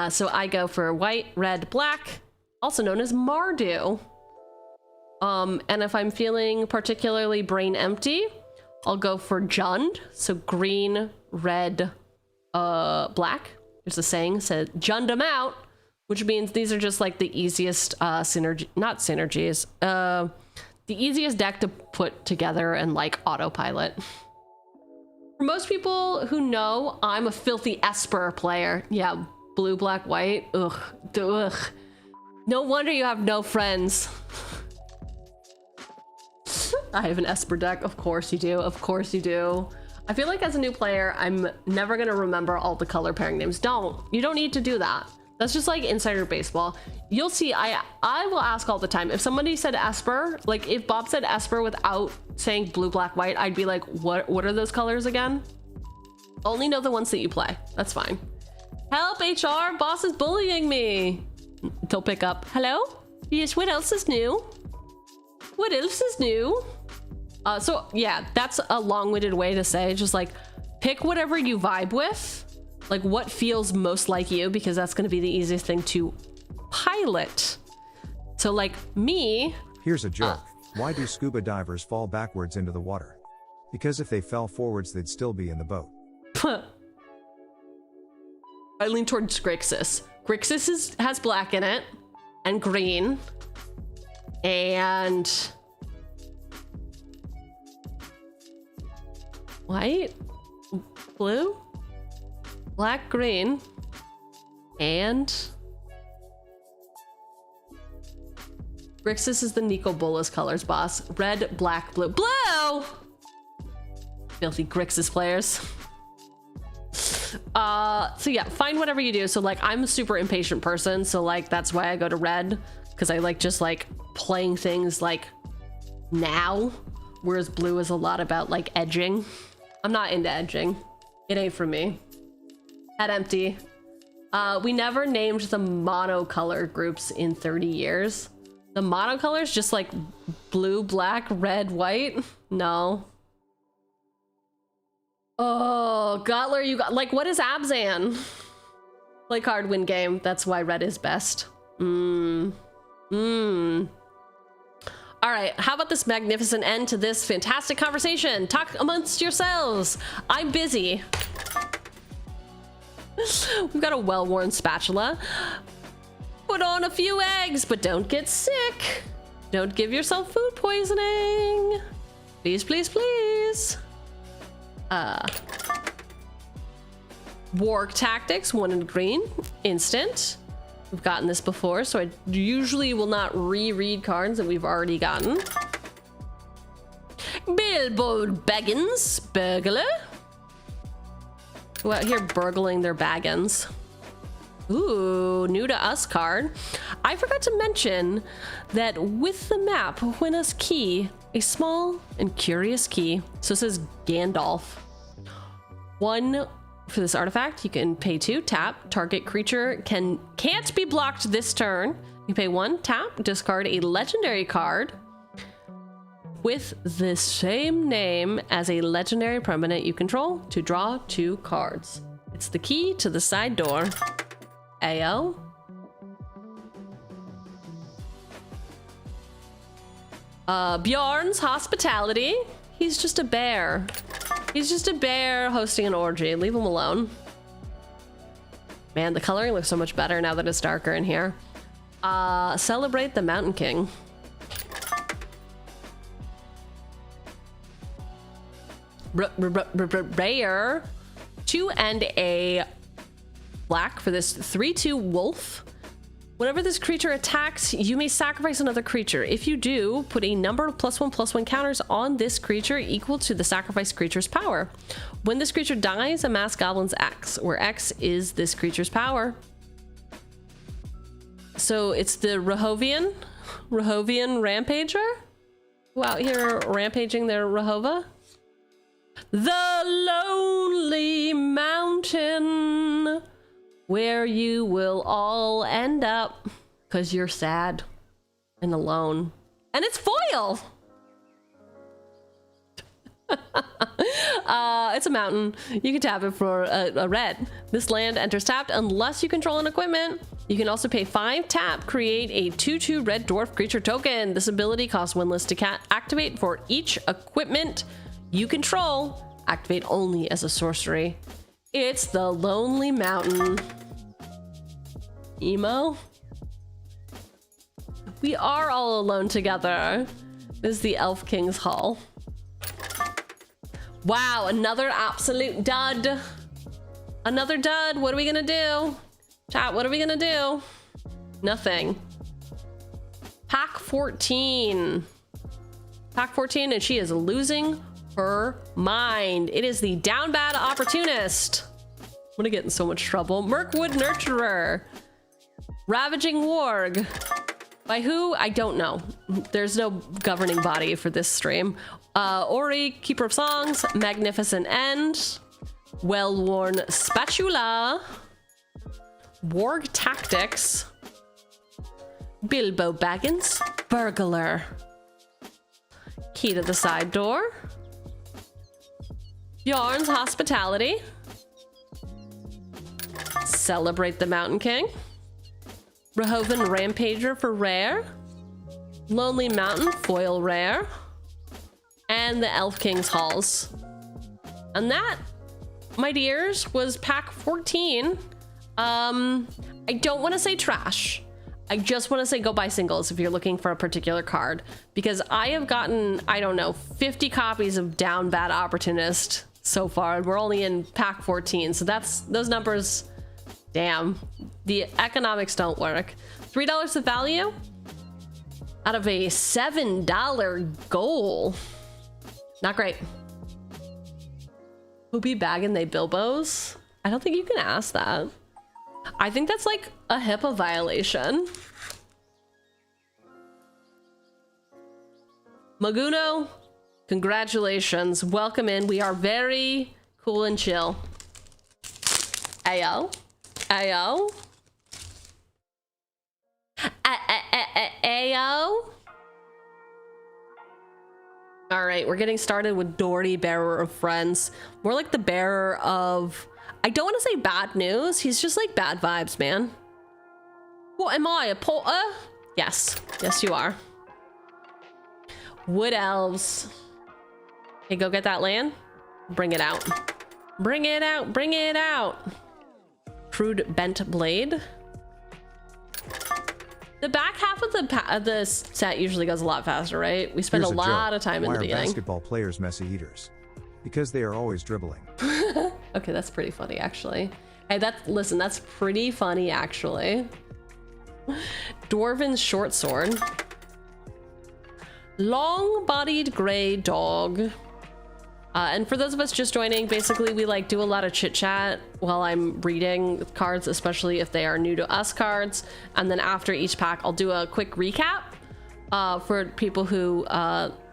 So I go for white, red, black, also known as Mardu. And if I'm feeling particularly brain empty, I'll go for Jund. So green, red, black. There's a saying said Jund 'em out, which means these are just like the easiest not synergies, the easiest deck to put together and like autopilot. For most people who know, I'm a filthy Esper player. Yeah, blue, black, white. Ugh. Ugh. No wonder you have no friends. I have an Esper deck. Of course you do. Of course you do. I feel like as a new player, I'm never gonna remember all the color pairing names. You don't need to do that. That's just like insider baseball. You'll see, I will ask all the time. If somebody said Esper, like if Bob said Esper without saying blue, black, white, I'd be like, what are those colors again? Only know the ones that you play. That's fine. Help, HR, boss is bullying me. Don't pick up. Hello? Yes, what else is new? What else is new? So yeah, that's a long-winded way to say just like pick whatever you vibe with, like what feels most like you, because that's going to be the easiest thing to pilot. So like me, here's a joke. Why do scuba divers fall backwards into the water? Because if they fell forwards, they'd still be in the boat. I lean towards Grixis. Grixis has black in it and green and white, blue, black, green, and Grixis is the Nico Bolas colors, boss. Red, black, blue. Blue! Filthy Grixis players. So yeah, find whatever you do. So like I'm a super impatient person, so like that's why I go to red, because I like just like playing things like now, whereas blue is a lot about like edging. I'm not into edging. It ain't for me. Head empty. We never named the monocolor groups in 30 years. The monocolors just like blue, black, red, white. No. Oh, Gotler, you got like, what is Abzan? Play card, win game. That's why red is best. All right, how about this magnificent end to this fantastic conversation? Talk amongst yourselves. I'm busy. We've got a well-worn spatula. Put on a few eggs, but don't get sick. Don't give yourself food poisoning. Please, please, please. Warg Tactics, 1 in green, instant. We've gotten this before, so I usually will not reread cards that we've already gotten. Bilbo Baggins, burglar. Who out here burgling their baggins? Ooh, new to us card. I forgot to mention that with the map, win us key, a small and curious key. So it says Gandalf. 1 for this artifact, you can pay 2, tap. Target creature can't be blocked this turn. You pay 1, tap, discard a legendary card with the same name as a legendary permanent you control to draw 2 cards. It's the key to the side door. Ayo. Bjorn's Hospitality. He's just a bear. He's just a bear hosting an orgy. Leave him alone. Man, the coloring looks so much better now that it's darker in here. Celebrate the Mountain King. Rare. 2 and a black for this 3/2 wolf. Whenever this creature attacks, you may sacrifice another creature. If you do, put a number of +1/+1 counters on this creature equal to the sacrificed creature's power. When this creature dies, amass Goblin's X, where X is this creature's power. So it's the Rahovian Rampager? Who out here rampaging their Rahova? The Lonely Mountain, where you will all end up because you're sad and alone. And it's foil! It's a mountain. You can tap it for a red. This land enters tapped unless you control an equipment. You can also pay 5, tap, create a 2/2 red dwarf creature token. This ability costs 1 list to activate for each equipment you control. Activate only as a sorcery. It's the Lonely Mountain. Emo? We are all alone together. This is the Elf King's Hall. Wow, another absolute dud. Another dud. What are we gonna do? Chat, what are we gonna do? Nothing. Pack 14. Pack 14, and she is losing her mind. It is the Down Bad Opportunist. I'm gonna get in so much trouble. Mirkwood Nurturer. Ravaging Warg. By who? I don't know. There's no governing body for this stream. Ori, Keeper of Songs, Magnificent End, Well-Worn Spatula, Warg Tactics, Bilbo Baggins, Burglar, Key to the Side Door, Bjorn's Hospitality, Celebrate the Mountain King, Rahovan Rampager for rare, Lonely Mountain foil rare, and the Elf King's Halls. And that, my dears, was pack 14. I don't want to say trash. I just want to say go buy singles if you're looking for a particular card, because I have gotten, I don't know, 50 copies of Down Bad Opportunist so far. We're only in pack 14, so that's those numbers. Damn, the economics don't work. $3 of value out of a $7 goal. Not great. Who be bagging they Bilbos? I don't think you can ask that. I think that's like a HIPAA violation. Maguno, congratulations. Welcome in. We are very cool and chill. Ayo. Ayo. Ayo. All right, we're getting started with Doherty, bearer of friends. More like the bearer of, I don't want to say bad news. He's just like bad vibes, man. What am I, a porter? Yes, yes you are. Wood elves. Okay, go get that land. Bring it out. Bring it out, bring it out. Crude bent blade. The back half of the set usually goes a lot faster, right? We spend a lot of time in the beginning. Why are basketball players messy eaters? Because they are always dribbling. Okay, that's pretty funny, actually. Hey, listen, that's pretty funny, actually. Dwarven short sword. Long-bodied gray dog. And for those of us just joining, basically we like do a lot of chit chat while I'm reading cards, especially if they are new to us cards. And then after each pack, I'll do a quick recap for people who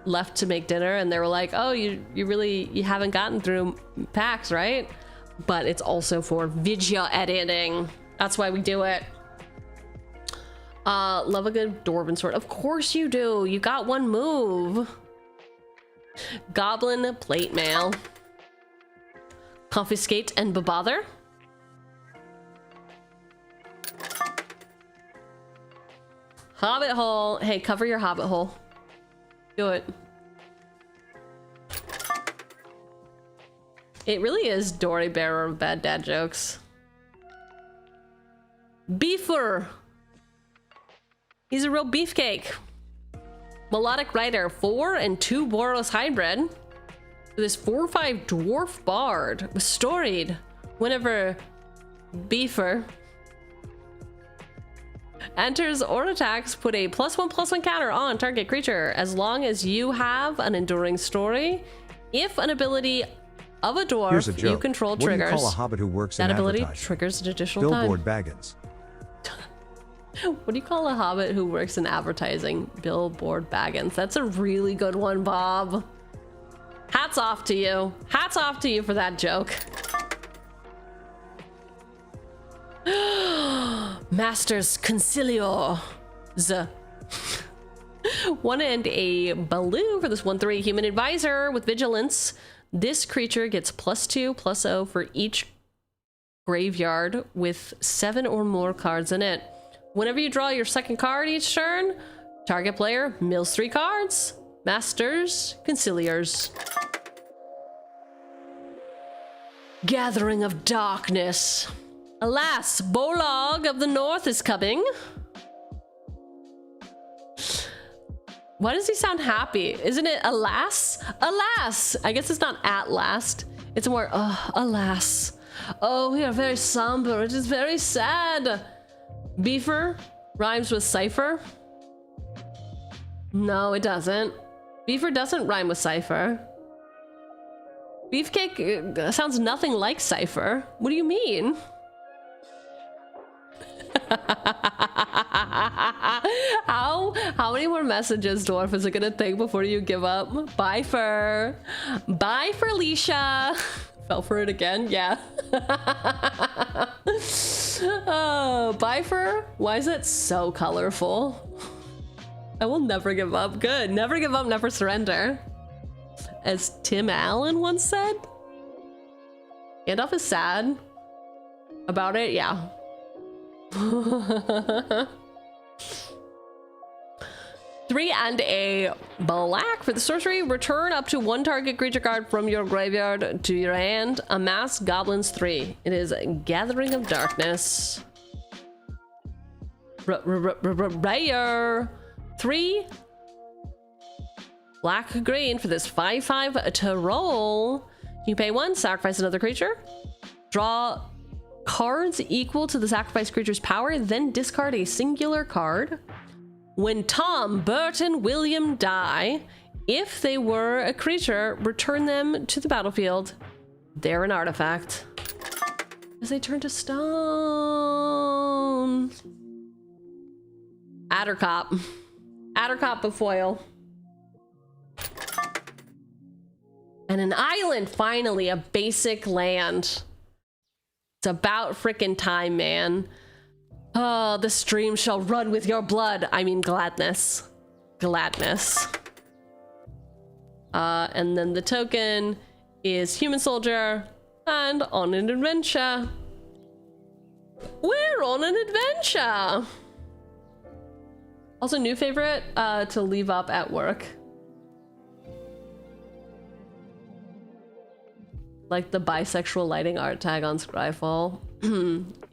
left to make dinner and they were like, oh, you haven't gotten through packs, right? But it's also for video editing. That's why we do it. Love a good dwarven sword. Of course you do. You got one move. Goblin plate mail. Confiscate and bebother. Hobbit hole. Hey, cover your hobbit hole. Do it. It really is Dory bearer of bad dad jokes. Beefer. He's a real beefcake. Melodic Rider, 4 and 2 Boros hybrid. This 4/5 dwarf bard was storied whenever Beefer enters or attacks, put a +1/+1 counter on target creature as long as you have an enduring story. If an ability of a dwarf you control triggers, what do you call a hobbit who works that in ability triggers an additional Billboard time. Baggins. What do you call a hobbit who works in advertising? Billboard Baggins. That's a really good one, Bob. Hats off to you. Hats off to you for that joke. Masters Concilio. 1 and a Baloo for this 1/3 human advisor with vigilance. This creature gets +2/+0 for each graveyard with 7 or more cards in it. Whenever you draw your second card each turn, target player mills 3 cards. Masters Conciliars. Gathering of Darkness. Alas, Bolog of the North is coming. Why does he sound happy? Isn't it alas? Alas! I guess it's not at last. It's more, alas. Oh, we are very somber. It is very sad. Beefer rhymes with cipher. No, it doesn't. Beefer doesn't rhyme with cipher. Beefcake sounds nothing like cipher. What do you mean? How many more messages, Dwarf, is it gonna take before you give up? Bye, Fur. Bye, Felicia. Fell for it again? Yeah. Oh, Bifur? Why is it so colorful? I will never give up. Good. Never give up, never surrender. As Tim Allen once said. Gandalf is sad about it, yeah. 3 and a black for the sorcery. Return up to 1 target creature card from your graveyard to your hand. Amass Goblins 3. It is Gathering of Darkness. Rare. 3 black green for this 5/5 to roll. You pay 1, sacrifice another creature. Draw cards equal to the sacrificed creature's power, then discard a singular card. When Tom, Bert, and William die, if they were a creature, return them to the battlefield. They're an artifact. As they turn to stone. Addercop. Addercop Befoil. And an island, finally, a basic land. It's about frickin' time, man. Oh, the stream shall run with your blood. I mean gladness. Gladness. And then the token is Human Soldier and on an adventure. We're on an adventure. Also, new favorite to leave up at work. Like the bisexual lighting art tag on Scryfall.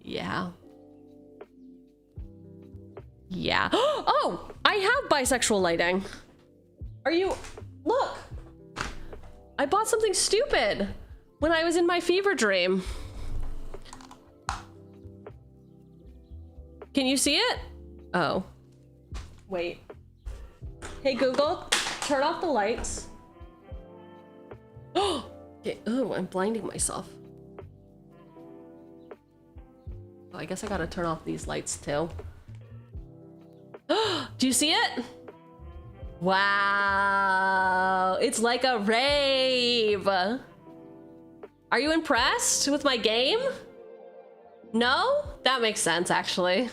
Yeah. Yeah. Oh, I have bisexual lighting. Are you... Look. I bought something stupid when I was in my fever dream. Can you see it? Oh. Wait. Hey, Google, turn off the lights. Oh, okay. Ooh, I'm blinding myself. Oh, I guess I gotta turn off these lights too. Do you see it? Wow, it's like a rave. Are you impressed with my game? No? That makes sense, actually.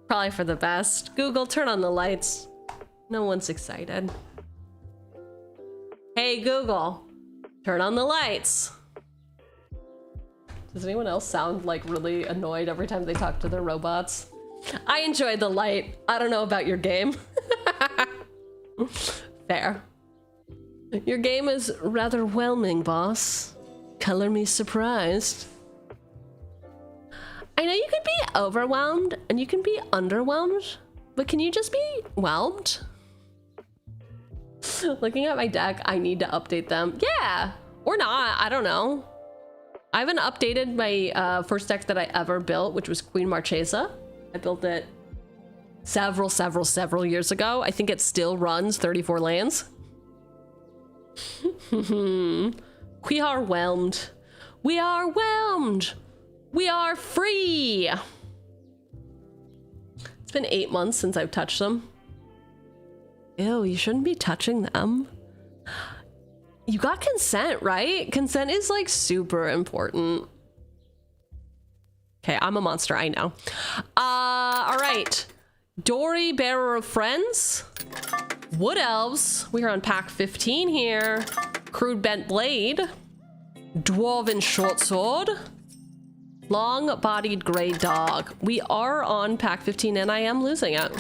Probably for the best. Google, turn on the lights. No one's excited. Hey, Google, turn on the lights. Does anyone else sound like really annoyed every time they talk to their robots? I enjoy the light. I don't know about your game. Fair. Your game is rather whelming, boss. Color me surprised. I know you can be overwhelmed and you can be underwhelmed, but can you just be whelmed? Looking at my deck, I need to update them. Yeah, or not, I don't know. I haven't updated my first deck that I ever built, which was Queen Marchesa. I built it several years ago. I think it still runs 34 lands. We are whelmed. We are whelmed. We are free. It's been 8 months since I've touched them. Ew, you shouldn't be touching them. You got consent, right? Consent is like super important. Okay, I'm a monster, I know. All right. Dory, Bearer of Friends. Wood Elves. We are on pack 15 here. Crude Bent Blade. Dwarven Short Sword. Long-bodied Grey Dog. We are on pack 15 and I am losing it.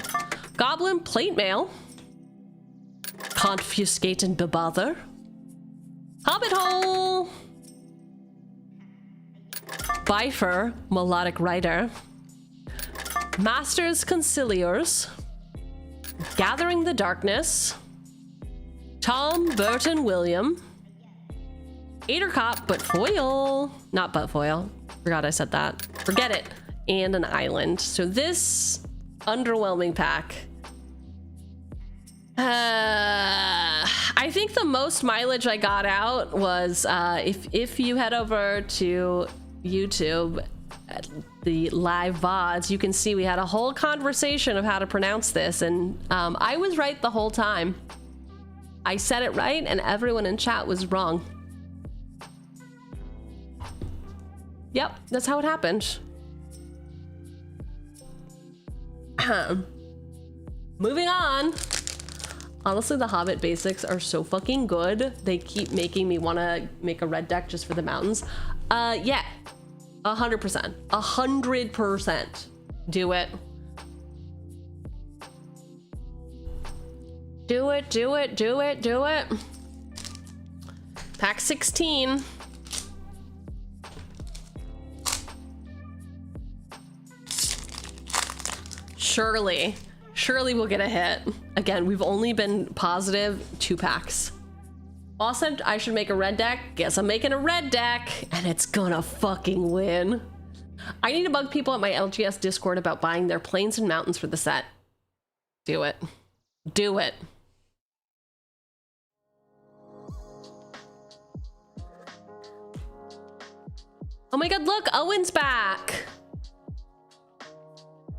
Goblin Plate Mail. Confuscate and Bebother. Hobbit Hole. Bifer, Melodic Rider. Masters Conciliars. Gathering the Darkness. Tom Burton William. 𝕃𝕚𝕚𝕚, but foil. Not but foil. Forgot I said that. Forget it. And an island. So this underwhelming pack. I think the most mileage I got out was if you head over to YouTube, the live VODs, you can see we had a whole conversation of how to pronounce this, and I was right the whole time. I said it right and everyone in chat was wrong. Yep, that's how it happened. Moving on. Honestly, the Hobbit basics are so fucking good. They keep making me want to make a red deck just for the mountains. Yeah, 100%. 100%. Do it. Do it, do it, do it, do it. Pack 16. Surely we'll get a hit. Again, we've only been positive 2 packs. Boss said I should make a red deck. Guess I'm making a red deck, and it's gonna fucking win. I need to bug people at my LGS Discord about buying their plains and mountains for the set. Do it. Do it. Oh my god, look, Owen's back.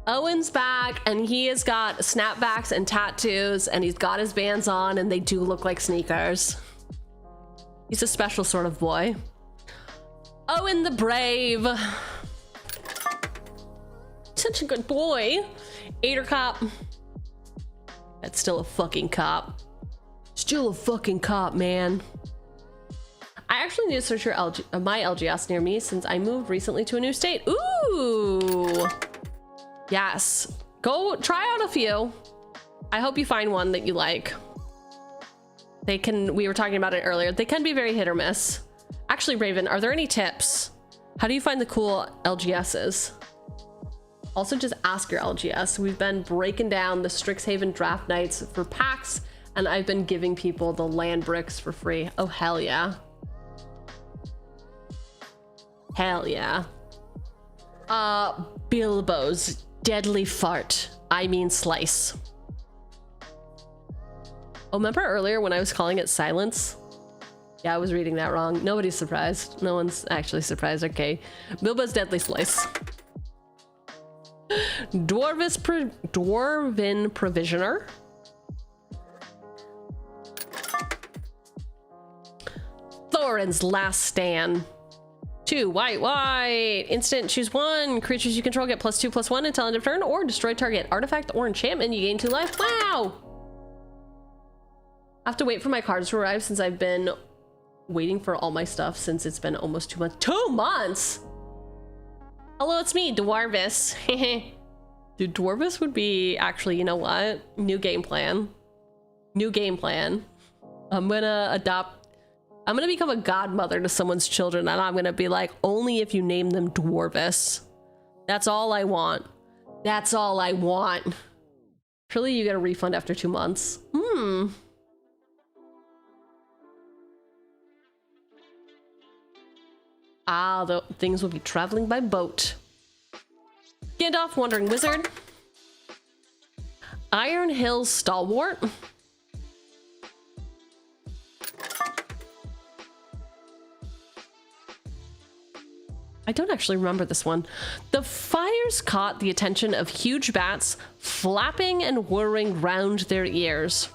Owen's back, and he has got snapbacks and tattoos, and he's got his bands on, and they do look like sneakers. He's a special sort of boy. Owen the Brave. Such a good boy. 𝕃𝕚𝕚𝕚. That's still a fucking cop. Still a fucking cop, man. I actually need to search my LGS near me since I moved recently to a new state. Ooh. Yes. Go try out a few. I hope you find one that you like. They can, we were talking about it earlier, they can be very hit or miss. Actually, Raven, are there any tips? How do you find the cool LGSs? Also, just ask your LGS. We've been breaking down the Strixhaven draft nights for packs, and I've been giving people the land bricks for free. Oh, hell yeah. Hell yeah. Bilbo's deadly fart. I mean slice. Oh, remember earlier when I was calling it silence? Yeah, I was reading that wrong. Nobody's surprised. No one's actually surprised. Okay. Bilbo's deadly slice. Dwarven provisioner. Thorin's last stand. 2 white. Instant, choose 1. Creatures you control get +2/+1 until end of turn, or destroy target artifact or enchantment. You gain 2 life. Wow! I have to wait for my cards to arrive since I've been waiting for all my stuff since it's been almost 2 months. 2 months? Hello, it's me, Dwarvis. Dude, Dwarvis would be actually, you know what? New game plan. New game plan. I'm gonna become a godmother to someone's children, and I'm gonna be like, only if you name them Dwarvis. That's all I want. That's all I want. Surely you get a refund after 2 months. Ah, the things will be traveling by boat. Gandalf, Wandering Wizard. Iron Hills Stalwart. I don't actually remember this one. The fires caught the attention of huge bats flapping and whirring round their ears.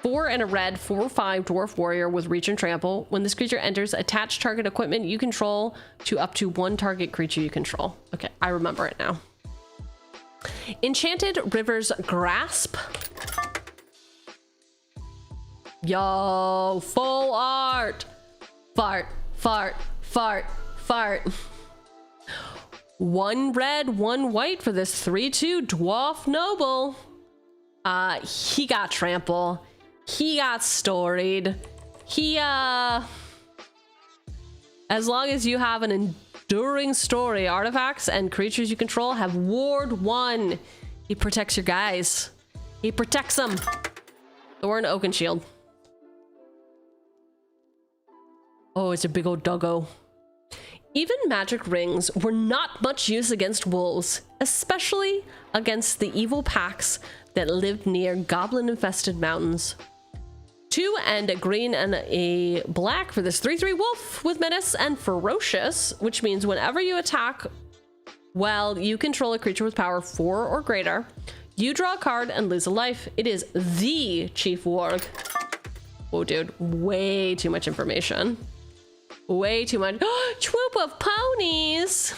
4 and a red, 4/5 dwarf warrior with reach and trample. When this creature enters, attach target equipment you control to up to 1 target creature you control. Okay, I remember it now. Enchanted River's Grasp. Yo, full art. Fart, fart, fart, fart. 1 red, 1 white for this 3/2 dwarf noble. He got trample. He got storied. He, as long as you have an enduring story, artifacts and creatures you control have Ward 1. He protects your guys. He protects them. Thorn Oakenshield. Oh, it's a big old doggo. Even magic rings were not much use against wolves, especially against the evil packs that lived near goblin-infested mountains. 2 and a green and a black for this 3/3 wolf with menace and ferocious, which means whenever you attack while you control a creature with power 4 or greater, you draw a card and lose a life. It is the Chief Warg. Oh, dude, way too much information. Way too much. Troop of ponies!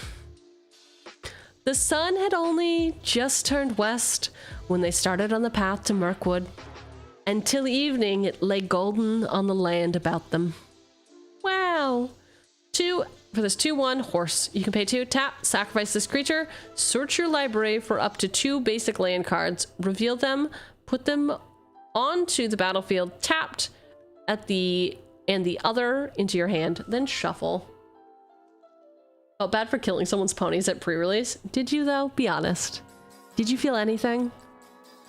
The sun had only just turned west when they started on the path to Mirkwood. Until evening, it lay golden on the land about them. Wow. 2 for this 2/1 horse. You can pay 2, tap, sacrifice this creature, search your library for up to 2 basic land cards, reveal them, put them onto the battlefield tapped and the other into your hand, then shuffle. Felt bad for killing someone's ponies at pre-release. Did you though? Be honest. Did you feel anything?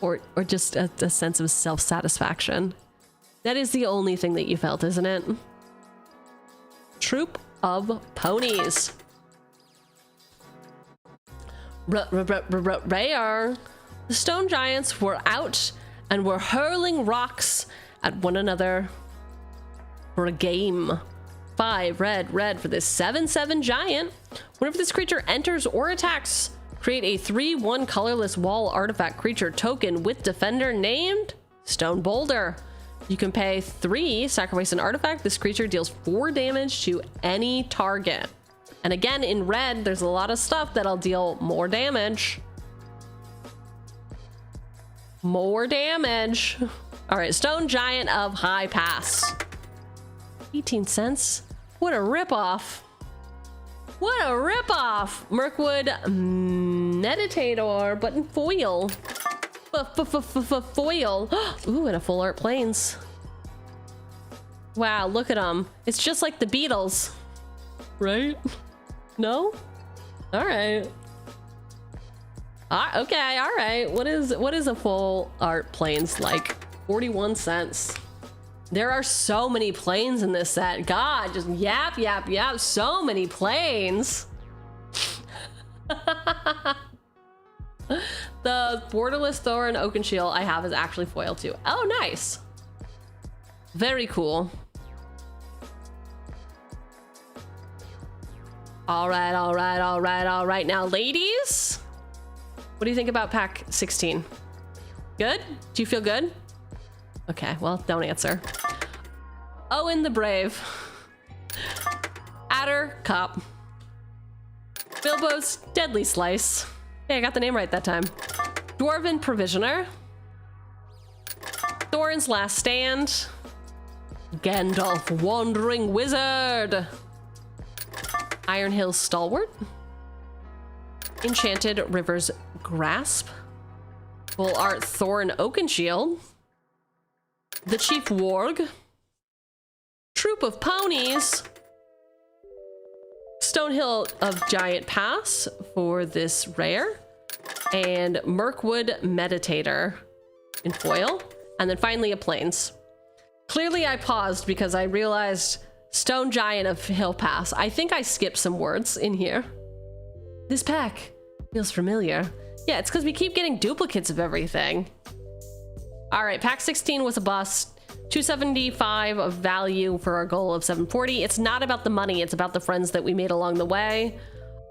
Or just a sense of self-satisfaction? That is the only thing that you felt, isn't it? Troop of ponies. Rare. The stone giants were out and were hurling rocks at one another for a game. 5 red for this 7/7 giant. Whenever this creature enters or attacks, create a 3/1 colorless wall artifact creature token with defender named Stone Boulder. You can pay 3, sacrifice an artifact. This creature deals 4 damage to any target. And again, in red, there's a lot of stuff that'll deal more damage. More damage. All right, Stone Giant of High Pass. 18 cents. What a ripoff. What a ripoff! Mirkwood Meditator, but in foil. Foil. Ooh, and a full art planes. Wow, look at them. It's just like the Beatles. Right? No? Alright. Okay, alright. What is a full art planes like? 41 cents. There are so many planes in this set. God, just yap, so many planes. The borderless Thor and Oakenshield I have is actually foil too. Oh, nice. Very cool. All right, all right, all right, all right. Now, ladies, what do you think about pack 16? Good? Do you feel good? Okay, well, don't answer. Owen the Brave. Adder Cop. Bilbo's Deadly Slice. Hey, I got the name right that time. Dwarven Provisioner. Thorin's Last Stand. Gandalf Wandering Wizard. Iron Hills Stalwart. Enchanted River's Grasp. Full Art Thorin Oakenshield. The Chief Warg. Troop of Ponies. Stonehill of Giant Pass for this rare. And Mirkwood Meditator in foil. And then finally a Plains. Clearly I paused because I realized Stone Giant of Hill Pass. I think I skipped some words in here. This pack feels familiar. Yeah, it's because we keep getting duplicates of everything. All right, pack 16 was a bust. 275 of value for our goal of 740. It's not about the money, it's about the friends that we made along the way.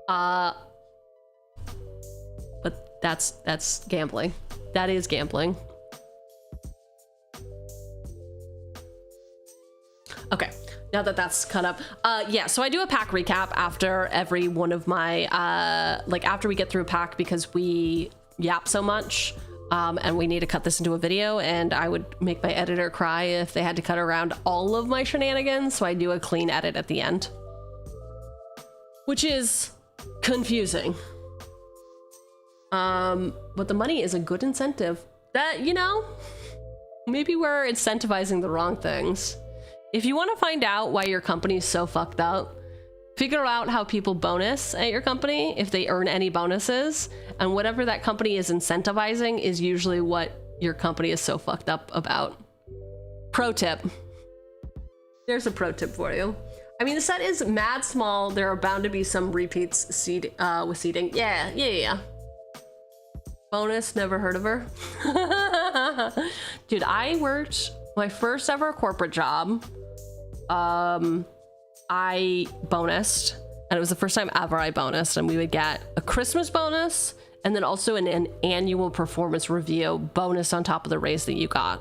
But that's gambling. That is gambling. Okay, now that that's cut up. Yeah, so I do a pack recap after every one of my, like after we get through a pack because we yap so much. And we need to cut this into a video, and I would make my editor cry if they had to cut around all of my shenanigans, so I do a clean edit at the end. Which is confusing. But the money is a good incentive. That, you know, maybe we're incentivizing the wrong things. If you want to find out why your company's so fucked up, figure out how people bonus at your company, if they earn any bonuses, and whatever that company is incentivizing is usually what your company is so fucked up about. Pro tip. There's a pro tip for you. I mean, the set is mad small. There are bound to be some repeats with seeding. Yeah. Bonus, never heard of her. Dude, I worked my first ever corporate job. I bonused, and it was the first time ever I bonused, and we would get a Christmas bonus and then also an annual performance review bonus on top of the raise that you got.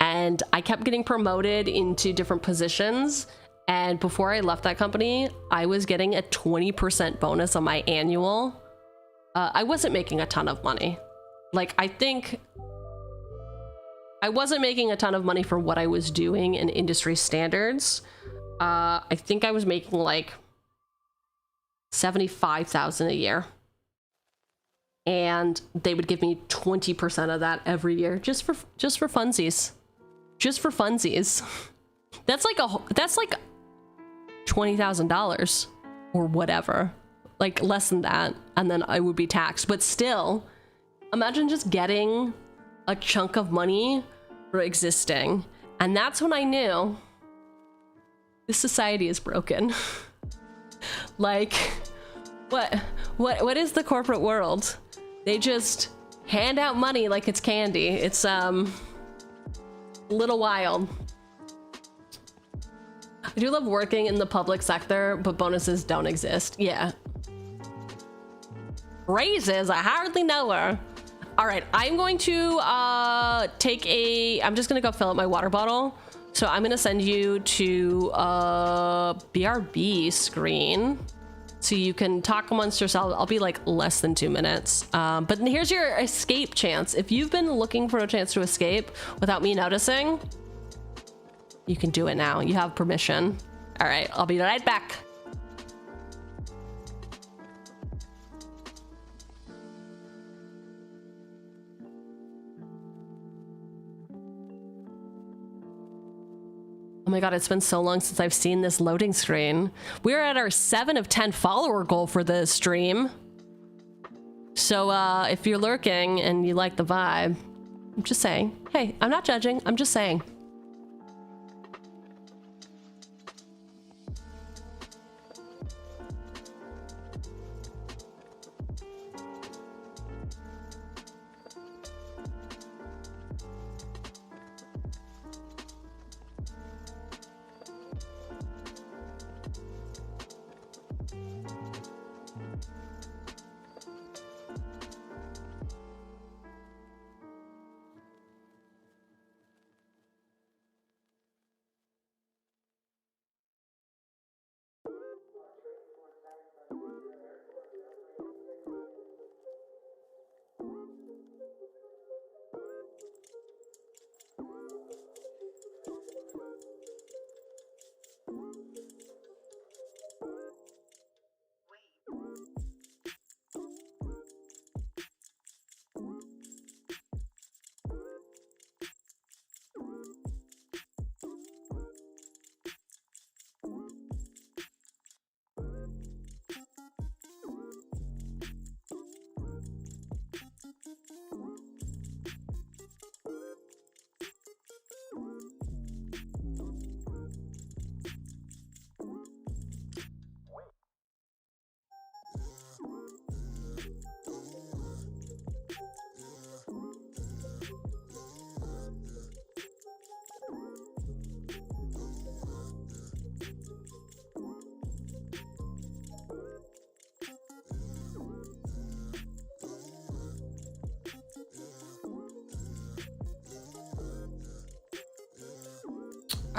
And I kept getting promoted into different positions, and before I left that company, I was getting a 20% bonus on my annual. I wasn't making a ton of money. Like, I think I wasn't making a ton of money for what I was doing in industry standards. I think I was making like $75,000 a year, and they would give me 20% of that every year, just for funsies, That's like $20,000 or whatever, like less than that, and then I would be taxed. But still, imagine just getting a chunk of money for existing, and that's when I knew. This society is broken. Like, what is the corporate world? They just hand out money like it's candy. It's a little wild. I do love working in the public sector, but bonuses don't exist. Yeah. Raises, I hardly know her. All right, I'm going to I'm just gonna go fill up my water bottle. So I'm gonna send you to a BRB screen so you can talk amongst yourselves. I'll be like less than 2 minutes. But here's your escape chance. If you've been looking for a chance to escape without me noticing, you can do it now. You have permission. All right, I'll be right back. Oh my god, it's been so long since I've seen this loading screen. We're at our 7 of 10 follower goal for the stream. So if you're lurking and you like the vibe, I'm just saying. Hey, I'm not judging, I'm just saying.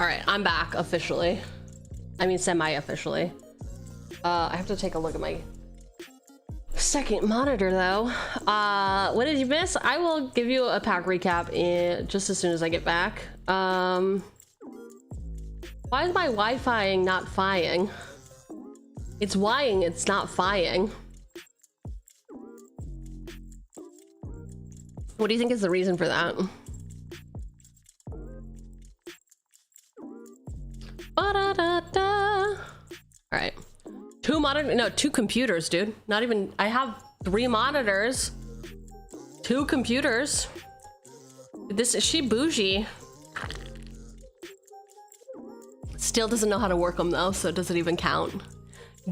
All right, I'm back officially. I mean, semi-officially. I have to take a look at my second monitor though. What did you miss? I will give you a pack recap in just as soon as I get back. Why is my Wi-Fi not fi-ing? It's Y-ing, it's not fi-ing. What do you think is the reason for that? Ba-da-da-da. All right. Two computers, dude. Not even, I have 3 monitors. 2 computers. This is she bougie. Still doesn't know how to work them though, so does it even count?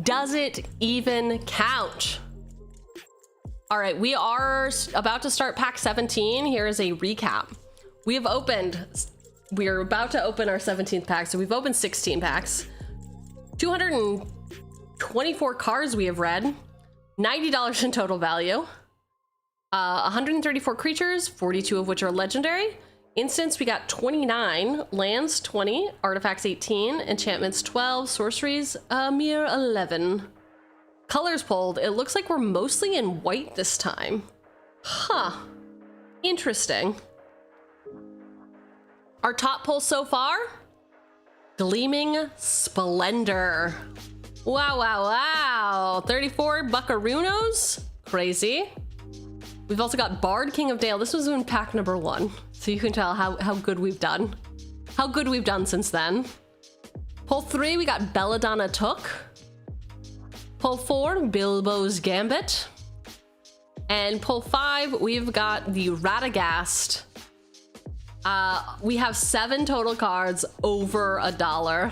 Does it even count? All right, we are about to start pack 17. Here is a recap. We're about to open our 17th pack, so we've opened 16 packs. 224 cards we have read. $90 in total value. 134 creatures, 42 of which are legendary. Instants, we got 29. Lands, 20. Artifacts, 18. Enchantments, 12. Sorceries, a mere 11. Colors pulled, it looks like we're mostly in white this time. Huh. Interesting. Our top pull so far? Gleaming Splendor. Wow, wow, wow. 34 Buckaroos. Crazy. We've also got Bard, King of Dale. This was in pack number 1. So you can tell how good we've done. How good we've done since then. Pull 3, we got Belladonna Took. Pull 4, Bilbo's Gambit. And pull 5, we've got the Radagast. We have 7 total cards over $1.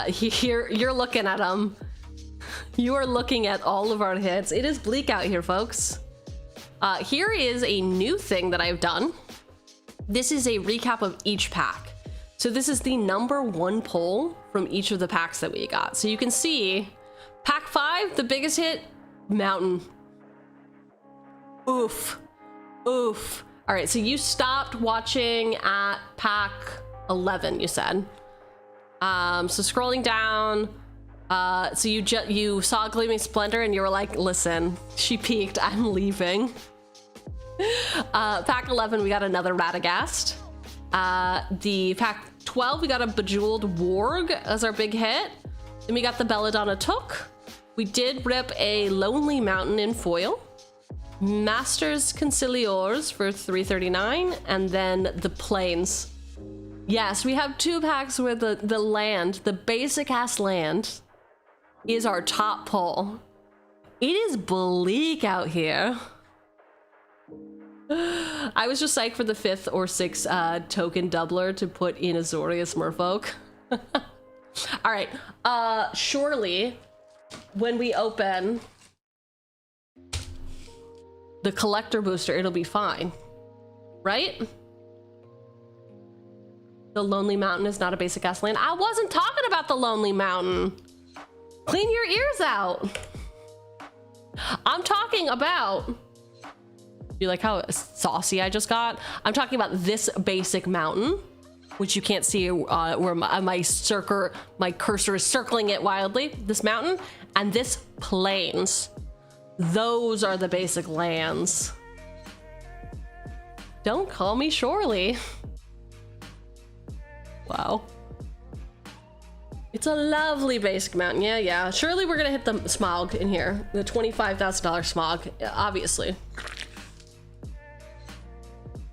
Here, you're looking at them. You are looking at all of our hits. It is bleak out here, folks. Here is a new thing that I've done. This is a recap of each pack. So this is the number 1 pull from each of the packs that we got. So you can see pack 5, the biggest hit, Mountain. Oof. Oof. All right, so you stopped watching at pack 11, you said. So scrolling down, so you saw Gleaming Splendor and you were like, listen, she peaked, I'm leaving. Pack 11, we got another Radagast. The pack 12, we got a Bejeweled Warg as our big hit. Then we got the Belladonna Took. We did rip a Lonely Mountain in foil. Masters Conciliors for $3.39, and then the Plains. Yes, we have 2 packs where the land, the basic ass land, is our top pull. It is bleak out here. I was just psyched for the 5th or 6th token doubler to put in Azorius Merfolk. All right, surely when we open the collector booster, it'll be fine, right? The Lonely Mountain is not a basic ass land. I wasn't talking about the Lonely Mountain. Clean your ears out. I'm talking about, you like how saucy I just got? I'm talking about this basic mountain, which you can't see where my cursor is circling it wildly. This mountain and this plains. Those are the basic lands. Don't call me Shorely. Wow. It's a lovely basic mountain. Yeah, yeah. Surely we're gonna hit the smog in here. The $25,000 smog, obviously.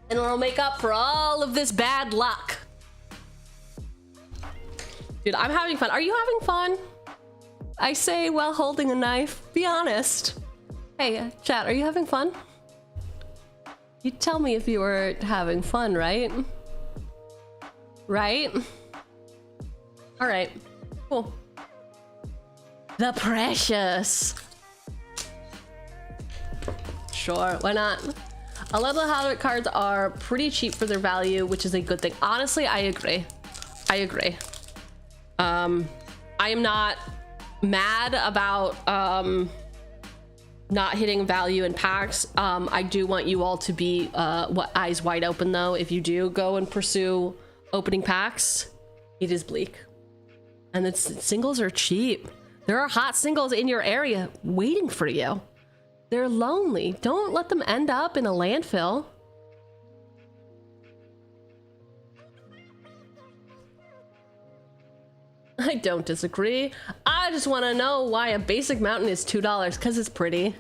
And it'll make up for all of this bad luck. Dude, I'm having fun. Are you having fun? I say while holding a knife. Be honest. Hey, chat, are you having fun? You'd tell me if you were having fun, right? Right? All right, cool. The Precious. Sure, why not? A lot of the Hobbit cards are pretty cheap for their value, which is a good thing. Honestly, I agree. I agree. I am not mad about not hitting value in packs. I do want you all to be eyes wide open though if you do go and pursue opening packs, it is bleak. And the singles are cheap. There are hot singles in your area waiting for you. They're lonely. Don't let them end up in a landfill. I don't disagree. I just want to know why a basic mountain is $2, because it's pretty.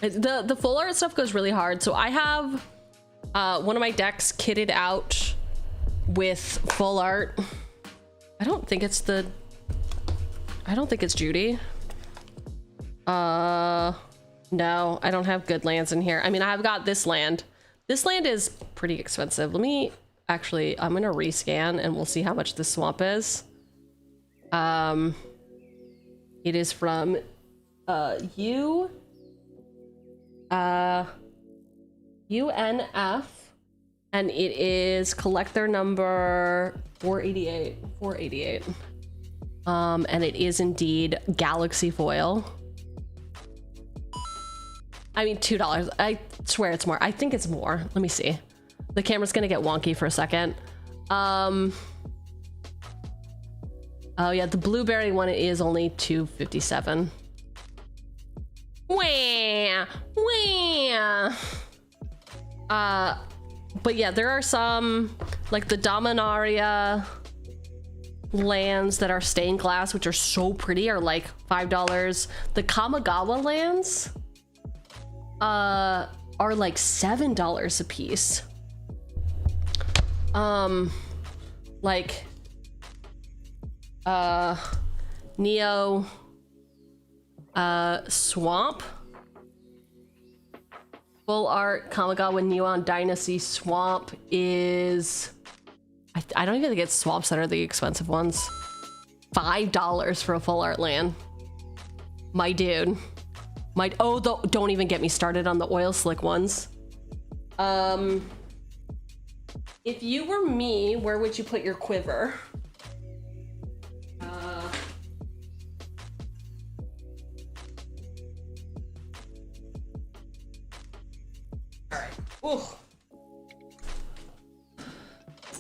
The full art stuff goes really hard. So I have one of my decks kitted out with full art. I don't think it's Judy. No, I don't have good lands in here. I mean, I've got this land. This land is pretty expensive. Let me actually, I'm gonna rescan and we'll see how much this swamp is. It is from UNF, and it is collector number 488. And it is indeed galaxy foil. I mean, $2. I swear it's more. I think it's more. Let me see. The camera's gonna get wonky for a second. Oh yeah, the blueberry one is only $2.57. Wah, wah. But yeah, there are some like the Dominaria lands that are stained glass, which are so pretty, are like $5. The Kamigawa lands are like $7 a piece. Like Neo Swamp, full art Kamigawa Neon Dynasty Swamp is I don't even think it's swamps that are the expensive ones. $5 for a full art land, my dude. Don't even get me started on the oil slick ones. If you were me, where would you put your quiver?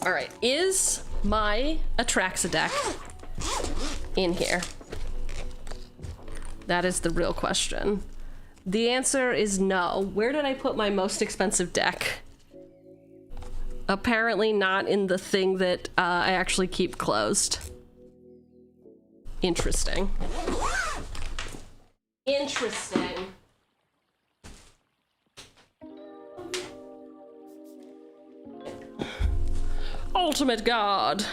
All right, is my Atraxa deck in here? That is the real question. The answer is no. Where did I put my most expensive deck? Apparently not in the thing that I actually keep closed. Interesting. Interesting. Ultimate Guard.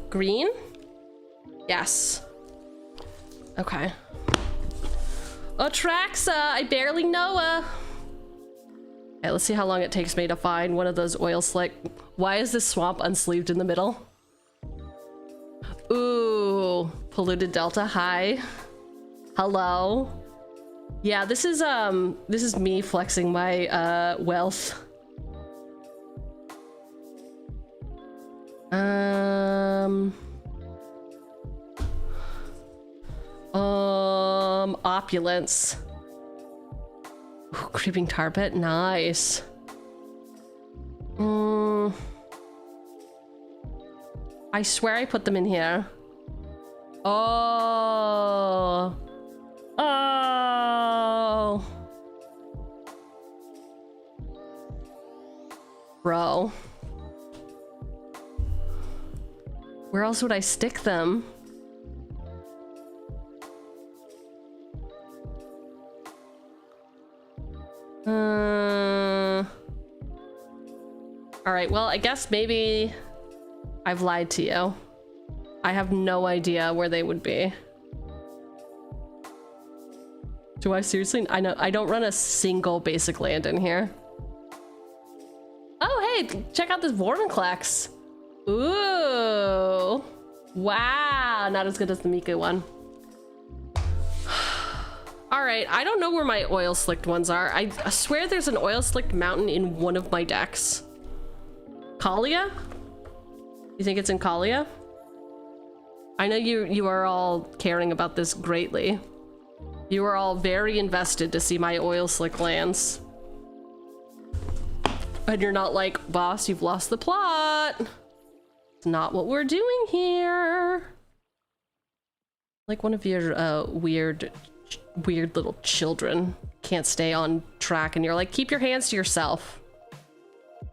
Green? Yes. Okay. Atraxa, I barely know her. Okay, let's see how long it takes me to find one of those oil slick. Why is this swamp unsleeved in the middle? Ooh, polluted delta, hi. Hello. Yeah, this is me flexing my wealth. Opulence. Ooh, creeping tar pit, nice. I swear I put them in here. Oh. Bro. Where else would I stick them? All right, well, I guess maybe I've lied to you. I have no idea where they would be. Do I seriously? I know I don't run a single basic land in here. Oh, hey, check out this Vormenclax. Ooh. Wow, not as good as the Miku one. All right, I don't know where my oil slicked ones are. I swear there's an oil slicked mountain in one of my decks. Kalia? You think it's in Kalia? I know you are all caring about this greatly. You are all very invested to see my oil slick lands. And you're not like, boss, you've lost the plot. It's not what we're doing here. Like one of your weird little children can't stay on track and you're like, keep your hands to yourself.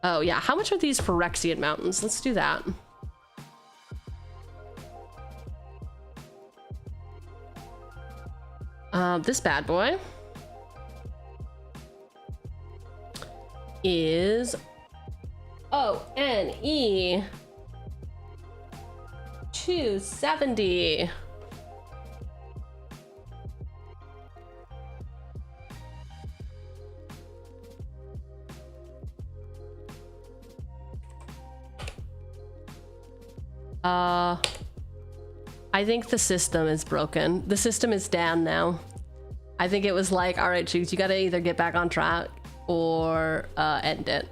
Oh yeah, how much are these Phyrexian mountains? Let's do that. This bad boy is ONE 270. I think the system is broken. The system is down now. I think it was like, all right, Cheugy, you gotta either get back on track or end it.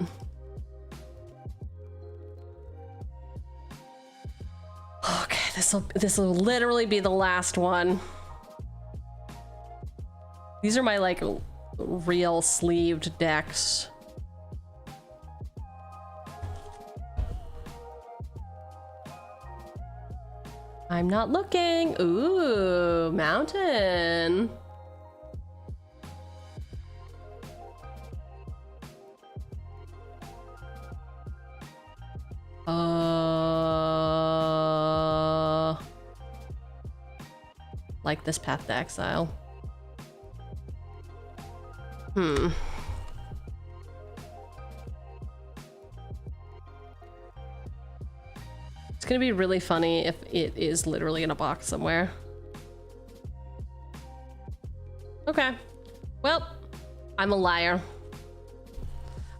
Okay, this will literally be the last one. These are my like real sleeved decks. I'm not looking. Ooh, mountain. Like this Path to Exile. It's gonna be really funny if it is literally in a box somewhere. Okay. Well, I'm a liar.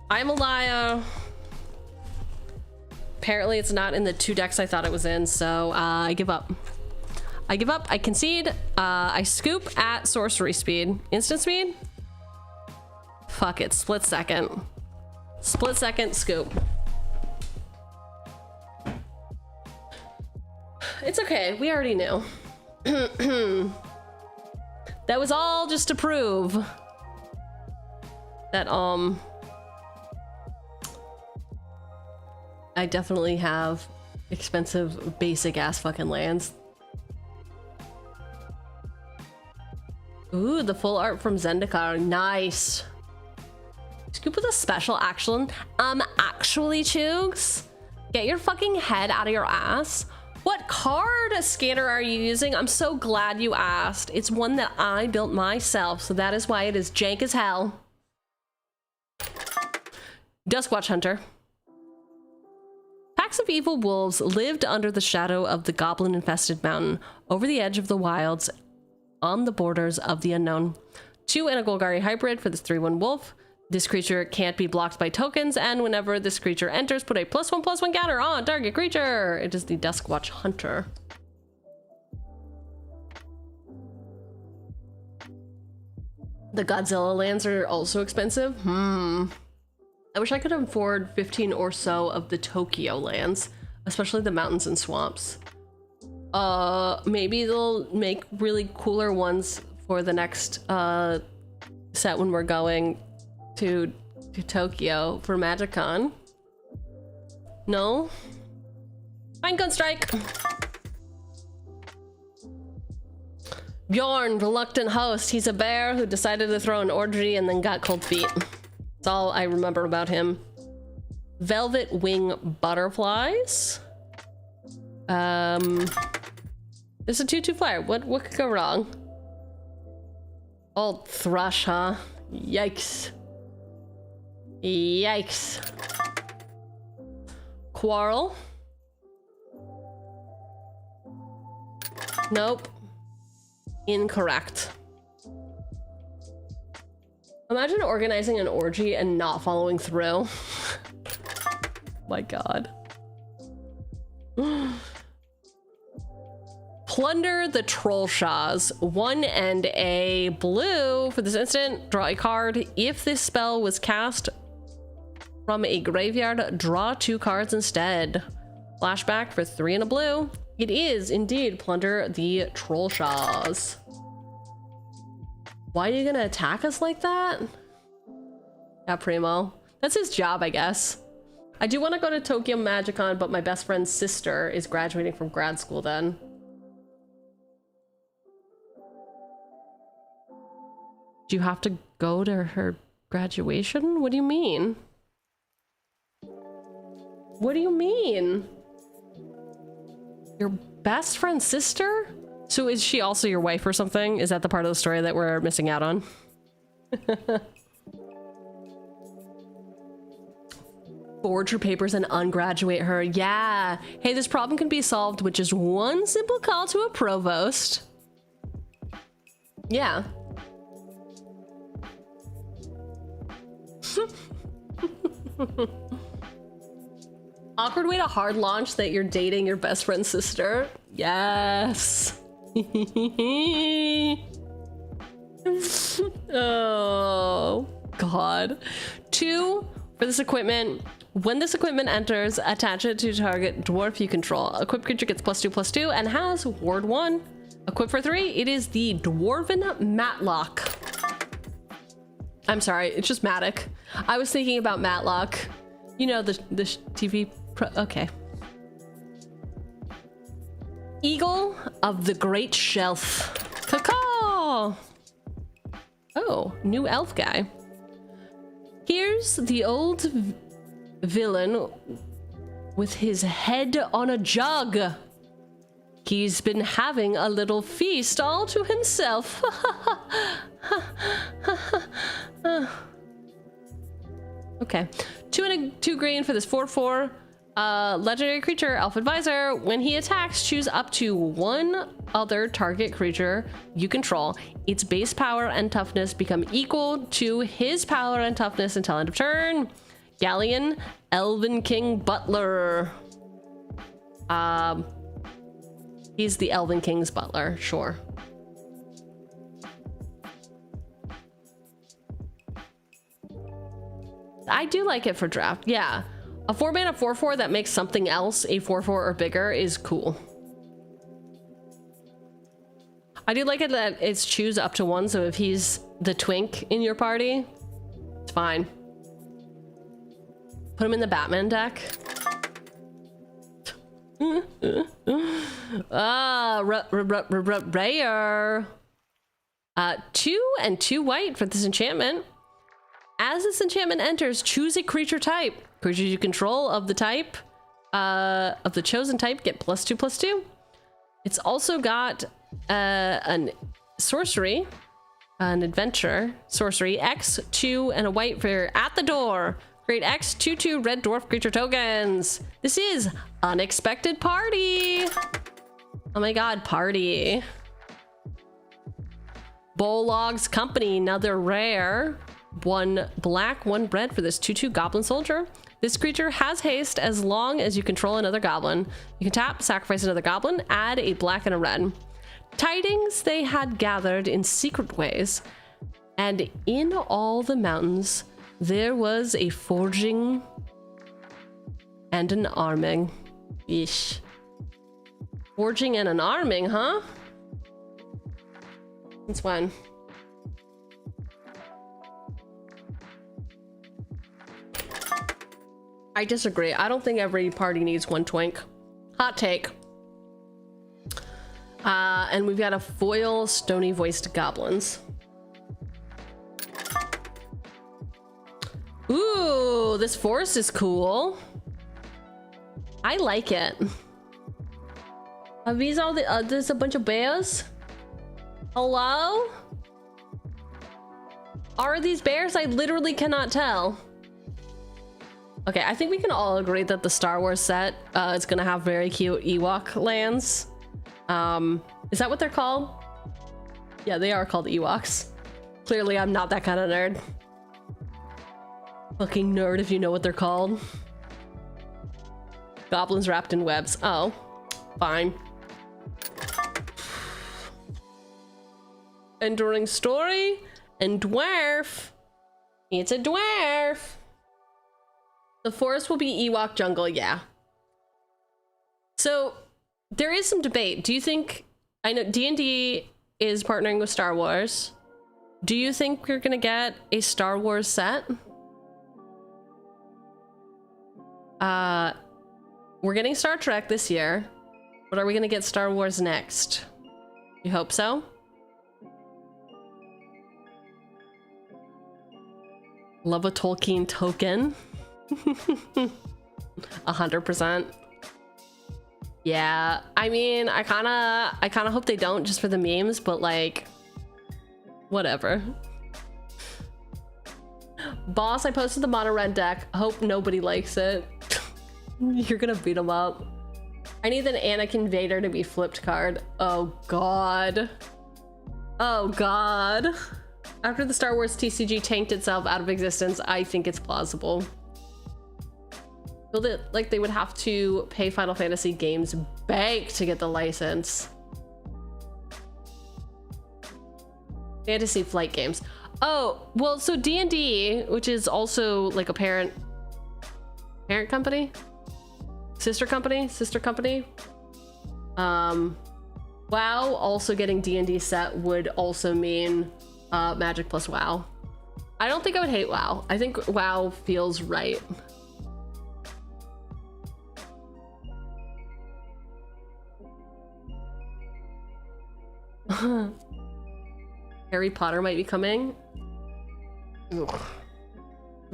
I'm a liar. Apparently it's not in the 2 decks I thought it was in, so I give up. I give up, I concede, I scoop at sorcery speed. Instant speed? Fuck it, split second. Split second scoop. It's okay, we already knew. That was all just to prove that, I definitely have expensive, basic ass fucking lands. Ooh, the full art from Zendikar, nice. Scoop with a special action. Actually, Choogs, get your fucking head out of your ass. What card scanner are you using? I'm so glad you asked. It's one that I built myself, so that is why it is jank as hell. Duskwatch Hunter. Packs of evil wolves lived under the shadow of the goblin-infested mountain, over the edge of the wilds, on the borders of the unknown. 2 and a Golgari hybrid for this 3/1 wolf. This creature can't be blocked by tokens, and whenever this creature enters, put a +1/+1 counter on target creature. It is the Duskwatch Hunter. The Godzilla lands are also expensive. I wish I could afford 15 or so of the Tokyo lands, especially the mountains and swamps. Maybe they'll make really cooler ones for the next set when we're going to Tokyo for MagicCon. No? Fine, Gun Strike! Bjorn, reluctant host. He's a bear who decided to throw an orgy and then got cold feet. That's all I remember about him. Velvet Wing Butterflies. It's a 2/2 flyer. What could go wrong? Old Thrush, huh? Yikes. Yikes. Quarrel. Nope. Incorrect. Imagine organizing an orgy and not following through. My god. Plunder the Trollshaws. 1 and a blue. For this instant, draw a card. If this spell was cast from a graveyard, draw 2 cards instead. Flashback for 3 and a blue. It is indeed Plunder the Trollshaws. Why are you gonna attack us like that? Yeah, Primo. That's his job, I guess. I do want to go to Tokyo MagicCon, but my best friend's sister is graduating from grad school then. Do you have to go to her graduation? What do you mean? What do you mean? Your best friend's sister? So is she also your wife or something? Is that the part of the story that we're missing out on? Forge her papers and ungraduate her. Yeah. Hey, this problem can be solved with just one simple call to a provost. Yeah. Awkward way to hard launch that you're dating your best friend's sister. Yes. Oh, God. 2, for this equipment. When this equipment enters, attach it to target dwarf you control. Equipped creature gets +2/+2 and has ward 1. Equipped for 3, it is the Dwarven Matlock. I'm sorry, it's just Matic. I was thinking about Matlock. You know, the TV pro. Okay. Eagle of the Great Shelf. Caw-caw! Oh, new elf guy. Here's the old villain with his head on a jug. He's been having a little feast all to himself. Okay. 2 and a 2 green for this 4/4. Legendary creature, Elf Advisor. When he attacks, choose up to 1 other target creature you control. Its base power and toughness become equal to his power and toughness until end of turn. Galleon, Elven King Butler. He's the Elven King's butler, sure. I do like it for draft, yeah. A 4-mana 4/4 that makes something else a 4/4 or bigger is cool. I do like it that it's choose up to 1, so if he's the twink in your party, it's fine. Put him in the Batman deck. Rare. 2 and 2 white for this enchantment. As this enchantment enters, choose a creature type. Creatures you control of the type, of the chosen type, get +2/+2. It's also got an sorcery, an adventure sorcery, X, 2, and a white for at the door. Create X, 2/2 red dwarf creature tokens. This is Unexpected Party. Oh my god, party. Bolog's Company, another rare. 1 black, 1 red for this 2/2 goblin soldier. This creature has haste as long as you control another goblin. You can tap, sacrifice another goblin, add a black and a red. Tidings they had gathered in secret ways, and in all the mountains there was a forging and an arming. Yeesh. Forging and an arming, huh? Since when? I disagree. I don't think every party needs 1 twink. Hot take. And we've got a foil stony voiced goblins. Ooh, this forest is cool. I like it. Are these all the there's a bunch of bears? Hello? Are these bears? I literally cannot tell. Okay, I think we can all agree that the Star Wars set is gonna have very cute Ewok lands. Is that what they're called? Yeah, they are called Ewoks. Clearly, I'm not that kind of nerd. Fucking nerd if you know what they're called. Goblins wrapped in webs. Oh, fine. Enduring story and dwarf. It's a dwarf. The forest will be Ewok jungle, yeah. So there is some debate. Do you think, I know D&D is partnering with Star Wars. Do you think we're gonna get a Star Wars set? We're getting Star Trek this year, but are we gonna get Star Wars next? You hope so? Love a Tolkien token. 100%. Yeah, I mean, I kinda hope they don't just for the memes, but like, whatever. Boss, I posted the mono red deck. Hope nobody likes it. You're gonna beat him up. I need an Anakin Vader to be flipped card. Oh god. Oh god. After the Star Wars TCG tanked itself out of existence, I think it's plausible. Feel that like they would have to pay Final Fantasy Games Bank to get the license. Fantasy Flight Games. Oh, well, so D&D, which is also like a parent company? Sister company? WoW also getting D&D set would also mean Magic plus WoW. I don't think I would hate WoW. I think WoW feels right. Harry Potter might be coming. Ugh.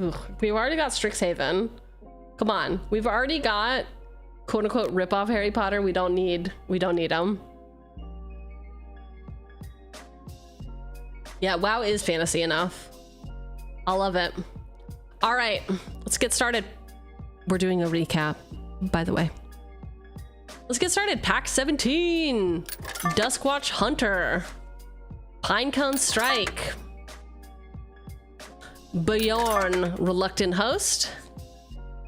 Ugh. We've already got Strixhaven. Come on, we've already got quote-unquote rip-off Harry Potter. We don't need them. Yeah, WoW is fantasy enough. I love it. All right, let's get started. We're doing a recap, by the way. Let's get started. Pack 17, Duskwatch Hunter, Pinecone Strike, Bjorn Reluctant Host,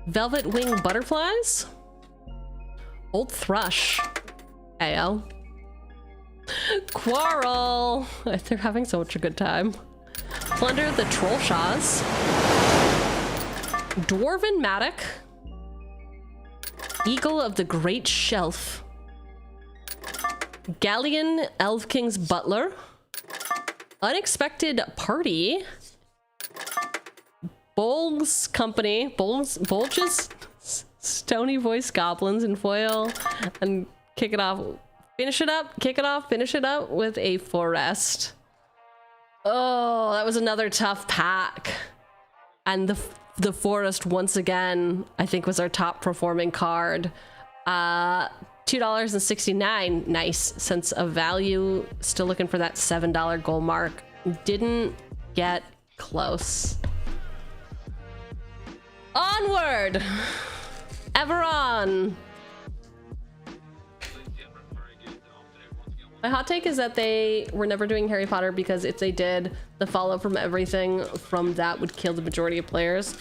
Velvet Wing Butterflies, Old Thrush, AO, Quarrel, they're having so much a good time, Plunder the Trollshaws, Dwarven Matic, Eagle of the Great Shelf, Galleon Elf King's Butler, Unexpected Party, Bulges Company, Bulges Stony Voice Goblins in foil, and kick it off finish it up with a Forest. Oh, that was another tough pack. And the Forest once again, I think, was our top performing card. $2.69, nice sense of value. Still looking for that $7 goal mark. Didn't get close. Onward! Ever on! My hot take is that they were never doing Harry Potter because if they did, the fallout from everything from that would kill the majority of players.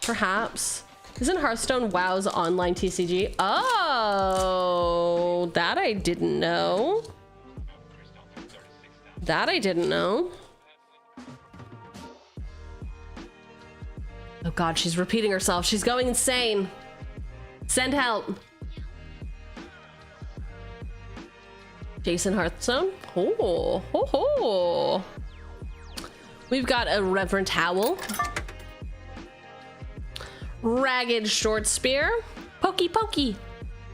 Perhaps. Isn't Hearthstone WoW's online TCG? Oh, that I didn't know. That I didn't know. Oh god, she's repeating herself. She's going insane. Send help. Jason Hearthstone. Oh, ho, ho. We've got a Reverend Howl. Ragged Short Spear. Pokey Pokey.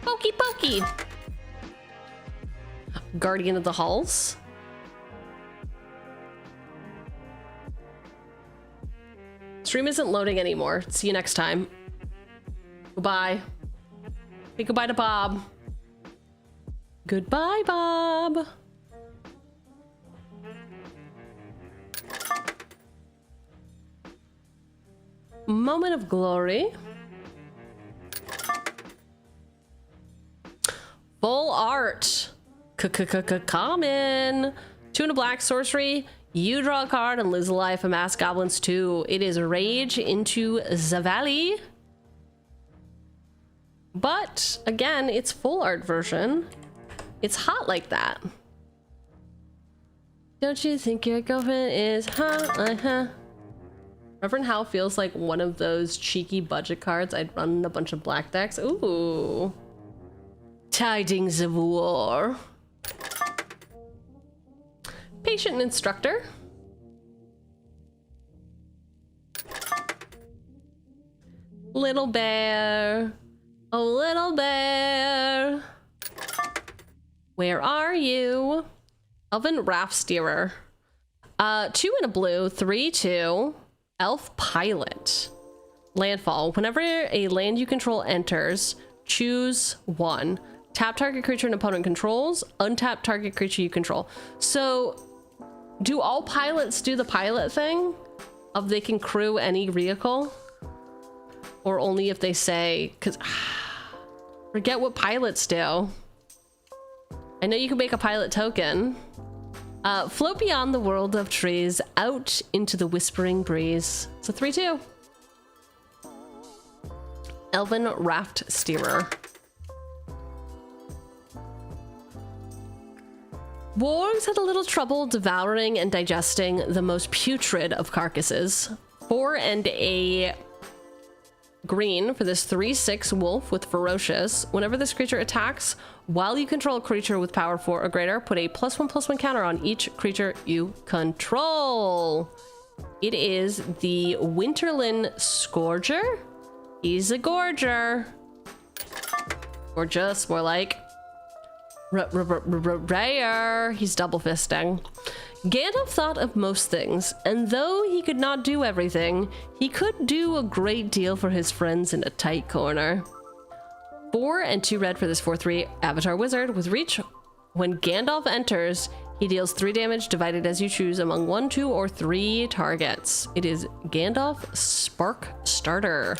Pokey Pokey. Guardian of the Halls. Stream isn't loading anymore. See you next time. Goodbye. Say goodbye to Bob. Goodbye, Bob. Moment of Glory. Full art. Common. 2 and a black sorcery. You draw a card and lose a life. Amass Goblins 2. It is Rage into Zavali. But again, it's full art version. It's hot like that. Don't you think your girlfriend is hot? Reverend Howl feels like one of those cheeky budget cards I'd run in a bunch of black decks. Ooh. Tidings of War. Patient Instructor. Little bear. Oh, little bear. Where are you? Elven Raft Steerer. 2 and a blue, 3/2. Elf Pilot. Landfall. Whenever a land you control enters, choose 1. Tap target creature an opponent controls. Untap target creature you control. So, do all pilots do the pilot thing? Of they can crew any vehicle? Or only if they say, because forget what pilots do. I know you can make a pilot token. Float beyond the world of trees, out into the whispering breeze. It's a 3/2. Elven Raft Steerer. Wargs had a little trouble devouring and digesting the most putrid of carcasses. 4 and a green for this 3/6 wolf with ferocious. Whenever this creature attacks, while you control a creature with power 4 or greater, put a +1/+1 counter on each creature you control. It is the Winterland Scourger. He's a gorger. Gorgeous, more like. Rare. He's double fisting. Gandalf thought of most things, and though he could not do everything, he could do a great deal for his friends in a tight corner. 4 and 2 red for this 4/3 Avatar Wizard with reach. When Gandalf enters, he deals 3 damage divided as you choose among 1, 2, or 3 targets. It is Gandalf Spark Starter.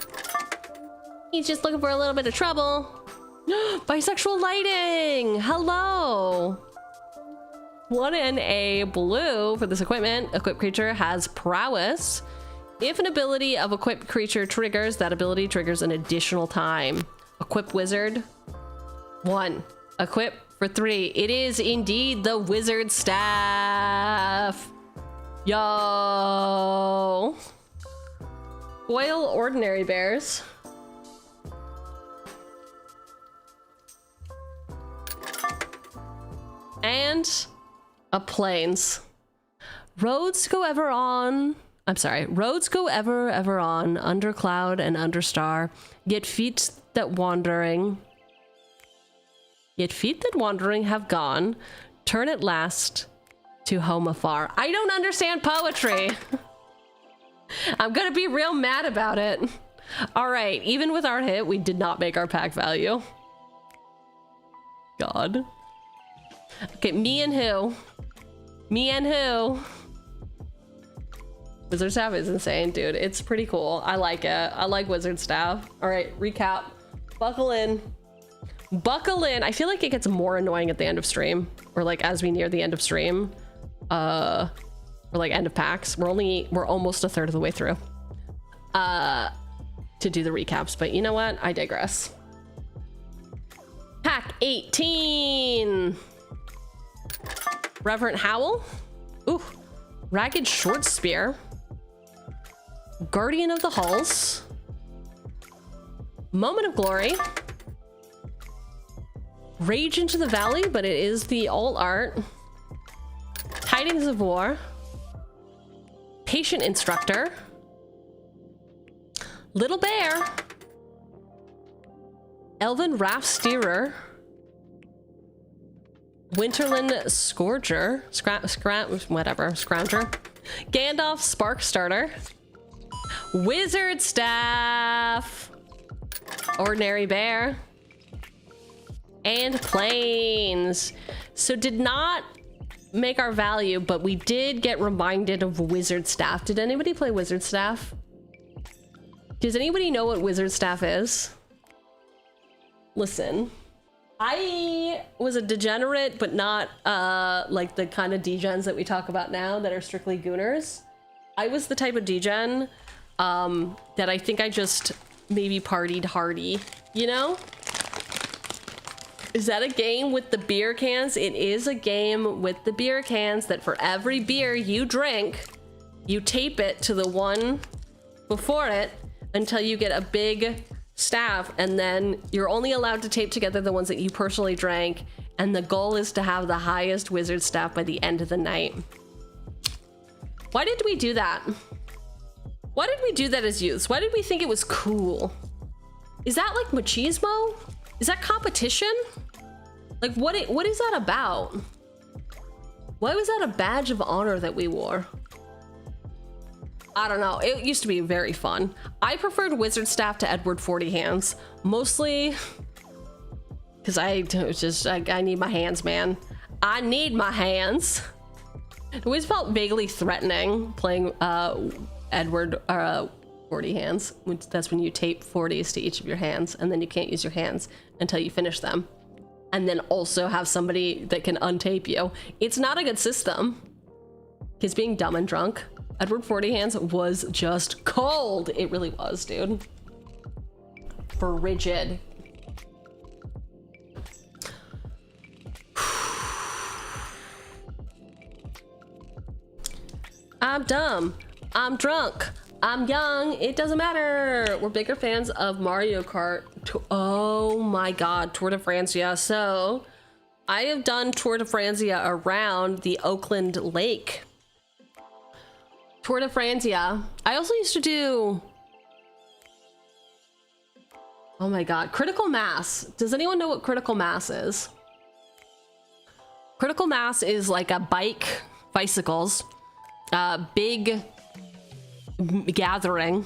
He's just looking for a little bit of trouble. Bisexual lighting! Hello! 1 and a blue for this equipment. Equipped creature has prowess. If an ability of equipped creature triggers, that ability triggers an additional time. Equip wizard. 1. Equip for 3. It is indeed the wizard staff. Yo! Foil ordinary bears. And a plains. Roads go ever on. I'm sorry. Roads go ever on, under cloud and under star. Yet feet that wandering have gone. Turn at last to home afar. I don't understand poetry. I'm gonna be real mad about it. All right. Even with our hit, we did not make our pack value. God. Okay, me and who? Me and who? Wizard Staff is insane, dude. It's pretty cool. I like it. I like Wizard Staff. All right, recap. Buckle in. Buckle in. I feel like it gets more annoying at the end of stream, or like as we near the end of stream, or like end of packs. We're almost a third of the way through to do the recaps, but you know what? I digress. Pack 18. Reverent Howl. Ooh. Ragged Short Spear. Guardian of the Halls. Moment of Glory. Rage into the Valley, but it is the alt art. Tidings of War. Patient Instructor. Little Bear. Elven Raft Steerer. Winterland Scourger. Scrounger. Gandalf Spark Starter. Wizard Staff. Ordinary Bear. And Plains. So did not make our value, but we did get reminded of Wizard Staff. Did anybody play Wizard Staff? Does anybody know what Wizard Staff is? Listen. I was a degenerate, but not like the kind of degens that we talk about now that are strictly gooners. I was the type of degen that I think I just maybe partied hardy, you know? Is that a game with the beer cans? It is a game with the beer cans that for every beer you drink, you tape it to the one before it until you get a big staff, and then you're only allowed to tape together the ones that you personally drank, and the goal is to have the highest wizard staff by the end of the night. Why did we do that? Why did we do that as youths? Why did we think it was cool? Is that like machismo? Is that competition? Like what is that about? Why was that a badge of honor that we wore? I don't know. It used to be very fun. I preferred wizard staff to Edward 40 hands, mostly because I need my hands, man. I need my hands. It always felt vaguely threatening playing Edward 40 hands. That's when you tape 40s to each of your hands, and then you can't use your hands until you finish them. And then also have somebody that can untape you. It's not a good system. Because being dumb and drunk, Edward 40 hands was just cold. It really was, dude. Frigid. I'm dumb. I'm drunk. I'm young. It doesn't matter. We're bigger fans of Mario Kart. Oh my God, Tour de Francia. So I have done Tour de Francia around the Oakland Lake. Tour de Francia. I also used to do, oh my God, Critical Mass. Does anyone know what Critical Mass is? Critical Mass is like a bicycles, big gathering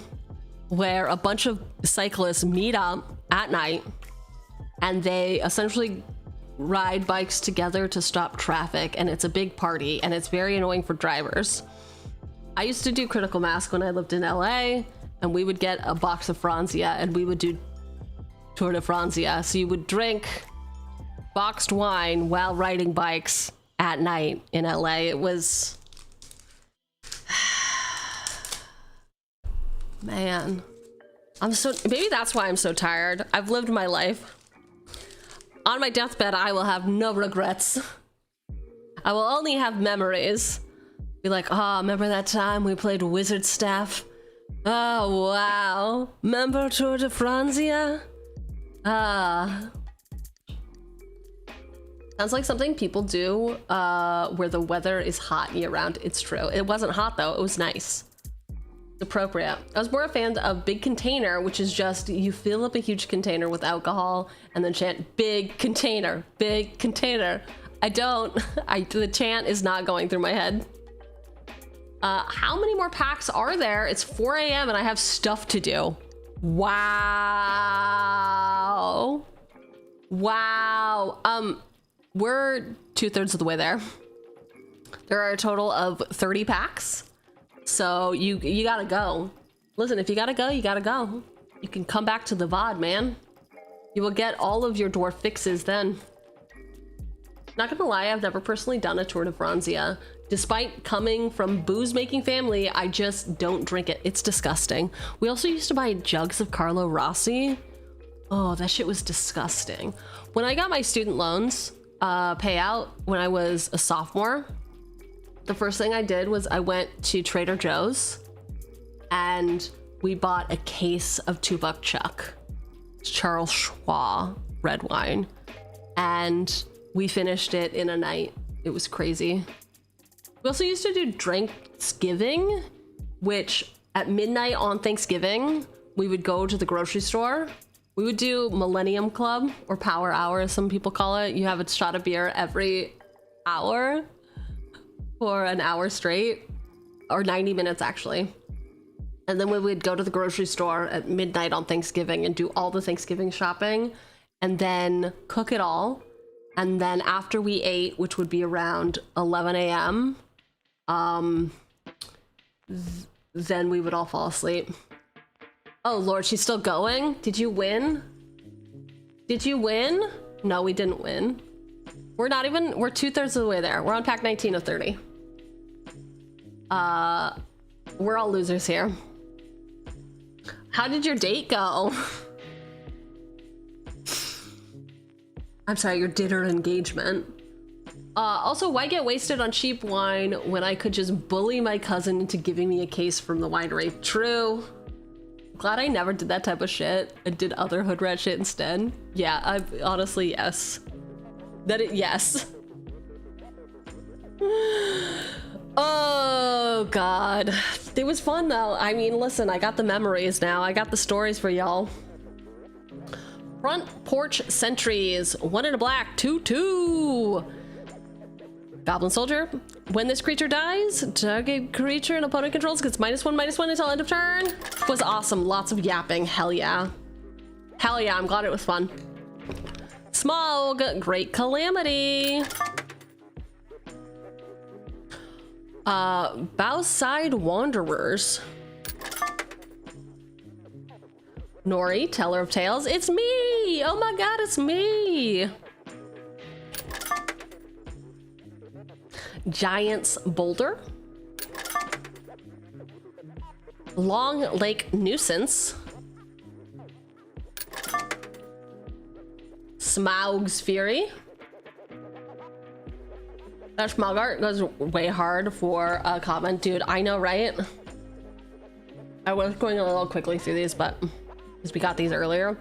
where a bunch of cyclists meet up at night and they essentially ride bikes together to stop traffic, and it's a big party and it's very annoying for drivers. I used to do Critical Mass when I lived in LA, and we would get a box of Franzia and we would do Tour de Francia. So you would drink boxed wine while riding bikes at night in LA. It was, man, maybe that's why I'm so tired. I've lived my life. On my deathbed, I will have no regrets. I will only have memories. Be like, oh, remember that time we played Wizard Staff? Oh, wow. Remember Tour de Francia? Ah. Sounds like something people do where the weather is hot year round. It's true. It wasn't hot though. It was nice. Appropriate. I was more a fan of Big Container, which is just you fill up a huge container with alcohol and then chant big container, big container. The chant is not going through my head. How many more packs are there? It's 4 a.m. and I have stuff to do. Wow. Wow. We're 2/3 of the way there. There are a total of 30 packs. So you gotta go. Listen, if you gotta go, you gotta go. You can come back to the VOD, man. You will get all of your dwarf fixes then. Not gonna lie, I've never personally done a Tour de Francia. Despite coming from booze-making family, I just don't drink it. It's disgusting. We also used to buy jugs of Carlo Rossi. Oh, that shit was disgusting. When I got my student loans payout when I was a sophomore, the first thing I did was I went to Trader Joe's and we bought a case of $2 Chuck, Charles Schwab red wine, and we finished it in a night. It was crazy. We also used to do Drinksgiving, which at midnight on Thanksgiving, we would go to the grocery store. We would do Millennium Club or Power Hour, as some people call it. You have a shot of beer every hour for an hour straight, or 90 minutes actually. And then we would go to the grocery store at midnight on Thanksgiving and do all the Thanksgiving shopping and then cook it all. And then after we ate, which would be around 11 a.m., then we would all fall asleep. Oh Lord, she's still going? Did you win? Did you win? No, we didn't win. We're 2/3 of the way there. We're on pack 19 of 30. We're all losers here. How did your date go? I'm sorry, your dinner engagement. Also, why get wasted on cheap wine when I could just bully my cousin into giving me a case from the winery? True. Glad I never did that type of shit and did other hood rat shit instead. Yeah, honestly, yes. Yes. Oh, God. It was fun though. I mean, listen, I got the memories now. I got the stories for y'all. Front porch sentries. 1 in a black. 2/2. Goblin soldier. When this creature dies, target creature an opponent controls gets -1/-1 until end of turn. Was awesome. Lots of yapping. Hell yeah. Hell yeah. I'm glad it was fun. Smog. Great calamity. Bowside Wanderers. Nori, Teller of Tales. It's me! Oh my god, it's me! Giant's Boulder. Long Lake Nuisance. Smaug's Fury. That Smaug art goes way hard for a comment. Dude, I know, right? I was going a little quickly through these, but because we got these earlier.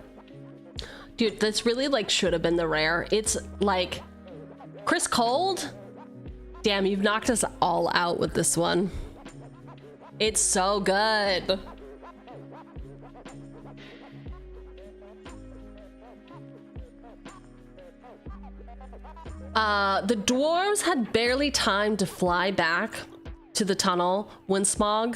Dude, this really like should have been the rare. It's like Chris Cold. Damn, you've knocked us all out with this one. It's so good. The dwarves had barely time to fly back to the tunnel when Smog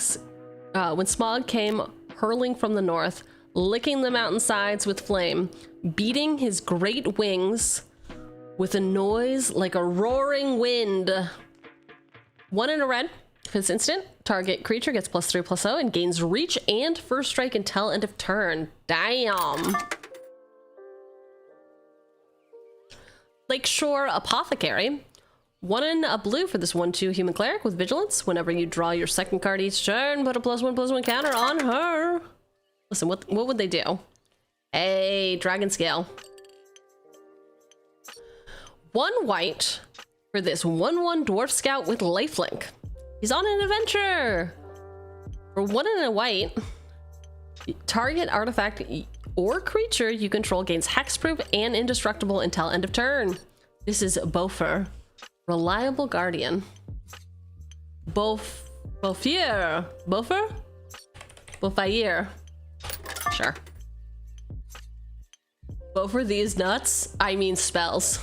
came hurling from the north, licking the mountainsides with flame, beating his great wings with a noise like a roaring wind. 1 in a red. For this instant, target creature gets +3/+0 and gains reach and first strike until end of turn. Damn. Lakeshore Apothecary. 1 in a blue for this 1/2 human cleric with vigilance. Whenever you draw your second card each turn, put a +1/+1 counter on her. Listen, what would they do? Hey, dragon scale. 1 white for this 1/1 dwarf scout with lifelink. He's on an adventure. For 1 in a white, target artifact or creature you control gains hexproof and indestructible until end of turn. This is Bofer, reliable guardian. Bofier, Bofer? Bofier. Sure. Bofer these nuts? I mean spells.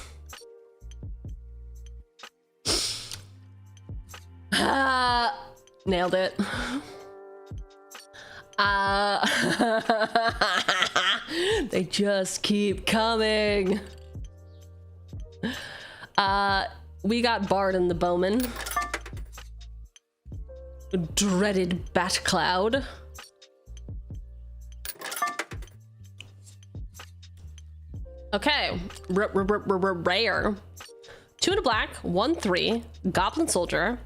Nailed it. They just keep coming. We got Bard and the Bowman. Dreaded Bat Cloud. Okay, rare. 2 in a black, 1/3, Goblin Soldier.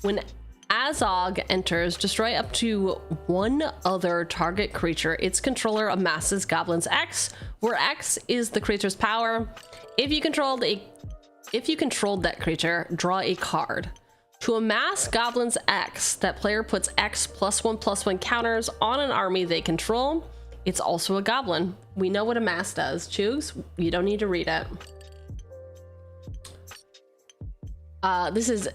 When Azog enters, destroy up to 1 other target creature. Its controller amasses Goblin's X, where X is the creature's power. If you controlled that creature, draw a card. To amass Goblin's X, that player puts X +1/+1 counters on an army they control. It's also a goblin. We know what amass does. Choogs, you don't need to read it. This is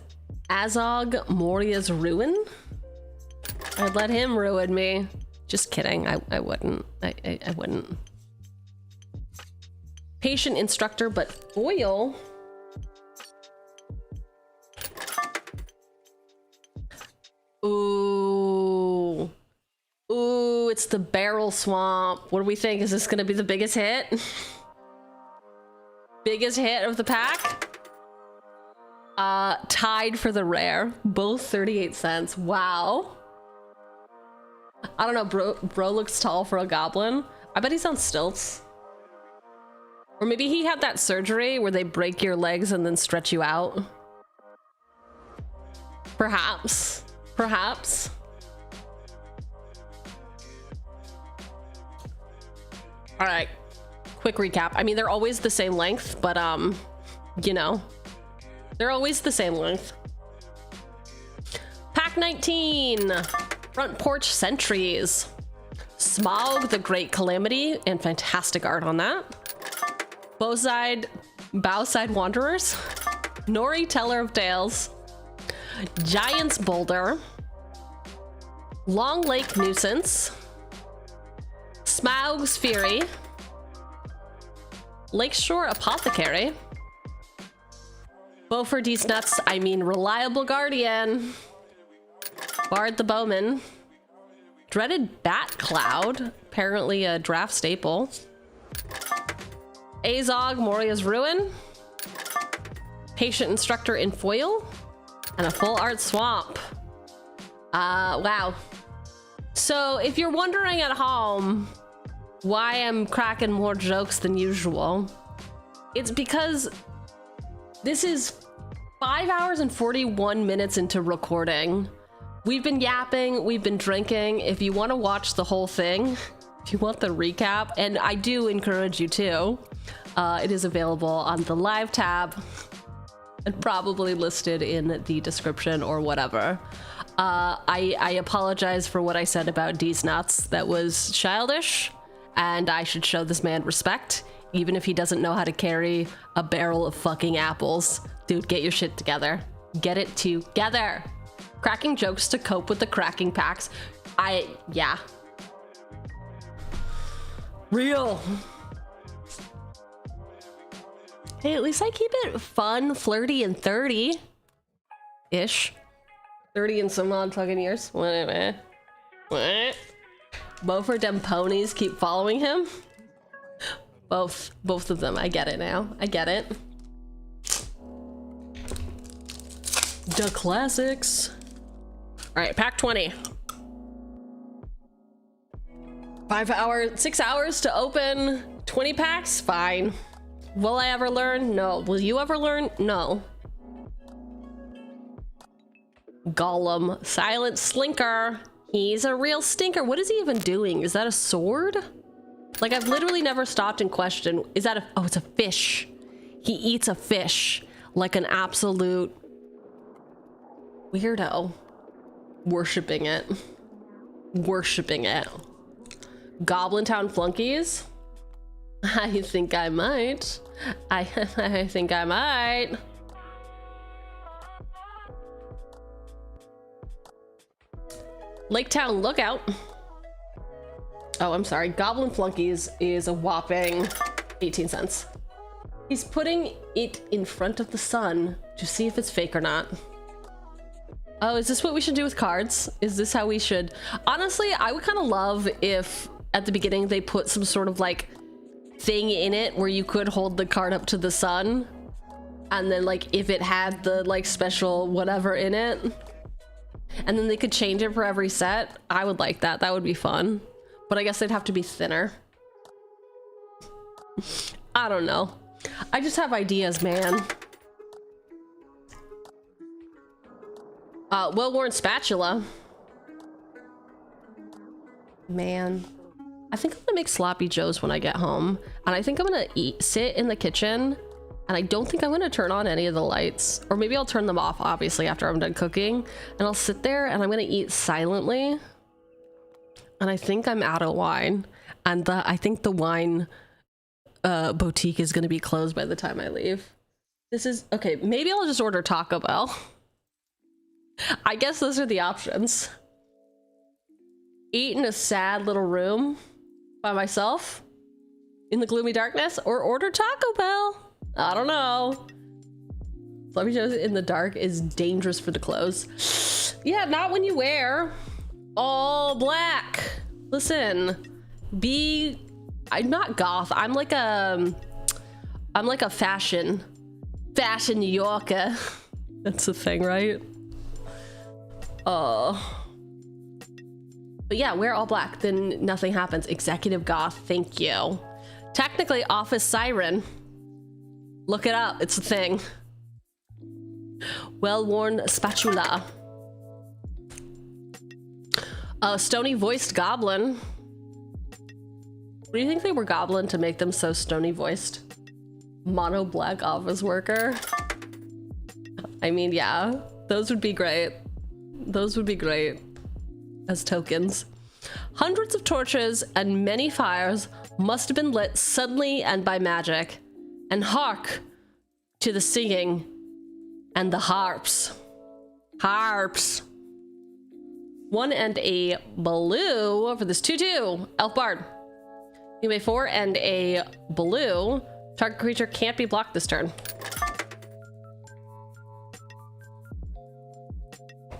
Azog Moria's Ruin. I'd let him ruin me. Just kidding. I wouldn't. I wouldn't. Patient instructor, but foil. Ooh. Ooh, it's the Barrel Swamp. What do we think? Is this gonna be the biggest hit? Biggest hit of the pack? Tied for the rare. Both 38 cents. Wow. I don't know, bro looks tall for a goblin. I bet he's on stilts. Or maybe he had that surgery where they break your legs and then stretch you out. Perhaps. Perhaps. All right, quick recap. I mean, they're always the same length, but you know, they're always the same length. Pack 19, Front Porch Sentries. Smaug the Great Calamity, and fantastic art on that. Bowside Wanderers. Nori, Teller of Tales. Giant's Boulder. Long Lake Nuisance, Smaug's Fury, Lakeshore Apothecary, Beaufort D's Nuts, I mean Reliable Guardian, Bard the Bowman, Dreaded Bat Cloud, apparently a draft staple, Azog, Moria's Ruin, Patient Instructor in Foil, and a Full Art Swamp. Wow. So if you're wondering at home why I'm cracking more jokes than usual, it's because this is 5 hours and 41 minutes into recording. We've been yapping, we've been drinking. If you want to watch the whole thing, if you want the recap, and I do encourage you to, it is available on the live tab and probably listed in the description or whatever. I apologize for what I said about D's Nuts. That was childish, and I should show this man respect, even if he doesn't know how to carry a barrel of fucking apples. Dude, get your shit together. Get it together. Cracking jokes to cope with the cracking packs. Yeah. Real. Hey, at least I keep it fun, flirty, and 30-ish. 30 and some odd fucking years. What? Beaufort dem ponies keep following him. Both of them. I get it now. I get it. The classics. All right, pack 20. 6 hours to open 20 packs. Fine. Will I ever learn? No. Will you ever learn? No. Gollum, Silent Slinker. He's a real stinker. What is he even doing? Is that a sword? Like, I've literally never stopped and questioned. Is that oh, it's a fish. He eats a fish like an absolute weirdo. Worshipping it. Worshipping it. Goblin Town Flunkies. I think I might. I think I might. Lake Town Lookout. Oh, I'm sorry. Goblin Flunkies is a whopping 18 cents. He's putting it in front of the sun to see if it's fake or not. Oh, is this what we should do with cards? Is this how we should? Honestly, I would kind of love if at the beginning they put some sort of like thing in it where you could hold the card up to the sun, and then like if it had the like special whatever in it, and then they could change it for every set. I would like that. That would be fun. But I guess they'd have to be thinner. I don't know. I just have ideas, man. Well-worn spatula. Man. I think I'm gonna make sloppy joes when I get home. And I think I'm gonna sit in the kitchen, and I don't think I'm gonna turn on any of the lights. Or maybe I'll turn them off, obviously, after I'm done cooking. And I'll sit there and I'm gonna eat silently. And I think I'm out of wine. And I think the wine boutique is gonna be closed by the time I leave. This is, okay, maybe I'll just order Taco Bell. I guess those are the options. Eat in a sad little room by myself in the gloomy darkness, or order Taco Bell. I don't know. Sloppy Joe's in the dark is dangerous for the clothes. Yeah, not when you wear all black. Listen, I'm not goth. I'm like a fashion New Yorker. That's the thing, right? But yeah, wear all black, then nothing happens. Executive goth, thank you. Technically office siren. Look it up, it's a thing. Well-worn spatula. Stony voiced goblin. What do you think they were goblin to make them so stony voiced? Mono black office worker. I mean, yeah, those would be great. Those would be great as tokens. Hundreds of torches and many fires must have been lit suddenly and by magic. And hark to the singing and the harps. Harps. 1 and a blue for this 2/2 elf bard. You may 4 and a blue. Target creature can't be blocked this turn.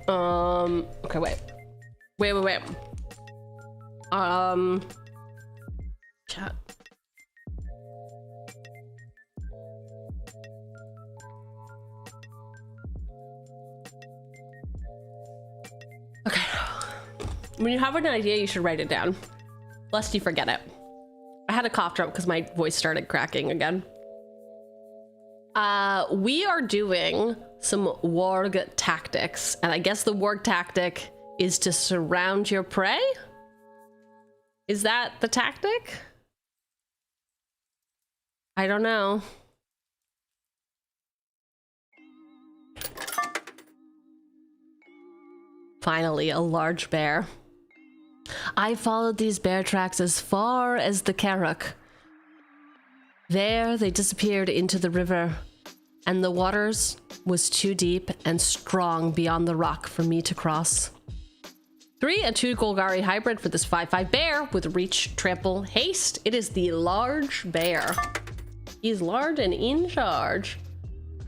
Okay, wait. Chat. Okay. When you have an idea, you should write it down, lest you forget it. I had a cough drop because my voice started cracking again. We are doing some warg tactics, and I guess the warg tactic is to surround your prey? Is that the tactic? I don't know. Finally, a large bear. I followed these bear tracks as far as the Carrock. There they disappeared into the river, and the waters was too deep and strong beyond the rock for me to cross. 3 and 2 Golgari hybrid for this 5/5 bear with reach, trample, haste. It is the large bear. He's large and in charge.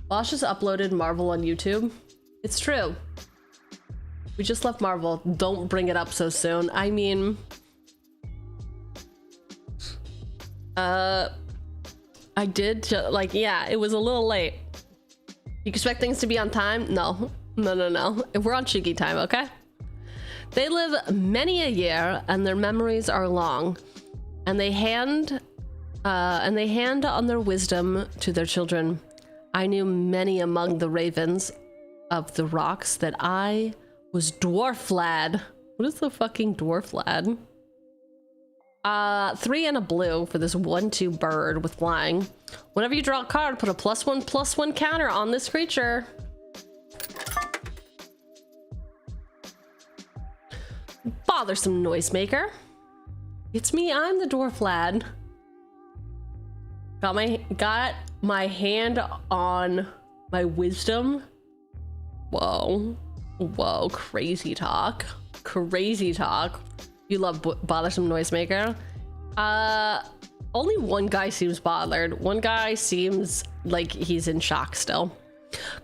Bosch has uploaded Marvel on YouTube. It's true. We just left Marvel. Don't bring it up so soon. I mean, I did, like, yeah, it was a little late. You expect things to be on time? No. We're on Cheugy time, okay? They live many a year, and their memories are long, and they hand on their wisdom to their children. I knew many among the ravens of the rocks that I was dwarf lad. What is the fucking dwarf lad? 3 and a blue for this 1/2 bird with flying. Whenever you draw a card, put a +1/+1 counter on this creature. Bothersome noisemaker. It's me, I'm the dwarf lad. Got my hand on my wisdom. Whoa, crazy talk. You love bothersome noisemaker. Only one guy seems bothered. One guy seems like he's in shock still.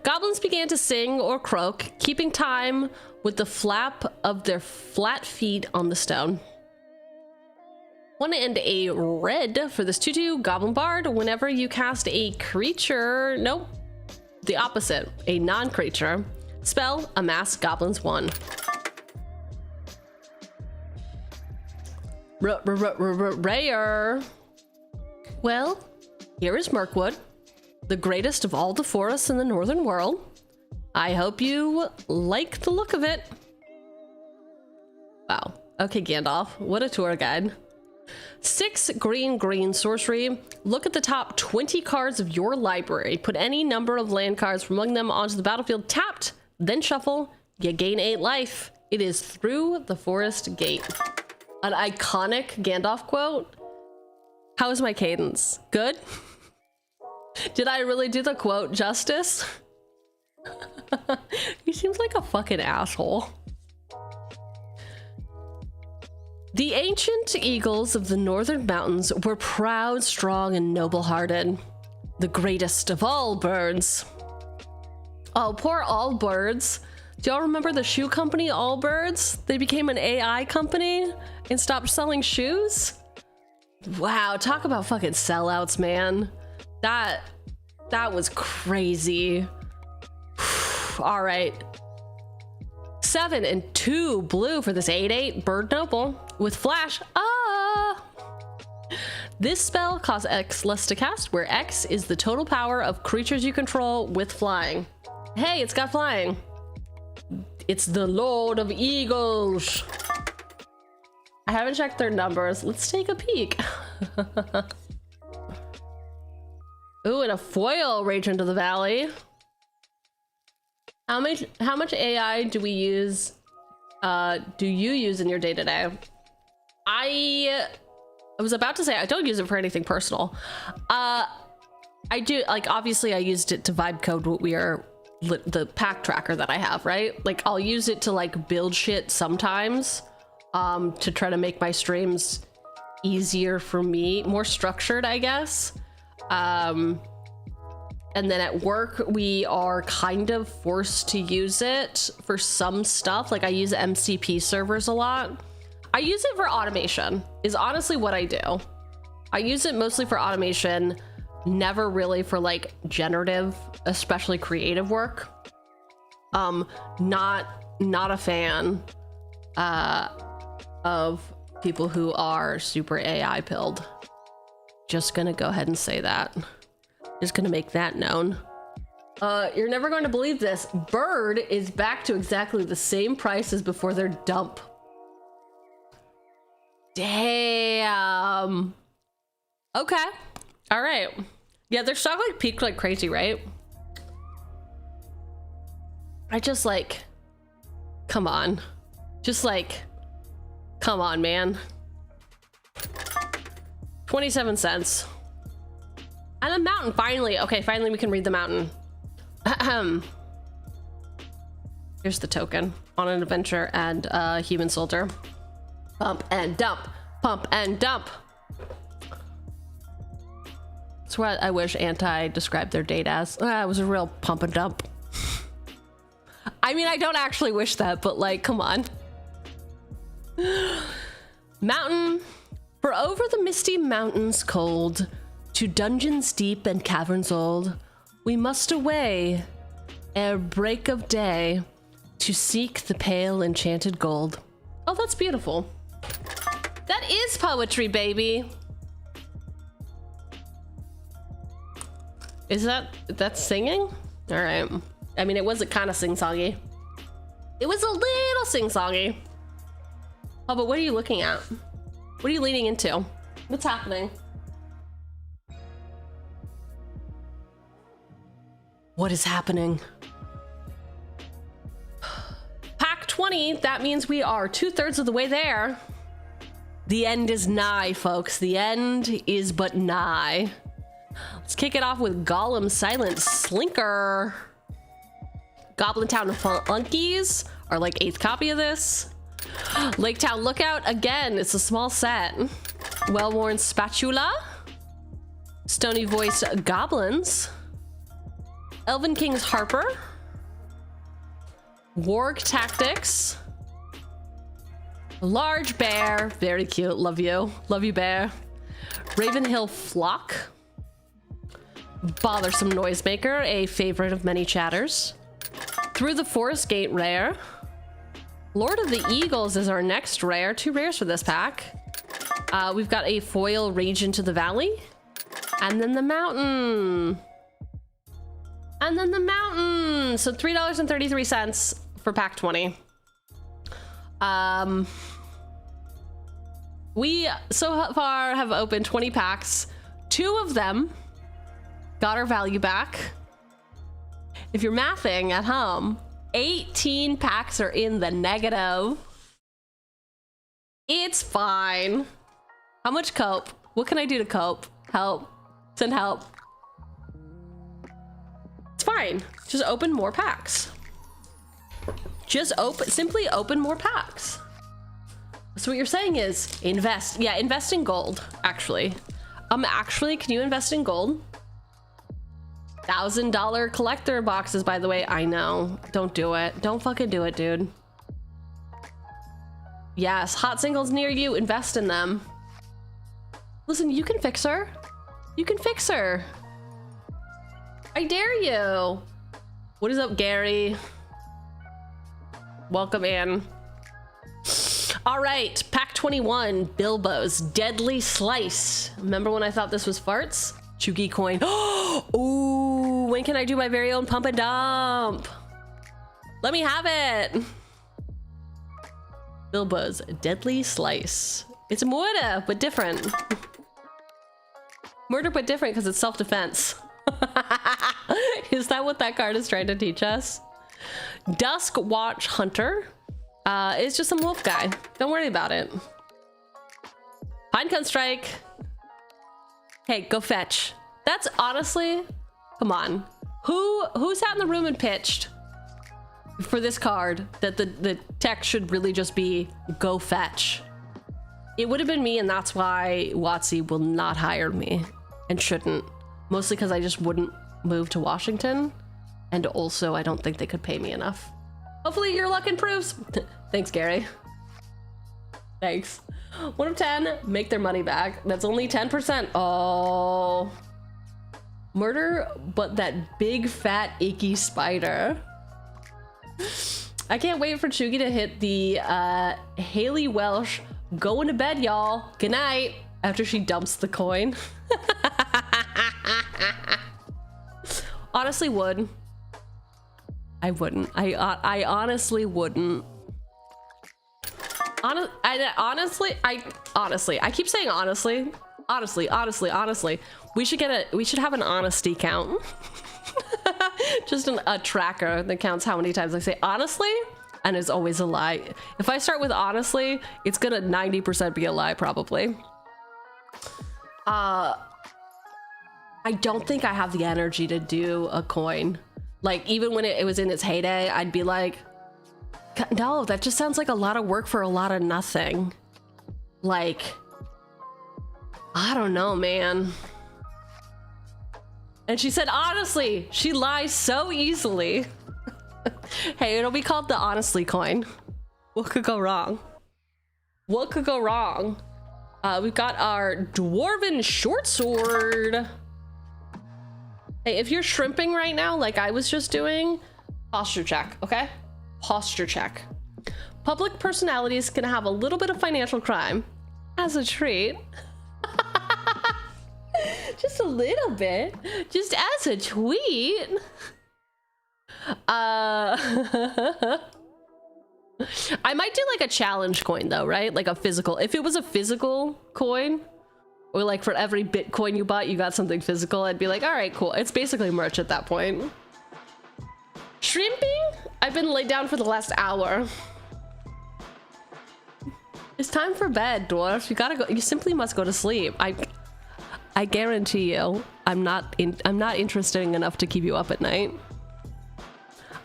Goblins began to sing or croak, keeping time with the flap of their flat feet on the stone. 1 and a red for this 2/2 Goblin Bard. Whenever you cast a creature, nope, the opposite, a non-creature spell, amass goblins 1. Rare. Well, here is Mirkwood, the greatest of all the forests in the northern world. I hope you like the look of it. Wow. Okay, Gandalf, what a tour guide. 6 green sorcery. Look at the top 20 cards of your library. Put any number of land cards from among them onto the battlefield tapped, then shuffle. You gain 8 life. It is through the forest gate. An iconic Gandalf quote. How is my cadence? Good? Did I really do the quote justice? He seems like a fucking asshole. The ancient eagles of the northern mountains were proud, strong, and noble-hearted. The greatest of all birds. Oh, poor Allbirds. Do y'all remember the shoe company Allbirds? They became an AI company and stopped selling shoes? Wow, talk about fucking sellouts, man. That was crazy. All right. 7 and 2 blue for this 8/8 Bird Noble with flash. This spell costs X less to cast, where X is the total power of creatures you control with flying. Hey, it's got flying. It's the Lord of Eagles. I haven't checked their numbers. Let's take a peek. Ooh, and a foil Rage into the Valley. How much AI do we use? Do you use in your day-to-day? I was about to say I don't use it for anything personal. I do, like, obviously I used it to vibe code what we are the pack tracker that I have, right? Like I'll use it to like build shit sometimes, to try to make my streams easier for me, more structured, I guess. And then at work, we are kind of forced to use it for some stuff. Like I use MCP servers a lot. I use it for automation is honestly what I do. I use it mostly for automation, never really for like generative, especially creative work. Not a fan of people who are super AI pilled. Just gonna go ahead and say that. Just gonna make that known. You're never going to believe this. Bird is back to exactly the same price as before their dump. Damn. Okay. All right. Yeah, their stock like peaked like crazy, right? I just like, come on. Just like, come on, man. 27 cents. And a mountain, finally. Okay, finally we can read the mountain. Here's the token. On an adventure and human soldier. Pump and dump. Pump and dump. That's what I wish Anti described their date as. It was a real pump and dump. I mean, I don't actually wish that, but like, come on. Mountain. For over the misty mountains cold, to dungeons deep and caverns old, we must away ere break of day to seek the pale enchanted gold. Oh, that's beautiful. That is poetry, baby. Is that's singing? All right. I mean, it was kind of sing-songy. It was a little sing-songy. Oh, but what are you looking at? What are you leaning into? What's happening? What is happening? Pack 20, that means we are 2/3 of the way there. The end is nigh, folks. The end is but nigh. Let's kick it off with Gollum Silent Slinker. Goblin Town Flunkies are like 8th copy of this. Lake Town Lookout, again, it's a small set. Well-worn Spatula. Stony Voiced Goblins. Elven King's Harper. Warg Tactics. Large Bear, very cute, love you. Love you, Bear. Ravenhill Flock. Bothersome Noisemaker, a favorite of many chatters. Through the Forest Gate rare. Lord of the Eagles is our next rare. 2 rares for this pack. We've got a foil Rage into the Valley. And then the Mountain. And then the Mountain. So $3.33 for pack 20. We so far have opened 20 packs. 2 of them got our value back. If you're mathing at home, 18 packs are in the negative. It's fine. How much cope? What can I do to cope? Help. Send help. It's fine. Just open more packs. Simply open more packs. So what you're saying is invest. Yeah, invest in gold, actually. Actually, can you invest in gold? $1,000 collector boxes, by the way. I know. Don't do it. Don't fucking do it, dude. Yes, hot singles near you. Invest in them. Listen, you can fix her. You can fix her. I dare you. What is up, Gary? Welcome in. All right, pack 21, Bilbo's Deadly Slice. Remember when I thought this was farts? Choo-gee coin. Ooh, when can I do my very own pump and dump? Let me have it. Bilbo's Deadly Slice. It's murder, but different. Murder, but different because it's self-defense. Is that what that card is trying to teach us? Dusk Watch Hunter. It's just some wolf guy. Don't worry about it. Pinecone Strike. Hey, go fetch. That's honestly, come on. Who sat in the room and pitched for this card that the text should really just be go fetch? It would have been me, and that's why WotC will not hire me and shouldn't. Mostly because I just wouldn't move to Washington, and also I don't think they could pay me enough. Hopefully your luck improves. Thanks, Gary. Thanks. 1 of 10, make their money back. That's only 10%. Oh. Murder, but that big fat icky spider. I can't wait for Cheugy to hit the Haley Welsh going to bed, y'all. Good night. After she dumps the coin. Honestly would. I wouldn't. I honestly wouldn't. Honestly, I keep saying honestly. Honestly. We should have an honesty count. Just a tracker that counts how many times I say honestly, and it's always a lie. If I start with honestly, it's gonna 90% be a lie probably. I don't think I have the energy to do a coin. Like, even when it was in its heyday, I'd be like, no, that just sounds like a lot of work for a lot of nothing. Like, I don't know, man. And she said, honestly, she lies so easily. Hey, it'll be called the honestly coin. What could go wrong? What could go wrong? We've got our dwarven short sword. Hey, if you're shrimping right now, like I was just doing, posture check, okay? Posture check. Public personalities can have a little bit of financial crime as a treat. Just a little bit, just as a tweet. I might do like a challenge coin though, right? Like a physical. If it was a physical coin, or like for every Bitcoin you bought, you got something physical, I'd be like, all right, cool. It's basically merch at that point. Shrimping? I've been laid down for the last hour. It's time for bed, dwarf. You gotta go. You simply must go to sleep. I guarantee you, I'm not interesting enough to keep you up at night.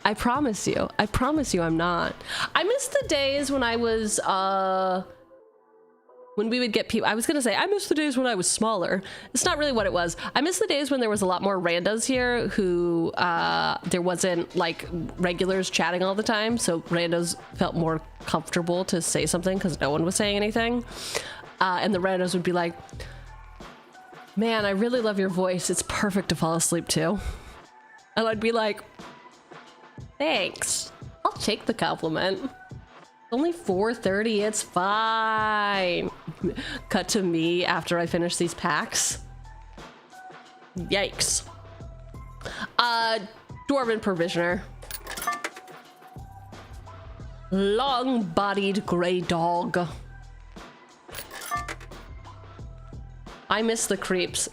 I promise you I'm not. I miss the days when I was, when we would get people, I was gonna say, I miss the days when I was smaller. It's not really what it was. I miss the days when there was a lot more randos here who, there wasn't like regulars chatting all the time. So randos felt more comfortable to say something because no one was saying anything. And the randos would be like, man, I really love your voice. It's perfect to fall asleep to. And I'd be like, thanks. I'll take the compliment. It's only 4:30, it's fine. Cut to me after I finish these packs. Yikes. Dwarven Provisioner. Long-bodied gray dog. I miss the creeps,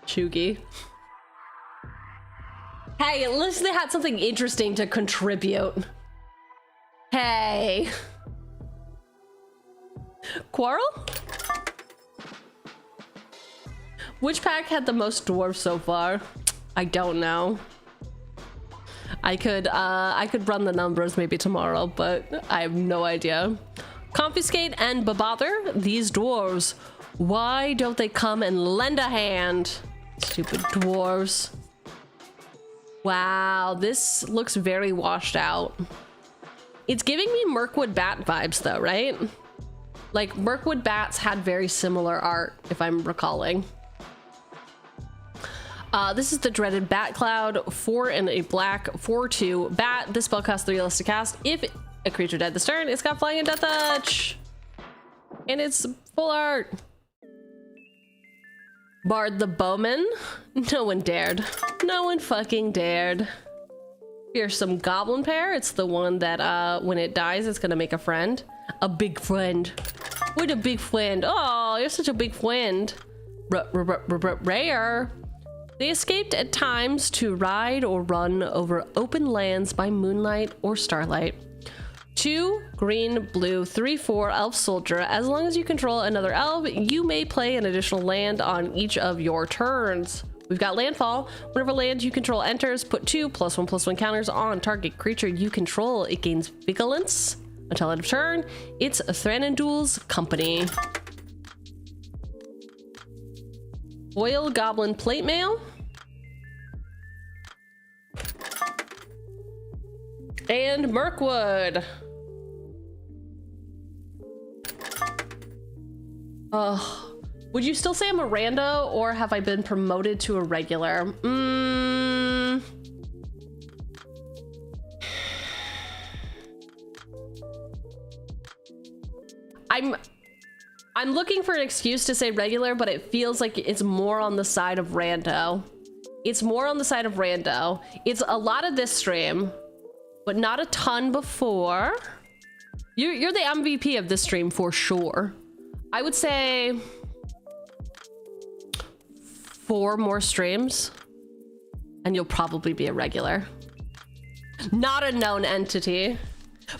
Cheugy. Hey, at least they had something interesting to contribute. Hey. Quarrel? Which pack had the most dwarves so far? I don't know. I could run the numbers maybe tomorrow, but I have no idea. Confiscate and bebother these dwarves. Why don't they come and lend a hand? Stupid dwarves. Wow, this looks very washed out. It's giving me Mirkwood Bat vibes though, right? Like Mirkwood Bats had very similar art, if I'm recalling. This is the dreaded Bat Cloud, 4 and a black, 4/2 bat. This spell costs 3 less to cast. If a creature dead this turn, it's got Flying and Death Touch. And it's full art. Bard the Bowman. No one dared. No one fucking dared. Fearsome Goblin Pair. It's the one that when it dies, it's gonna make a friend. A big friend. What a big friend. Oh, you're such a big friend. Rare. They escaped at times to ride or run over open lands by moonlight or starlight. 2 green, blue, 3/4 elf soldier. As long as you control another elf, you may play an additional land on each of your turns. We've got landfall. Whenever land you control enters, put 2+1/+1 counters on target creature you control. It gains vigilance until end of turn. It's Thranduil's company. Oil Goblin Plate Mail. And Mirkwood. Would you still say I'm a rando, or have I been promoted to a regular? I'm looking for an excuse to say regular, but it feels like it's more on the side of rando. It's more on the side of rando. It's a lot of this stream, but not a ton before. You're the MVP of this stream for sure. I would say 4 more streams and you'll probably be a regular. Not a known entity,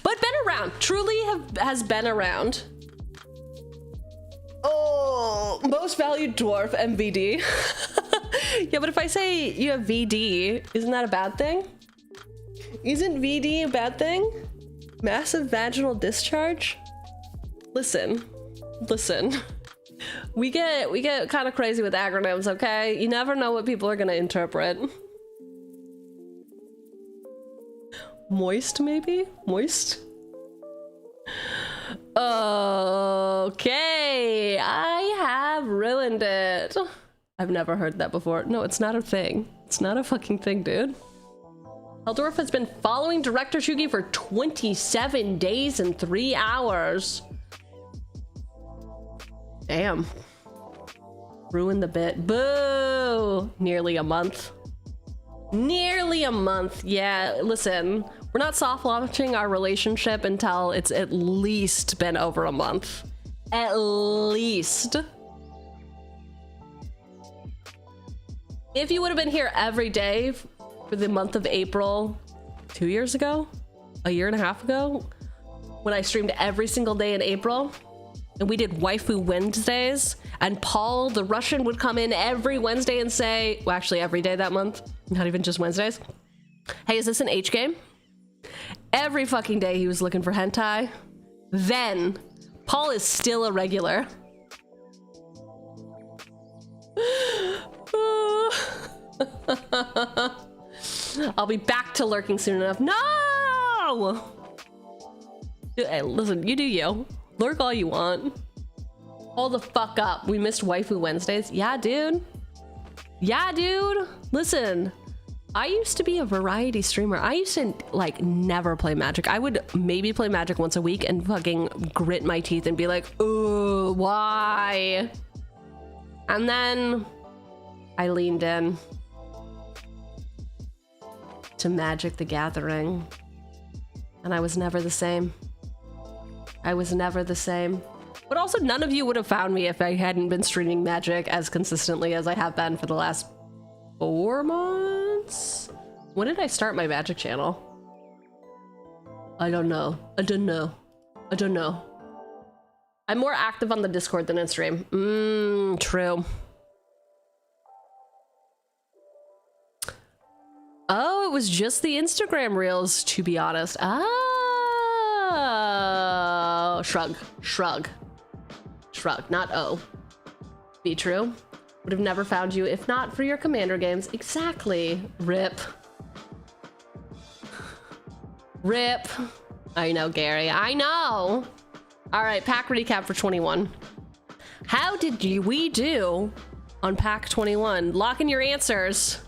but been around. Truly has been around. Oh, most valued dwarf MVD. Yeah, but if I say you have VD, isn't that a bad thing? Isn't VD a bad thing? Massive vaginal discharge? Listen. We get kind of crazy with acronyms, okay? You never know what people are gonna interpret. Moist, maybe? Moist? Okay, I have ruined it. I've never heard that before. No, it's not a thing. It's not a fucking thing, dude. Heldorf has been following Director Cheugy for 27 days and 3 hours. Damn. Ruined the bit. Boo! Nearly a month. Nearly a month. Yeah, listen. We're not soft launching our relationship until it's at least been over a month. At least. If you would have been here every day for the month of April 2 years ago, a year and a half ago, when I streamed every single day in April, and we did Waifu Wednesdays, and Paul the Russian would come in every Wednesday and say, well, actually every day that month, not even just Wednesdays, hey, is this an H game? Every fucking day he was looking for hentai. Then Paul is still a regular. I'll be back to lurking soon enough. No! Hey, listen, you do you. Lurk all you want. Hold the fuck up. We missed Waifu Wednesdays. Yeah, dude. Yeah, dude. Listen, I used to be a variety streamer. I used to like never play Magic. I would maybe play Magic once a week and fucking grit my teeth and be like, ooh, why? And then I leaned in to Magic the Gathering, and I was never the same. I was never the same. But also, none of you would have found me if I hadn't been streaming Magic as consistently as I have been for the last 4 months. When did I start my Magic channel? I don't know. I don't know. I don't know. I'm more active on the Discord than in stream. True. Oh, it was just the Instagram reels, to be honest. Oh, shrug, shrug, shrug, not oh. Be true. Would have never found you if not for your Commander games. Exactly. Rip. Rip. I know, Gary. I know. All right, pack recap for 21. How did we do on pack 21? Lock in your answers.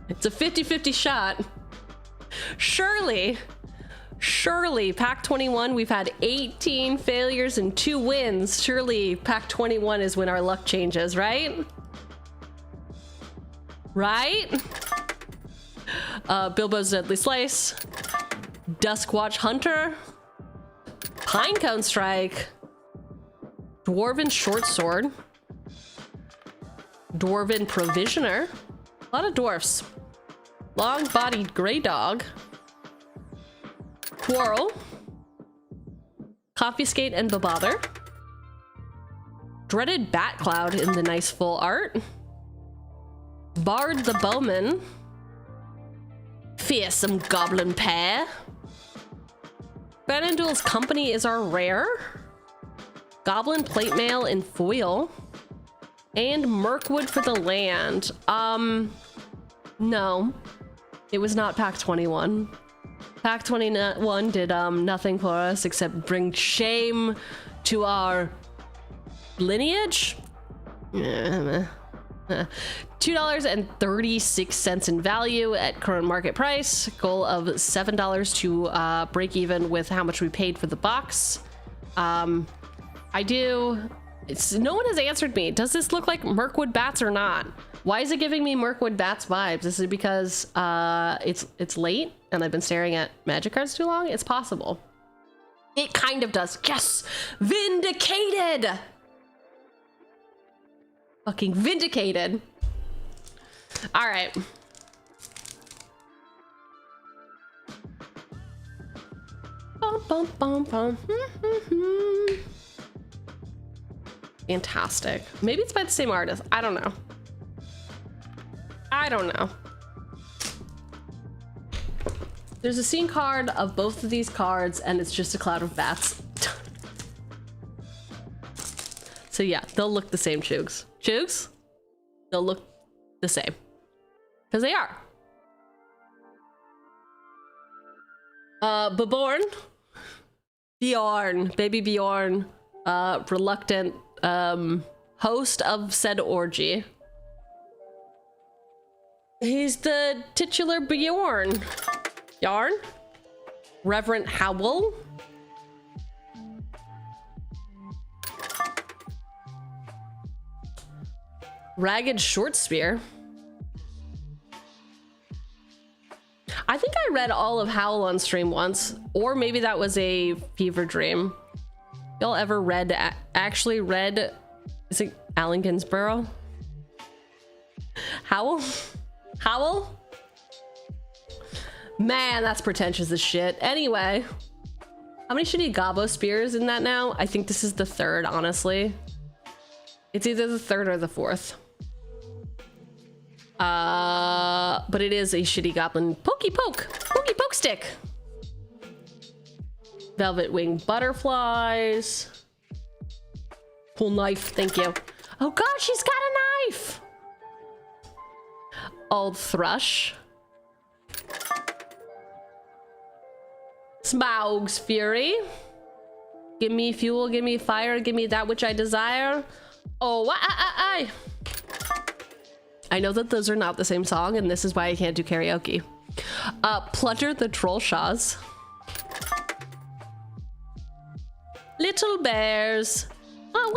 It's a 50-50 shot. Surely, pack 21, we've had 18 failures and 2 wins. Surely pack 21 is when our luck changes, right? Right? Bilbo's Deadly Slice, Duskwatch Hunter, Pinecone Strike, Dwarven Short Sword, Dwarven Provisioner, a lot of dwarfs, Long-Bodied Grey Dog, Quarrel, Confiscate and Bebother, Dreaded Bat Cloud in the nice full art, Bard the Bowman. Fearsome Goblin Pair. Duel's Company is our rare. Goblin Plate Mail in foil. And Mirkwood for the land. No. It was not pack 21. Pack 21 did nothing for us except bring shame to our lineage. $2.36 in value at current market price. Goal of $7 to break even with how much we paid for the box. No one has answered me. Does this look like Mirkwood Bats or not? Why is it giving me Mirkwood Bats vibes? Is it because it's late and I've been staring at magic cards too long? It's possible. It kind of does. Yes! Vindicated! Fucking vindicated. All right. Bum, bum, bum, bum. Fantastic. Maybe it's by the same artist. I don't know. I don't know. There's a scene card of both of these cards and it's just a cloud of bats. So yeah, they'll look the same, Choogs. Choogs? They'll look the same. Because they are. Bjorn. Baby Bjorn. Reluctant host of said orgy. He's the titular Bjorn. Yarn. Reverend Howl. Ragged Short Spear. I think I read all of Howl on stream once, or maybe that was a fever dream. Y'all ever actually read, is it Allen Ginsborough? Howl? Howl? Man, that's pretentious as shit. Anyway, how many shitty Gabo spears in that now? I think this is the third, honestly. It's either the third or the fourth. But it is a shitty goblin pokey poke stick. Velvet wing butterflies. Cool knife, thank you. Oh god, she's got a knife. Old thrush. Smaug's fury. Give me fuel, give me fire, give me that which I desire. Oh, I know that those are not the same song, and this is why I can't do karaoke. Plunder the Troll Shaws. Little bears. Oh,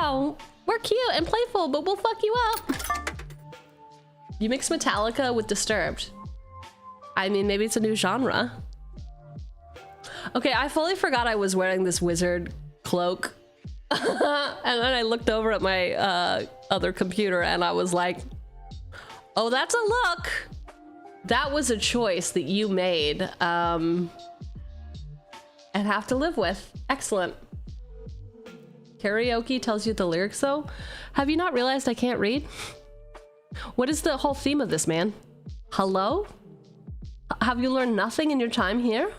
wow. We're cute and playful, but we'll fuck you up. You mix Metallica with Disturbed. I mean, maybe it's a new genre. Okay, I fully forgot I was wearing this wizard cloak. And then I looked over at my other computer and I was like, oh, that's a look. That was a choice that you made and have to live with. Excellent. Karaoke tells you the lyrics though. Have you not realized I can't read? What is the whole theme of this, man? Hello? Have you learned nothing in your time here?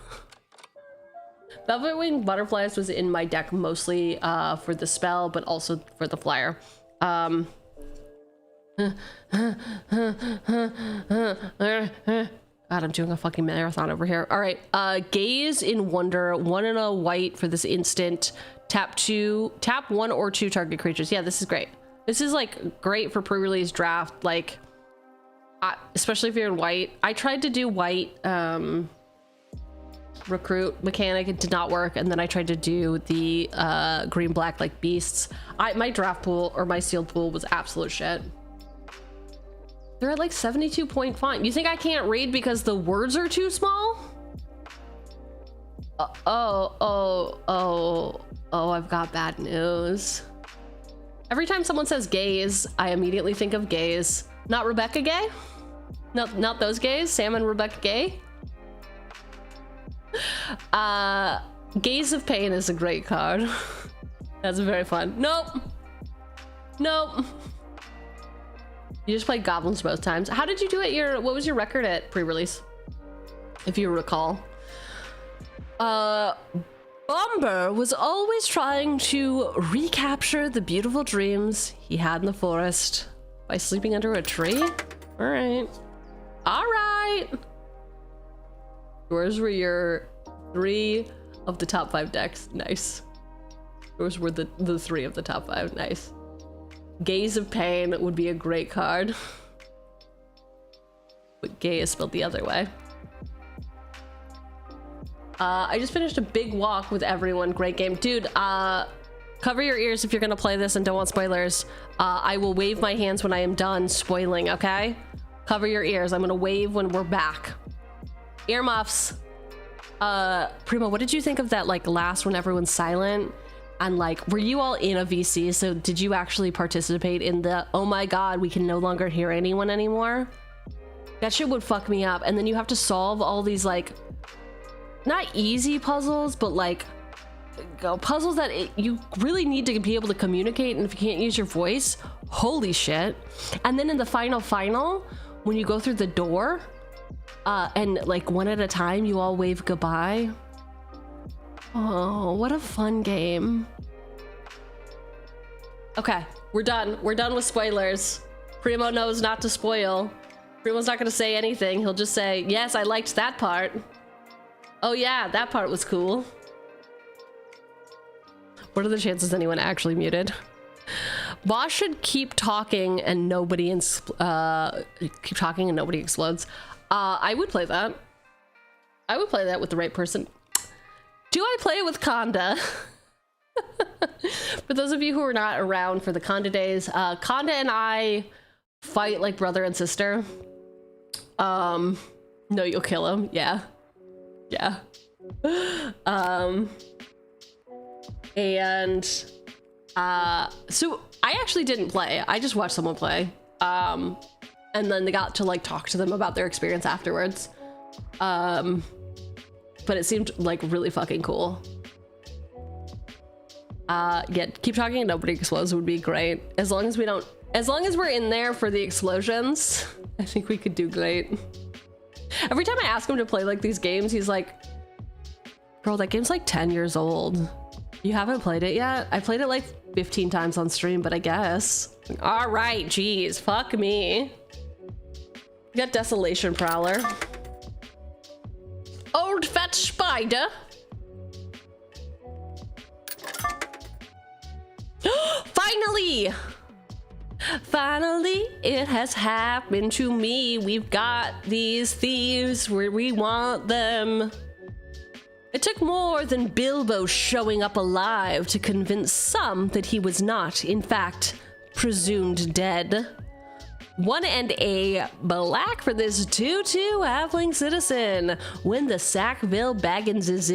Velvet Wing Butterflies was in my deck mostly for the spell, but also for the flyer. God, I'm doing a fucking marathon over here. All right, Gaze in Wonder, 1 and a white for this instant. Tap 1 or 2 target creatures. Yeah, this is great. This is like great for pre-release draft, like especially if you're in white. I tried to do white recruit mechanic, it did not work, and then I tried to do the green black like beasts. My draft pool or my sealed pool was absolute shit. They're at like 72 point font. You think I can't read because the words are too small? Oh, I've got bad news. Every time someone says gays, I immediately think of gays. Not Rebecca Gay? Not those gays, Sam and Rebecca Gay? Gaze of Pain is a great card. That's very fun. Nope. You just played goblins both times. How did you do it? What was your record at pre-release? If you recall. Bomber was always trying to recapture the beautiful dreams he had in the forest by sleeping under a tree. All right. All right. Yours were your 3 of the top 5 decks. Nice. Yours were the 3 of the top 5. Nice. Gaze of Pain would be a great card. But gay is spelled the other way. I just finished a big walk with everyone. Great game. Dude, cover your ears if you're gonna play this and don't want spoilers. I will wave my hands when I am done spoiling, okay? Cover your ears. I'm gonna wave when we're back. Earmuffs. Primo, what did you think of that, like, last when everyone's silent? And, like, were you all in a VC? So did you actually participate in the, oh my god, we can no longer hear anyone anymore? That shit would fuck me up. And then you have to solve all these, like, not easy puzzles, but like puzzles that you really need to be able to communicate, and if you can't use your voice, holy shit. And then in the final, when you go through the door, and like one at a time, you all wave goodbye. Oh, what a fun game. Okay, we're done. We're done with spoilers. Primo knows not to spoil. Primo's not gonna say anything. He'll just say, yes, I liked that part. Oh yeah, that part was cool. What are the chances anyone actually muted? Boss should keep talking and nobody explodes. I would play that. I would play that with the right person. Do I play it with Conda? For those of you who are not around for the Conda days, Conda and I fight like brother and sister. No, you'll kill him. Yeah. Yeah. So I actually didn't play. I just watched someone play. And then they got to like talk to them about their experience afterwards. But it seemed like really fucking cool. Yeah, keep talking and nobody explodes would be great. As long as we're in there for the explosions, I think we could do great. Every time I ask him to play like these games, he's like, bro, that game's like 10 years old. You haven't played it yet? I played it like 15 times on stream, but I guess. All right, geez, fuck me. We got Desolation Prowler. Old fat spider. Finally! Finally, it has happened to me. We've got these thieves where we want them. It took more than Bilbo showing up alive to convince some that he was not, in fact, presumed dead. 1 and a black for this 2/2 halfling citizen. When the Sackville Baggins is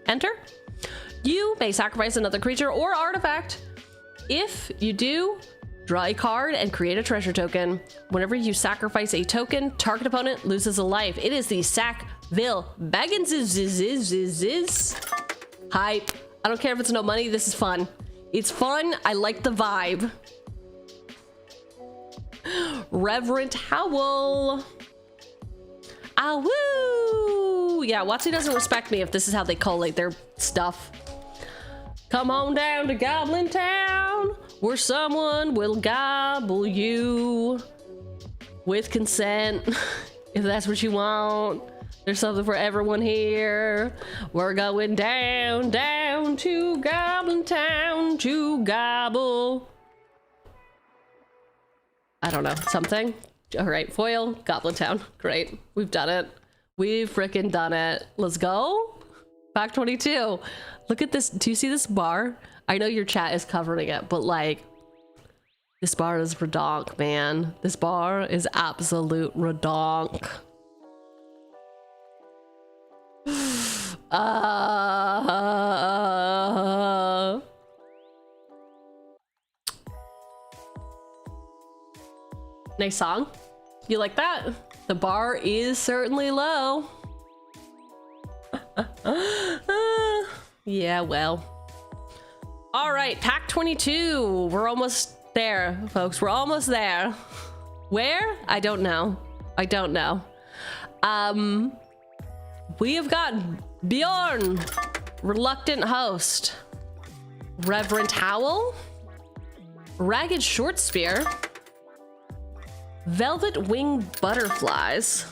enter. You may sacrifice another creature or artifact. If you do, draw a card and create a treasure token. Whenever you sacrifice a token, target opponent loses a life. It is the Sackville Baggins is hype. I don't care if it's no money, this is fun. It's fun, I like the vibe. Reverent Howl. Ah woo! Yeah, Watsy doesn't respect me if this is how they collate their stuff. Come on down to Goblin Town, where someone will gobble you with consent, if that's what you want. There's something for everyone here. We're going down, down to Goblin Town to gobble. I don't know, something? All right, foil, Goblin Town. Great, we've done it. We've frickin' done it. Let's go. Pack 22. Look at this. Do you see this bar? I know your chat is covering it, but like, this bar is redonk, man. This bar is absolute redonk. Nice song. You like that? The bar is certainly low. Yeah, well. All right, pack 22. We're almost there, folks. We're almost there. Where? I don't know. I don't know. We have got Bjorn, Reluctant Host, Reverent Howl, Ragged Short Spear, Velvet Wing Butterflies,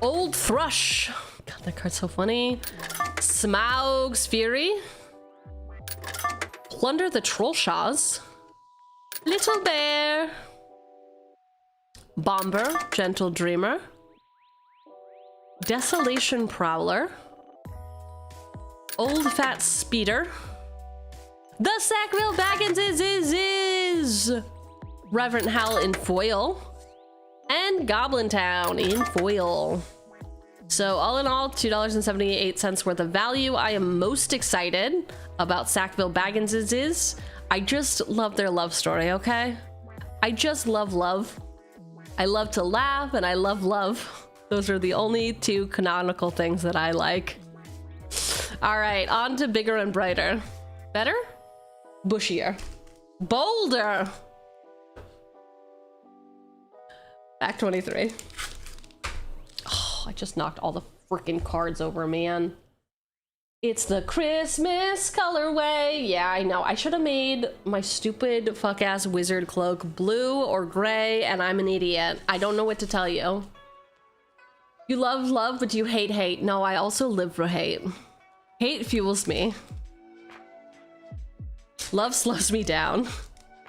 Old Thrush. God, that card's so funny. Smaug's Fury, Plunder the Trollshaws, Little Bear, Bomber, Gentle Dreamer, Desolation Prowler, Old Fat Speeder, the Sackville Baggins is Reverent Howl in foil, and Goblin Town in foil. So all in all, $2.78 worth of value. I am most excited about Sackville Baggins is I just love their love story, okay? I just love love. I love to laugh and I love love. Those are the only two canonical things that I like. All right, on to bigger and brighter. Better? Bushier. Bolder. Back 23. Oh, I just knocked all the freaking cards over, man. It's the Christmas colorway. Yeah, I know. I should have made my stupid fuck-ass wizard cloak blue or gray, and I'm an idiot. I don't know what to tell you. You love love, but you hate hate. No, I also live for hate. Hate fuels me. Love slows me down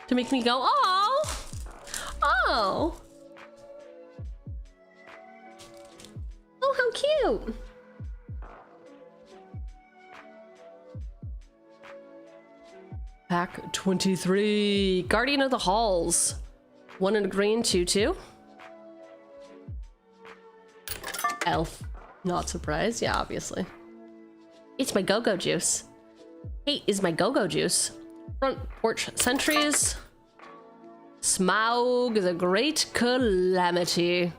to make me go, oh, oh. Oh, how cute. Pack 23. Guardian of the Halls. 1 in a green, 2/2. Elf. Not surprised. Yeah, obviously. It's my go-go juice. Hate is my go-go juice. Front porch sentries. Smaug the Great Calamity.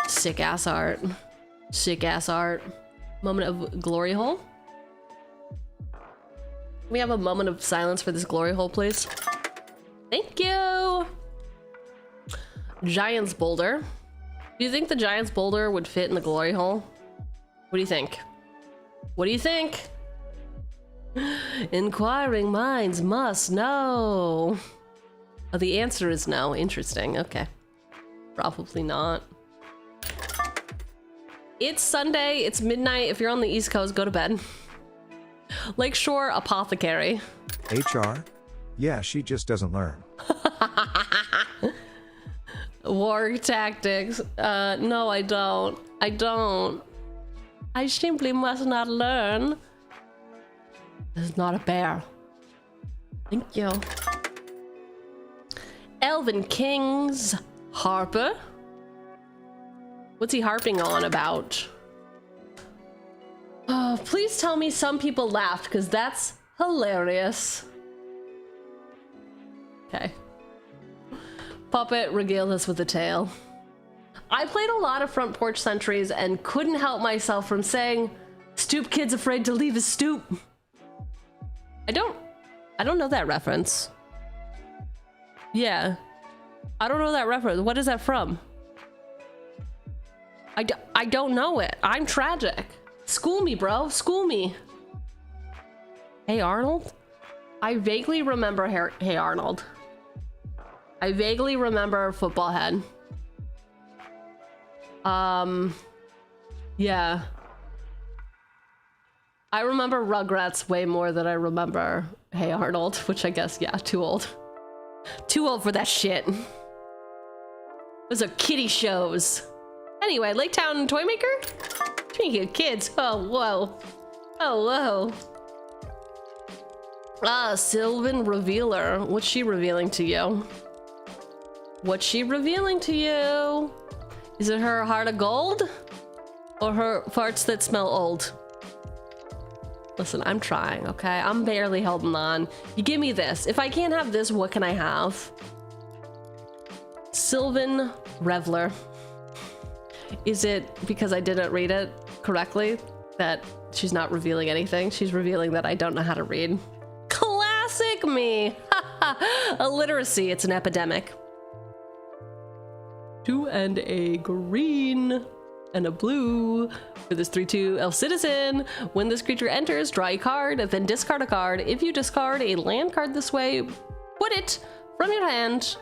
Sick ass art. Sick ass art. Moment of glory hole. Can we have a moment of silence for this glory hole, please? Thank you. Giant's Boulder. Do you think the Giant's Boulder would fit in the glory hole? What do you think? What do you think? Inquiring minds must know. Oh, the answer is no. Interesting. Okay. Probably not. It's Sunday. It's midnight. If you're on the East Coast, go to bed. Lakeshore Apothecary. HR? Yeah, she just doesn't learn. War Tactics. No, I don't. I don't. I simply must not learn. This is not a bear. Thank you. Elven Kings. Harper. What's he harping on about? Oh, please tell me some people laughed, because that's hilarious. Okay. Puppet regaled us with a tale. I played a lot of Front Porch Sentries and couldn't help myself from saying, "Stoop kid's afraid to leave his stoop." I don't know that reference. Yeah. I don't know that reference. What is that from? I don't know it. I'm tragic. School me, bro. School me. Hey Arnold? I vaguely remember Hey Arnold. I vaguely remember Football Head. Yeah. I remember Rugrats way more than I remember Hey Arnold, which I guess, yeah, too old. Too old for that shit. Those are kiddie shows. Anyway, Lake Town Toy Maker? Speaking of kids, oh whoa. Oh whoa. Ah, Sylvan Revealer. What's she revealing to you? What's she revealing to you? Is it her heart of gold? Or her farts that smell old? Listen, I'm trying, okay? I'm barely holding on. You give me this. If I can't have this, what can I have? Sylvan Reveler. Is it because I didn't read it correctly? that she's not revealing anything. She's revealing that I don't know how to read. Classic me. Illiteracy, it's an epidemic. 2 and a green and a blue for this 3/2 elf citizen. When this creature enters, draw a card, then discard a card. If you discard a land card this way, put it from your hand.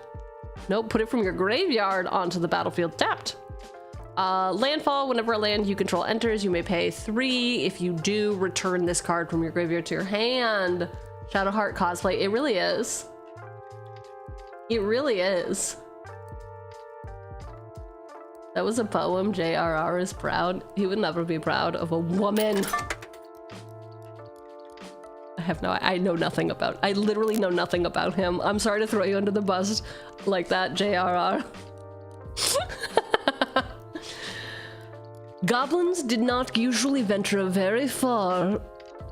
Nope, put it from your graveyard onto the battlefield tapped. Landfall, whenever a land you control enters, you may pay 3. If you do, return this card from your graveyard to your hand. Shadowheart cosplay, it really is. It really is. That was a poem. JRR is proud. He would never be proud of a woman. I know nothing about, I literally know nothing about him. I'm sorry to throw you under the bus like that, JRR. Goblins did not usually venture very far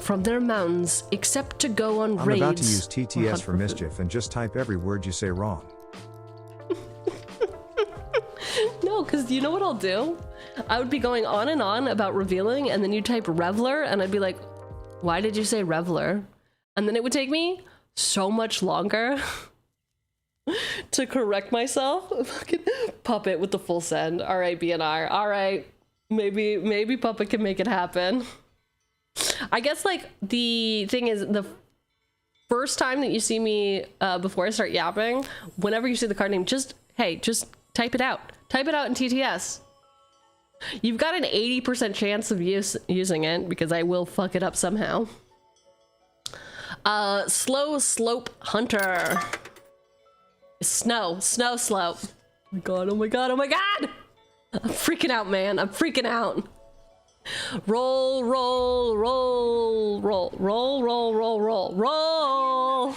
from their mountains except to go on raids. I'm about to use TTS for mischief and just type every word you say wrong. No, because you know what I'll do? I would be going on and on about revealing, and then you type Reveler, and I'd be like, why did you say Reveler? And then it would take me so much longer to correct myself. Fucking Puppet with the full send. All right, BNR. All right. Maybe Puppet can make it happen. I guess, like, the thing is, the first time that you see me before I start yapping, whenever you see the card name, just type it out. Type it out in TTS. You've got an 80% chance of using it, because I will fuck it up somehow. Slow Slope Hunter. Snow Slope. Oh my god, oh my god, oh my god! I'm freaking out, man. I'm freaking out. Roll, roll, roll, roll, roll, roll, roll, roll, roll.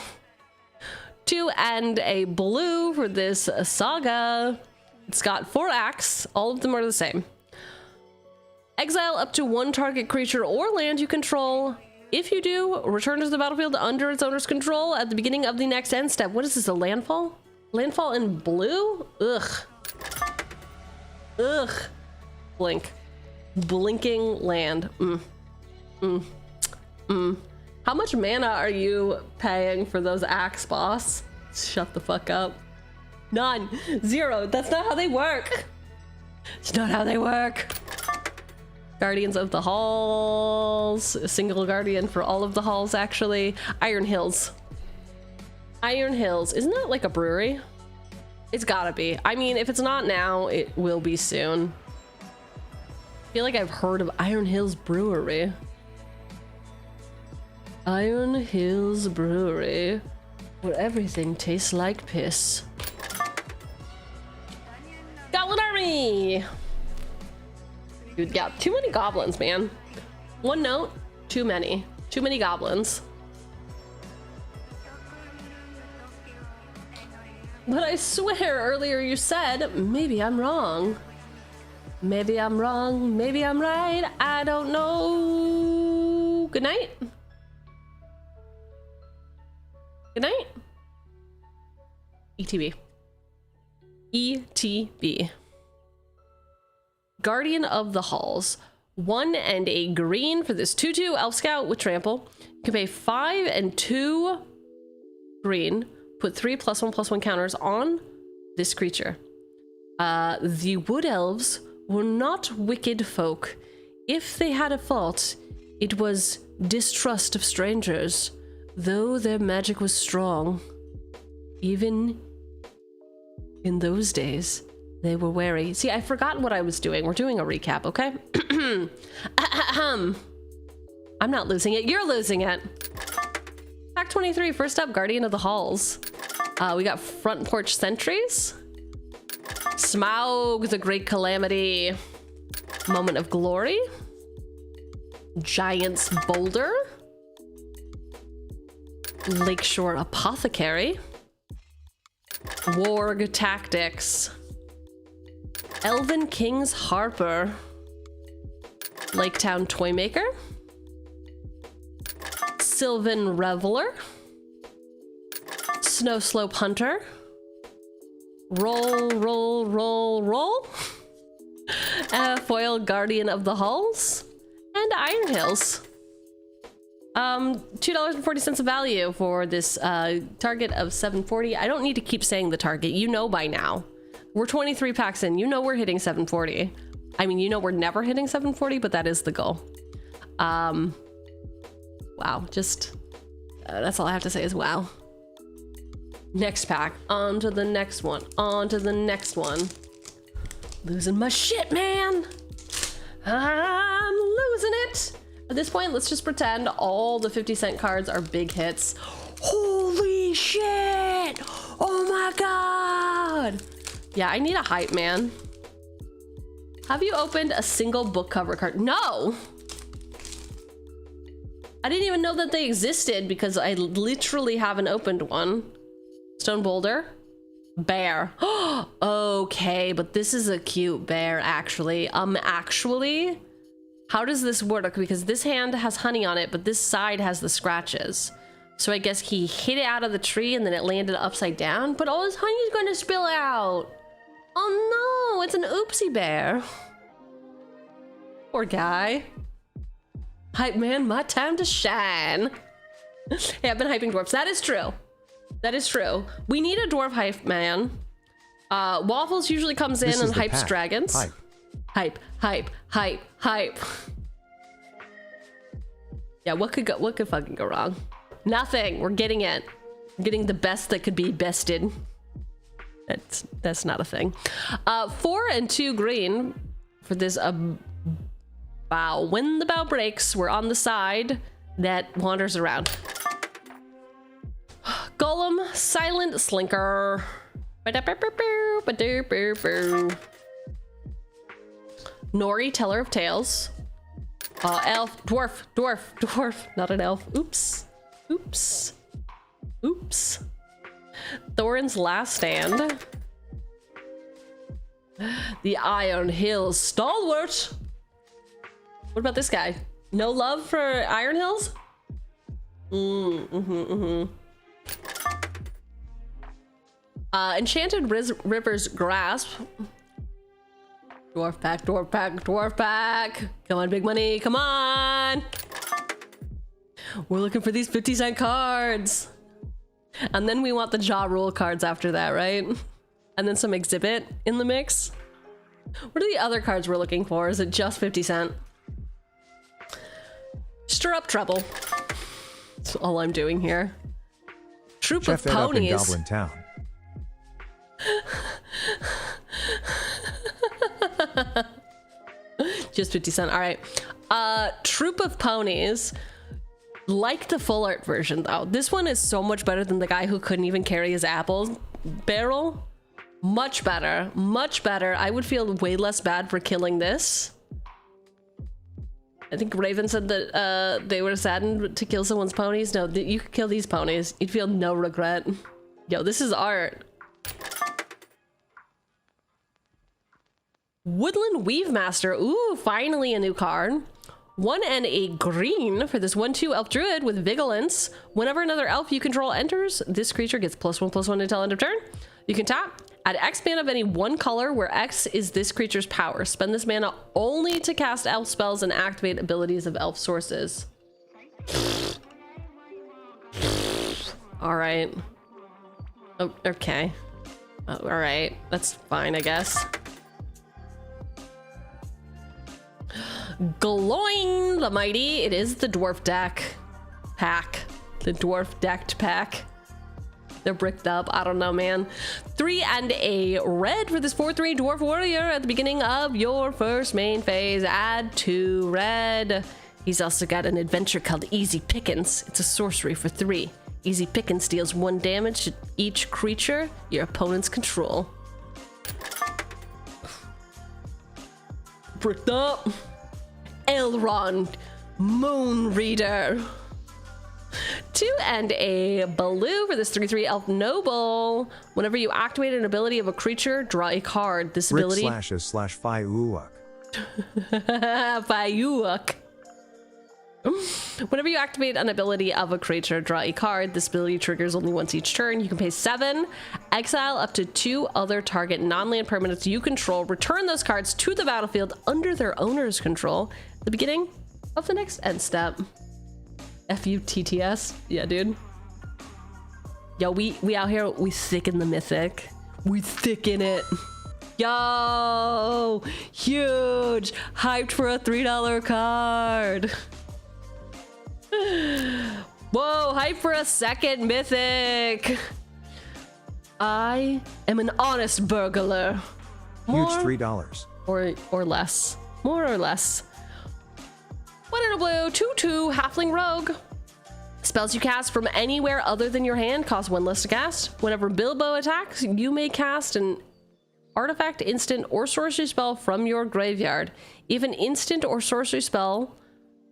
2 and a blue for this saga. It's got 4 acts. All of them are the same. Exile up to 1 target creature or land you control. If you do, return to the battlefield under its owner's control at the beginning of the next end step. What is this, a landfall? Landfall in blue? Ugh. Ugh. Blink. Blinking land. How much mana are you paying for those acts, boss? Shut the fuck up. None. 0. That's not how they work. It's not how they work. Guardians of the Halls. A single guardian for all of the halls, actually. Iron Hills. Iron Hills. Isn't that like a brewery? It's gotta be. I mean, if it's not now, it will be soon. I feel like I've heard of Iron Hills Brewery. Iron Hills Brewery, where everything tastes like piss. Goblin Army! Dude, yeah, too many goblins, man. One note, too many. Too many goblins. But I swear earlier you said, maybe I'm wrong. Maybe I'm wrong, maybe I'm right, I don't know. Good night. Good night. ETB. ETB. Guardian of the Halls. 1 and a green for this 2/2 Elf Scout with trample. You can pay 5 and 2 green. Put 3 +1/+1 counters on this creature. The Wood Elves were not wicked folk. If they had a fault, it was distrust of strangers, though their magic was strong. Even in those days, they were wary. See, I forgot what I was doing. We're doing a recap, okay? I'm not losing it. You're losing it. Pack 23, first up, Guardian of the Halls. We got Front Porch Sentries. Smaug, the Great Calamity. Moment of Glory. Giant's Boulder. Lakeshore Apothecary. Warg Tactics. Elven King's Harper. Laketown Toymaker. Sylvan Reveler. Snow Slope Hunter. Roll, roll, roll, roll. Foil Guardian of the Halls. and Iron Hills. $2.40 of value for this target of 740. I don't need to keep saying the target. You know by now. We're 23 packs in. You know we're hitting 740. I mean, you know we're never hitting 740, but that is the goal. Wow, just that's all I have to say is wow. Next pack, on to the next one, on to the next one. Losing my shit, man. I'm losing it. At this point, let's just pretend all the 50-cent cards are big hits. Holy shit! Oh my god! Yeah, I need a hype, man. Have you opened a single book cover card? No! I didn't even know that they existed because I literally haven't opened one. Stone Boulder. Bear. Okay, but this is a cute bear, actually. Actually, how does this work? Because this hand has honey on it, but this side has the scratches. So I guess he hit it out of the tree and then it landed upside down, but all his honey is going to spill out. Oh no, it's an oopsie bear. Poor guy. Hype man, my time to shine. Hey, I've been hyping dwarfs. That is true. That is true. We need a dwarf hype man. Waffles usually comes in and hypes dragons. Hype. Hype, hype, hype, hype. Yeah, what could fucking go wrong? Nothing. We're getting it. We're getting the best that could be bested. That's not a thing. 4 and 2 green for this bow. When the bow breaks, we're on the side that wanders around. Golem, silent slinker. Nori, teller of tales. Elf, dwarf, not an elf. Oops, oops, oops. Thorin's last stand. The Iron Hills stalwart. What about this guy? No love for Iron Hills? Enchanted River's Grasp. Dwarf pack, dwarf pack, dwarf pack. Come on, big money, come on. We're looking for these 50-cent cards. And then we want the Jaw Rule cards after that, right? And then some exhibit in the mix. What are the other cards we're looking for? Is it just 50 cent? Stir up trouble. That's all I'm doing here. Troop Jeff of ponies. Up in Goblin Town. Just 50 cent. All right. Troop of ponies. Like the full art version though. This one is so much better than the guy who couldn't even carry his apple barrel. Much better. Much better. I would feel way less bad for killing this. I think Raven said that they were saddened to kill someone's ponies. No, you could kill these ponies. You'd feel no regret. Yo, this is art. Woodland Weave Master. Ooh, finally a new card. 1 and a green for this 1/2 elf druid with vigilance. Whenever another elf you control enters, this creature gets +1/+1 until end of turn. You can tap, add X mana of any one color where X is this creature's power. Spend this mana only to cast elf spells and activate abilities of elf sources. All right. Oh, okay. Oh, all right. That's fine, I guess. Gloin the Mighty. It is the dwarf deck pack. The dwarf decked pack. They're bricked up. I don't know, man. 3 and a red for this 4/3 dwarf warrior at the beginning of your first main phase. Add 2 red. He's also got an adventure called Easy Pickings. It's a sorcery for 3. Easy Pickings deals 1 damage to each creature your opponents control. Bricked up. Elrond, Moon Reader. 2 and a blue for this 3/3 elf noble. Whenever you activate an ability of a creature, draw a card. This ability //Fayuak. Fayuak. Whenever you activate an ability of a creature, draw a card. This ability triggers only once each turn. You can pay 7, exile up to 2 other target non-land permanents you control. Return those cards to the battlefield under their owner's control. At the beginning of the next end step. FUTTS. Yeah, dude. Yo, we out here, we thick in the mythic. We thick in it. Yo, huge. Hyped for a $3 card. Whoa, hype for a second mythic. I am an honest burglar. Huge $3. Or less. More or less. 1 in a blue, 2/2, halfling rogue. Spells you cast from anywhere other than your hand cost 1 less to cast. Whenever Bilbo attacks, you may cast an artifact, instant, or sorcery spell from your graveyard. If an instant or sorcery spell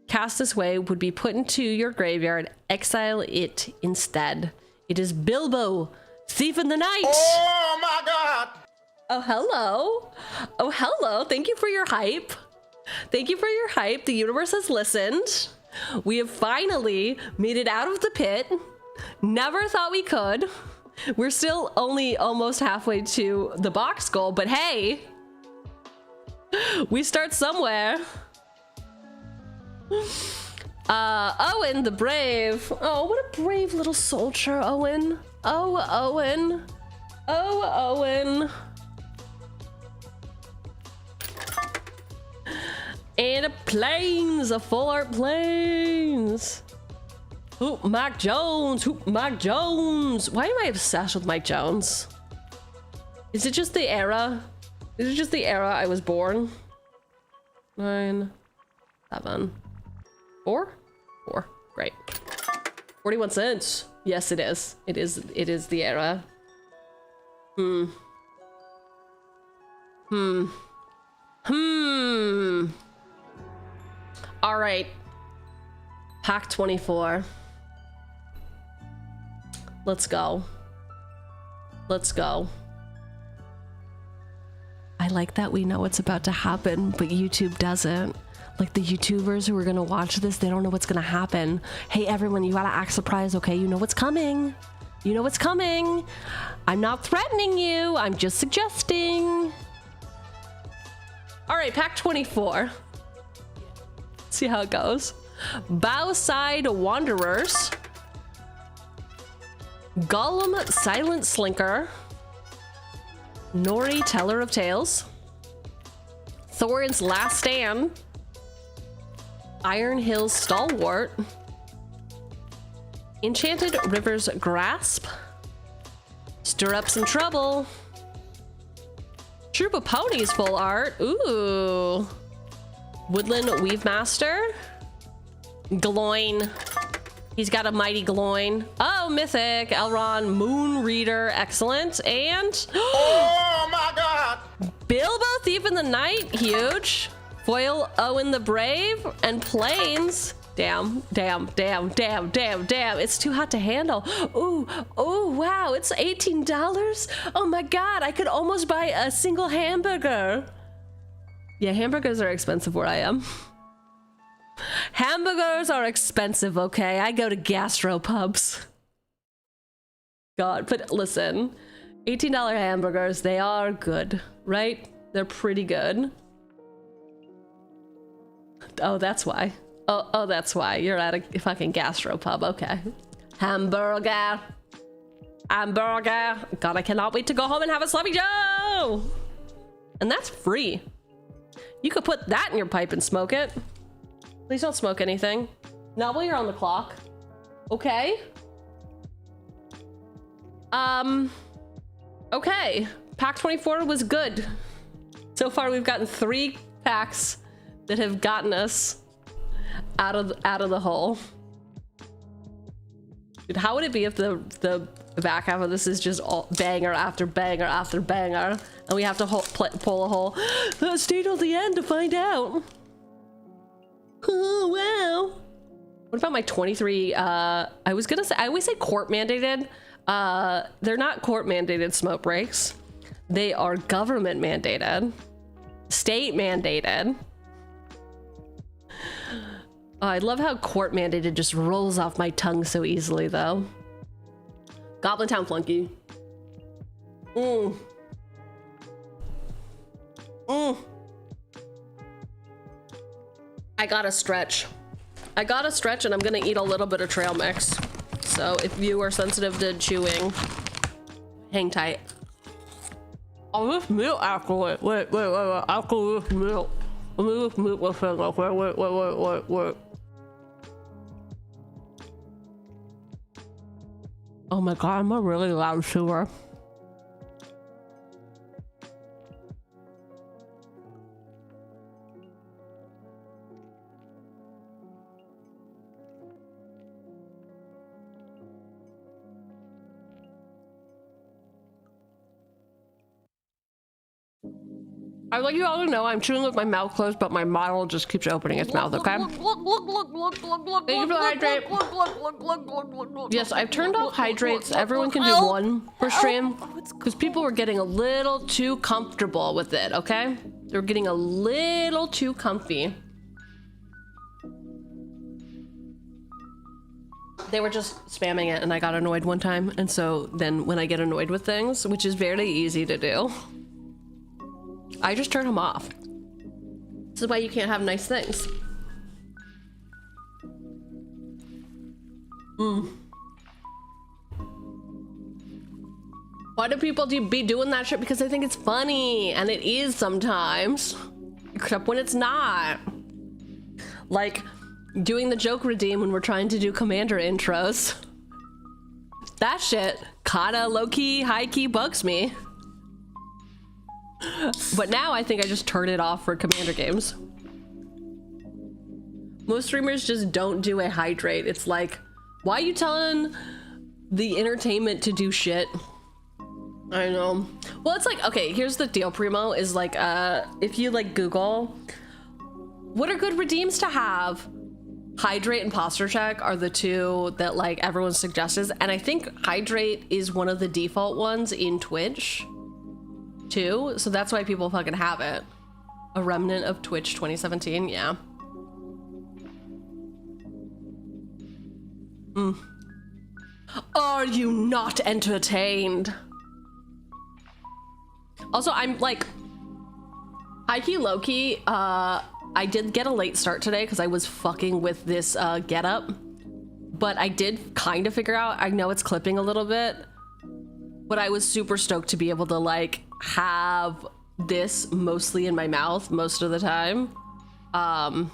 cast this way would be put into your graveyard, exile it instead. It is Bilbo, Thief in the Night. Oh my god! Oh, hello. Oh, hello. Thank you for your hype. Thank you for your hype. The universe has listened. We have finally made it out of the pit. Never thought we could. We're still only almost halfway to the box goal, but hey, we start somewhere. Owen the Brave. Oh, what a brave little soldier, Owen. Oh, Owen. Oh, Owen. And a planes, a full art planes. Hoop Mike Jones, Hoop Mike Jones. Why am I obsessed with Mike Jones? Is it just the era? Is it just the era I was born? 9, 7, 4? 4, great. 41 cents. Yes, it is. It is the era. All right. Pack 24. Let's go. Let's go. I like that we know what's about to happen, but YouTube doesn't. Like the YouTubers who are gonna watch this, they don't know what's gonna happen. Hey everyone, you gotta act surprised, okay? You know what's coming. You know what's coming. I'm not threatening you, I'm just suggesting. All right, pack 24. See how it goes. Bowside Wanderers. Gollum Silent Slinker. Nori Teller of Tales. Thorin's Last Stand. Iron Hills Stalwart. Enchanted River's Grasp. Stir Up Some Trouble. Troop of Ponies full art. Ooh. Woodland Weave Master. Gloin. He's got a mighty Gloin. Oh, mythic. Elrond Moon Reader. Excellent. And Oh my god! Bilbo Thief in the Night. Huge. Foil Owen the Brave. And Plains. Damn, damn, damn, damn, damn, damn. It's too hot to handle. Ooh, oh, wow. It's $18. Oh my god. I could almost buy a single hamburger. Yeah, hamburgers are expensive where I am. Hamburgers are expensive, okay? I go to gastropubs. God, but listen. $18 hamburgers, they are good, right? They're pretty good. Oh, that's why. Oh, that's why. You're at a fucking gastropub, okay. Hamburger. Hamburger. God, I cannot wait to go home and have a sloppy joe. And that's free. You could put that in your pipe and smoke it. Please don't smoke anything. Not while you're on the clock. Okay. Okay. Pack 24 was good. So far, we've gotten 3 packs that have gotten us out of the hole. Dude, how would it be if the back half of this is just all banger after banger after banger, and we have to pull a hole? Stay till the end to find out. Oh wow. What about my 23? I was gonna say, I always say court mandated. They're not court mandated smoke breaks. They are government mandated, state mandated. Oh, I love how court mandated just rolls off my tongue so easily, though. Goblin Town Flunky. I gotta stretch. I gotta stretch, and I'm gonna eat a little bit of trail mix. So if you are sensitive to chewing, hang tight. Oh, this milk alcohol. Wait. Alcohol with milk. Let me just mute my thing. Okay, wait. Oh my god, I'm a really loud chewer. I want you all to know I'm chewing with my mouth closed, but my model just keeps opening its mouth, okay? Thank you for the hydrate. Yes, I've turned off hydrates. Everyone can do one per stream. Because people were getting a little too comfortable with it, okay? They were getting a little too comfy. They were just spamming it and I got annoyed one time. And so then when I get annoyed with things, which is very easy to do, I just turn them off. This is why you can't have nice things. Why do people be doing that shit? Because they think it's funny, and it is sometimes, except when it's not. Like doing the joke redeem when we're trying to do commander intros. That shit kinda low-key, high-key bugs me. But now I think I just turn it off for commander games. Most streamers just don't do a hydrate. It's like, why are you telling the entertainment to do shit? I know. Well, it's like, okay, here's the deal, Primo, is like, if you like Google, what are good redeems to have? Hydrate and posture check are the two that like everyone suggests. And I think hydrate is one of the default ones in Twitch too. So that's why people fucking have it. A remnant of Twitch 2017, yeah. Are you not entertained? Also, I'm like high-key, low-key, I did get a late start today because I was fucking with this getup, but I did kind of figure out, I know it's clipping a little bit, but I was super stoked to be able to like have this mostly in my mouth most of the time. I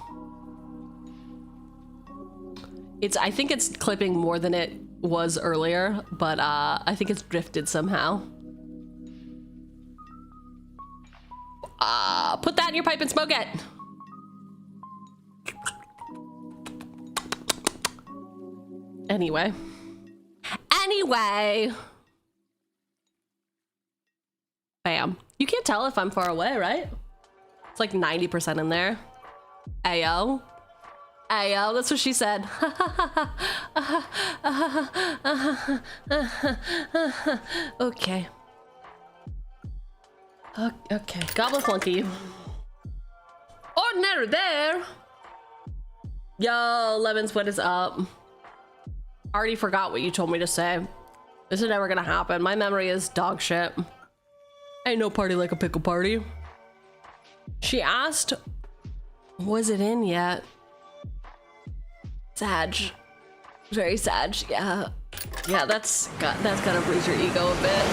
think it's clipping more than it was earlier, but I think it's drifted somehow. Put that in your pipe and smoke it. Anyway. Bam. You can't tell if I'm far away, right? It's like 90% in there. Ayo. Ayo, that's what she said. Okay. Okay. Goblin Flunky. Ordinary there. Yo, Lemons, what is up? Already forgot what you told me to say. This is never gonna happen. My memory is dog shit. Ain't no party like a pickle party. She asked, was it in yet? Sag. Very Sag, yeah. Yeah, that's gotta bruise your ego a bit.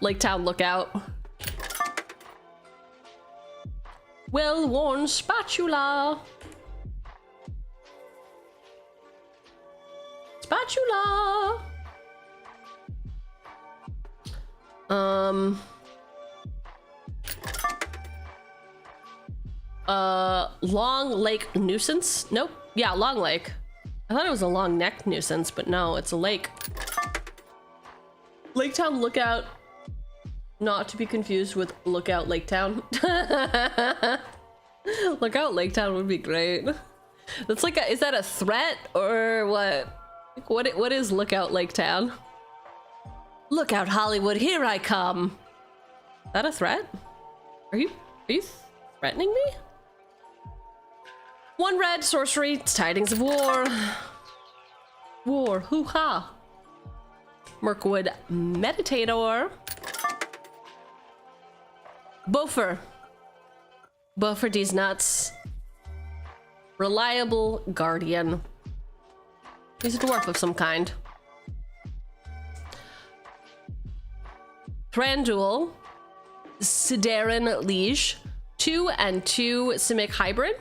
Lake Town Lookout. Well-worn spatula. Spatula. Long Lake Nuisance? Nope. Yeah, Long Lake. I thought it was a long neck nuisance, but no, it's a lake. Lake Town Lookout. Not to be confused with Lookout Lake Town. Lookout Lake Town would be great. That's like is that a threat or what? What is Lookout Lake Town? Look out, Hollywood, here I come. Is that a threat? Are you threatening me? One red, sorcery, tidings of war. War, hoo-ha. Mirkwood Meditator. Bofer. But for these nuts, reliable guardian. He's a dwarf of some kind. Thranduil, Siren Liege, 2 and 2 Simic hybrid.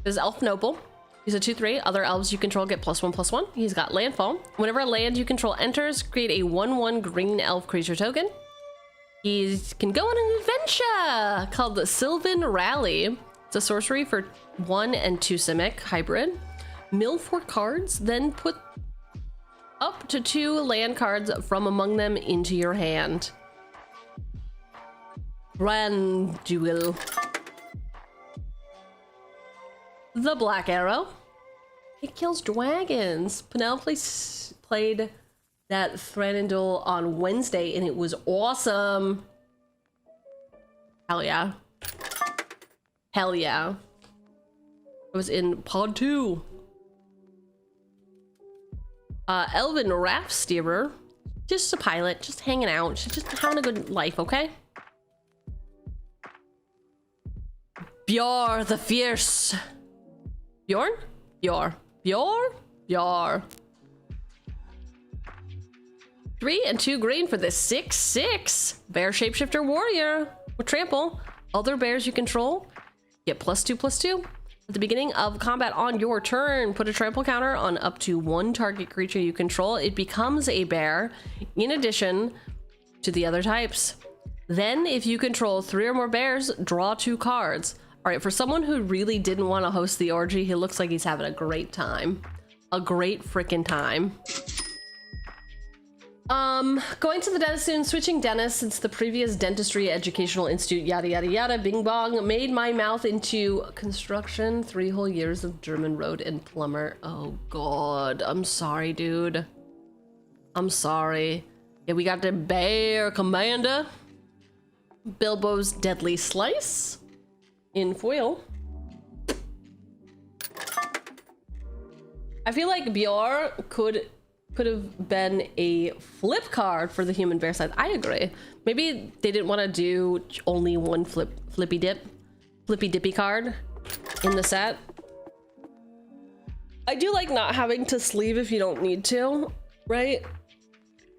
Is elf noble. He's a 2/3. Other elves you control get +1/+1. He's got landfall. Whenever a land you control enters, create a 1/1 green elf creature token. He can go on an adventure called the Sylvan Rally. It's a sorcery for 1 and 2 Simic hybrid. Mill 4 cards, then put up to 2 land cards from among them into your hand. Thranduil. The Black Arrow. It kills dragons. Penelope played that Thranduil on Wednesday and it was awesome. Hell yeah. Hell yeah. I was in pod 2. Elven Raft Steerer. Just a pilot, just hanging out, just having a good life, okay? Bjorn the Fierce. Bjorn? Bjorn? 3 and 2 green for this 6/6 bear shapeshifter warrior with trample. Other bears you control get +2/+2. At the beginning of combat on your turn, put a trample counter on up to 1 target creature you control. It becomes a bear in addition to the other types. Then if you control 3 or more bears, draw 2 cards. All right, for someone who really didn't want to host the orgy, he looks like he's having a great time. A great freaking time. Going to the dentist soon, switching dentists since the previous dentistry educational institute, yada yada yada, bing bong, made my mouth into construction, 3 whole years of German road and plumber. Oh god, I'm sorry, dude. I'm sorry. Yeah, we got the bear commander. Bilbo's deadly slice. In foil. I feel like Bjorn could have been a flip card for the human bear side. I agree. Maybe they didn't want to do only one flippy dippy card in the set. I do like not having to sleeve if you don't need to, right?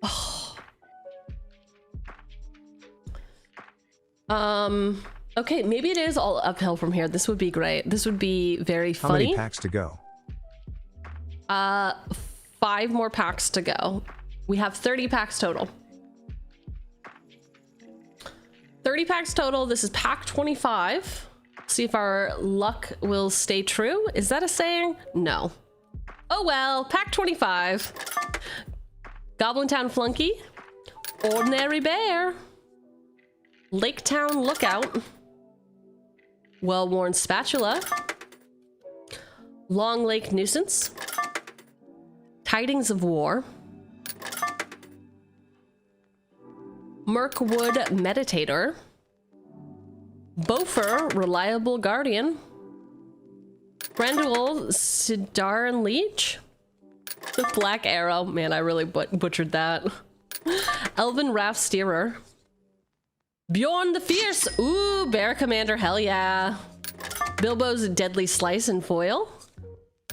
Oh. Okay, maybe it is all uphill from here. This would be great. This would be very funny. How many packs to go? 5 more packs to go. We have 30 packs total. 30 packs total. This is pack 25. See if our luck will stay true. Is that a saying? No. Oh well, pack 25. Goblin Town Flunky. Ordinary Bear. Lake Town Lookout. Well-worn Spatula. Long Lake Nuisance. Tidings of War. Mirkwood Meditator. Bofer Reliable Guardian. Thranduil Siren Leech. The Black Arrow. Man, I really butchered that. Elven Raft Steerer. Bjorn the Fierce. Ooh, Bear Commander. Hell yeah. Bilbo's Deadly Slice and foil.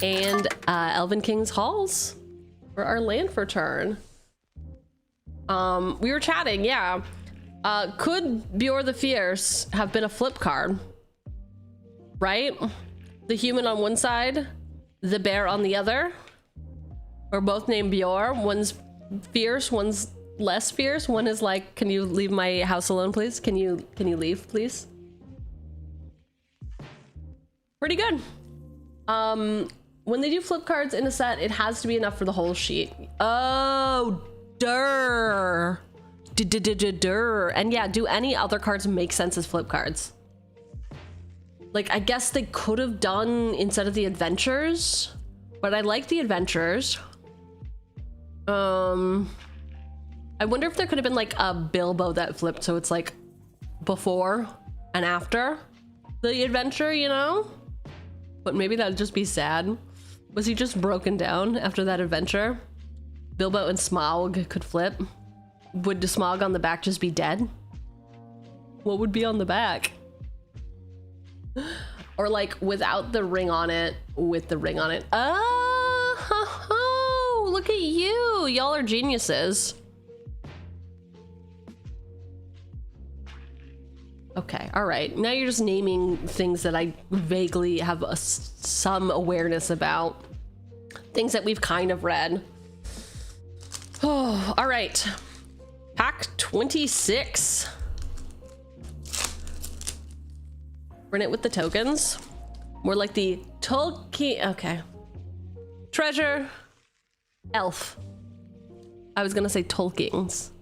And Elven King's Halls for our land for turn. We were chatting, yeah. Could Bjorn the Fierce have been a flip card? Right? The human on one side, the bear on the other. Or both named Bjorn. One's fierce, one's less fierce. One is like, can you leave my house alone, please? Can you leave, please? Pretty good. When they do flip cards in a set, it has to be enough for the whole sheet. Oh, durr. Durr. And yeah, do any other cards make sense as flip cards? Like, I guess they could have done instead of the adventures, but I like the adventures. I wonder if there could have been like a Bilbo that flipped, so it's like before and after the adventure, you know? But maybe that'd just be sad. Was he just broken down after that adventure? Bilbo and Smaug could flip. Would the Smaug on the back just be dead? What would be on the back? Or like without the ring on it, with the ring on it. Oh, look at you. Y'all are geniuses. Okay, all right. Now you're just naming things that I vaguely have some awareness about. Things that we've kind of read. Oh, all right. Pack 26. Run it with the tokens. More like the Tolkien. Okay. Treasure. Elf. I was gonna say Tolkien's.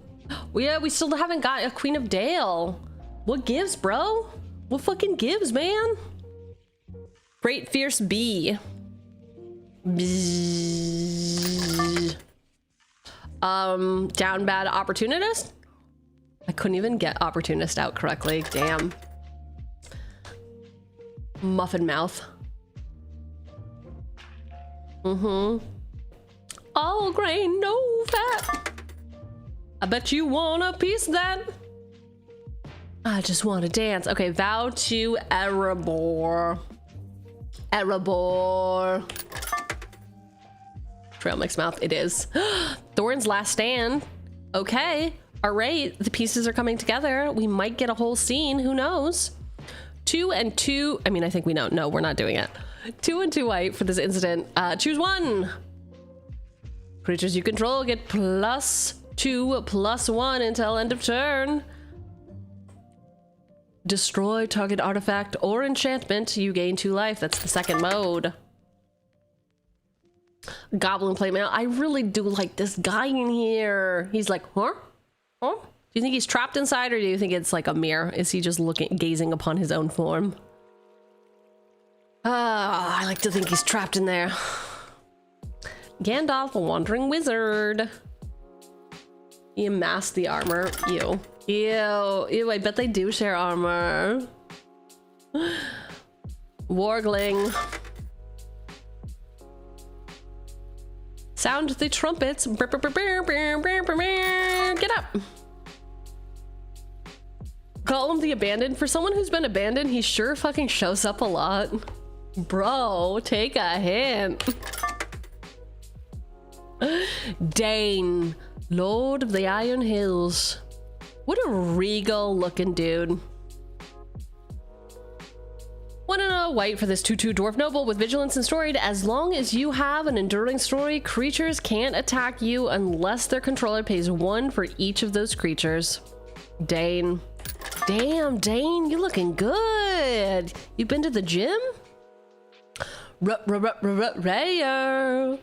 Well, yeah, we still haven't got a Queen of Dale. What gives, bro? What fucking gives, man? Great Fierce Bee. Bzzz. Down Bad Opportunist? I couldn't even get Opportunist out correctly. Damn. Muffin Mouth. All grain, no fat. I bet you want a piece of that. I just want to dance. Okay, Vow to Erebor. Erebor. Trail Mix Mouth, it is. Thorn's Last Stand. Okay, all right, the pieces are coming together. We might get a whole scene, who knows? 2 and 2, I mean, I think we know. No, we're not doing it. 2 and 2 white for this incident. Choose one. Creatures you control get +2/+1 until end of turn. Destroy target artifact or enchantment. You gain 2 life. That's the second mode. Goblin Playmail. I really do like this guy in here. He's like, huh? Huh? Do you think he's trapped inside, or do you think it's like a mirror? Is he just gazing upon his own form? I like to think he's trapped in there. Gandalf, a wandering wizard. He amassed the armor. Ew. Ew. Ew, I bet they do share armor. Wargling. Sound the trumpets. Get up. Golem the Abandoned. For someone who's been abandoned, he sure fucking shows up a lot. Bro, take a hint. Dane, Lord of the Iron Hills. What a regal looking dude. 1 and a white for this 2/2 Dwarf Noble with Vigilance and Storied. As long as you have an enduring story, creatures can't attack you unless their controller pays 1 for each of those creatures. Dane. Damn, Dane, you looking good. You been to the gym? Rayer.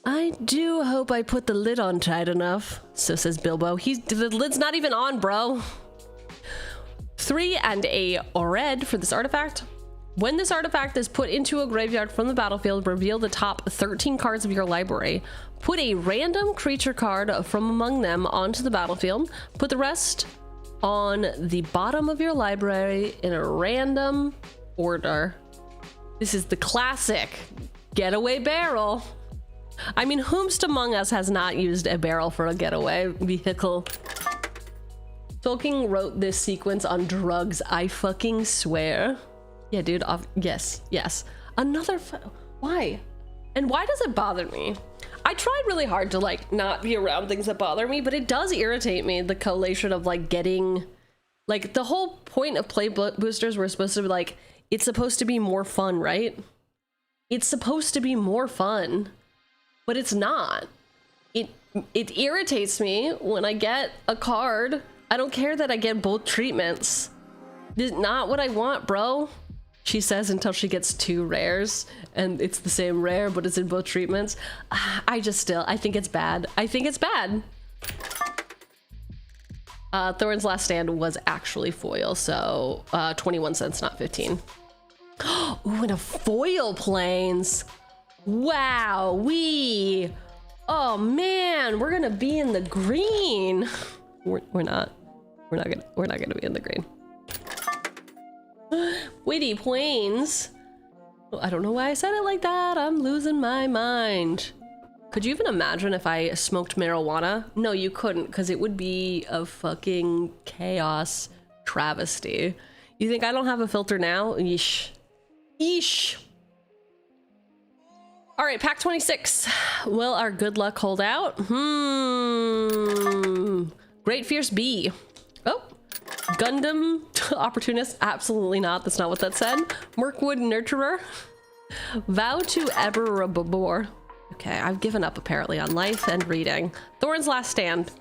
I do hope I put the lid on tight enough. So says Bilbo. The lid's not even on, bro. 3 and a red for this artifact. When this artifact is put into a graveyard from the battlefield, reveal the top 13 cards of your library. Put a random creature card from among them onto the battlefield. Put the rest on the bottom of your library in a random order. This is the classic getaway barrel. I mean, whomst among us has not used a barrel for a getaway vehicle? Tolkien wrote this sequence on drugs, I fucking swear. Yeah, dude, yes. Another, why? And why does it bother me? I tried really hard to like not be around things that bother me, but it does irritate me, the collation of like getting, like the whole point of play boosters were supposed to be like, it's supposed to be more fun, right? It's supposed to be more fun, but it's not. It irritates me when I get a card. I don't care that I get both treatments. This is not what I want, bro. She says until she gets 2 rares and it's the same rare, but it's in both treatments. I think it's bad. I think it's bad. Thorn's Last Stand was actually foil, so 21 cents, not 15. Ooh, and a foil Plains. Wow, oh man, we're gonna be in the green. We're not gonna be in the green. Witty Plains. Oh, I don't know why I said it like that. I'm losing my mind. Could you even imagine if I smoked marijuana? No, you couldn't, because it would be a fucking chaos travesty. You think I don't have a filter now? Yeesh. Yeesh. All right, pack 26. Will our good luck hold out? Great Fierce Bee. Oh, Gundam Opportunist. Absolutely not. That's not what that said. Mirkwood Nurturer. Vow to Eberabor. Okay, I've given up apparently on life and reading. Thorn's Last Stand.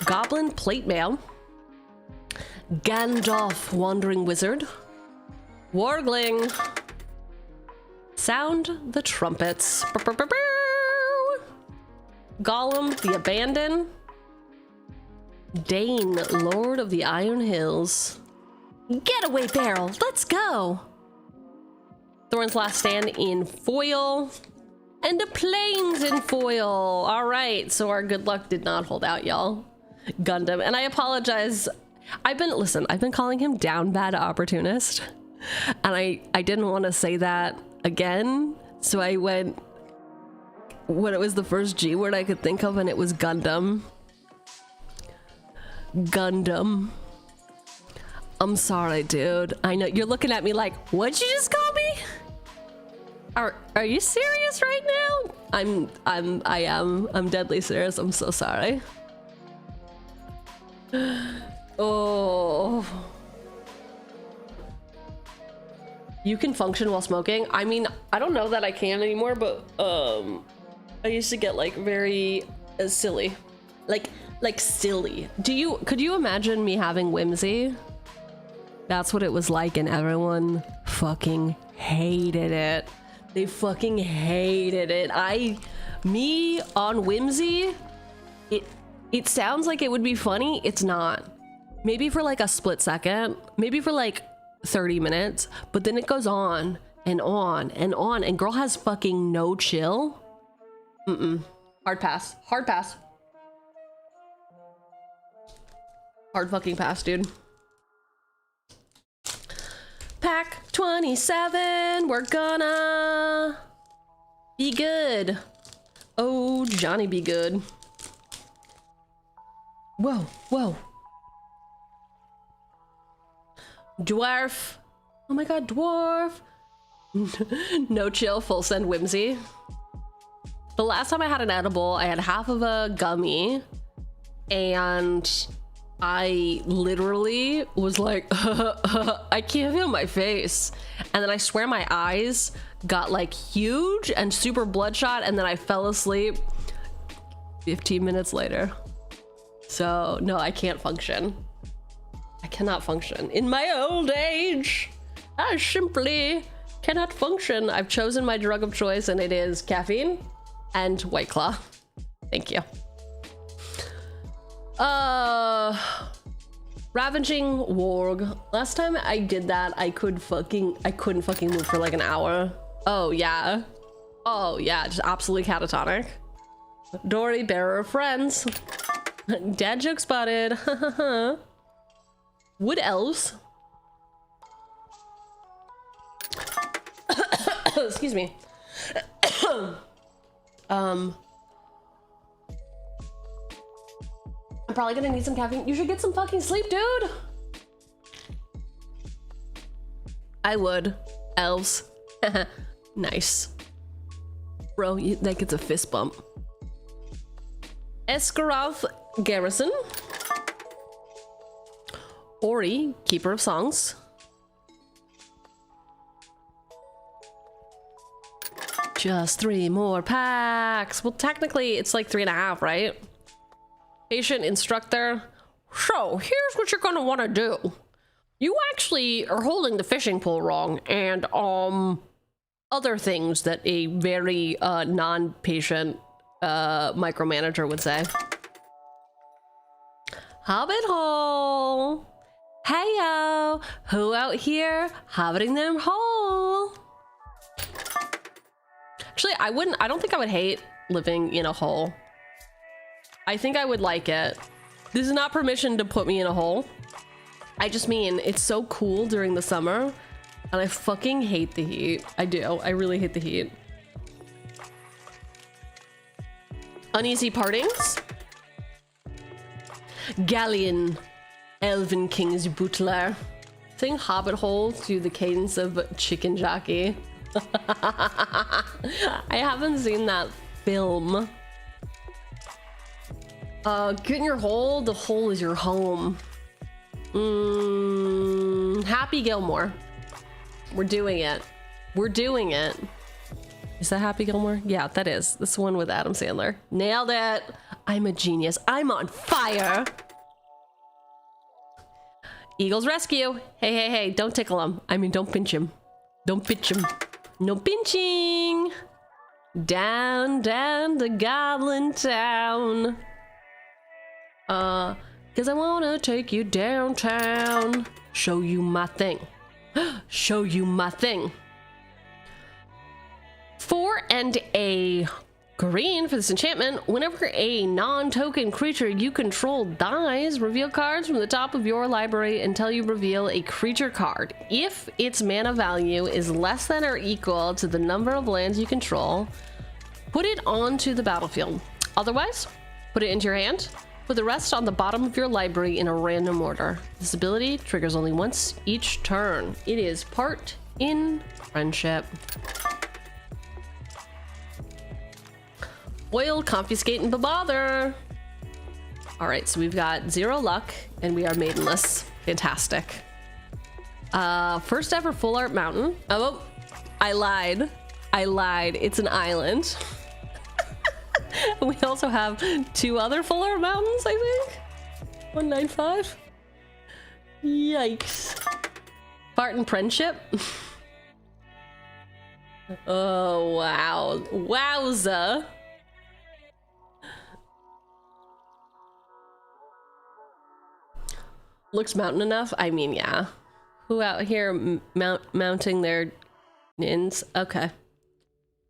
Goblin Plate Mail. Gandalf Wandering Wizard. Wargling. Sound the Trumpets. Gollum the Abandon. Dane, Lord of the Iron Hills. Getaway Barrel, let's go! Thorn's Last Stand in foil. And the Plains in foil. All right, so our good luck did not hold out, y'all. Gundam, and I apologize. I've been calling him down bad opportunist. And I didn't want to say that again. So I went, when it was the first G word I could think of, and it was Gundam. Gundam. I'm sorry, dude. I know you're looking at me like, what'd you just call me? Are you serious right now? I am. I'm deadly serious. I'm so sorry. Oh. You can function while smoking? I mean, I don't know that I can anymore, but I used to get like very silly. Like silly. Could you imagine me having whimsy? That's what it was like, and everyone fucking hated it. They fucking hated it. Me on whimsy, it sounds like it would be funny. It's not. Maybe for like a split second, maybe for like 30 minutes, but then it goes on and on and on, and girl has fucking no chill. Hard pass. Hard pass. Hard fucking pass, dude. Pack 27, we're gonna be good. Oh, Johnny be good. Whoa, whoa. Dwarf. Oh my god, dwarf. No chill, full send whimsy. The last time I had an edible, I had half of a gummy, and I literally was like, I can't feel my face. And then I swear my eyes got like huge and super bloodshot, and then I fell asleep 15 minutes later. So no, I can't function. I cannot function. In my old age, I simply cannot function. I've chosen my drug of choice, and it is caffeine and White Claw. Thank you. Ravaging Warg. Last time I did that, I couldn't fucking move for like an hour. Oh yeah. Oh yeah, just absolutely catatonic. Dory, bearer of friends. Dad joke spotted. Wood elves. Excuse me. I'm probably gonna need some caffeine. You should get some fucking sleep, dude. I would. Elves. Nice. Bro, that gets a fist bump. Escaroth Garrison. Ori, Keeper of Songs. Just 3 more packs. Well, technically it's like 3.5, right? Patient instructor. So here's what you're gonna want to do. You actually are holding the fishing pole wrong, and other things that a very non-patient micromanager would say. Hobbit hole. Heyo, who out here hobbiting them hole? Actually, I don't think I would hate living in a hole. I think I would like it. This is not permission to put me in a hole. I just mean it's so cool during the summer, and I fucking hate the heat. I do. I really hate the heat. Uneasy Partings. Galleon. Elven King's Butler. Sing Hobbit Hole to the cadence of Chicken Jockey. I haven't seen that film. Get in your hole, the hole is your home. Happy Gilmore. We're doing it. We're doing it. Is that Happy Gilmore? Yeah, that is. This one with Adam Sandler. Nailed it. I'm a genius. I'm on fire. Eagles Rescue. Hey, hey, hey, don't tickle him. I mean, don't pinch him. Don't pinch him. No pinching. Down, down to Goblin Town. Cause I wanna take you downtown. Show you my thing. Show you my thing. 4 and a green for this enchantment. Whenever a non-token creature you control dies, reveal cards from the top of your library until you reveal a creature card. If its mana value is less than or equal to the number of lands you control, put it onto the battlefield. Otherwise, put it into your hand. Put the rest on the bottom of your library in a random order. This ability triggers only once each turn. It is part in friendship. Foil, confiscate, and bother. All right, so we've got 0 luck and we are maidenless. Fantastic. First ever full art mountain. Oh, I lied. I lied. It's an island. We also have 2 other full art mountains, I think. 195. Yikes. Fart and friendship. Oh, wow. Wowza. Looks mountain enough? I mean, yeah. Who out here mounting their nins? Okay.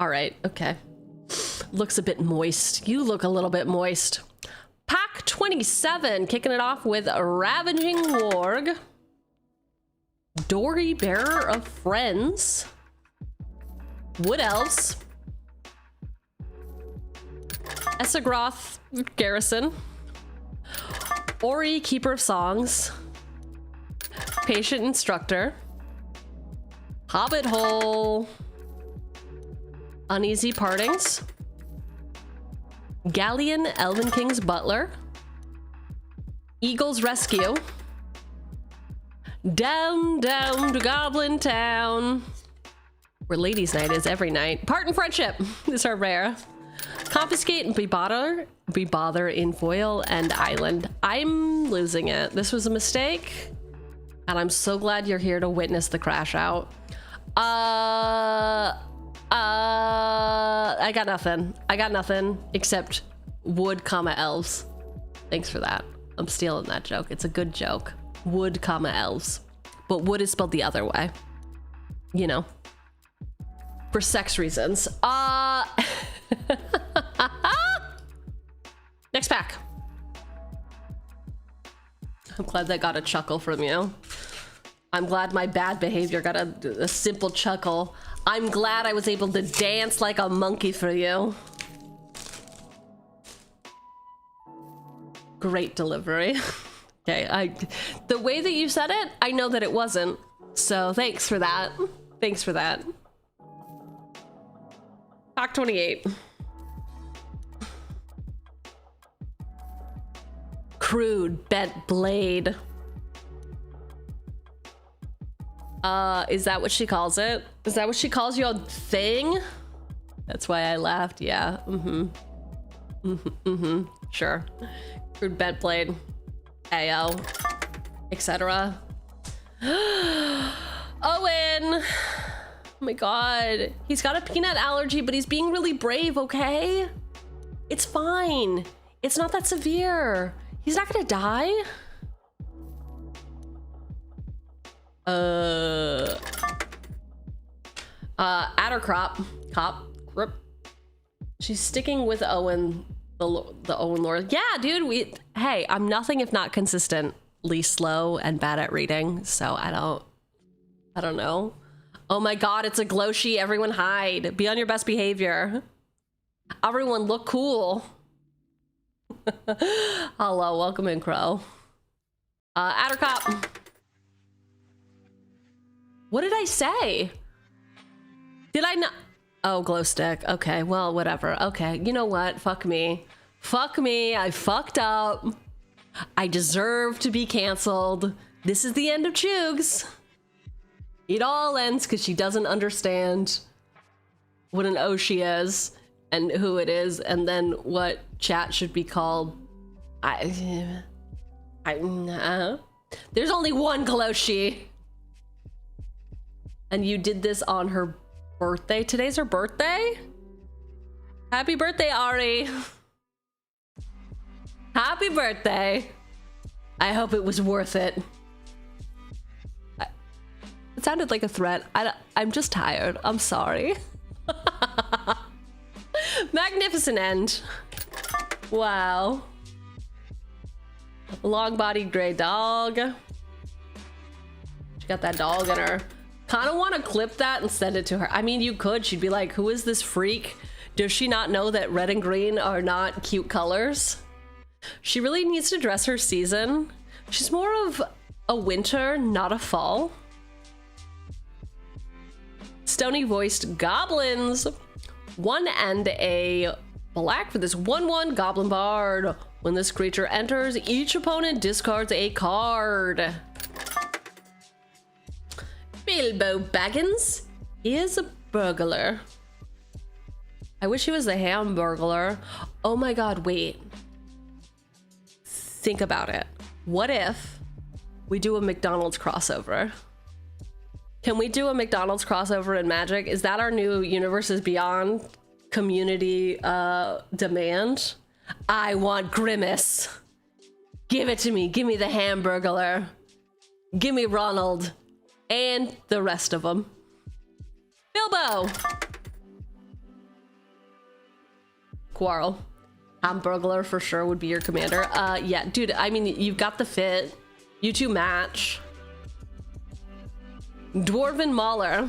All right, okay. Looks a bit moist. You look a little bit moist. Pack 27, kicking it off with a Ravaging Warg. Dory Bearer of Friends. Wood Elves. Essagroth Garrison. Ori, Keeper of Songs. Patient Instructor. Hobbit Hole. Uneasy Partings. Galleon, Elven King's Butler. Eagles Rescue. Down, down to Goblin Town. Where Ladies' Night is every night. Part in Friendship is our rare. Confiscate and be bother in foil and island. I'm losing it. This was a mistake. And I'm so glad you're here to witness the crash out. I got nothing. I got nothing except wood, elves. Thanks for that. I'm stealing that joke. It's a good joke. Wood, elves. But wood is spelled the other way. You know. For sex reasons. Next pack. I'm glad that got a chuckle from you. I'm glad my bad behavior got a simple chuckle. I'm glad I was able to dance like a monkey for you. Great delivery. Okay, the way that you said it, I know that it wasn't. So thanks for that. Thanks for that. Pack 28. Crude bent blade. Is that what she calls it? Is that what she calls your thing? That's why I laughed. Yeah. Sure. Crude bent blade. AO. Etc. Owen. Oh my god. He's got a peanut allergy, but he's being really brave, okay? It's fine. It's not that severe. He's not gonna die. Addercrop. Rip. She's sticking with Owen, the Owen Lord. Yeah, dude, hey, I'm nothing if not consistently slow and bad at reading, so I don't know. Oh my god, it's a Gloshi. Everyone hide. Be on your best behavior. Everyone look cool. Hello, welcome in, Crow. Addercop. What did I say? Did I not? Oh, glow stick. Okay, well, whatever. Okay, you know what? Fuck me. Fuck me. I fucked up. I deserve to be canceled. This is the end of Choogs. It all ends because she doesn't understand what an Oshi is and who it is, and then what chat should be called. There's only one Kaloshi. And you did this on her birthday. Today's her birthday? Happy birthday, Ari. Happy birthday. I hope it was worth it. It sounded like a threat. I'm just tired. I'm sorry. Magnificent end. Wow. Long-bodied gray dog. She got that dog in her. Kind of want to clip that and send it to her. I mean, you could. She'd be like, who is this freak? Does she not know that red and green are not cute colors? She really needs to dress her season. She's more of a winter, not a fall. Stony voiced goblins. 1 and a black for this 1/1 goblin bard. When this creature enters, each opponent discards a card. Bilbo Baggins is a burglar. I wish he was a hamburglar. Oh my god, wait. Think about it. What if we do a McDonald's crossover? Can we do a McDonald's crossover in Magic? Is that our new Universes Beyond community demand? I want Grimace. Give it to me. Give me the hamburglar. Give me Ronald. And the rest of them. Bilbo! Quarrel. Hamburglar for sure would be your commander. Yeah, dude, I mean, you've got the fit. You two match. Dwarven Mauler.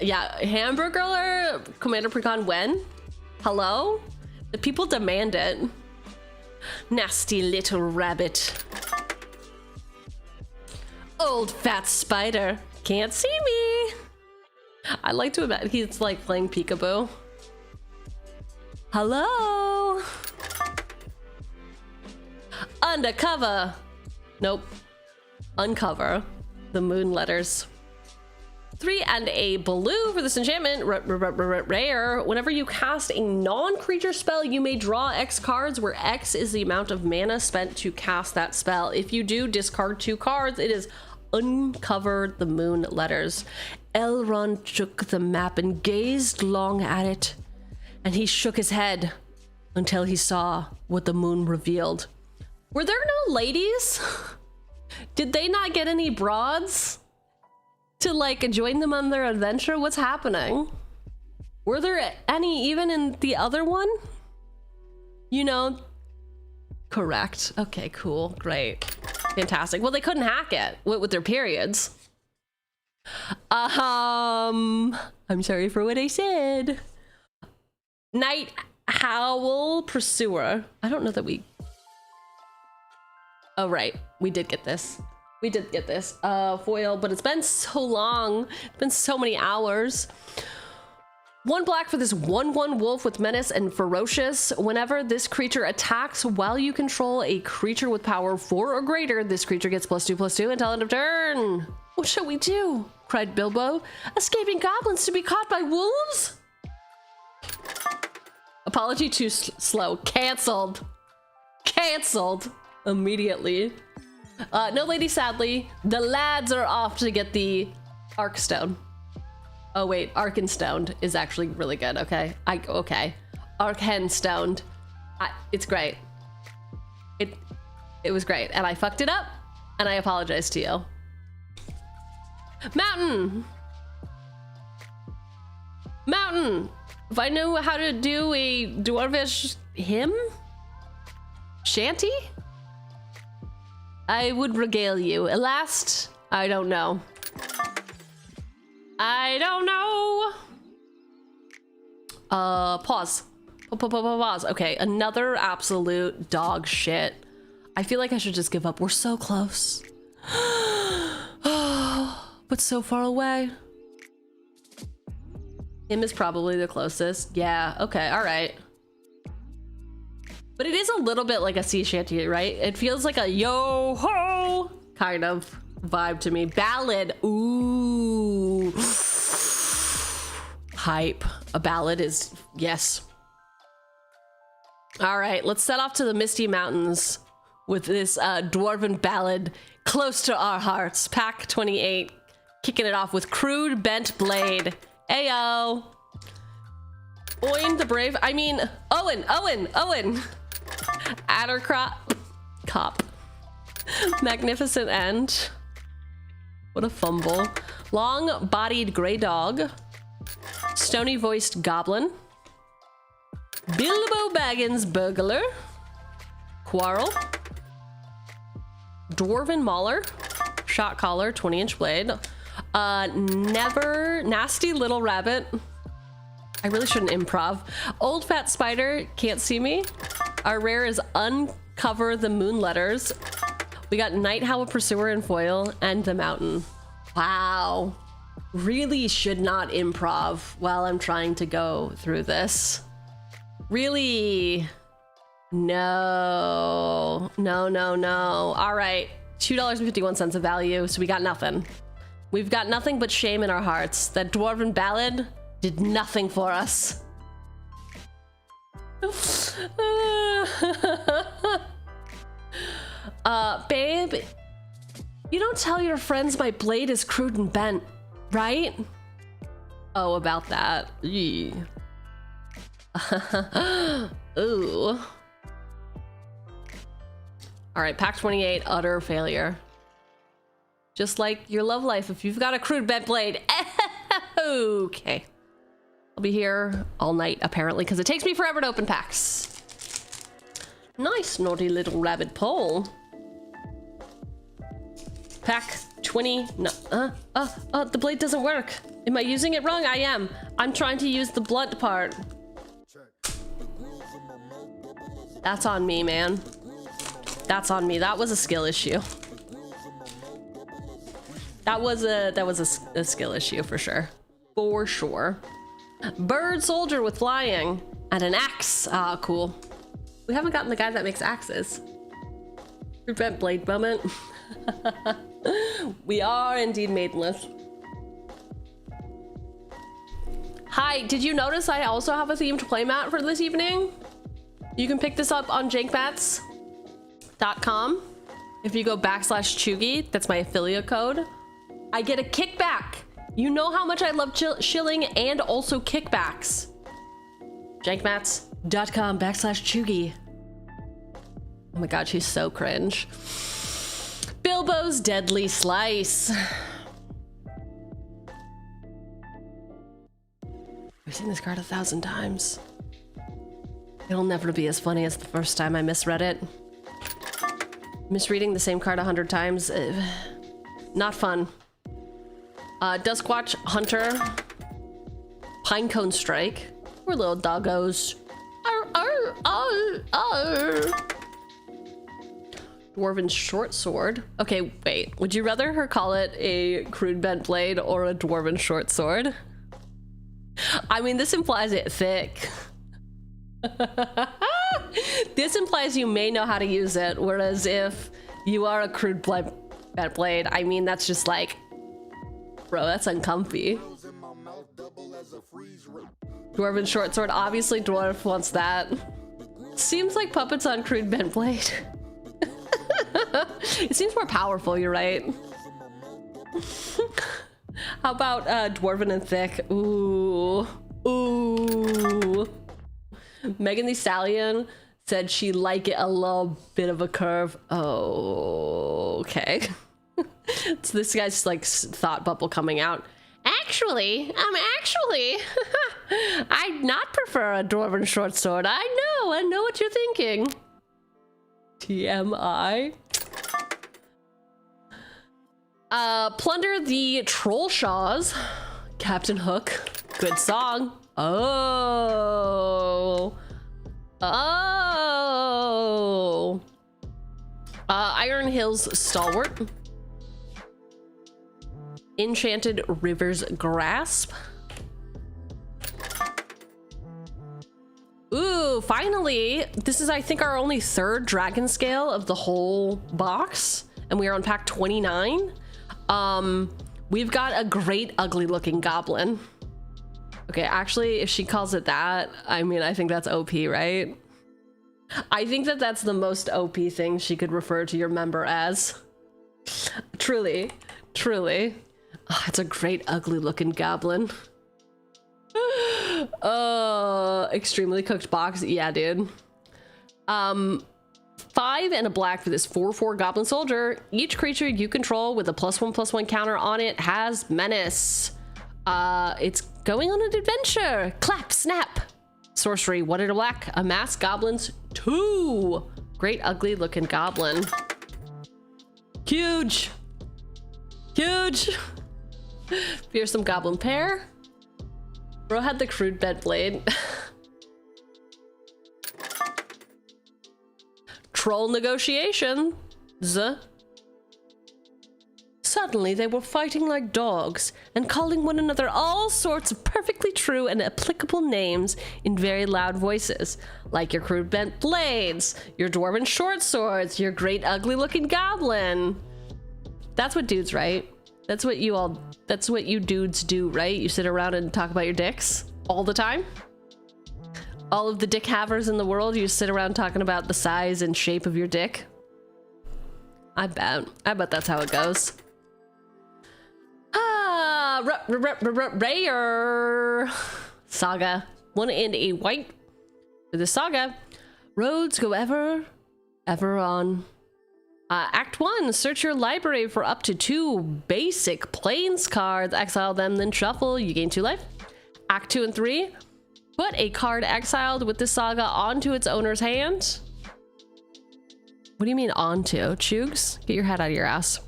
Yeah, Hamburglar, Commander Precon when? Hello? The people demand it. Nasty little rabbit. Old fat spider. Can't see me. I like to imagine he's like playing peekaboo. Hello? Undercover. Nope. Uncover the moon letters. 3 and a blue for this enchantment. Rare. Whenever you cast a non-creature spell, you may draw X cards, where X is the amount of mana spent to cast that spell. If you do discard 2 cards, it is uncover the moon letters. Elrond took the map and gazed long at it, and he shook his head until he saw what the moon revealed. Were there no ladies? Did they not get any broads to like join them on their adventure? What's happening? Were there any even in the other one? You know, correct. Okay, cool, great, fantastic. Well, they couldn't hack it with their periods. I'm sorry for what I said. Night Howl Pursuer. I don't know that we... Oh, right. We did get this. We did get this. Foil, but it's been so long. It's been so many hours. 1 black for this 1/1 wolf with menace and ferocious. Whenever this creature attacks while you control a creature with power 4 or greater, this creature gets +2/+2 until end of turn. What shall we do? Cried Bilbo. Escaping goblins to be caught by wolves? Apology too slow. Cancelled. Cancelled immediately. No lady, sadly. The lads are off to get the Arkstone. Oh wait, Arkenstone is actually really good. Okay, okay. Arkenstoned. It's great. It was great, and I fucked it up, and I apologize to you. Mountain. Mountain. If I knew how to do a dwarvish hymn, shanty, I would regale you. Alas, I don't know. I don't know. Pause. Pause. Okay, another absolute dog shit. I feel like I should just give up. We're so close. But so far away. Him is probably the closest. Yeah, okay, all right. But it is a little bit like a sea shanty, right? It feels like a yo-ho kind of vibe to me. Ballad, ooh. Hype. A ballad is, yes. All right, let's set off to the Misty Mountains with this dwarven ballad close to our hearts. Pack 28, kicking it off with Crude Bent Blade. Ayo. Owen the Brave, I mean, Owen. Addercrop, Cop. Magnificent End. What a fumble. Long-bodied gray dog. Stony-voiced goblin. Bilbo Baggins burglar. Quarrel. Dwarven Mauler. Shot collar, 20-inch blade. Never nasty little rabbit. I really shouldn't improv. Old fat spider, can't see me. Our rare is uncover the moon letters. We got Night Howl Pursuer and foil and the mountain. Wow. Really should not improv while I'm trying to go through this. Really? No. All right, $2.51 of value, so we got nothing. We've got nothing but shame in our hearts. That dwarven ballad did nothing for us. Babe, you don't tell your friends my blade is crude and bent, right? Oh, about that. Yee. Ooh. All right, pack 28, utter failure. Just like your love life, if you've got a crude bent blade. Okay. I'll be here all night, apparently, because it takes me forever to open packs. Nice, naughty little rabbit pole. Pack 20. No, the blade doesn't work. Am I using it wrong? I am. I'm trying to use the blunt part. That's on me, man. That's on me. That was a skill issue. That was a skill issue for sure. For sure. Bird soldier with flying and an axe. Ah, cool. We haven't gotten the guy that makes axes. Prevent blade moment. We are indeed maidenless. Hi, did you notice I also have a themed playmat for this evening? You can pick this up on jankbats.com. If you go /Cheugy, that's my affiliate code. I get a kickback. You know how much I love shilling and also kickbacks. jankbats.com /Cheugy. Oh my god, she's so cringe. Bilbo's Deadly Slice. I've seen this card 1,000 times. It'll never be as funny as the first time I misread it. Misreading the same card 100 times. Not fun. Duskwatch Hunter. Pinecone Strike. Poor little doggos. Dwarven Short Sword. Okay, wait. Would you rather her call it a crude bent blade or a dwarven short sword? I mean, this implies it thick. This implies you may know how to use it, whereas if you are a crude bent blade, I mean, that's just like, bro, that's uncomfy. Dwarven short sword, obviously dwarf wants that. Seems like puppets on crude bent blade. It seems more powerful, you're right. How about dwarven and thick? Ooh. Ooh. Megan Thee Stallion said she like it a little bit of a curve. Oh, okay. So this guy's like thought bubble coming out. Actually, I'd not prefer a dwarven short sword. I know what you're thinking. TMI. Plunder the Trollshaws. Captain Hook. Good song. Oh. Iron Hills Stalwart. Enchanted River's Grasp. Ooh, finally, this is, I think, our only third dragon scale of the whole box, and we are on pack 29. We've got a great ugly looking goblin. Okay, actually, if she calls it that, I mean, I think that's OP, right? I think that that's the most OP thing she could refer to your member as. Truly, truly. Oh, it's a great ugly looking goblin. Extremely cooked box. Yeah, dude. 5 and a black for this 4/4 goblin soldier. Each creature you control with a +1/+1 counter on it has menace. It's going on an adventure. Clap, snap. Sorcery, 1 and a black. Amass goblins 2. Great ugly looking goblin. Huge. Huge. Fearsome goblin pair. Bro had the crude bed blade. Troll negotiations. Suddenly they were fighting like dogs and calling one another all sorts of perfectly true and applicable names in very loud voices, like your crude bent blades, your dwarven short swords, your great ugly looking goblin. That's what dudes write. That's what you dudes do, right? You sit around and talk about your dicks all the time. All of the dick havers in the world, you sit around talking about the size and shape of your dick. I bet that's how it goes. Rare Saga. 1 and a white for the saga. Roads go ever on. Act 1, search your library for up to 2 basic plains cards. Exile them, then shuffle. You gain 2 life. Act 2 and 3, put a card exiled with the saga onto its owner's hand. What do you mean onto? Choogs? Get your head out of your ass.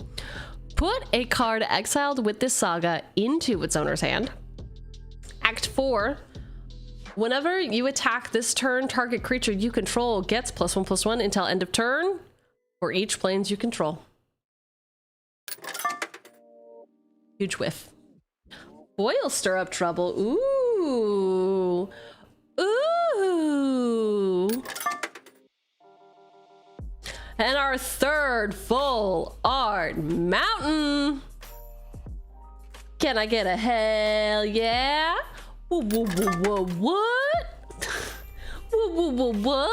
Put a card exiled with this saga into its owner's hand. Act 4, whenever you attack this turn, target creature you control gets +1/+1 until end of turn for each planes you control. Huge whiff. Foil stir up trouble. Ooh. Ooh. And our third full art mountain. Can I get a hell yeah? Whoa, whoa, whoa, whoa, what? Whoa, whoa, whoa, what?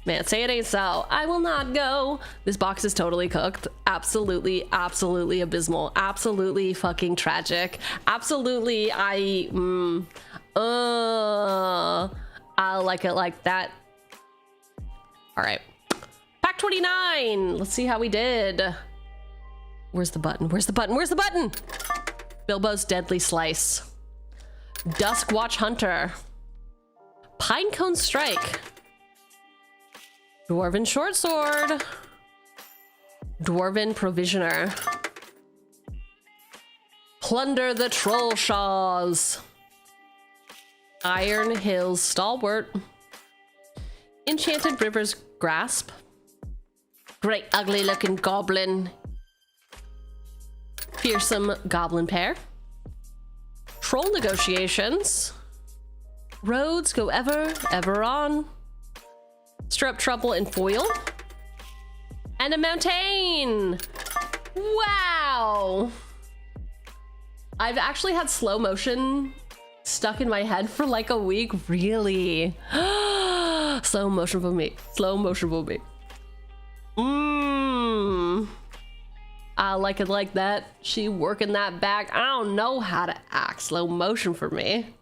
Man, say it ain't so. I will not go. This box is totally cooked. Absolutely, absolutely abysmal. Absolutely fucking tragic. Absolutely, I like it like that. All right. Pack 29. Let's see how we did. Where's the button? Where's the button? Where's the button? Bilbo's Deadly Slice. Dusk Watch Hunter. Pinecone Strike. Dwarven Short Sword. Dwarven Provisioner. Plunder the Troll Shaws. Iron Hills Stalwart. Enchanted River's Grasp. Great ugly looking goblin. Fearsome goblin pair. Troll negotiations. Roads go ever on. Stir up trouble in foil. And a mountain. Wow. I've actually had slow motion stuck in my head for like a week. Really? Slow motion for me. Slow motion for me. I like it like that. She working that back. I don't know how to act. Slow motion for me.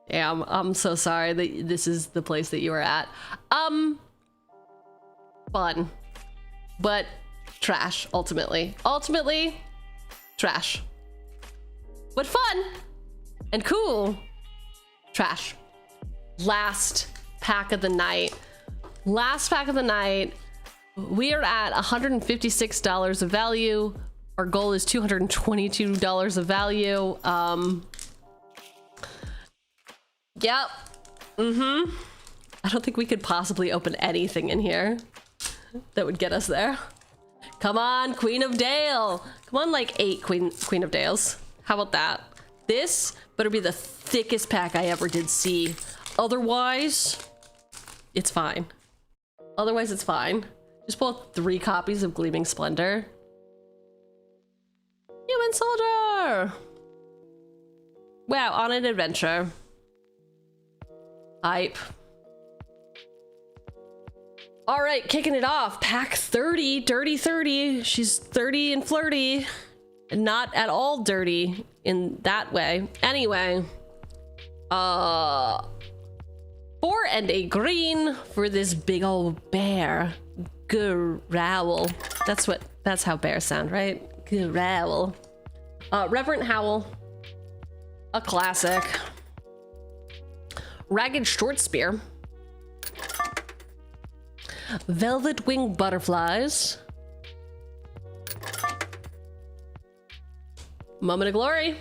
Yeah, I'm so sorry that this is the place that you are at. Fun. But trash, ultimately. Ultimately, trash. But fun and cool. Trash. Last pack of the night. Last pack of the night. We are at $156 of value. Our goal is $222 of value. Yep. I don't think we could possibly open anything in here that would get us there. Come on, Queen of Dale. Come Come on, like 8 Queen of Dales. How about that? This better be the thickest pack I ever did see. Otherwise, it's fine. Otherwise, it's fine. Just pull out 3 copies of Gleaming Splendor. Human Soldier! Wow, on an adventure. Hype. All right, kicking it off. Pack 30, dirty 30. She's 30 and flirty. Not at all dirty in that way. Anyway. 4 and a green for this big old bear. Growl. That's how bears sound, right? Growl. Reverent Howl. A classic. Ragged Short Spear. Velvet Wing Butterflies. Moment of Glory.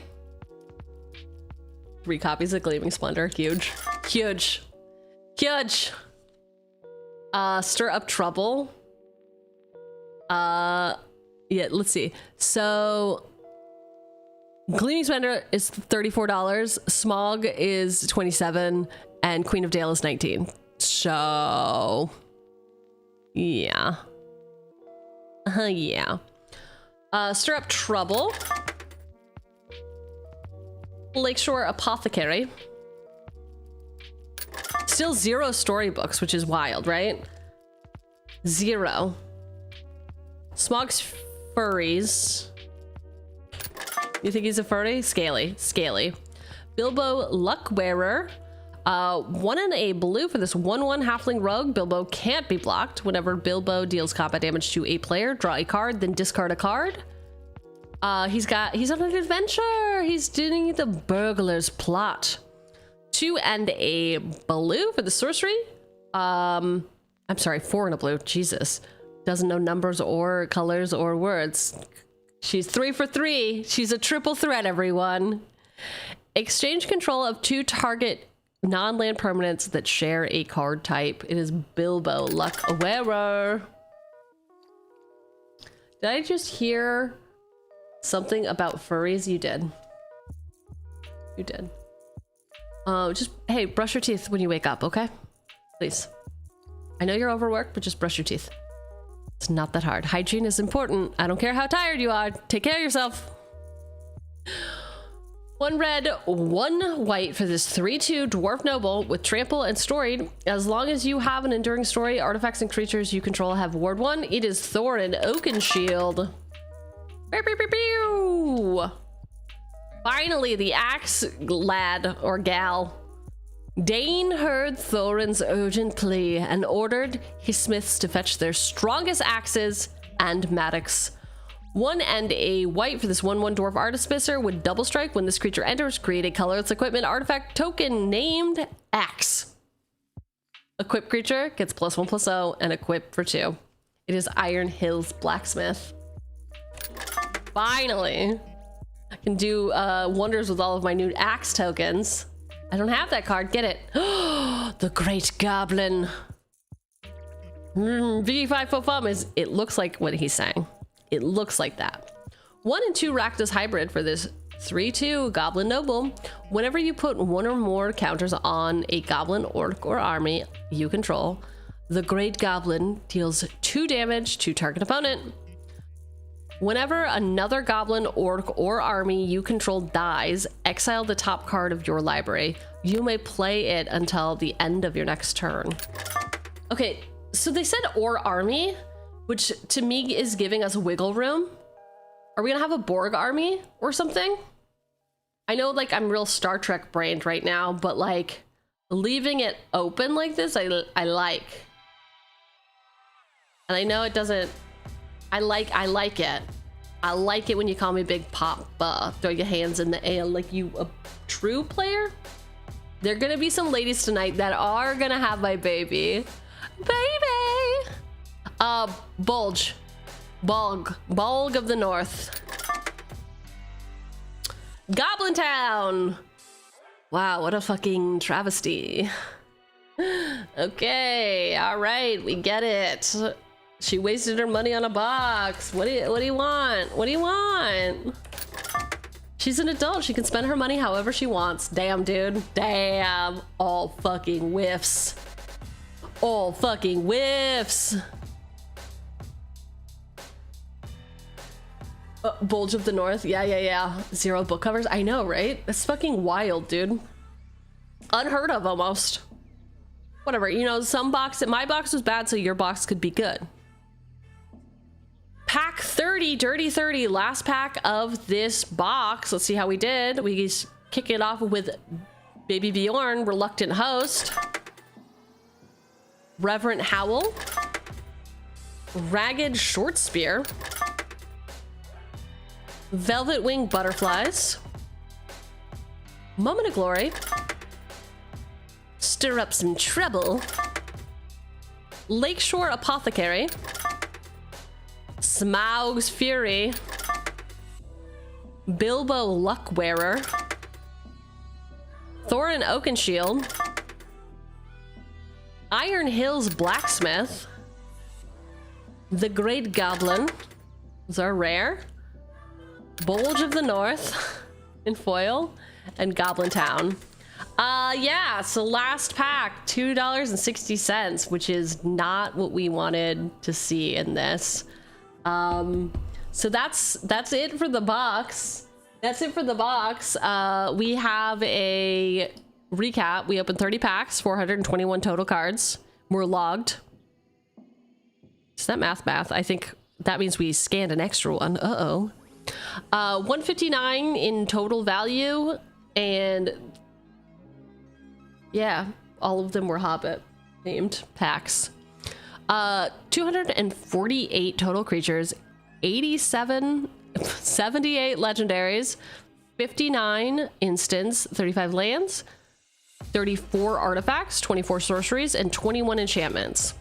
3 copies of Gleaming Splendor. Huge. Huge. Huge. Stir Up Trouble. Yeah, let's see. So Gleaming Splendor is $34, Smog is $27, and Queen of Dale is $19. So yeah. Yeah. Stir Up Trouble. Lakeshore Apothecary. Still 0 storybooks, which is wild, right? 0. Smog's Furries. You think he's a furry? Scaly. Scaly. Bilbo Luckwearer. 1 and a blue for this 1/1 halfling rogue. Bilbo can't be blocked. Whenever Bilbo deals combat damage to a player, draw a card, then discard a card. He's on an adventure. He's doing the burglar's plot. 2 and a blue for the sorcery. I'm sorry, 4 and a blue. Jesus. Doesn't know numbers or colors or words. She's 3 for 3. She's a triple threat, everyone. Exchange control of 2 target non-land permanents that share a card type. It is Bilbo Luckwearer. Did I just hear something about furries? You did. You did. Just, hey, brush your teeth when you wake up, okay? Please. I know you're overworked, but just brush your teeth. It's not that hard. Hygiene is important. I don't care how tired you are. Take care of yourself. 1 red, 1 white for this 3/2 Dwarf Noble with Trample and Storied. As long as you have an enduring story, artifacts and creatures you control have Ward 1. It is Thorin Oakenshield. Pew, pew, pew, pew. Finally, the axe lad or gal. Dane heard Thorin's urgent plea and ordered his smiths to fetch their strongest axes and mattocks. 1 and a white for this 1/1 Dwarf Artificer with double strike. When this creature enters, create a colorless equipment artifact token named Axe. Equip creature gets +1/+0 and equip for 2. It is Iron Hills Blacksmith. Finally, I can do wonders with all of my new axe tokens. I don't have that card. Get it. The Great Goblin. V5 Fofum is, it looks like what he's saying. It looks like that. 1 and 2 Rakdos Hybrid for this 3/2 Goblin Noble. Whenever you put 1 or more counters on a Goblin, Orc, or army you control, the Great Goblin deals 2 damage to target opponent. Whenever another Goblin, Orc, or army you control dies, exile the top card of your library. You may play it until the end of your next turn. Okay, so they said or army, which to me is giving us wiggle room. Are we gonna have a Borg army or something? I know, like, I'm real Star Trek brained right now, but like leaving it open like this, I like. And I know it doesn't. I like it. I like it when you call me Big Papa. Throw your hands in the air like you a true player. There are gonna be some ladies tonight that are gonna have my baby. Baby! Bulge. Bulg of the North. Goblin Town! Wow, what a fucking travesty. Okay, alright, we get it. She wasted her money on a box. What do you want? What do you want? She's an adult. She can spend her money however she wants. Damn, dude. Damn. All fucking whiffs. All fucking whiffs. Bulge of the North. Yeah. 0 book covers. I know, right? That's fucking wild, dude. Unheard of almost. Whatever. You know, my box was bad, so your box could be good. Pack 30, Dirty 30, last pack of this box. Let's see how we did. We kick it off with Baby Bjorn, Reluctant Host, Reverent Howl, Ragged Short Spear, Velvet Wing Butterflies, Moment of Glory, Stir Up Some Trouble, Lakeshore Apothecary, Smaug's Fury, Bilbo Luckwearer, Thorin Oakenshield, Iron Hills Blacksmith, The Great Goblin, those are rare, Bulge of the North in foil, and Goblin Town. Yeah, so last pack, $2.60, which is not what we wanted to see in this. So that's it for the box. That's it for the box. We have a recap. We opened 30 packs, 421 total cards. We're logged. Is that math? I think that means we scanned an extra one. 159 in total value, and yeah, all of them were Hobbit themed packs. 248 total creatures, 78 legendaries, 59 instants, 35 lands, 34 artifacts, 24 sorceries, and 21 enchantments.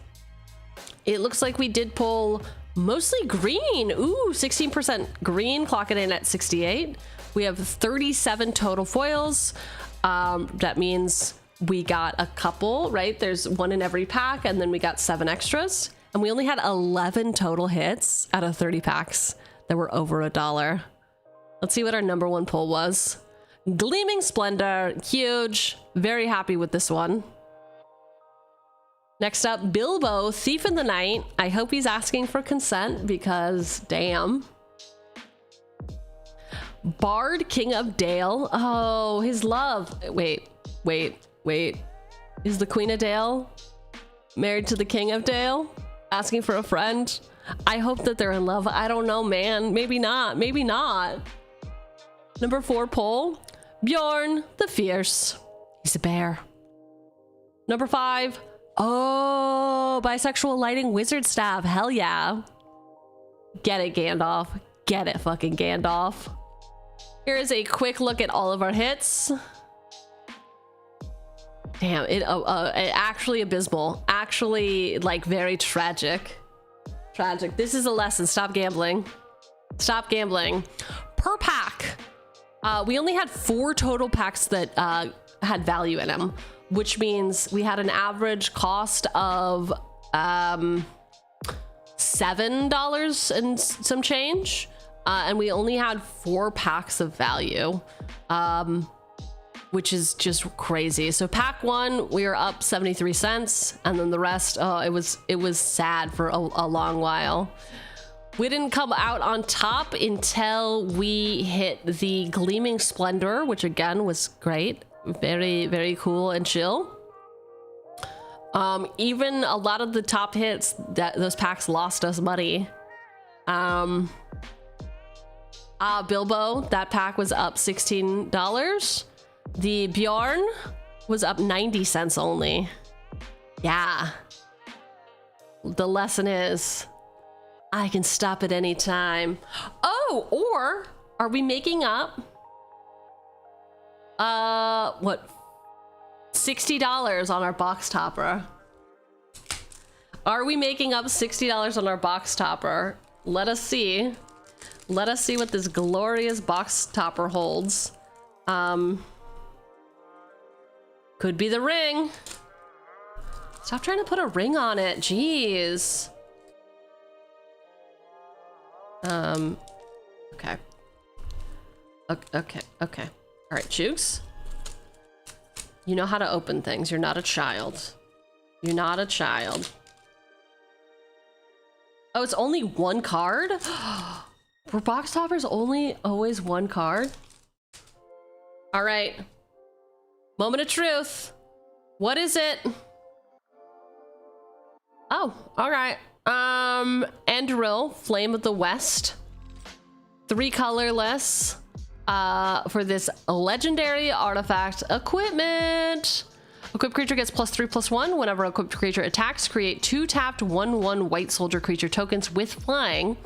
It looks like we did pull mostly green. Ooh, 16% green, clocking in at 68. We have 37 total foils. That means we got a couple, right? There's one in every pack, and then we got 7 extras. And we only had 11 total hits out of 30 packs that were over $1. Let's see what our number 1 pull was. Gleaming Splendor, huge. Very happy with this one. Next up, Bilbo, Thief in the Night. I hope he's asking for consent because damn. Bard, King of Dale. Oh, his love. Wait. Is the Queen of Dale married to the King of Dale? Asking for a friend? I hope that they're in love. I don't know, man. Maybe not. Maybe not. Number 4 pull. Bjorn the Fierce. He's a bear. Number 5. Oh, bisexual lighting wizard staff. Hell yeah. Get it, Gandalf. Get it, fucking Gandalf. Here is a quick look at all of our hits. Damn, it actually abysmal. Actually, like, very tragic. Tragic. This is a lesson. Stop gambling. Stop gambling. Per pack. We only had 4 total packs that had value in them, which means we had an average cost of $7 and some change. And we only had 4 packs of value. Which is just crazy. So pack 1, we were up 73 cents, and then the rest, oh, it was sad for a long while. We didn't come out on top until we hit the Gleaming Splendor, which again was great. Very, very cool and chill. Even a lot of the top hits, those packs lost us money. Bilbo, that pack was up $16. The Bjorn was up 90 cents only. Yeah. The lesson is, I can stop at any time. Oh, or are we making up what, $60 on our box topper? Are we making up $60 on our box topper? Let us see. Let us see what this glorious box topper holds. Could be the ring. Stop trying to put a ring on it. Jeez. Okay. Okay. All right, Choogs. You know how to open things. You're not a child. You're not a child. Oh, it's only one card? Were box toppers only always one card? All right. Moment of truth. What is it? Oh, all right. Andril, Flame of the West. 3 colorless. For this legendary artifact equipment. Equipped creature gets +3/+1. Whenever equipped creature attacks, create 2 tapped 1/1 white soldier creature tokens with flying.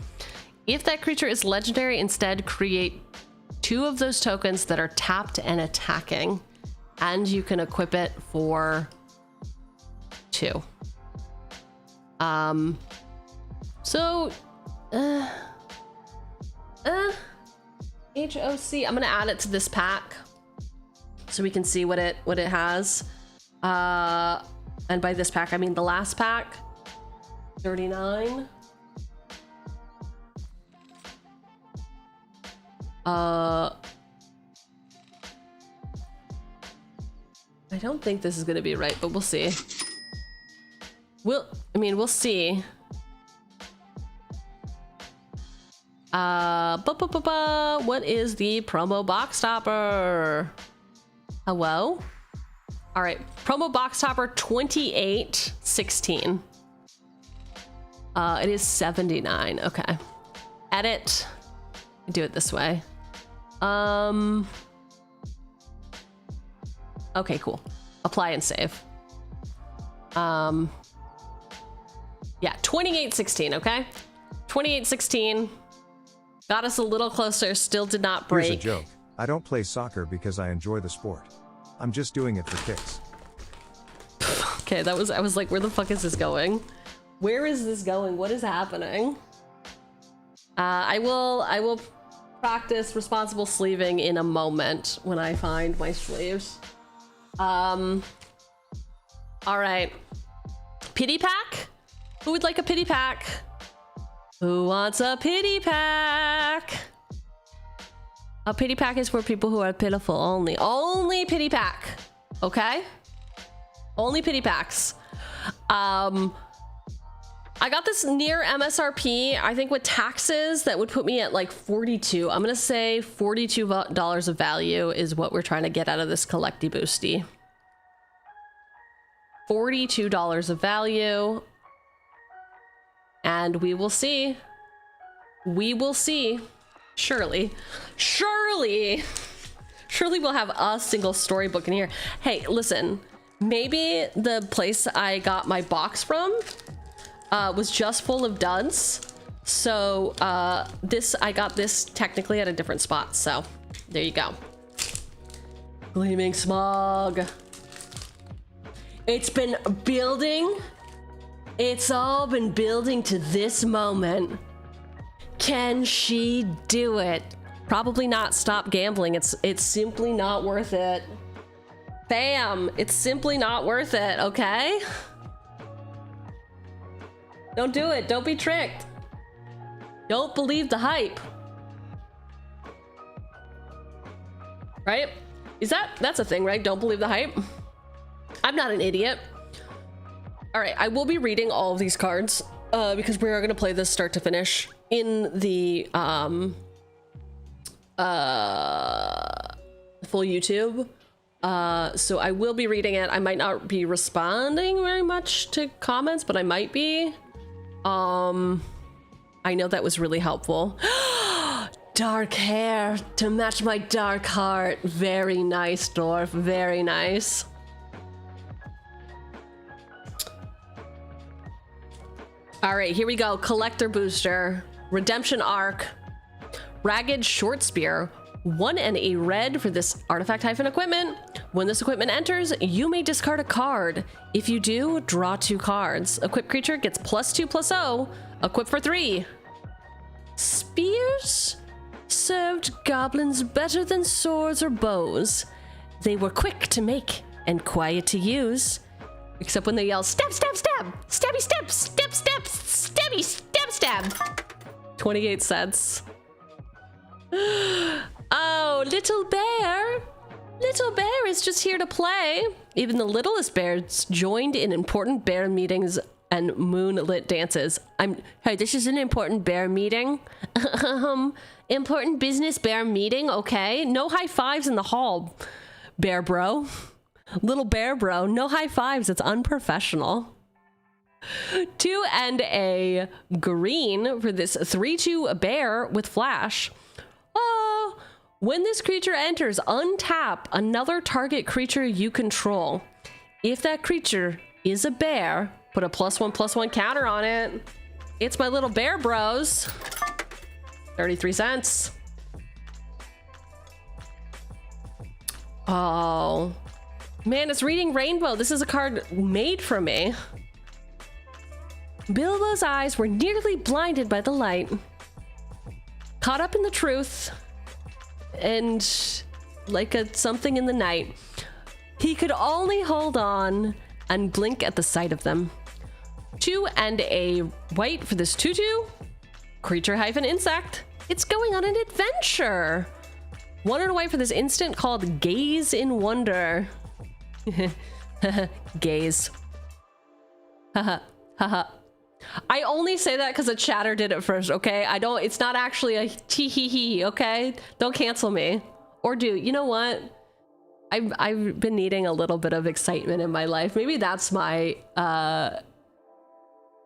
If that creature is legendary, instead create 2 of those tokens that are tapped and attacking. And you can equip it for 2. HOC. I'm gonna add it to this pack so we can see what it has. And by this pack I mean the last pack. 39. I don't think this is gonna be right, but we'll see. We'll see. What is the promo box topper? Hello? All right, promo box topper 2816. It is 79. Okay. Edit. Do it this way. Okay, cool. Apply and save. Yeah, 2816, okay? 2816. Got us a little closer, still did not break. Here's a joke. I don't play soccer because I enjoy the sport. I'm just doing it for kicks. Okay, I was like, where the fuck is this going? Where is this going? What is happening? I will practice responsible sleeving in a moment when I find my sleeves. All right. Pity pack? Who would like a pity pack? Who wants a pity pack? A pity pack is for people who are pitiful only. Only pity pack. Okay? Only pity packs. I got this near MSRP. I think with taxes, that would put me at like 42. I'm gonna say $42 of value is what we're trying to get out of this collecty boosty. $42 of value. And we will see. We will see. Surely. Surely we'll have a single storybook in here. Hey, listen. Maybe the place I got my box from was just full of duds. So I got this technically at a different spot. So there you go. Gleaming Smog. It's been building. It's all been building to this moment. Can she do it? Probably not. Stop gambling. It's simply not worth it. Bam! It's simply not worth it, okay? Don't do it. Don't be tricked. Don't believe the hype. Right? That's a thing, right? Don't believe the hype. I'm not an idiot. All right, I will be reading all of these cards because we are going to play this start to finish in the full YouTube. So I will be reading it. I might not be responding very much to comments, but I might be. I know that was really helpful. Dark hair to match my dark heart. Very nice, Dwarf. Very nice. All right, here we go. Collector booster, Redemption Arc, Ragged Short Spear, 1 and a red for this artifact hyphen equipment. When this equipment enters, you may discard a card. If you do, draw 2 cards. Equipped creature gets +2/+0. Equip for 3. Spears served goblins better than swords or bows. They were quick to make and quiet to use. Except when they yell, stab, stab, stab, stabby, stab, step, step, stabby, stab, stab. 28 cents. Oh, little bear. Little bear is just here to play. Even the littlest bears joined in important bear meetings and moonlit dances. Hey, this is an important bear meeting. Important business bear meeting, okay? No high fives in the hall, bear bro. Little bear bro, no high fives, it's unprofessional. 2 and a green for this 3/2 bear with flash. Oh, when this creature enters, untap another target creature you control. If that creature is a bear, put a +1/+1 counter on it. It's my little bear bros. 33 cents. Oh, man, it's reading Rainbow. This is a card made for me. Bilbo's eyes were nearly blinded by the light. Caught up in the truth and like something in the night. He could only hold on and blink at the sight of them. 2 and a white for this 2/2. Creature-insect. It's going on an adventure. 1 and a white for this instant called Gaze in Wonder. Gaze. Haha. Haha. I only say that because the chatter did it first, okay? It's not actually a tee-hee-hee, okay? Don't cancel me. Or do. You know what? I've been needing a little bit of excitement in my life. Maybe that's my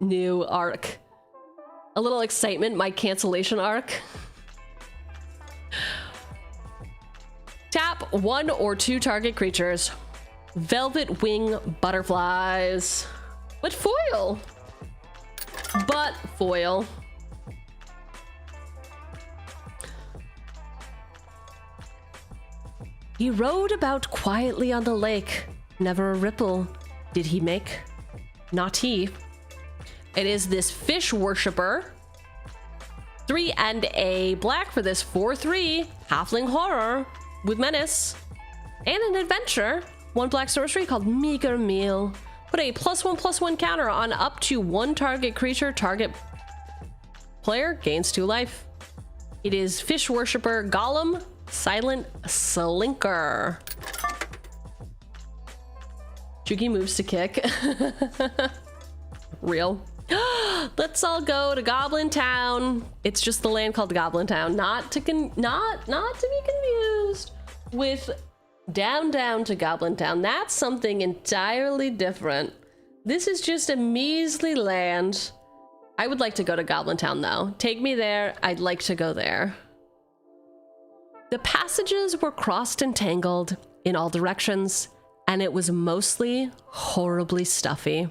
new arc. A little excitement, my cancellation arc. Tap 1 or 2 target creatures. Velvet wing butterflies. But foil. But foil. He rode about quietly on the lake. Never a ripple did he make. Not he. It is this fish worshiper. 3 and a black for this 4/3 halfling horror with menace and an adventure. 1 black sorcery called Meager Meal. Put a +1/+1 counter on up to 1 target creature. Target player gains 2 life. It is fish worshiper Golem Silent Slinker. Cheugy moves to kick. Real. Let's all go to Goblin Town. It's just the land called Goblin Town. Not to be confused with Down to Goblin Town. That's something entirely different. This is just a measly land. I would like to go to Goblin Town though. Take me there. I'd like to go there. The passages were crossed and tangled in all directions, and it was mostly horribly stuffy.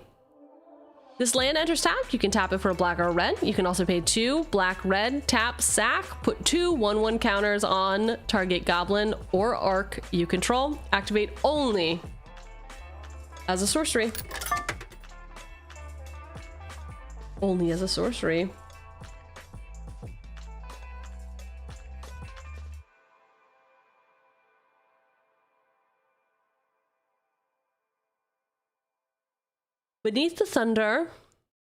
This land enters tap. You can tap it for a black or a red. You can also pay 2 black, red, tap, sack, put 2 1/1 counters on target goblin or orc you control. Activate only as a sorcery. Only as a sorcery. Beneath the thunder,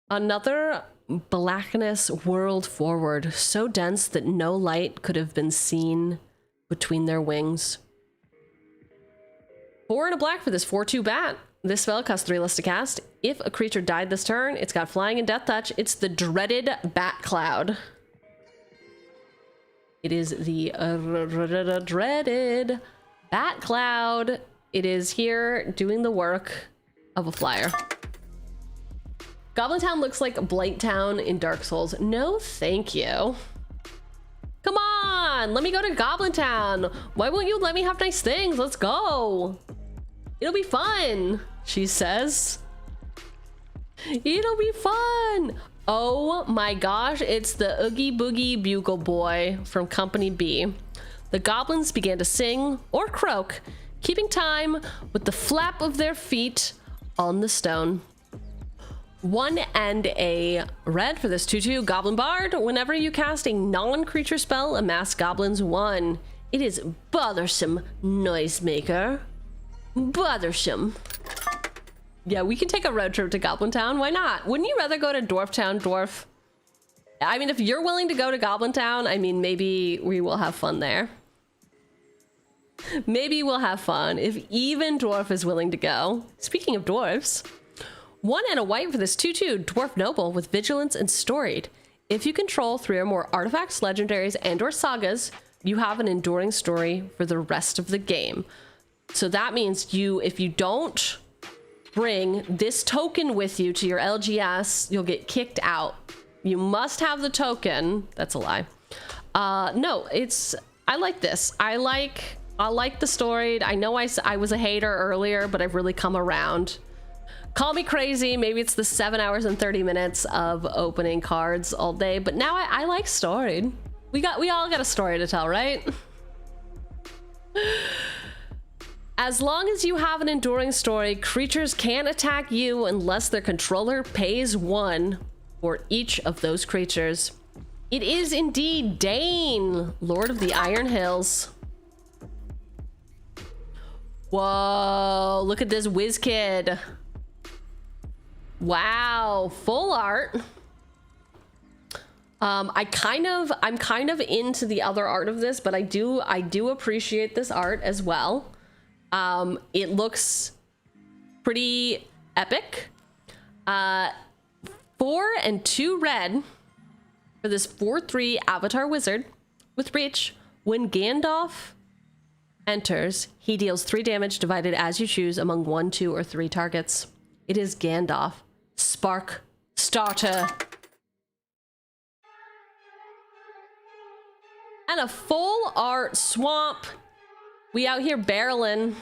another blackness whirled forward, so dense that no light could have been seen between their wings. 4 and a black for this 4/2 bat. This spell costs 3 less to cast. If a creature died this turn, it's got flying and death touch. It's the dreaded bat cloud. It is the dreaded bat cloud. It is here doing the work of a flyer. Goblin Town looks like Blight Town in Dark Souls. No, thank you. Come on, let me go to Goblin Town. Why won't you let me have nice things? Let's go. It'll be fun, she says. It'll be fun. Oh my gosh, it's the Oogie Boogie Bugle Boy from Company B. The goblins began to sing or croak, keeping time with the flap of their feet on the stone. 1 and a red for this 2/2 Goblin Bard. Whenever you cast a non-creature spell, amass goblins 1. It is bothersome noisemaker. Bothersome. Yeah, we can take a road trip to Goblin Town. Why not? Wouldn't you rather go to Dwarf Town, Dwarf? I mean, if you're willing to go to Goblin Town, I mean, maybe we will have fun there. Maybe we'll have fun if even Dwarf is willing to go. Speaking of dwarves, 1 and a white for this 2/2 Dwarf Noble with Vigilance and Storied. If you control 3 or more artifacts, legendaries, and or sagas, you have an enduring story for the rest of the game. So that means if you don't bring this token with you to your LGS, you'll get kicked out. You must have the token. That's a lie. No, I like this. I like the storied. I know I was a hater earlier, but I've really come around. Call me crazy. Maybe it's the 7 hours and 30 minutes of opening cards all day, but now I like storied. We all got a story to tell, right? As long as you have an enduring story, creatures can't attack you unless their controller pays 1 for each of those creatures. It is indeed Dane, Lord of the Iron Hills. Whoa, look at this whiz kid. Wow, full art. I'm kind of into the other art of this, but I do appreciate this art as well. It looks pretty epic. 4 and 2 red for this 4/3 Avatar Wizard with Reach. When Gandalf enters, he deals 3 damage divided as you choose among 1, 2, or 3 targets. It is Gandalf, Spark Starter. And a full art swamp. We out here barreling.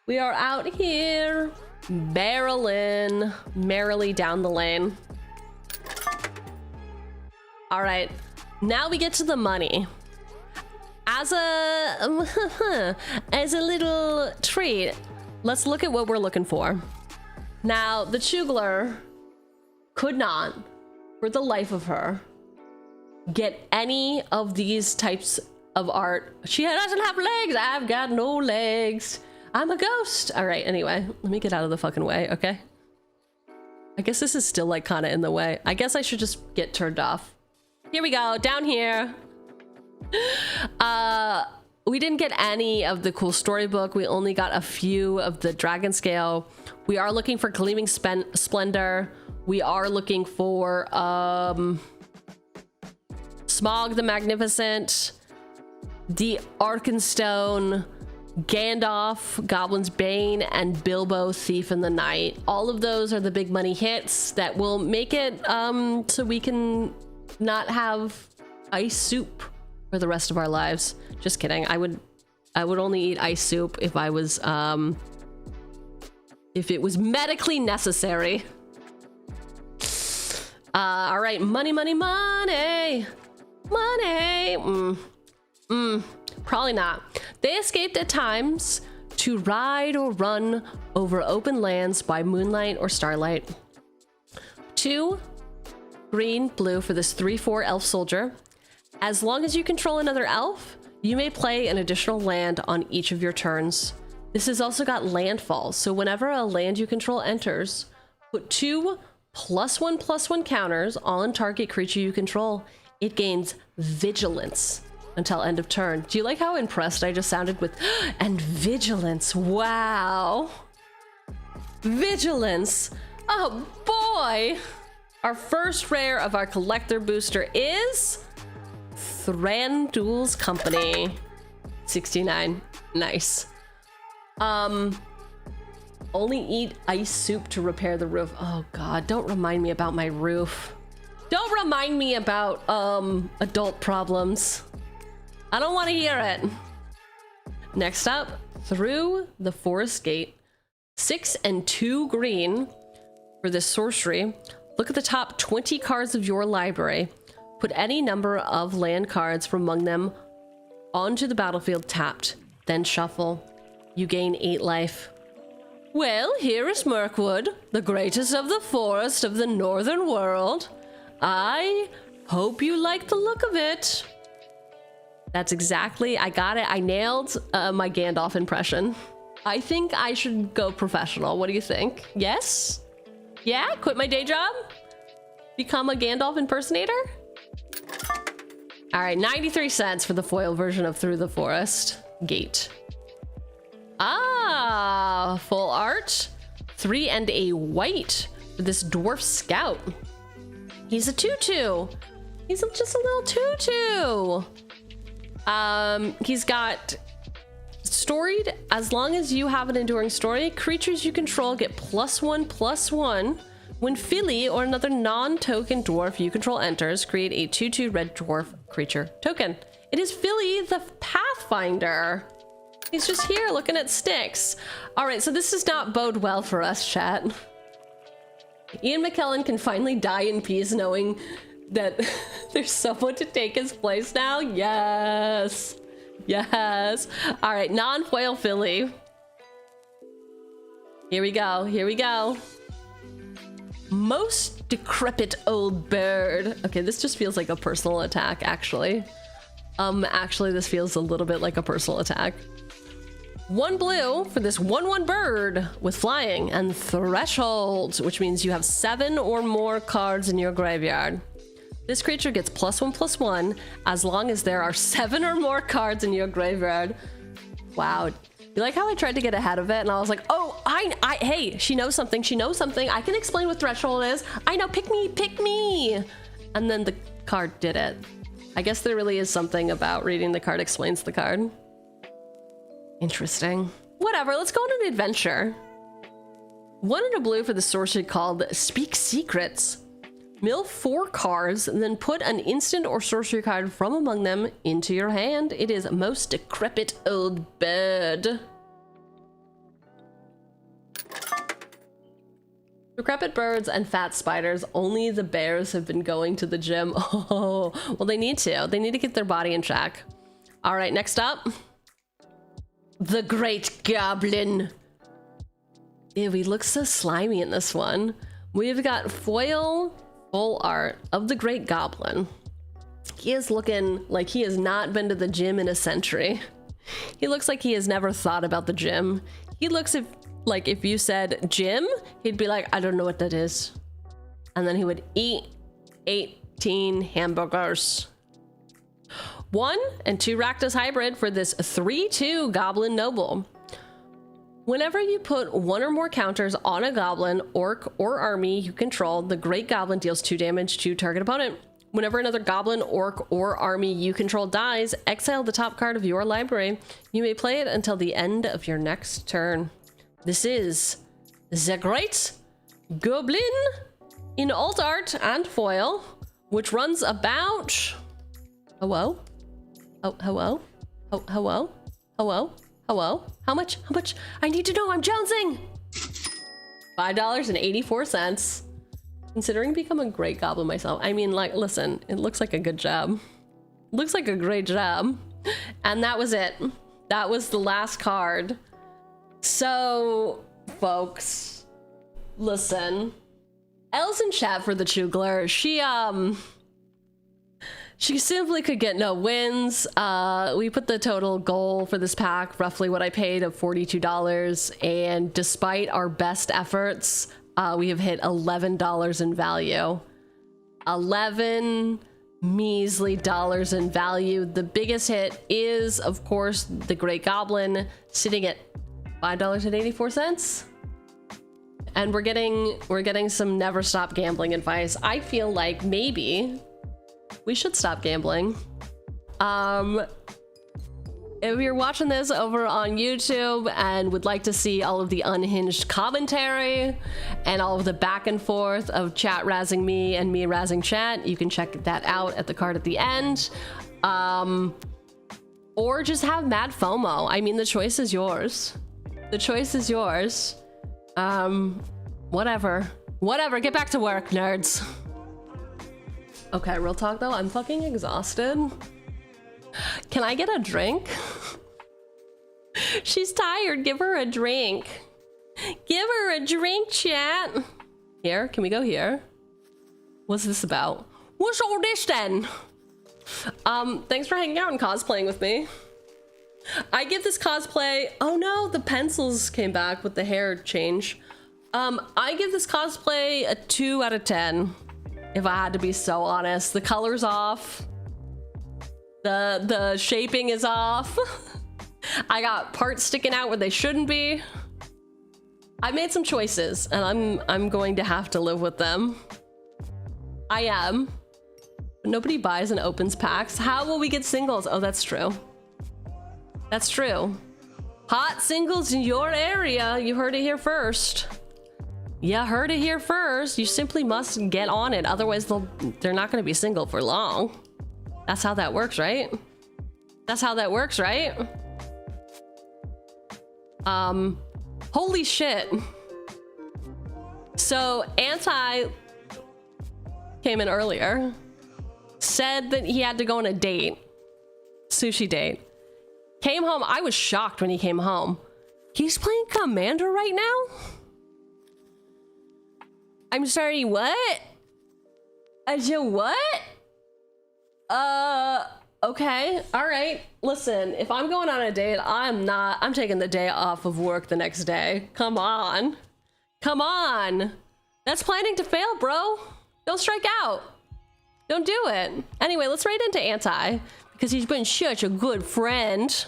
We are out here barreling merrily down the lane. All right, now we get to the money. As a little treat, let's look at what we're looking for. Now, the Cheugy could not, for the life of her, get any of these types of art. She doesn't have legs. I've got no legs. I'm a ghost. All right, anyway, let me get out of the fucking way, okay? I guess this is still like kind of in the way. I guess I should just get turned off. Here we go, down here. We didn't get any of the cool storybook. We only got a few of the dragon scale. We are looking for Gleaming Splendor. We are looking for Smaug the Magnificent, the Arkenstone, Gandalf, Goblin's Bane, and Bilbo, Thief in the Night. All of those are the big money hits that will make it so we can not have ice soup for the rest of our lives. Just kidding. I would only eat ice soup if I was if it was medically necessary. All right, money, money, money. Money. Probably not. They escaped at times to ride or run over open lands by moonlight or starlight. 2 green, blue for this 3/4 elf soldier. As long as you control another elf, you may play an additional land on each of your turns. This has also got landfall, so whenever a land you control enters, put 2 +1/+1 counters on target creature you control. It gains vigilance until end of turn. Do you like how impressed I just sounded with and vigilance? Wow. Vigilance. Oh boy. Our first rare of our collector booster is Thranduil's Company. 69. Nice. Only eat ice soup to repair the roof. Oh god, don't remind me about my roof. Don't remind me about adult problems. I don't want to hear it. Next up, Through the Forest Gate. 6 and 2 green for this sorcery. Look at the top 20 cards of your library. Put any number of land cards from among them onto the battlefield tapped, then shuffle. You gain 8 life. Well, here is Mirkwood, the greatest of the forest of the northern world. I hope you like the look of it. That's exactly, I got it. I nailed my Gandalf impression. I think I should go professional. What do you think? Yes? Yeah? Quit my day job? become a Gandalf impersonator? All right, 93 cents for the foil version of Through the Forest Gate. Ah, full art. 3 and a white for this dwarf scout. He's a tutu. He's just a little tutu. He's got storied. As long as you have an enduring story, creatures you control get +1/+1. When Philly or another non-token dwarf you control enters, create a 2/2 red dwarf creature token. It is Philly the Pathfinder. He's just here looking at sticks. All right, so this does not bode well for us, chat. Ian McKellen can finally die in peace knowing that there's someone to take his place now. Yes. Yes. All right, non-foil Philly. Here we go. Here we go. Most decrepit old bird. Okay, this just feels like a personal attack, actually. Actually, this feels a little bit like a personal attack. 1 blue for this 1/1 bird with flying and threshold, which means you have 7 or more cards in your graveyard. This creature gets +1/+1 as long as there are 7 or more cards in your graveyard. Wow. You like how I tried to get ahead of it and I was like, oh, hey, she knows something. She knows something. I can explain what threshold is. I know, pick me, pick me. And then the card did it. I guess there really is something about reading the card explains the card. Interesting. Whatever, let's go on an adventure. 1 and a blue for the sorcery called Speak Secrets. Mill 4 cards, and then put an instant or sorcery card from among them into your hand. It is Most Decrepit Old Bird. Decrepit birds and fat spiders. Only the bears have been going to the gym. Oh, well, they need to. They need to get their body in check. All right, next up. The Great Goblin. Ew, he looks so slimy in this one. We've got foil full art of the Great Goblin. He is looking like he has not been to the gym in a century. He looks like he has never thought about the gym. He looks like if you said gym, he'd be like, I don't know what that is. And then he would eat 18 hamburgers. 1 and 2 Rakdos hybrid for this 3/2 Goblin Noble. Whenever you put 1 or more counters on a goblin, orc, or army you control, the Great Goblin deals 2 damage to target opponent. Whenever another goblin, orc, or army you control dies, exile the top card of your library. You may play it until the end of your next turn. This is the Great Goblin in alt art and foil, which runs about... Hello? Oh, hello? Oh, hello? Hello? Hello? How much? How much? I need to know, I'm jonesing! $5.84. Considering becoming a Great Goblin myself. I mean, like, listen, it looks like a good job. Looks like a great job. And that was it. That was the last card. So, folks, listen. Elle's in chat for the choo-gee. She simply could get no wins. We put the total goal for this pack, roughly what I paid, of $42. And despite our best efforts, we have hit $11 in value. 11 measly dollars in value. The biggest hit is, of course, the Great Goblin, sitting at $5.84. And we're getting some never stop gambling advice. I feel like maybe we should stop gambling. If you're watching this over on YouTube and would like to see all of the unhinged commentary and all of the back and forth of chat razzing me and me razzing chat, you can check that out at the card at the end. Or just have mad FOMO. I mean, the choice is yours. The choice is yours. Whatever. Whatever, get back to work, nerds. Okay, real talk though, I'm fucking exhausted. Can I get a drink? She's tired, give her a drink. Give her a drink, chat. Here, can we go here? What's this about? What's all this then? Thanks for hanging out and cosplaying with me. I give this cosplay, oh no, the pencils came back with the hair change. I give this cosplay a 2 out of 10. if I had to be so honest. The color's off. The shaping is off. I got parts sticking out where they shouldn't be. I made some choices and I'm going to have to live with them. I am. Nobody buys and opens packs. How will we get singles? Oh, that's true. That's true. Hot singles in your area. You heard it here first. You heard it here first. You simply must get on it. Otherwise, they're not going to be single for long. That's how that works, right? That's how that works, right? Holy shit. So, Anti came in earlier. Said that he had to go on a date. Sushi date. Came home. I was shocked when he came home. He's playing Commander right now? I'm sorry, what? I said what? Okay. All right. Listen, if I'm going on a date, I'm taking the day off of work the next day. Come on. Come on. That's planning to fail, bro. Don't strike out. Don't do it. Anyway, let's right into Anti because he's been such a good friend.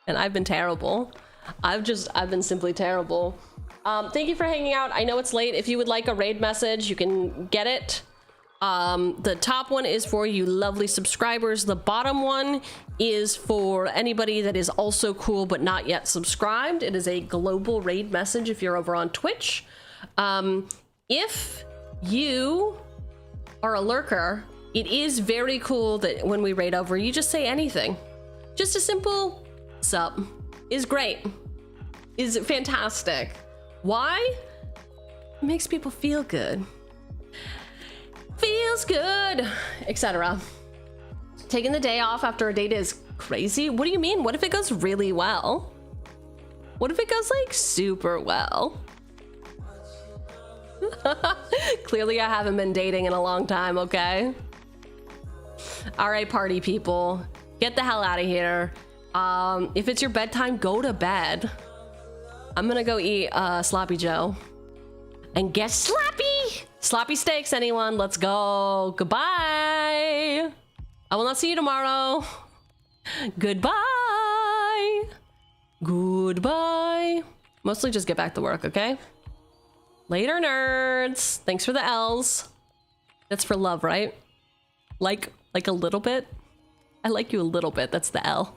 And I've been terrible. I've been simply terrible. Thank you for hanging out. I know it's late. If you would like a raid message, you can get it. The top one is for you lovely subscribers. The bottom one is for anybody that is also cool but not yet subscribed. It is a global raid message if you're over on Twitch. If you are a lurker, it is very cool that when we raid over, you just say anything. Just a simple sup is great. Is fantastic. Why? It makes people feel good. Feels good, etc. Taking the day off after a date is crazy. What do you mean? What if it goes really well? What if it goes like super well? Clearly I haven't been dating in a long time, okay? All right, party people, get the hell out of here. If it's your bedtime, go to bed. I'm gonna go eat Sloppy Joe and get sloppy. Sloppy steaks, anyone? Let's go. Goodbye. I will not see you tomorrow. Goodbye. Goodbye. Mostly just get back to work, okay? Later, nerds. Thanks for the L's. That's for love, right? Like a little bit? I like you a little bit. That's the L.